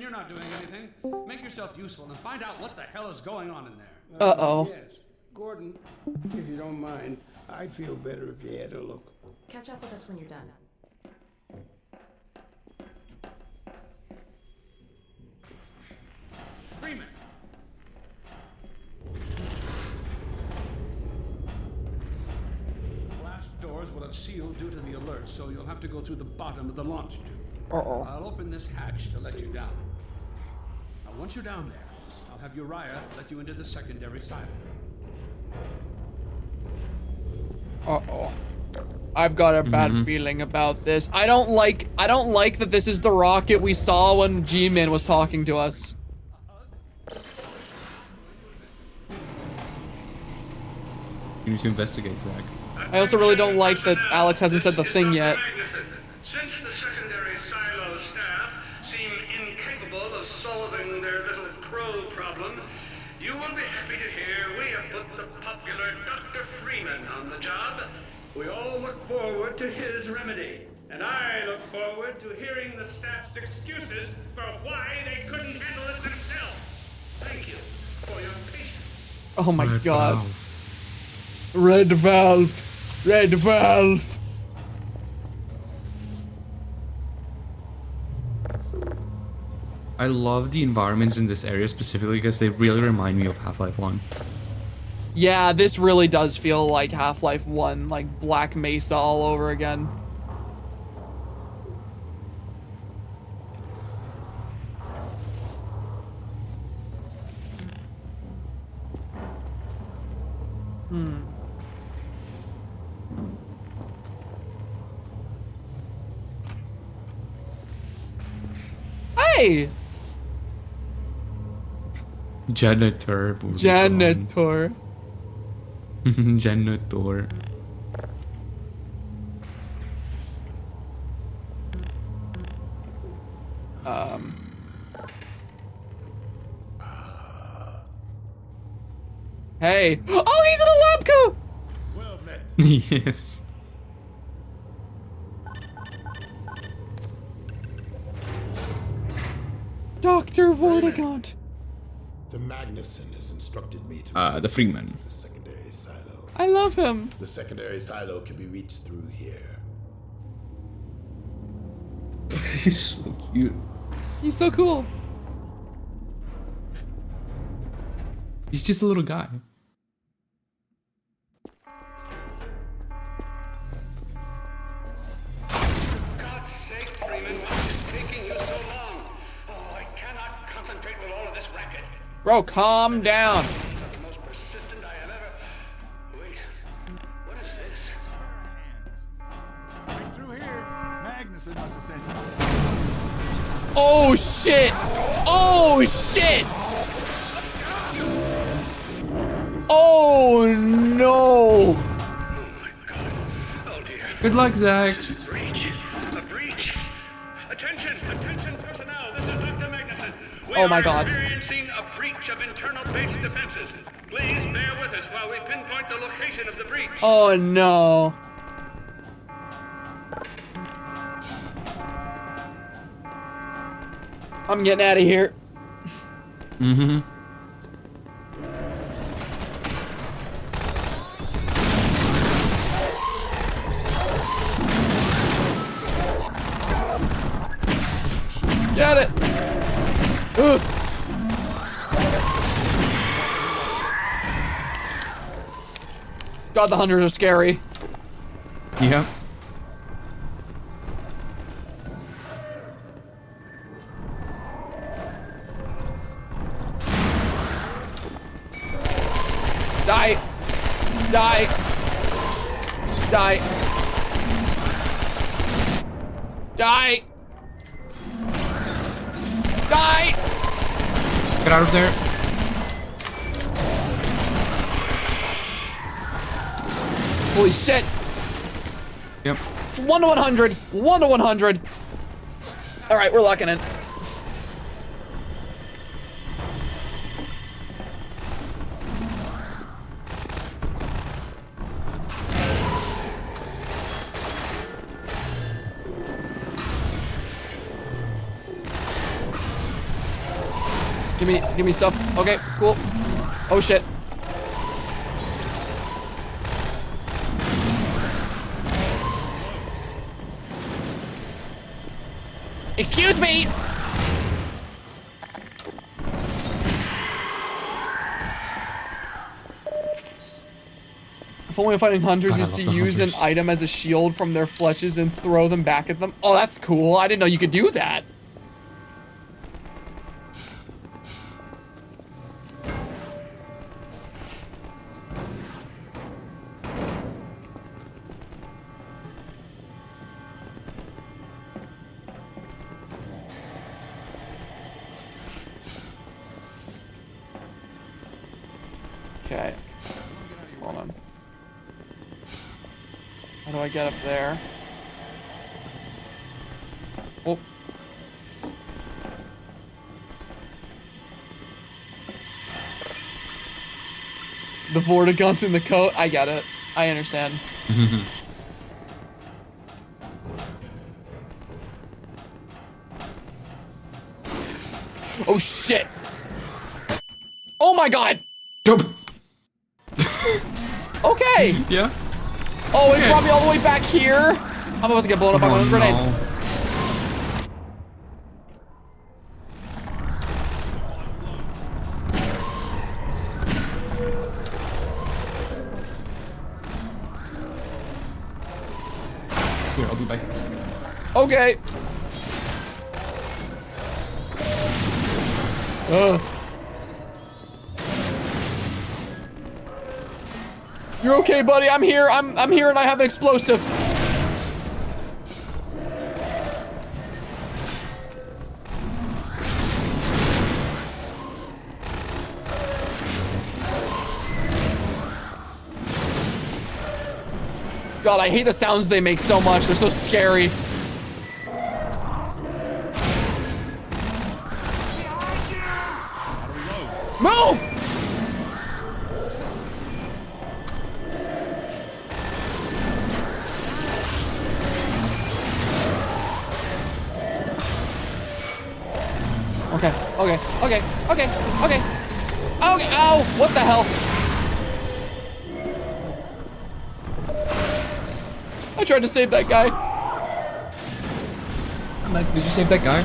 S6: you're not doing anything. Make yourself useful and find out what the hell is going on in there.
S1: Uh-oh.
S18: Yes. Gordon, if you don't mind, I'd feel better if you had a look.
S3: Catch up with us when you're done.
S6: Freeman! Blast doors will have sealed due to the alert, so you'll have to go through the bottom of the launch tube.
S1: Uh-oh.
S6: I'll open this hatch to let you down. Now, once you're down there, I'll have Uriah let you into the secondary silo.
S1: Uh-oh. I've got a bad feeling about this. I don't like that this is the rocket we saw when G-Man was talking to us.
S2: You need to investigate, Zach.
S1: I also really don't like that Alex hasn't said the thing yet.
S6: Since the secondary silo staff seem incapable of solving their little crow problem, you will be happy to hear we have put the popular Dr. Freeman on the job. We all look forward to his remedy, and I look forward to hearing the staff's excuses for why they couldn't handle it themselves. Thank you for your patience.
S1: Oh my
S2: Red
S1: god.
S2: valve.
S1: Red valve. Red valve.
S2: I love the environments in this area specifically because they really remind me of Half-Life 1.
S1: Yeah, this really does feel like Half-Life 1, like Black Mesa all over again. Hey!
S2: Janitor.
S1: Janitor.
S2: Janitor.
S1: Hey. Oh, he's in a lab coat!
S10: Well met.
S2: Yes.
S1: Dr. Vortigaunt.
S12: The Magnuson has instructed me to
S2: the Freeman.
S12: the secondary silo.
S1: I love him.
S12: The secondary silo can be reached through here.
S2: He's so cute.
S1: He's so cool.
S2: He's just a little guy.
S6: God's sake, Freeman, what is taking you so long? Oh, I cannot concentrate with all of this racket.
S1: Bro, calm down.
S6: That's the most persistent I have ever... Wait, what is this?
S11: Right through here. Magnus must have sent you.
S1: Oh shit! Oh shit! Oh no!
S2: Good luck, Zach.
S6: Breach! A breach! Attention personnel, this is Dr. Magnuson. We
S1: Oh my
S6: are
S1: God.
S6: experiencing a breach of internal base defenses. Please bear with us while we pinpoint the location of the breach.
S1: Oh no. I'm getting out of here.
S2: Mm-hmm.
S1: Get it. Ugh. God, the hunters are scary.
S2: Yeah.
S1: Die. Die. Die. Die. Die.
S2: Get out of there.
S1: Holy shit.
S2: Yep.
S1: 1 to 100. 1 to 100. All right, we're locking in. Give me stuff. Okay, cool. Oh shit. Excuse me. If only fighting hunters
S2: God, I
S1: is to
S2: love the
S1: use an
S2: hunters.
S1: item as a shield from their fletches and throw them back at them. Oh, that's cool. I didn't know you could do that. Okay. Hold on. How do I get up there? Oh. The Vortigaunt in the coat? I get it. I understand. Oh shit! Oh my god! Okay!
S2: Yeah?
S1: Oh, it brought me all the way back here? I'm about to get blown up by my own grenade.
S2: Here, I'll be back in a second.
S1: Okay. You're okay, buddy. I'm here. I'm here, and I have an explosive. God, I hate the sounds they make so much. They're so scary. Move! Okay, okay, okay, okay, okay. Okay, ow! What the hell? I tried to save that guy.
S2: Did you save that guy?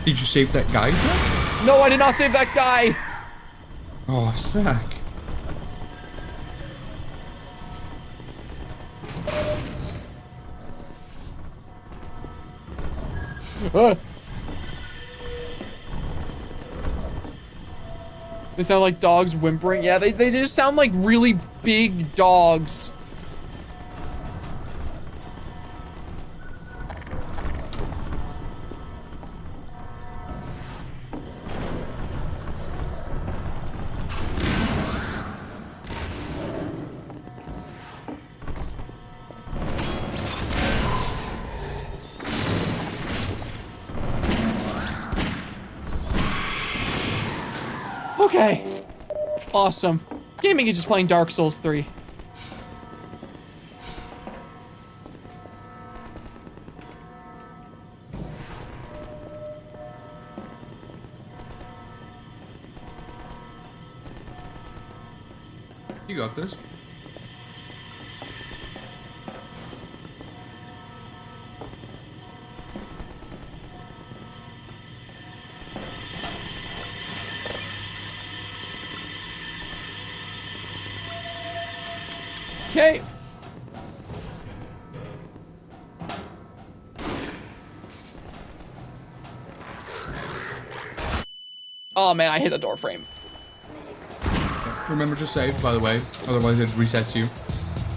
S2: Did you save that guy, Zach?
S1: No, I did not save that guy.
S2: Oh, Zach.
S1: They sound like dogs whimpering. Yeah, they just sound like really big dogs. Okay. Awesome. Gaming is just playing Dark Souls 3.
S2: You got this.
S1: Okay. Oh man, I hit the door frame.
S2: Remember to save, by the way, otherwise it resets you.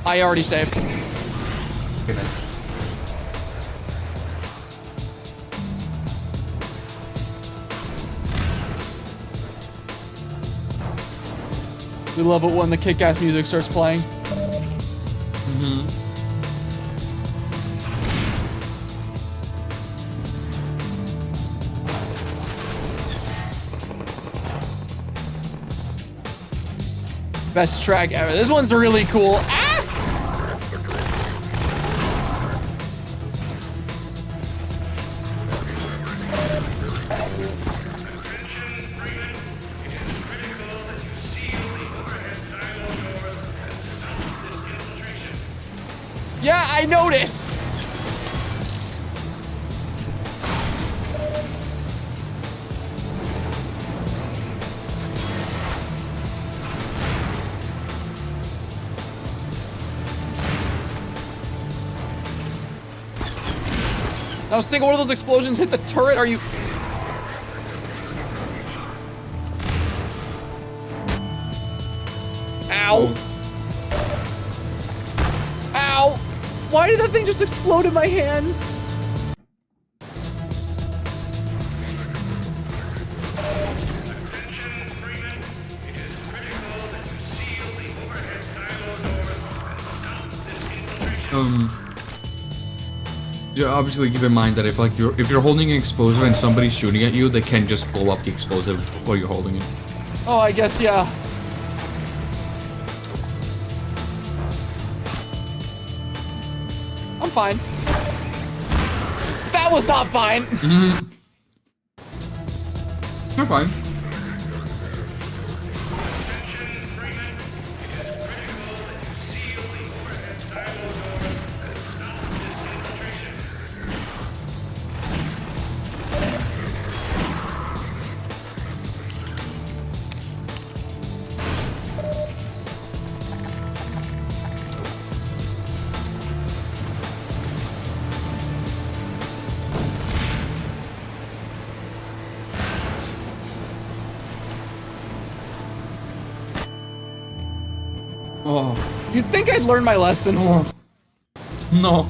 S1: I already saved.
S2: Okay, nice.
S1: We love it when the kick-ass music starts playing.
S2: Mm-hmm.
S1: Best track ever. This one's really cool. Ah! Yeah, I noticed. Not a single one of those explosions hit the turret. Are you? Ow. Ow. Why did that thing just explode in my hands?
S2: Obviously keep in mind that if you're holding an explosive and somebody's shooting at you, they can just blow up the explosive while you're holding it.
S1: Oh, I guess, yeah. I'm fine. That was not fine.
S2: Mm-hmm. You're fine. Oh.
S1: You'd think I'd learn my lesson.
S2: Oh. No.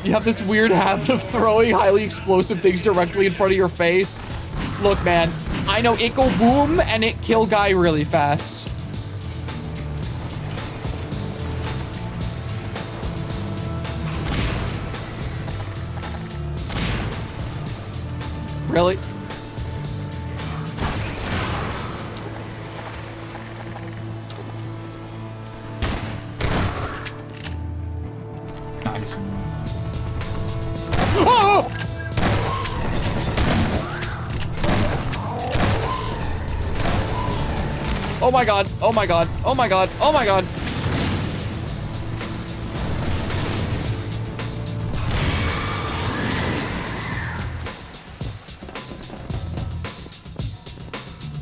S1: You have this weird habit of throwing highly explosive things directly in front of your face. Look, man, I know it go boom and it kill guy really fast. Really? Oh my god. Oh my god. Oh my god. Oh my god.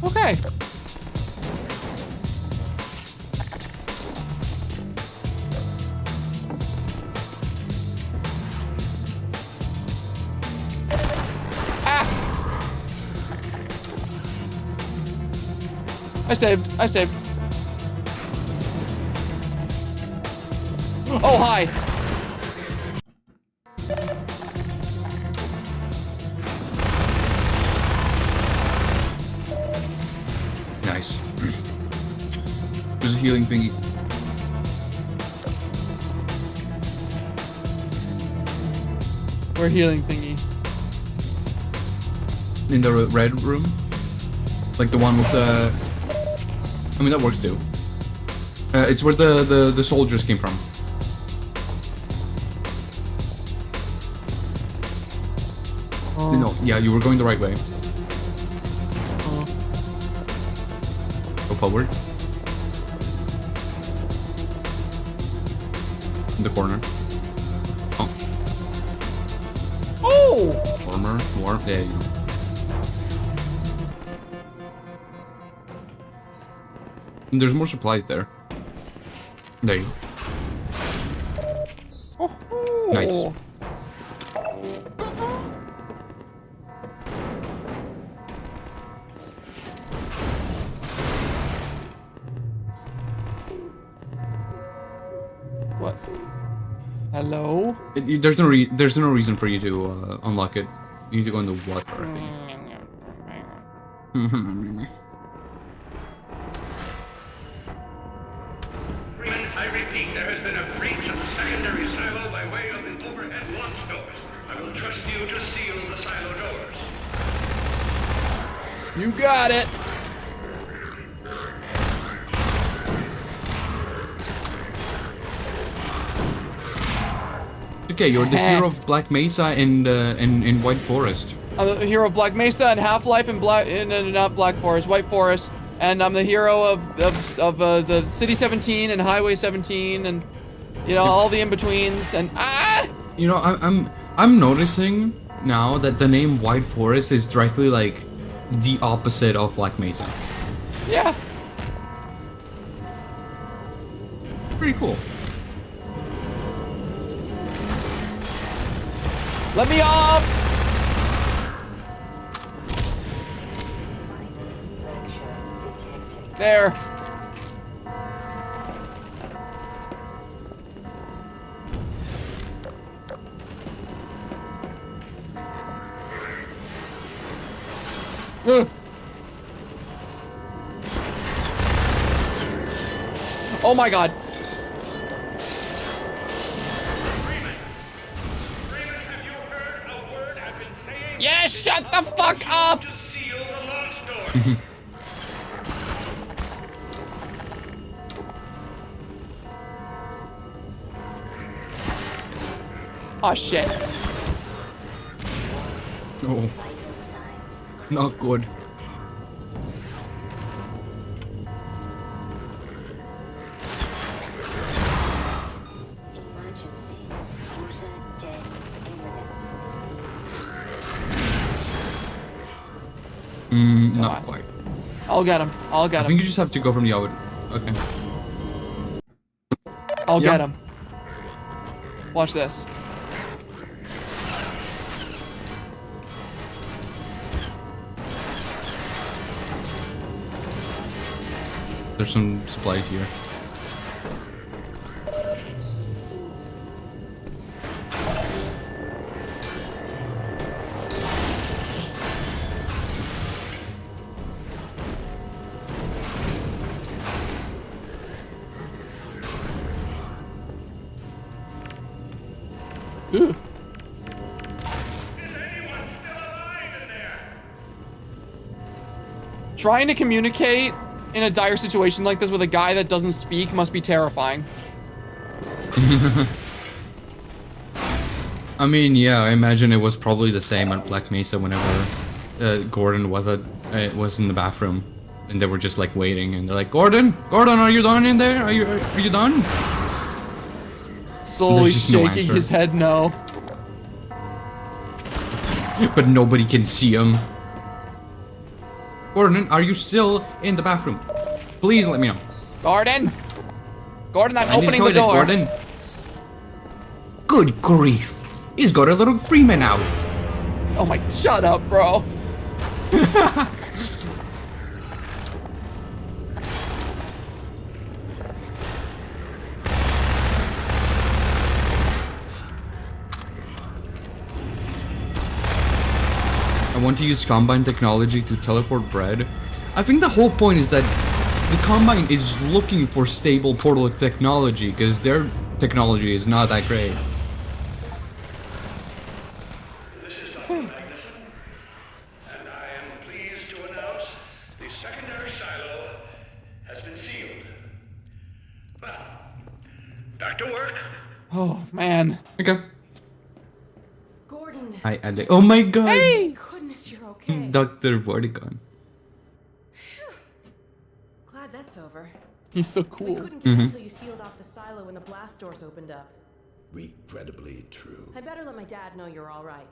S1: Okay. I saved. I saved. Oh, hi.
S2: Nice. There's a healing thingy.
S1: We're healing thingy.
S2: In the red room? Like the one with the... I mean, that works too. It's where the soldiers came from. No, yeah, you were going the right way. Go forward. In the corner. Oh.
S1: Oh!
S2: More. There you go. And there's more supplies there. There you go. Nice.
S1: What? Hello?
S2: There's no reason for you to unlock it. You need to go in the water, I think.
S6: I repeat, there has been a breach of the secondary silo by way of the overhead launch doors. I will trust you to seal the silo doors.
S1: You got it.
S2: Okay, you're the hero of Black Mesa and White Forest.
S1: I'm the hero of Black Mesa and Half-Life and not Black Forest, White Forest, and I'm the hero of the City 17 and Highway 17 and all the in-betweens and
S2: You know, I'm noticing now that the name White Forest is directly like the opposite of Black Mesa.
S1: Yeah.
S2: Pretty cool.
S1: Let me up! There. Oh my god. Yeah, shut the fuck up! Oh shit.
S2: Oh. Not good. Not quite.
S1: I'll get him. I'll get him.
S2: I think you just have to go from the other. Okay.
S1: I'll get him. Watch this.
S2: There's some supplies here.
S1: Ooh. Trying to communicate in a dire situation like this with a guy that doesn't speak must be terrifying.
S2: I mean, yeah, I imagine it was probably the same at Black Mesa whenever Gordon was in the bathroom And they were just like waiting, and they're like, Gordon, are you done in there? Are you done?
S1: Slowly
S2: There's just no
S1: shaking
S2: answer.
S1: his head no.
S2: But nobody can see him. Gordon, are you still in the bathroom? Please let me know.
S1: Gordon, I'm
S2: I need
S1: opening
S2: toilet,
S1: the door.
S2: Gordon. Good grief. He's got a little Freeman out.
S1: Oh my, shut up, bro.
S2: I want to use Combine technology to teleport bread. I think the whole point is that the Combine is looking for stable portal technology because their technology is not that great.
S6: This is Dr. Magnus, and I am pleased to announce the secondary silo has been sealed. Well, back to work.
S1: Oh man.
S2: Okay.
S3: Gordon.
S2: Oh my god.
S1: Hey!
S3: Goodness, you're okay.
S2: Dr. Vortigaunt.
S3: Glad that's over.
S1: He's so
S3: We
S1: cool.
S3: couldn't get until you sealed off the silo when the blast doors opened up.
S12: Regrettably true.
S3: I better let my dad know you're all right.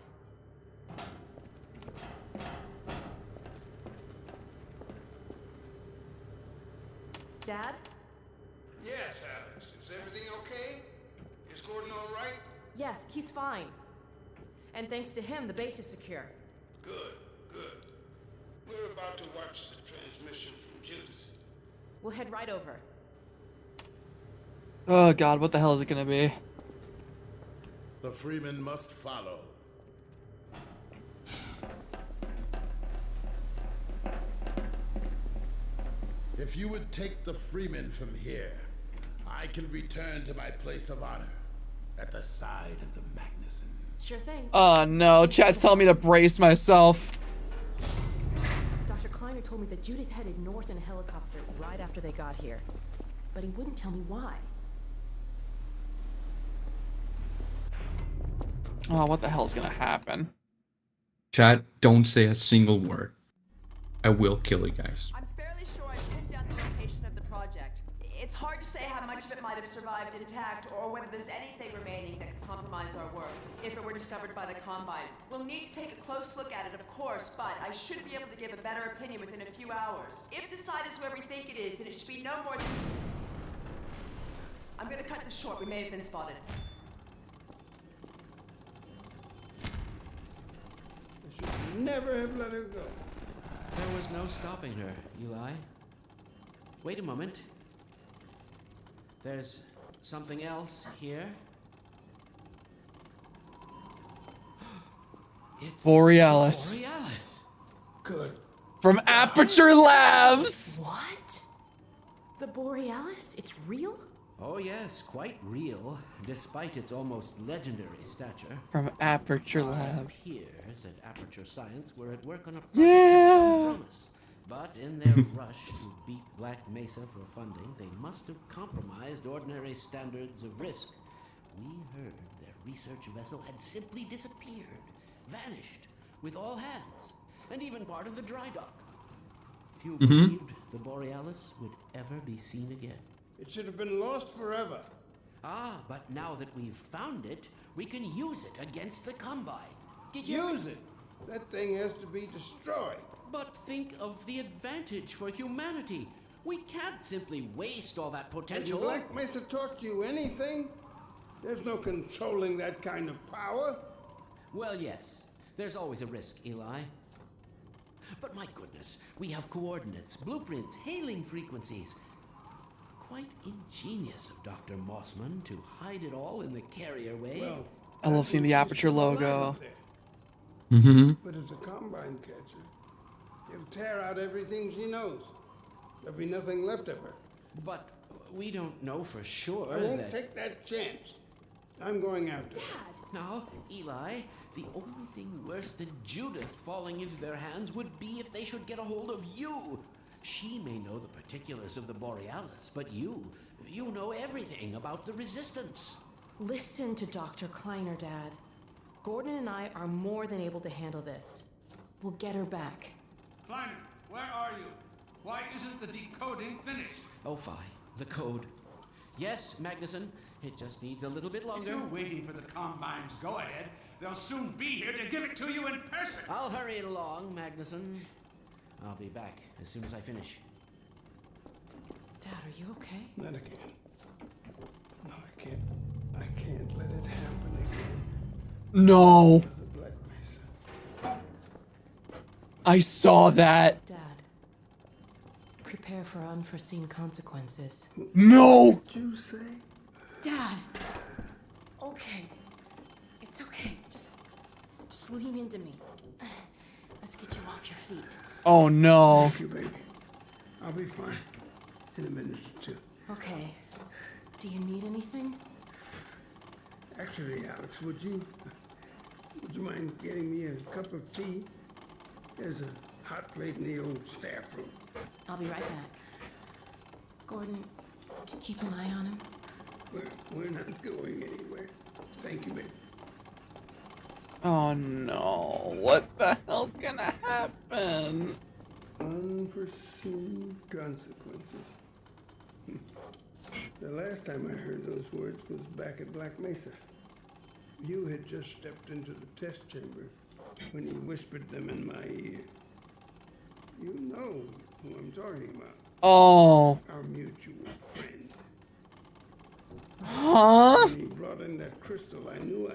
S3: Dad?
S10: Yes, Alex. Is everything okay? Is Gordon all right?
S3: Yes, he's fine. And thanks to him, the base is secure.
S10: Good, good. We're about to watch the transmission from Judas.
S3: We'll head right over.
S1: Oh god, what the hell is it gonna be?
S12: The Freeman must follow. If you would take the Freeman from here, I can return to my place of honor at the side of the Magnuson.
S3: Sure thing.
S1: Oh no, chat's telling me to brace myself.
S3: Dr. Kleiner told me that Judith headed north in a helicopter right after they got here. But he wouldn't tell me why.
S1: Oh, what the hell's gonna happen?
S2: Chat, don't say a single word. I will kill you guys.
S19: I'm fairly sure I pinned down the location of the project. It's hard to say how much of it might have survived intact or whether there's anything remaining that could compromise our work if it were discovered by the Combine. We'll need to take a close look at it, of course, but I should be able to give a better opinion within a few hours. If the site is where we think it is, then it should be no more than... I'm gonna cut this short. We may have been spotted.
S18: I should never have let her go.
S4: There was no stopping her, Eli. Wait a moment. There's something else here. It's
S1: Borealis.
S4: Borealis.
S18: Good.
S1: From Aperture Labs!
S3: What? The Borealis? It's real?
S4: Oh yes, quite real, despite its almost legendary stature.
S1: From Aperture Labs.
S4: It appears that Aperture Science were at work on a project
S1: Yeah.
S4: of some promise. But in their rush to beat Black Mesa for funding, they must have compromised ordinary standards of risk. We heard their research vessel had simply disappeared, vanished, with all hands, and even part of the dry dock. Few believed the Borealis would ever be seen again.
S18: It should have been lost forever.
S4: Ah, but now that we've found it, we can use it against the Combine.
S3: Did you...
S18: Use it. That thing has to be destroyed.
S4: But think of the advantage for humanity. We can't simply waste all that
S18: Has
S4: potential.
S18: Black Mesa taught you anything? There's no controlling that kind of power.
S4: Well, yes. There's always a risk, Eli. But my goodness, we have coordinates, blueprints, hailing frequencies. Quite ingenious of Dr. Mossman to hide it all in the carrier wave.
S18: Well,
S1: I love seeing the Aperture logo.
S18: But as a Combine catcher, he'll tear out everything she knows. There'll be nothing left of her.
S4: But we don't know for sure
S18: I won't
S4: that...
S18: take that chance. I'm going after her.
S4: Now, Eli, the only thing worse than Judith falling into their hands would be if they should get a hold of you. She may know the particulars of the Borealis, but you know everything about the Resistance.
S3: Listen to Dr. Kleiner, Dad. Gordon and I are more than able to handle this. We'll get her back.
S11: Kleiner, where are you?
S6: Why isn't the decoding finished?
S4: Oh, fine. The code. Yes, Magnuson. It just needs a little bit
S6: If
S4: longer.
S6: you're waiting for the Combine's go-ahead, they'll soon be here to give it to you in person.
S4: I'll hurry it along, Magnuson. I'll be back as soon as I finish.
S3: Dad, are you okay?
S18: Not again. No, I can't. I can't let it happen again.
S1: No.
S18: The Black Mesa.
S1: I saw that.
S3: Dad, prepare for unforeseen consequences.
S1: No.
S18: What did you say?
S3: Dad! Okay. It's okay. Just lean into me. Let's get you off your feet.
S1: Oh no.
S18: Thank you, baby. I'll be fine in a minute or two.
S3: Okay. Do you need anything?
S18: Actually, Alex, would you mind getting me a cup of tea? There's a hot plate in the old staff room.
S3: I'll be right back. Gordon, keep an eye on him.
S18: We're not going anywhere. Thank you, baby.
S1: Oh no. What the hell's gonna happen?
S18: Unforeseen consequences. The last time I heard those words was back at Black Mesa. You had just stepped into the test chamber when he whispered them in my ear. You know who I'm talking about.
S1: Oh.
S18: Our mutual friend.
S1: Huh?
S18: When he brought in that crystal, I knew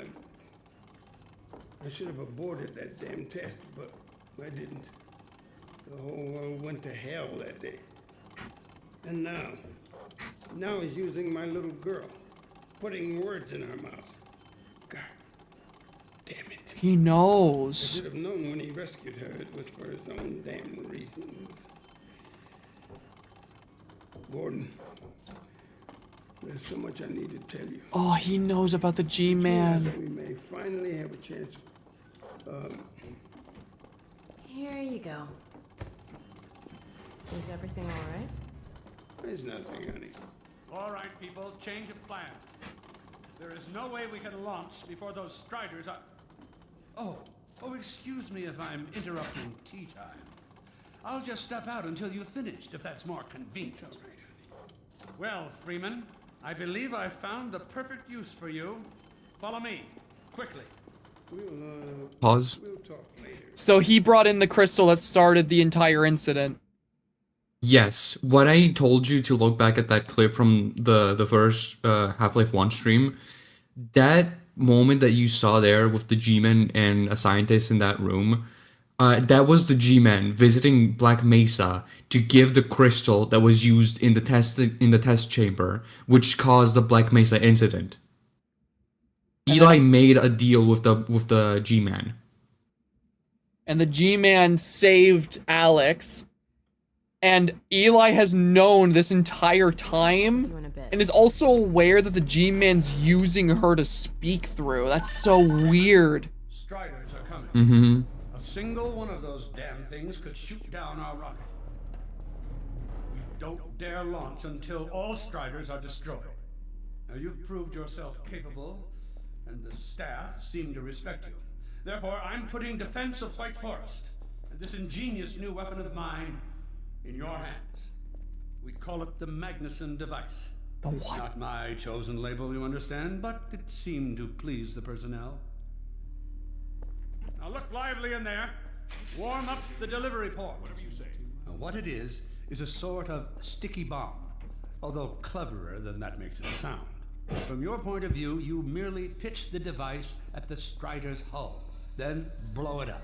S18: I should have aborted that damn test, but I didn't. The whole world went to hell that day. And now he's using my little girl, putting words in her mouth. God damn it.
S1: He
S18: I
S1: knows.
S18: should have known when he rescued her it was for his own damn reasons. Gordon, there's so much I need to tell you.
S1: Oh, he knows about the G-Man.
S18: We may finally have a chance.
S3: Here you go. Is everything all right?
S18: There's nothing, honey.
S6: All right, people, change of plans. There is no way we can launch before those Striders are... Oh, excuse me if I'm interrupting tea time. I'll just step out until you've finished, if that's more convenient.
S18: All right, honey.
S6: Well, Freeman, I believe I've found the perfect use for you. Follow me, quickly.
S2: Pause.
S18: We'll talk later.
S1: So he brought in the crystal that started the entire incident.
S2: Yes, what I told you to look back at that clip from the first Half-Life 1 stream, that moment that you saw there with the G-Men and a scientist in that room, that was the G-Men visiting Black Mesa to give the crystal that was used in the test chamber, which caused the Black Mesa incident. Eli made a deal with the G-Man.
S1: And the G-Man saved Alex. And Eli has known this entire time and is also aware that the G-Man's using her to speak through. That's so weird.
S6: Striders are coming.
S2: Mm-hmm.
S6: A single one of those damn things could shoot down our rocket. We don't dare launch until all Striders are destroyed. Now, you've proved yourself capable, and the staff seem to respect you. Therefore, I'm putting defense of White Forest and this ingenious new weapon of mine in your hands. We call it the Magnuson device.
S1: The what?
S6: Not my chosen label, you understand, but it seemed to please the personnel. Now look lively in there. Warm up the delivery port. Whatever you say. Now what it is a sort of sticky bomb, although cleverer than that makes it sound. From your point of view, you merely pitch the device at the Strider's hull, then blow it up.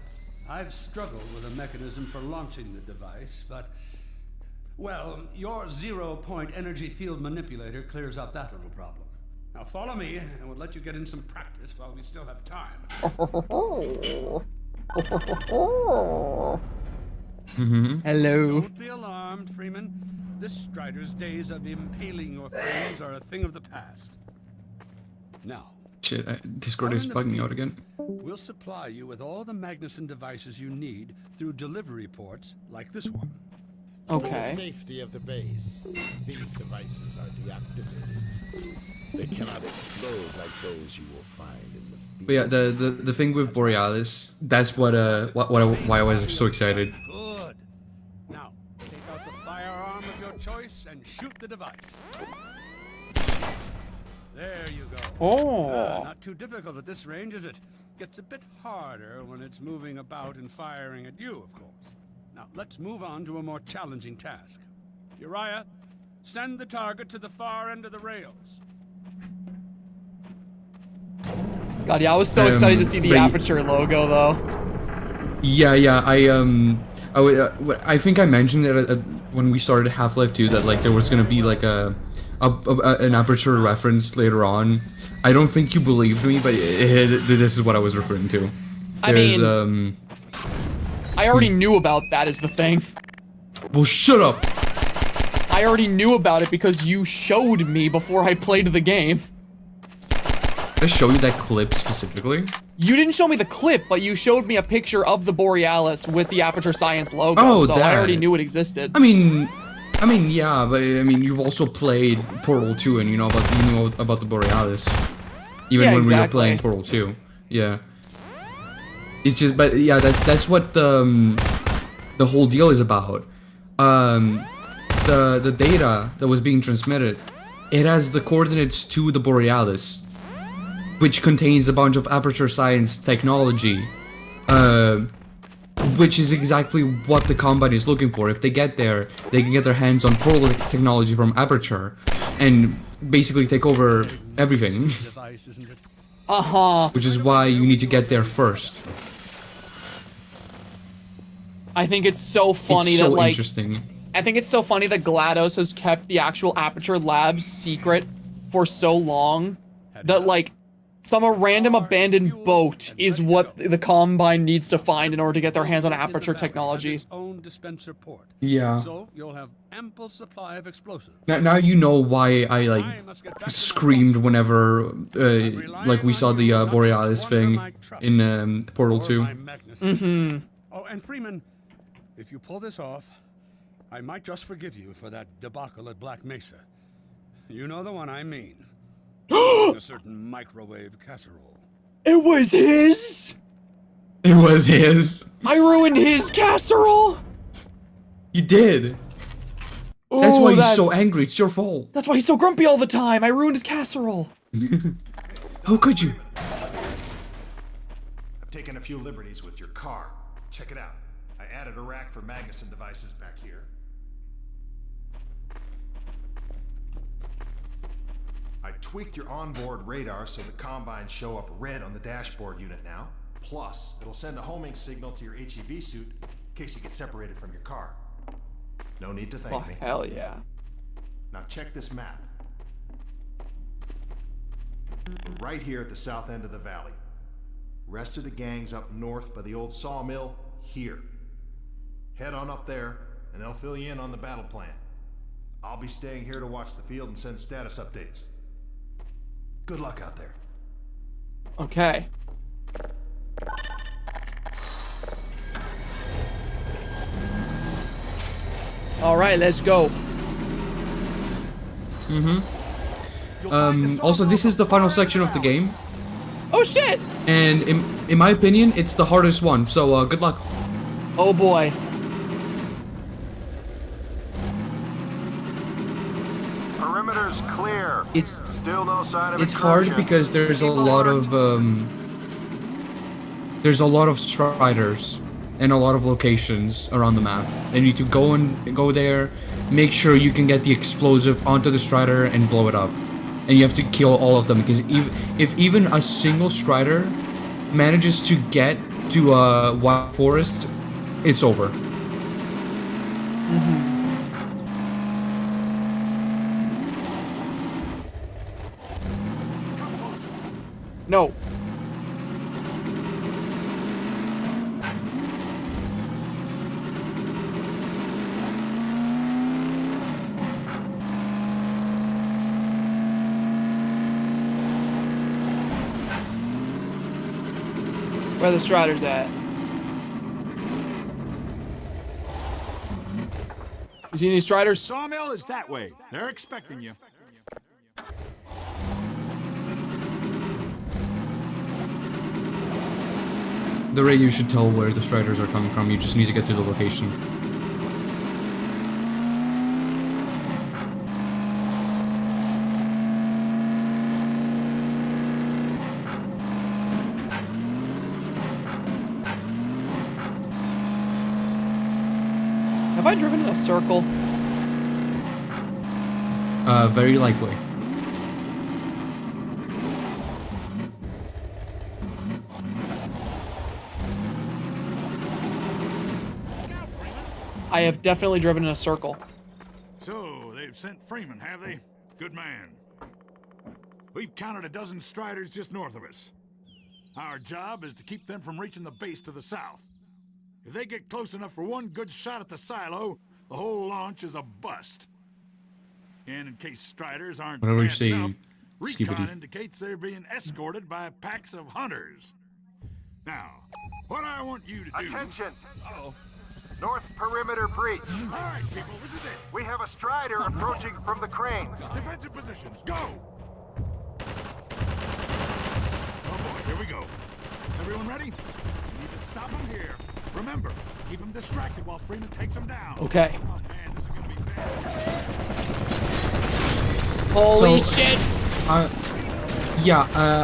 S6: I've struggled with a mechanism for launching the device, but, well, your zero-point energy field manipulator clears up that little problem. Now follow me, and we'll let you get in some practice while we still have time.
S1: Hello.
S6: Don't be alarmed, Freeman. This Strider's days of impaling your friends are a thing of the past. Now,
S2: Shit, Discord is bugging me out again.
S6: we'll supply you with all the Magnuson devices you need through delivery ports like this one.
S12: For the
S1: Okay.
S12: safety of the base, these devices are deactivated. They cannot explode like those you will find in the field.
S2: But yeah, the thing with Borealis, that's why I was so excited.
S6: Good. Now, take out the
S11: shoot the device. There you go.
S1: Oh.
S11: Not too difficult at this range, is it? Gets a bit harder when it's moving about and firing at you, of course. Now, let's move on to a more challenging task. Uriah, send the target to the far end of the rails.
S1: God, yeah, I was so excited to see the Aperture logo, though.
S2: Yeah. I think I mentioned it when we started Half-Life 2 that like there was gonna be like an Aperture reference later on. I don't think you believed me, but this is what I was referring to.
S1: I mean, I already knew about that is the thing.
S2: Well, shut up.
S1: I already knew about it because you showed me before I played the game.
S2: Did I show you that clip specifically?
S1: You didn't show me the clip, but you showed me a picture of the Borealis with the Aperture Science logo, so I already knew it existed.
S2: I mean, yeah, but I mean, you've also played Portal 2, and you know about the Borealis, even when we were playing Portal 2. Yeah, it's just, but yeah, that's what the whole deal is about. The data that was being transmitted, it has the coordinates to the Borealis, which contains a bunch of Aperture Science technology, which is exactly what the Combine is looking for. If they get there, they can get their hands on Portal technology from Aperture, and basically take over everything. Which is why you need to get there first.
S1: I think it's so funny
S2: it's so
S1: that, like,
S2: interesting.
S1: I think it's so funny that GLaDOS has kept the actual Aperture Labs secret for so long that, like, some random abandoned boat is what the Combine needs to find in order to get their hands on Aperture technology.
S2: Yeah.
S11: So you'll have ample supply of explosives.
S2: Now you know why I like screamed whenever like we saw the Borealis thing in Portal 2.
S1: Mm-hmm.
S11: Oh, and Freeman, if you pull this off, I might just forgive you for that debacle at Black Mesa. You know the one I mean. A certain microwave casserole.
S1: It was his?
S2: It was his.
S1: I ruined his casserole?
S2: You did.
S1: Ooh,
S2: that's why he's so angry. It's your fault.
S1: That's why he's so grumpy all the time. I ruined his casserole.
S2: How could you?
S15: I've taken a few liberties with your car. Check it out. I added a rack for Magnus devices back here. I tweaked your onboard radar so the Combines show up red on the dashboard unit now. Plus, it'll send a homing signal to your HEV suit in case you get separated from your car. No need to thank me.
S1: Hell yeah.
S15: Now check this map. We're right here at the south end of the valley. Rest of the gang's up north by the old sawmill here. Head on up there, and they'll fill you in on the battle plan. I'll be staying here to watch the field and send status updates. Good luck out there.
S1: Okay. All right, let's go.
S2: Also, this is the final section of the game.
S1: Oh shit!
S2: And in my opinion, it's the hardest one. So good luck.
S1: Oh boy.
S15: Perimeter's clear.
S2: It's
S15: still no sign of
S2: hard because there's a lot of striders and a lot of locations around the map. And you need to go there, make sure you can get the explosive onto the strider and blow it up. And you have to kill all of them because if even a single strider manages to get to a wild forest, it's over.
S1: No. Where the Striders at? You see any Striders?
S11: Sawmill is that way. They're expecting you.
S2: The radio should tell where the striders are coming from. You just need to get to the location.
S1: I driven in a circle?
S2: Very likely.
S1: I have definitely driven in a circle.
S20: So, they've sent Freeman, have they? Good man. We've counted a dozen Striders just north of us. Our job is to keep them from reaching the base to the south. If they get close enough for one good shot at the silo, the whole launch is a bust. And in case Striders aren't
S2: Whatever you
S20: fast
S2: say,
S20: enough, recon
S2: Skibidi.
S20: indicates they're being escorted by packs of hunters. Now, what I want you to do...
S21: Attention!
S20: Uh-oh.
S21: North perimeter breach.
S20: All right, people, this is it.
S21: We have a Strider approaching from the cranes.
S20: Defensive positions, go! Oh boy, here we go. Everyone ready? We need to stop them here. Remember, keep them distracted while Freeman takes them down.
S1: Okay.
S20: Oh man, this is gonna be bad.
S1: Holy
S2: So,
S1: shit!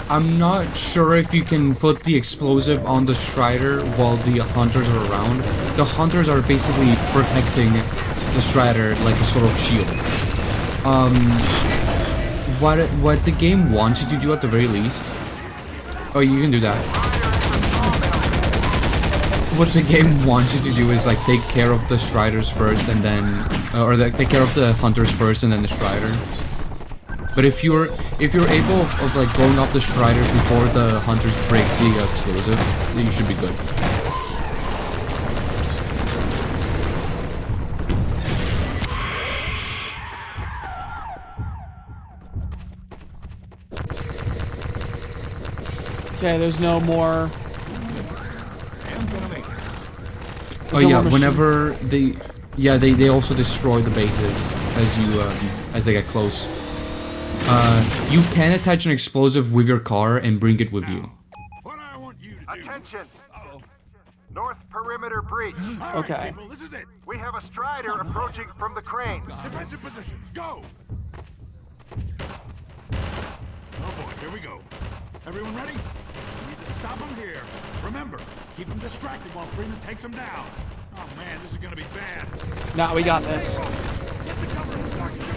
S2: I'm not sure if you can put the explosive on the Strider while the hunters are around. The hunters are basically protecting the Strider like a sort of shield. What the game wants you to do at the very least... Oh, you can do that. What the game wants you to do is like take care of the Striders first and then... take care of the hunters first and then the Strider. But if you're able of like blowing up the Strider before the hunters break the explosive, then you should be good.
S1: Okay, there's no more.
S2: Oh yeah, whenever they also destroy the bases as they get close. You can attach an explosive with your car and bring it with you.
S20: What I want you to do...
S21: Attention! North perimeter breach.
S1: Okay.
S20: All right, people, this is it.
S21: We have a Strider approaching from the cranes.
S20: Defensive positions, go! Oh boy, here we go. Everyone ready? We need to stop them here. Remember, keep them distracted while Freeman takes them down. Oh man, this is gonna be bad.
S1: Nah, we got this.
S20: Get the cover and start shooting.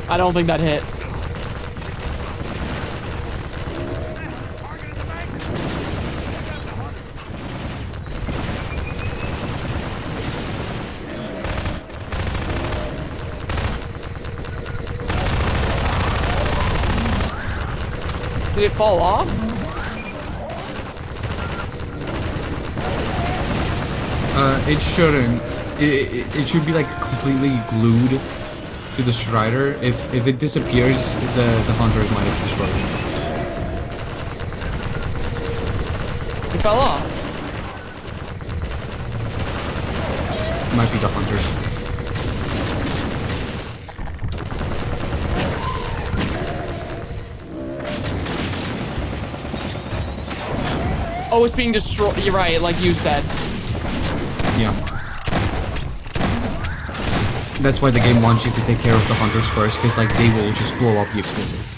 S1: I don't think that hit. Did it fall off?
S2: It shouldn't. It should be like completely glued to the Strider. If it disappears, the hunters might have destroyed it.
S1: It fell off.
S2: Might be the hunters.
S1: Oh, it's being destroyed. You're right, like you said.
S2: Yeah. That's why the game wants you to take care of the hunters first, because like they will just blow up the explosive.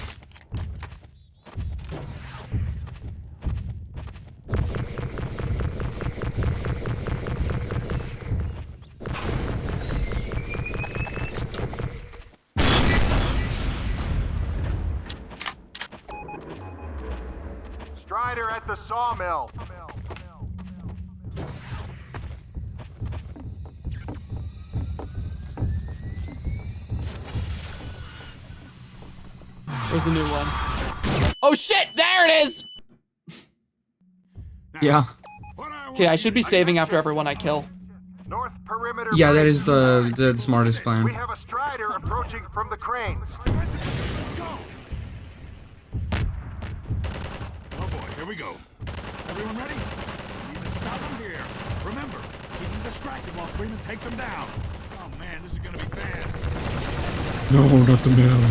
S21: Strider at the sawmill.
S1: Where's the new one? Oh shit! There it is!
S2: Yeah.
S1: Okay, I should be saving after everyone I kill.
S21: North perimeter.
S2: Yeah, that is the smartest plan.
S21: We have a Strider approaching from the cranes.
S20: Oh boy, here we go. Everyone ready? We need to stop them here. Remember, keep them distracted while Freeman takes them down. Oh man, this is gonna be bad.
S2: No, not the mill.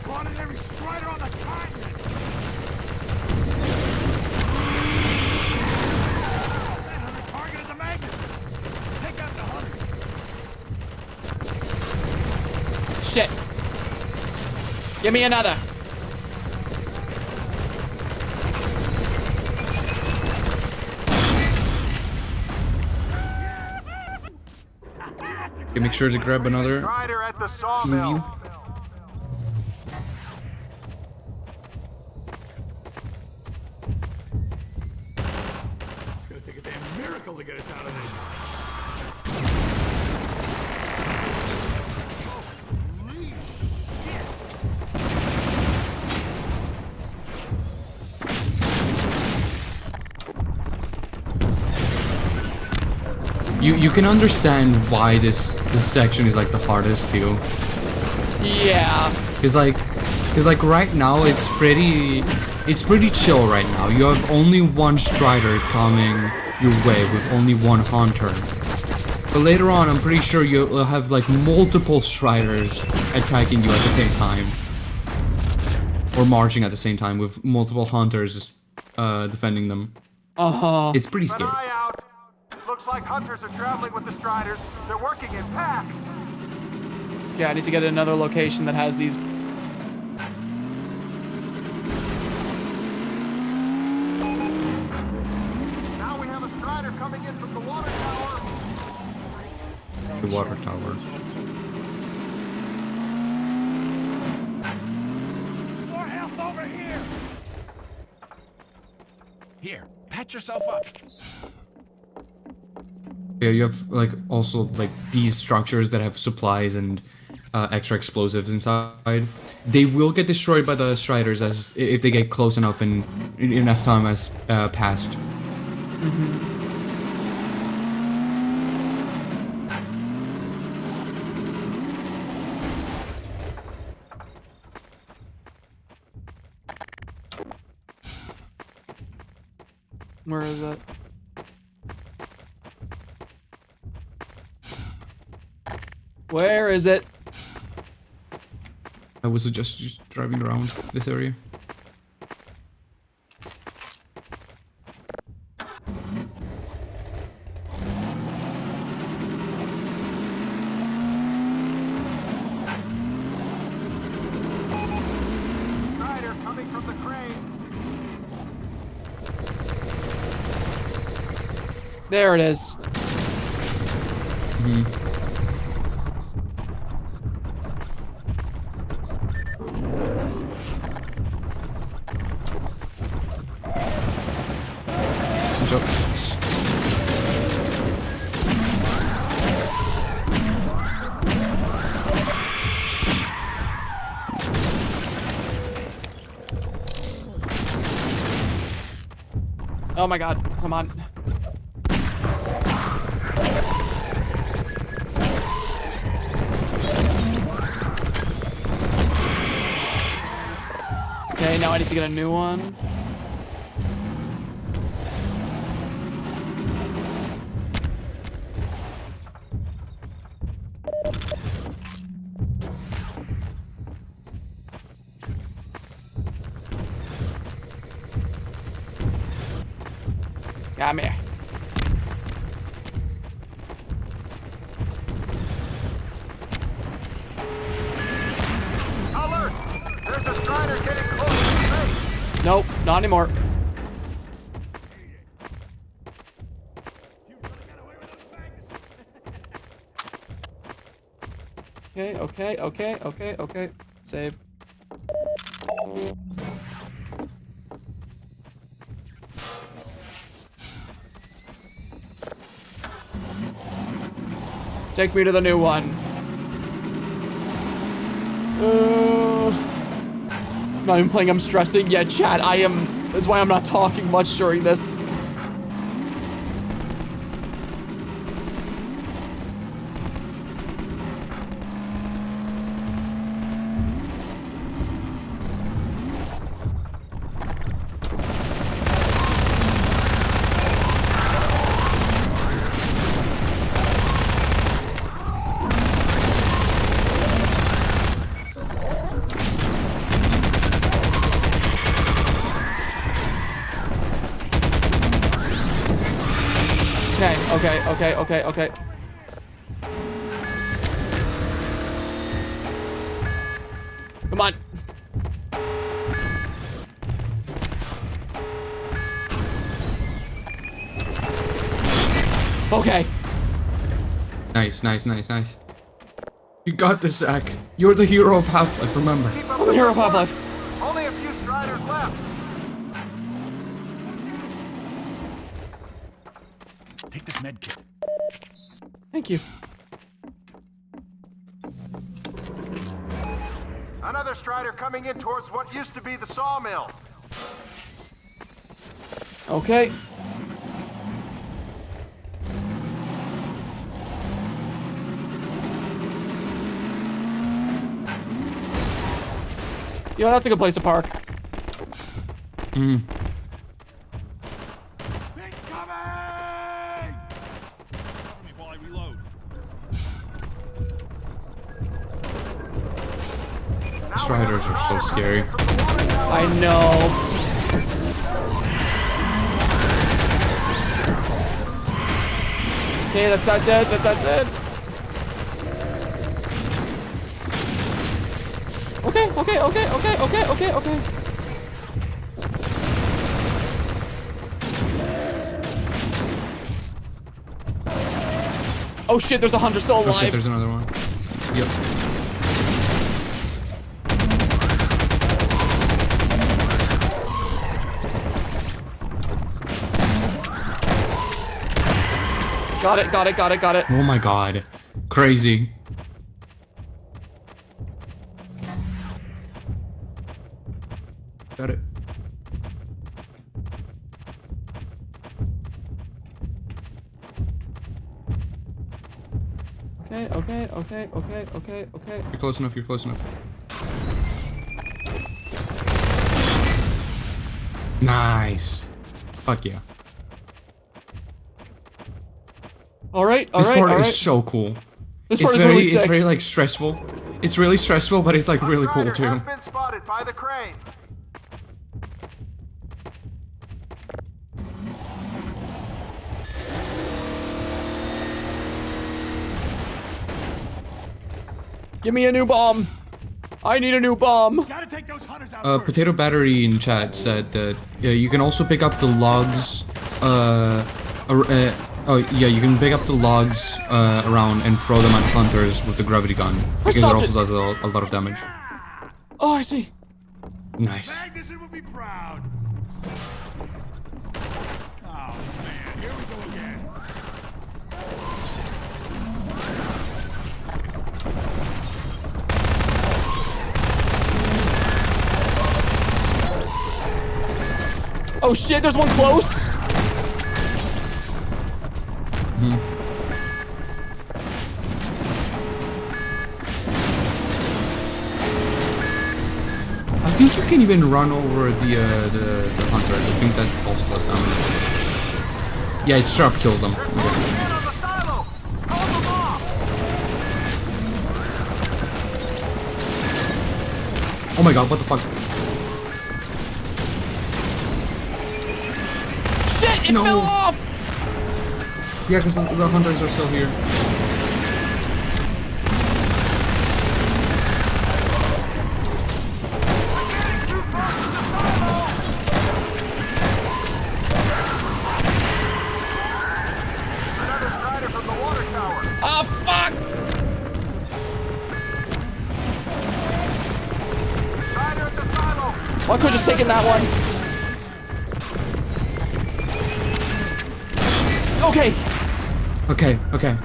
S20: Ordinary Strider on the continent. That hunter targeted the Magnus. Take out the hunter.
S1: Shit. Give me another.
S2: Okay, make sure to grab another
S21: Strider at the sawmill.
S2: move.
S11: It's gonna take a damn miracle to get us out of this. Holy shit!
S2: You can understand why this section is like the hardest too.
S1: Yeah.
S2: Cause like right now it's pretty chill right now. You have only one Strider coming your way with only one Hunter. But later on, I'm pretty sure you'll have like multiple Striders attacking you at the same time, or marching at the same time with multiple Hunters defending them. It's pretty
S21: Keep an
S2: scary.
S21: eye out. Looks like hunters are traveling with the Striders. They're working in packs.
S1: Yeah, I need to get another location that has these.
S21: Now we have a Strider coming in from the water tower.
S2: The water tower.
S10: More health over here. Here, patch yourself up.
S2: Yeah, you have like also like these structures that have supplies and extra explosives inside. They will get destroyed by the Striders as if they get close enough and enough time has passed.
S1: Where is it? Where is it?
S2: I was just driving around this area.
S21: Strider coming from the crane.
S1: There it is.
S2: Jump.
S1: Oh my god, come on. Okay, now I need to get a new one. Come here.
S21: Alert! There's a Strider getting close to the base.
S1: Nope, not anymore. Okay. Save. Take me to the new one. I'm not even playing, I'm stressing. Yeah, chat, that's why I'm not talking much during this. Okay. Come on. Okay.
S2: Nice, nice, nice, nice. You got this, Zach. You're the hero of Half-Life, remember.
S1: I'm the hero of Half-Life.
S21: Only a few striders left.
S20: Take this med kit.
S1: Thank you.
S21: Another strider coming in towards what used to be the sawmill.
S1: Okay. You know, that's a good place to park.
S2: Hmm. Striders are so scary.
S1: I know. Okay, that's not dead. That's not dead. Okay, okay, okay, okay, okay, okay, okay. Oh shit, there's a hunter still alive.
S2: Oh shit, there's another one. Yep.
S1: Got it, got it, got it, got it.
S2: Oh my god. Crazy. Got it.
S1: Okay, okay, okay, okay, okay, okay.
S2: You're close enough, you're close enough. Nice. Fuck yeah.
S1: Alright,
S2: This
S1: alright,
S2: part
S1: alright.
S2: is so cool.
S1: This part is really sick.
S2: It's very like stressful. It's really stressful, but it's like really cool
S21: Strider
S2: too.
S21: has been spotted by the cranes.
S1: Give me a new bomb. I need a new bomb.
S20: Gotta take those hunters out.
S2: Potato Battery in chat said that you can also pick up the logs. Oh yeah, you can pick up the logs around and throw them at hunters with the gravity gun because it also does a lot of damage.
S1: Oh, I see.
S2: Nice.
S20: Magnus would be proud. Oh man, here we go again.
S1: Oh shit, there's one close.
S2: I think you can even run over the hunter. I think that also does damage. Yeah, it straight up kills them. Okay. Oh my god, what the fuck?
S1: Shit, it fell off!
S2: Yeah, because the hunters are still here.
S1: Oh, fuck! Well, I could have just taken that one. Okay.
S2: Okay, okay.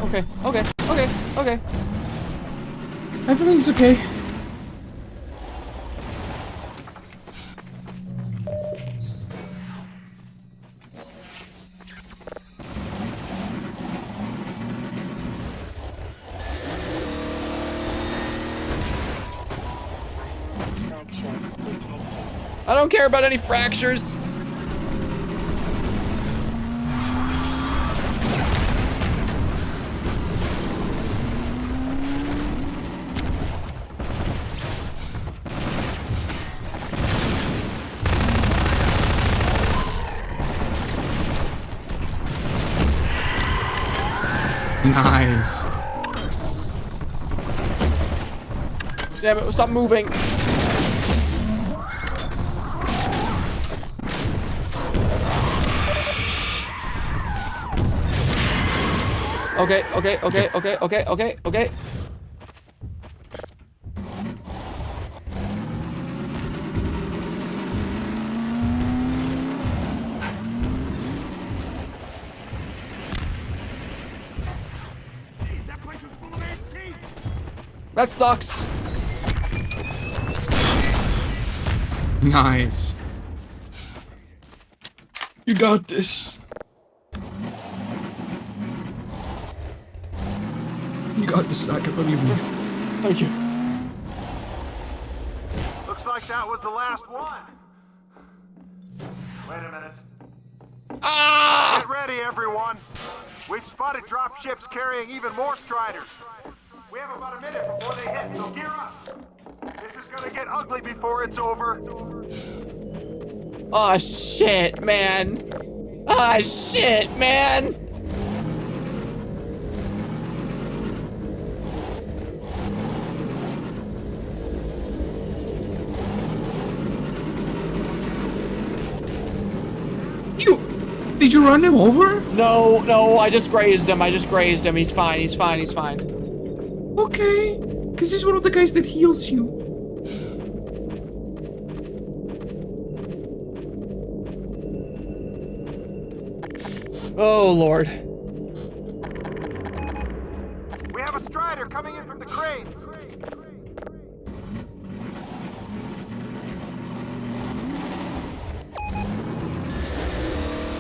S1: Okay, okay, okay, okay.
S2: Everything's okay.
S1: I don't care about any fractures.
S2: Nice.
S1: Damn it, stop moving. Okay. That sucks.
S2: Nice. You got this. You got this, I can believe me.
S1: Thank you.
S21: Looks like that was the last one. Wait a minute.
S1: Ah!
S21: Get ready, everyone. We've spotted drop ships carrying even more Striders. We have about a minute before they hit, so gear up. This is gonna get ugly before it's over.
S1: Oh shit, man. Oh shit, man.
S2: Did you run him over?
S1: No, I just grazed him. He's fine.
S2: Okay. Because he's one of the guys that heals you.
S1: Oh, Lord.
S21: We have a Strider coming in from the cranes.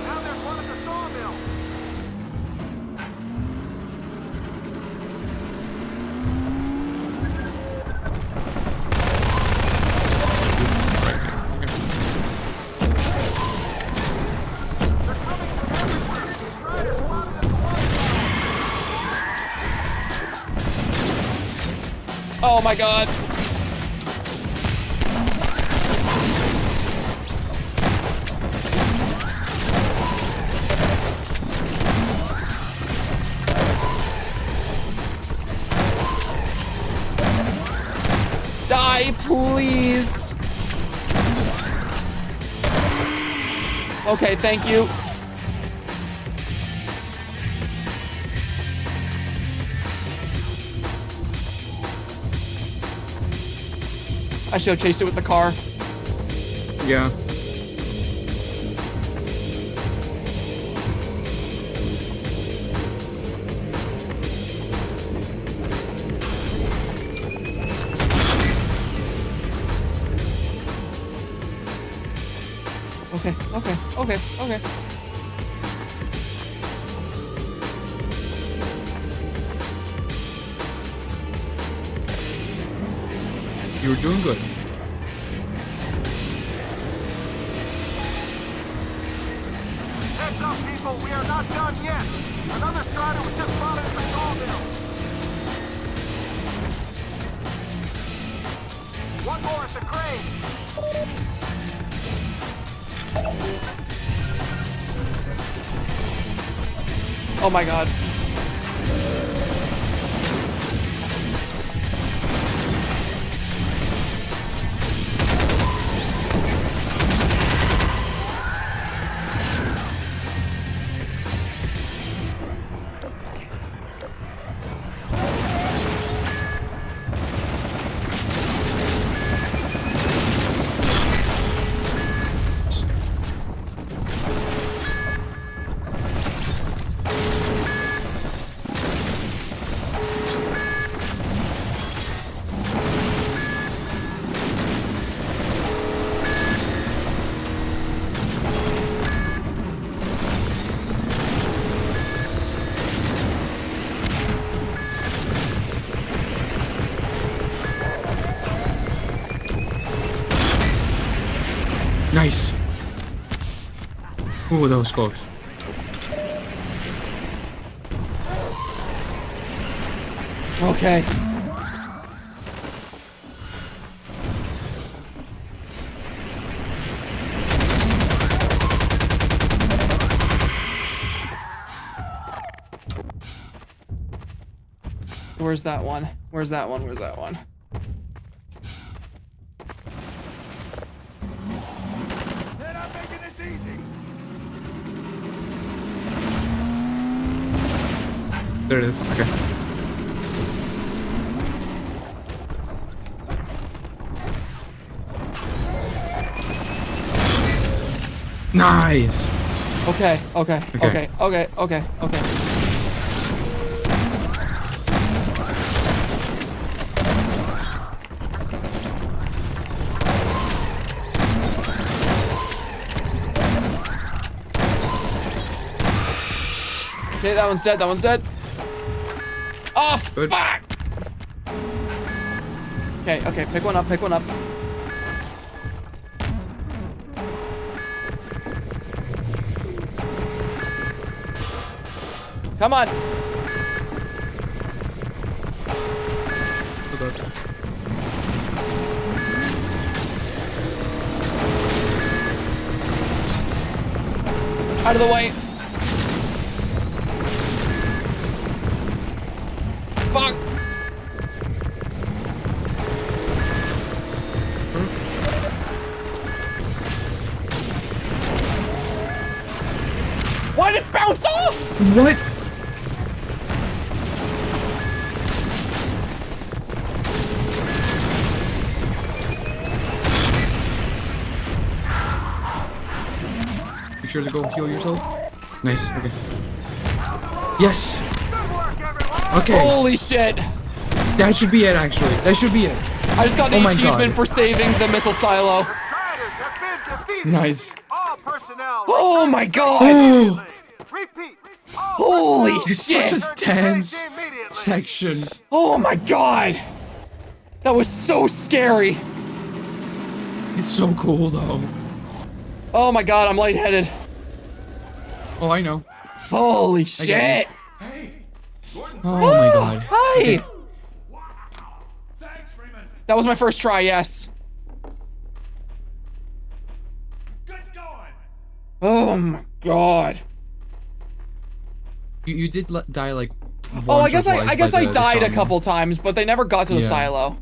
S21: Now there's one at the sawmill.
S1: Oh my god. Die, please. Okay, thank you. I should have chased it with the car.
S2: Yeah.
S1: Okay.
S2: You were doing good.
S21: Heads up, people. We are not done yet. Another Strider was just spotted at the sawmill. One more at the crane.
S1: Oh my god.
S2: Nice. Ooh, that was close.
S1: Okay. Where's that one? Where's that one? Where's that one?
S20: They're not making this easy.
S2: There it is. Okay. Nice.
S1: Okay, okay, okay, okay, okay, okay. Okay, that one's dead, that one's dead. Oh,
S2: Good.
S1: fuck! Okay, okay, pick one up, pick one up. Come on. Out of the way. Fuck. Why did it bounce off?
S2: What? Make sure to go heal yourself. Nice. Okay. Yes. Okay.
S1: Holy shit.
S2: That should be it, actually. That should be it.
S1: I just got the achievement for saving the missile silo.
S2: Nice.
S1: Oh my god.
S2: Oh.
S1: Holy
S2: It's
S1: shit.
S2: such a tense section.
S1: Oh my god. That was so scary.
S2: It's so cool, though.
S1: Oh my god, I'm lightheaded.
S2: Oh, I know.
S1: Holy
S2: get
S1: shit.
S2: Oh my god.
S1: Hi.
S2: Okay.
S1: That was my first try, yes. Oh my god.
S2: You did die like.
S1: Oh, I
S2: once or
S1: guess I
S2: twice
S1: guess
S2: by
S1: I
S2: the
S1: died a
S2: sauna.
S1: couple times, but they never got to the
S2: Yeah.
S1: silo.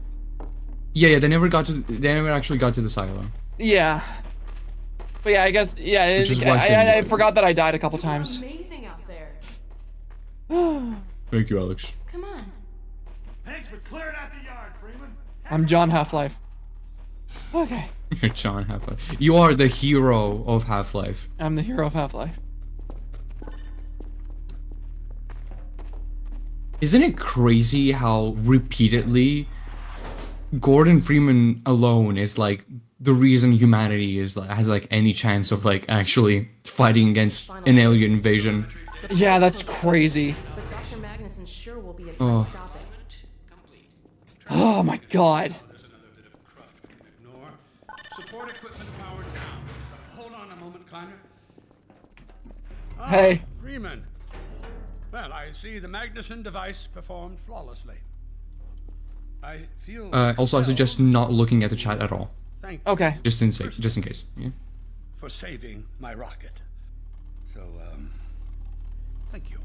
S2: Yeah, they never actually got to the silo.
S1: Yeah. But yeah, I guess yeah.
S2: Which is why
S1: I forgot that I died a couple times.
S3: Amazing out there.
S2: Thank you, Alex.
S3: Come on.
S20: Thanks for clearing out the yard, Freeman.
S1: I'm John Half-Life. Okay.
S2: You're John Half-Life. You are the hero of Half-Life.
S1: I'm the hero of Half-Life.
S2: Isn't it crazy how repeatedly Gordon Freeman alone is like the reason humanity is like has like any chance of like actually fighting against an alien invasion?
S1: Yeah, that's crazy.
S3: But Dr. Magnus and sure will be a
S2: Oh.
S3: time stop it.
S1: Oh my god.
S11: Support equipment powered down. Hold on a moment, Kleiner.
S1: Hey.
S11: Freeman. Well, I see the Magnuson device performed flawlessly. I feel.
S2: Also, I suggest not looking at the chat at all.
S11: Thank you
S1: Okay.
S2: Just in case. Yeah.
S11: for saving my rocket. So, thank you.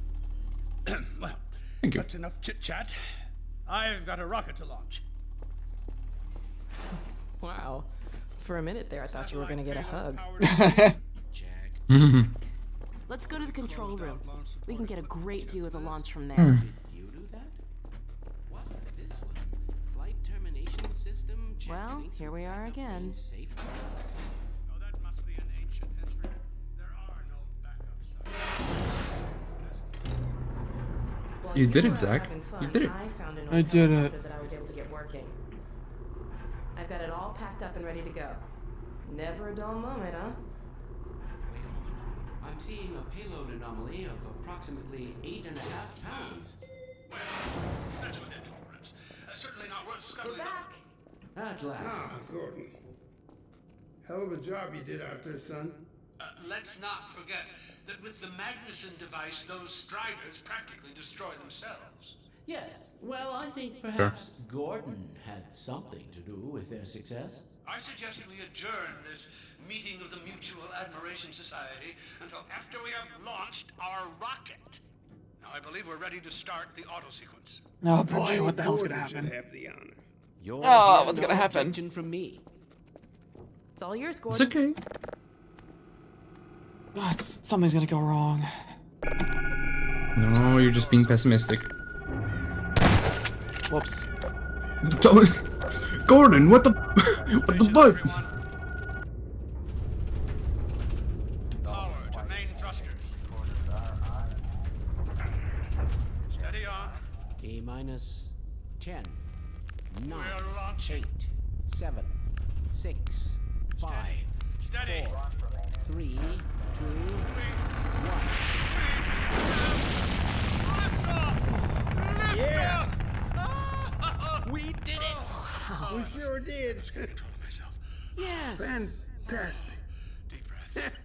S11: Well,
S2: Thank you.
S11: that's enough chit chat. I've got a rocket to launch.
S3: Wow. For a minute there, I thought you were gonna get a hug. Let's go to the control room. We can get a great view of the launch from there.
S4: You do that? What? This one? Flight termination system?
S3: Well, here we are again.
S2: You did it, Zach. You did it.
S1: I did it.
S3: That I was able to get working. I've got it all packed up and ready to go. Never a dull moment, huh?
S4: Wait a moment. I'm seeing a payload anomaly of approximately 8.5 pounds.
S6: Well, that's within tolerance. Certainly not worth scuttling.
S4: At last.
S18: Ah, Gordon. Hell of a job you did out there, son.
S6: Let's not forget that with the Magnuson device, those Striders practically destroy themselves.
S4: Yes. Well, I think perhaps Gordon had something to do with their success.
S6: I suggest we adjourn this meeting of the Mutual Admiration Society until after we have launched our rocket. Now, I believe we're ready to start the auto sequence.
S1: Oh boy, what the hell's gonna happen?
S18: Have the honor.
S4: You're
S1: Oh,
S4: here,
S1: what's
S4: no
S1: gonna happen?
S4: objection from me.
S3: It's all yours,
S2: It's
S3: Gordon.
S2: okay.
S1: Oh, something's gonna go wrong.
S2: No, you're just being pessimistic.
S1: Whoops.
S2: Don't, Gordon, what the fuck?
S6: Power to main thrusters. Steady on.
S4: T minus 10, 9,
S6: We're launching.
S4: 8, 7, 6, 5,
S6: Steady.
S4: 4, 3, 2, 1.
S18: Yeah!
S4: We did it!
S18: We sure did.
S6: Control myself.
S4: Yes!
S18: Fantastic.
S6: Deep breaths.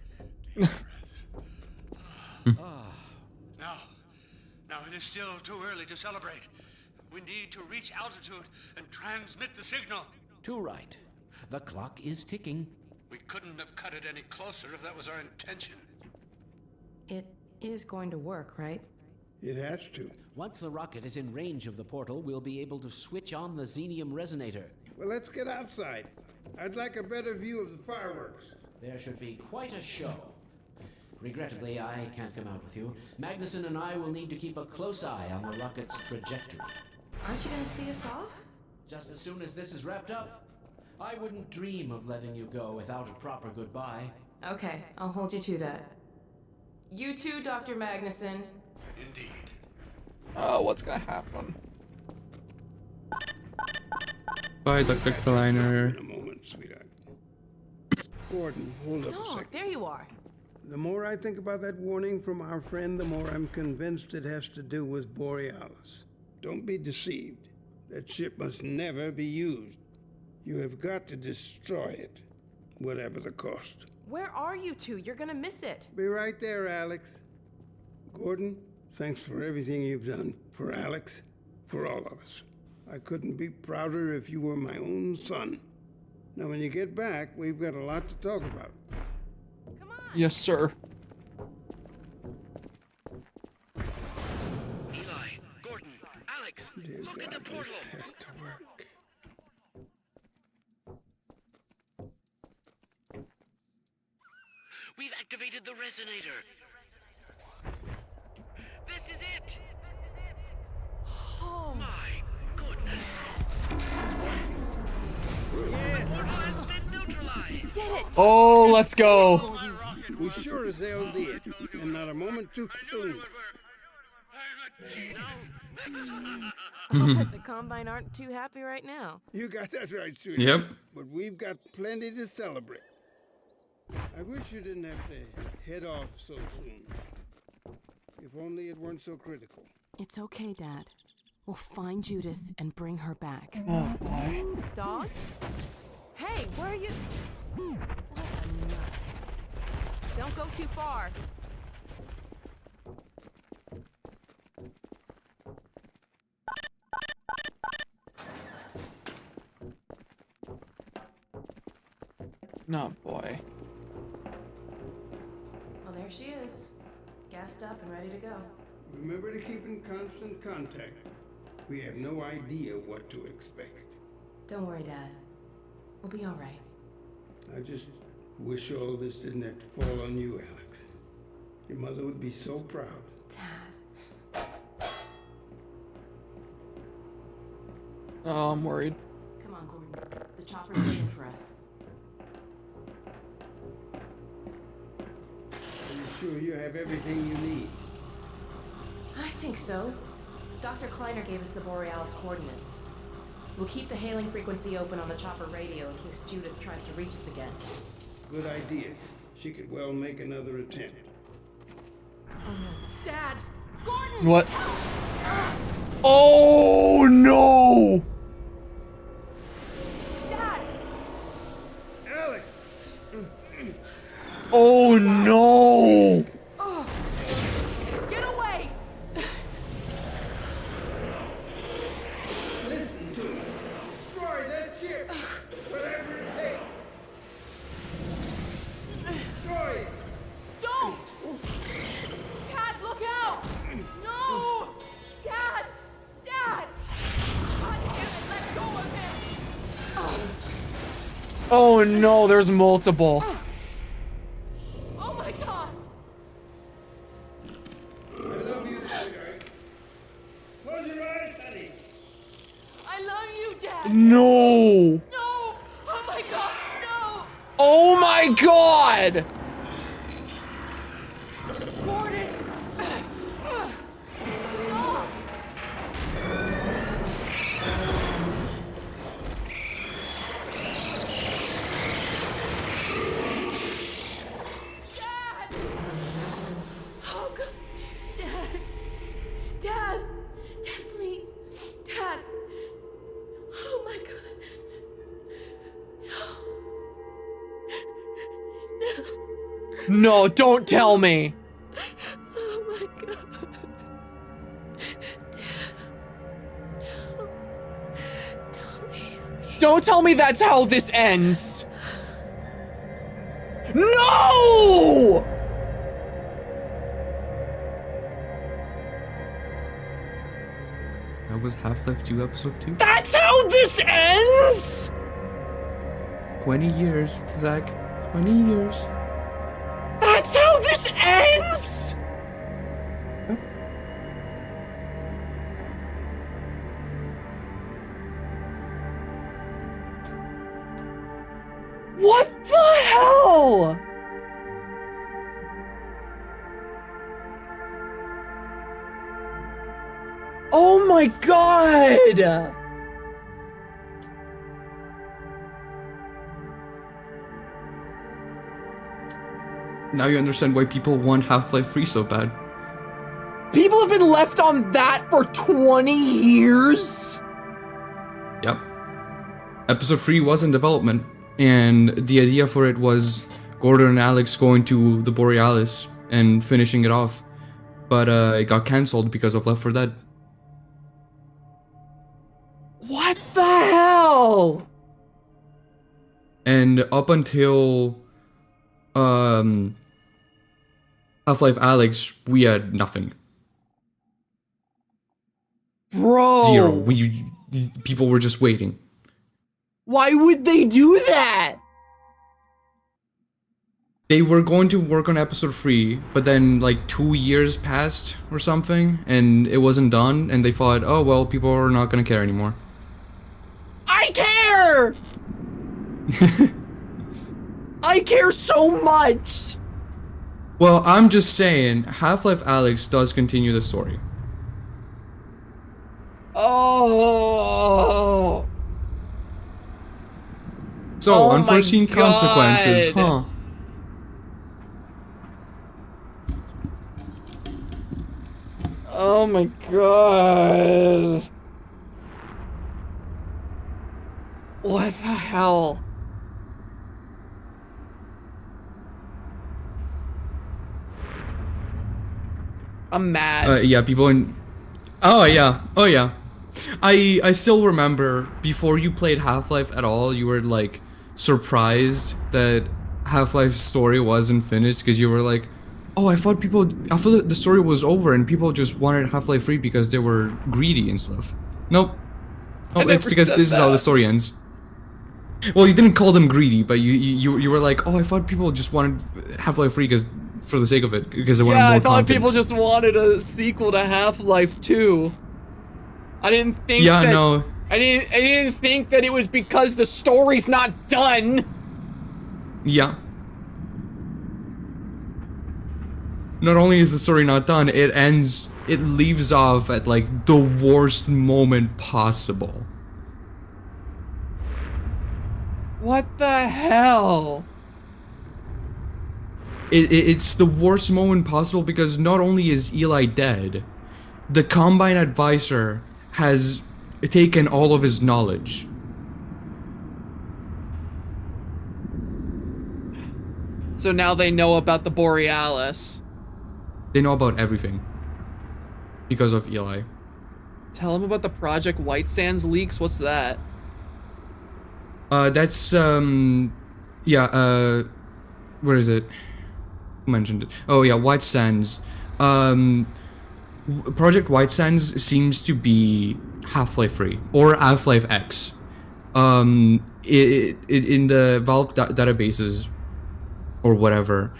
S6: Deep breaths. Now it is still too early to celebrate. We need to reach altitude and transmit the signal.
S4: Too right. The clock is ticking.
S6: We couldn't have cut it any closer if that was our intention.
S3: It is going to work, right?
S18: It has to.
S4: Once the rocket is in range of the portal, we'll be able to switch on the xenium resonator.
S18: Well, let's get outside. I'd like a better view of the fireworks.
S4: There should be quite a show. Regrettably, I can't come out with you. Magnuson and I will need to keep a close eye on the rocket's trajectory.
S3: Aren't you gonna see us off?
S4: Just as soon as this is wrapped up, I wouldn't dream of letting you go without a proper goodbye.
S3: Okay, I'll hold you to that. You too, Dr. Magnuson.
S6: Indeed.
S1: Oh, what's gonna happen?
S2: Bye, Dr. Kleiner.
S18: In a moment, sweetheart. Gordon, hold up a
S3: Dog,
S18: second.
S3: there you are.
S18: The more I think about that warning from our friend, the more I'm convinced it has to do with Borealis. Don't be deceived. That ship must never be used. You have got to destroy it, whatever the cost.
S3: Where are you two? You're gonna miss it.
S18: Be right there, Alex. Gordon, thanks for everything you've done for Alex, for all of us. I couldn't be prouder if you were my own son. Now, when you get back, we've got a lot to talk about.
S3: Come on.
S1: Yes, sir.
S6: Eli, Gordon, Alex,
S18: Dear
S6: look
S18: God,
S6: at the
S18: this
S6: portal.
S18: has to work.
S6: We've activated the resonator. This is it.
S3: Oh,
S6: My goodness.
S3: yes.
S6: The portal has been neutralized.
S3: Did it.
S1: Oh, let's go.
S18: We sure as hell did, and not a moment too soon.
S3: I'll bet the Combine aren't too happy right now.
S18: You got that right, sweetheart.
S2: Yep.
S18: But we've got plenty to celebrate. I wish you didn't have to head off so soon. If only it weren't so critical.
S3: It's okay, Dad. We'll find Judith and bring her back.
S1: Oh boy.
S3: Dog? Hey, where are you? What a nut. Don't go too far.
S1: No, boy.
S3: Well, there she is. Gassed up and ready to go.
S18: Remember to keep in constant contact. We have no idea what to expect.
S3: Don't worry, Dad. We'll be all right.
S18: I just wish all this didn't have to fall on you, Alex. Your mother would be so proud.
S3: Dad.
S1: Oh, I'm worried.
S3: Come on, Gordon. The chopper's waiting for us.
S18: Are you sure you have everything you need?
S3: I think so. Dr. Kleiner gave us the Borealis coordinates. We'll keep the hailing frequency open on the chopper radio in case Judith tries to reach us again.
S18: Good idea. She could well make another attempt.
S3: Oh no. Dad! Gordon!
S1: What? Oh no!
S3: Dad!
S18: Alex!
S1: Oh no!
S3: Oh. Get away!
S18: Listen to me. Destroy that ship. Whatever it takes. Destroy it.
S3: Don't! Dad, look out! No!
S1: Oh no, there's multiple.
S3: Oh my god!
S18: I love you, sweetheart. Close your eyes, honey.
S3: I love you, Dad!
S1: No!
S3: No! Oh my god, no!
S1: Oh my god!
S3: Gordon! Dog! Dad! Oh god! Dad! Dad! Dad, please! Dad! Oh my god! No! No!
S1: No, don't tell me.
S3: Oh my god! Don't leave me.
S1: Don't tell me that's how this ends. No!
S2: That was Half-Life 2 Episode 2?
S1: That's how this ends?
S2: 20 years, Zach. 20 years.
S1: That's how this ends? What the hell? Oh my god!
S2: Now you understand why people want Half-Life 3 so bad.
S1: People have been left on that for 20 years?
S2: Yep. Episode 3 was in development, and the idea for it was Gordon and Alex going to the Borealis and finishing it off. But it got cancelled because of Left 4 Dead.
S1: What the hell?
S2: And up until Half-Life Alex, we had nothing.
S1: Bro.
S2: Zero. People were just waiting.
S1: Why would they do that?
S2: They were going to work on episode 3, but then like 2 years passed or something, and it wasn't done, and they thought, oh well, people are not gonna care anymore.
S1: I care! I care so much!
S2: Well, I'm just saying, Half-Life Alyx does continue the story.
S1: Oh.
S2: So, unforeseen consequences, huh?
S1: Oh my god. What the hell? I'm mad.
S2: Yeah, people in... Oh yeah, oh yeah. I still remember, before you played Half-Life at all, you were like, surprised that Half-Life's story wasn't finished, because you were like, oh, I thought that the story was over and people just wanted Half-Life 3 because they were greedy and stuff. Nope. Nope, it's because this is how the story ends. Well, you didn't call them greedy, but you were like, oh, I thought people just wanted Half-Life 3 because for the sake of it, because they wanted more content.
S1: Yeah, I thought people just wanted a sequel to Half-Life 2. I didn't think that...
S2: no.
S1: I didn't think that it was because the story's not done.
S2: Yeah. Not only is the story not done, it leaves off at like the worst moment possible.
S1: What the hell?
S2: It's the worst moment possible because not only is Eli dead, the Combine advisor has taken all of his knowledge.
S1: So now they know about the Borealis.
S2: They know about everything. Because of Eli.
S1: Tell them about the Project White Sands leaks. What's that?
S2: That's, yeah, where is it? Who mentioned it? Oh yeah, White Sands. Project White Sands seems to be Half-Life 3, or Half-Life X. in the Valve databases or whatever,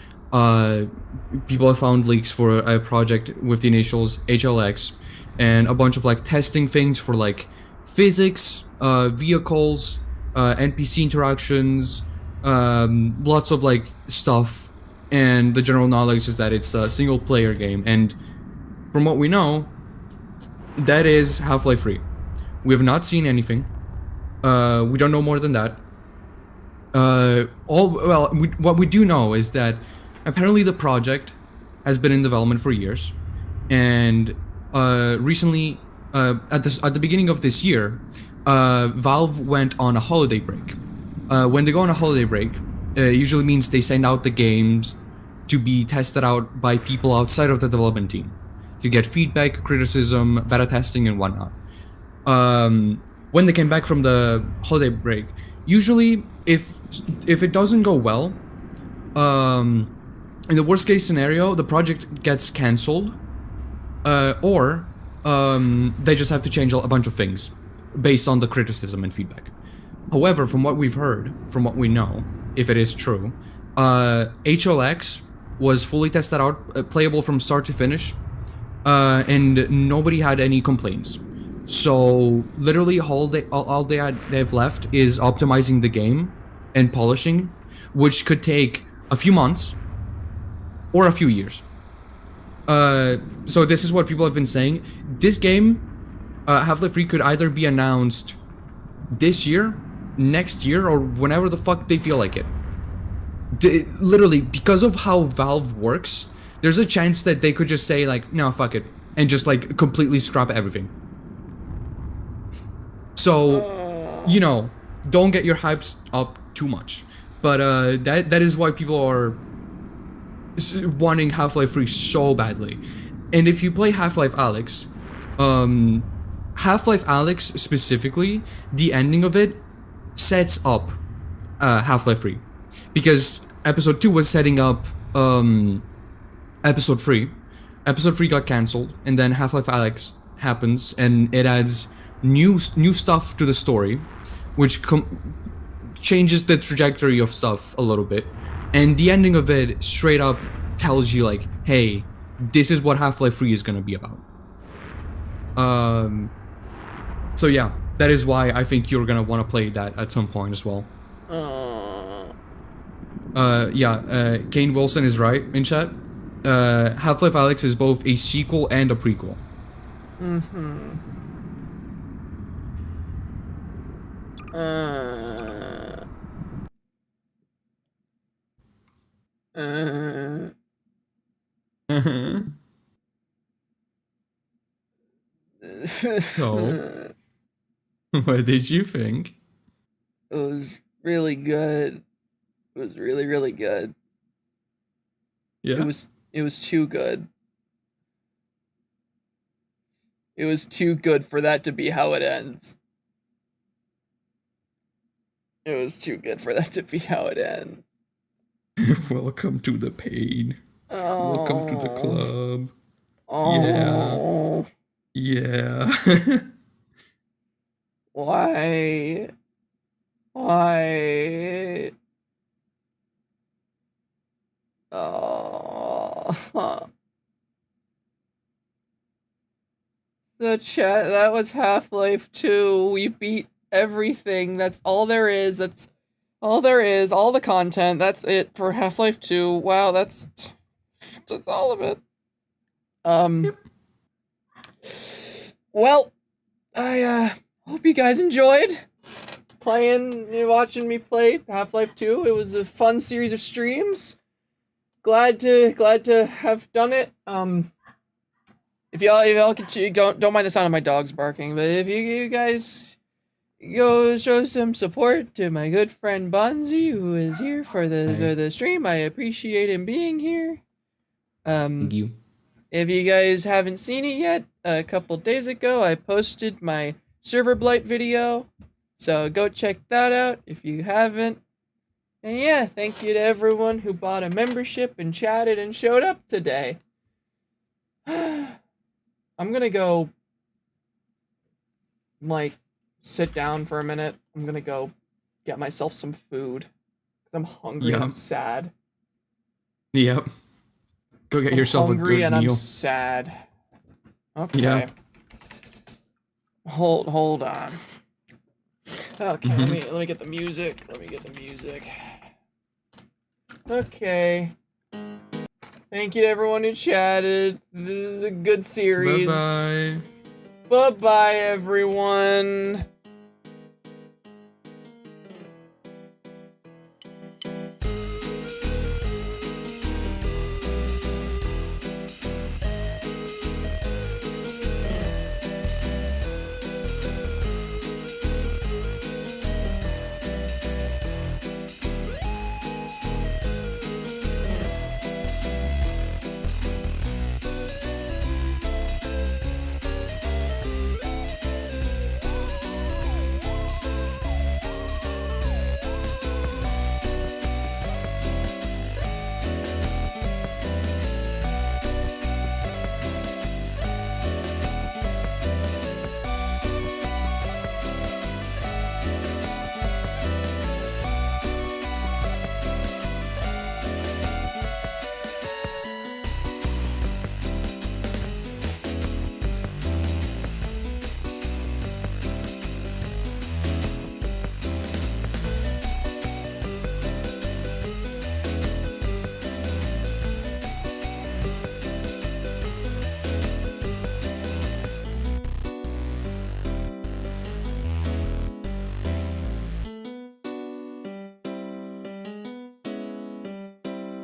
S2: people have found leaks for a project with the initials HLX and a bunch of like testing things for like physics, vehicles, NPC interactions, lots of like stuff, and the general knowledge is that it's a single player game, and from what we know, that is Half-Life 3. We have not seen anything. We don't know more than that. What we do know is that apparently the project has been in development for years, and recently, at the beginning of this year, Valve went on a holiday break. When they go on a holiday break, it usually means they send out the games to be tested out by people outside of the development team to get feedback, criticism, beta testing, and whatnot. When they came back from the holiday break, usually if it doesn't go well, in the worst case scenario, the project gets cancelled, or they just have to change a bunch of things based on the criticism and feedback. However, from what we've heard, from what we know, if it is true, HLX was fully tested out, playable from start to finish, and nobody had any complaints. So literally all they have left is optimizing the game and polishing, which could take a few months or a few years. So this is what people have been saying. This game, Half-Life 3, could either be announced this year, next year, or whenever the fuck they feel like it. Literally, because of how Valve works, there's a chance that they could just say like, no, fuck it, and just like completely scrap everything. So, you know, don't get your hypes up too much. But that is why people are wanting Half-Life 3 so badly. And if you play Half-Life Alyx, Half-Life Alyx specifically, the ending of it sets up Half-Life 3. Because Episode 2 was setting up Episode 3. Episode 3 got cancelled, and then Half-Life Alyx happens, and it adds new stuff to the story, which changes the trajectory of stuff a little bit. And the ending of it straight up tells you like, hey, this is what Half-Life 3 is gonna be about. So yeah, that is why I think you're gonna want to play that at some point as well. Kane Wilson is right in chat. Half-Life Alyx is both a sequel and a prequel. So, what did you think?
S1: It was really good. It was really, really good.
S2: Yeah.
S1: It was too good. It was too good for that to be how it ends. It was too good for that to be how it ends.
S2: Welcome to the pain.
S1: Oh.
S2: Welcome to the club.
S1: Oh.
S2: Yeah.
S1: Why? Why? Oh. So chat, that was Half-Life 2. We beat everything. That's all there is. That's all there is. All the content. That's it for Half-Life 2. Wow, that's all of it. Well, I hope you guys enjoyed watching me play Half-Life 2. It was a fun series of streams. Glad to have done it. If y'all could, don't mind the sound of my dogs barking, but if you guys go show some support to my good friend Bonzi, who is here for the stream, I appreciate him being here.
S2: Thank you.
S1: If you guys haven't seen it yet, a couple days ago I posted my server blight video, so go check that out if you haven't. And yeah, thank you to everyone who bought a membership and chatted and showed up today. I'm gonna go, like, sit down for a minute. I'm gonna go get myself some food. Because I'm hungry and I'm sad.
S2: Yep. Go get
S1: I'm
S2: yourself a
S1: hungry
S2: good
S1: and
S2: meal.
S1: I'm sad. Okay.
S2: Yeah.
S1: Hold on. Okay,
S2: Mm-hmm.
S1: let me get the music. Okay. Thank you to everyone who chatted. This is a good series.
S2: Bye-bye.
S1: Bye-bye, everyone.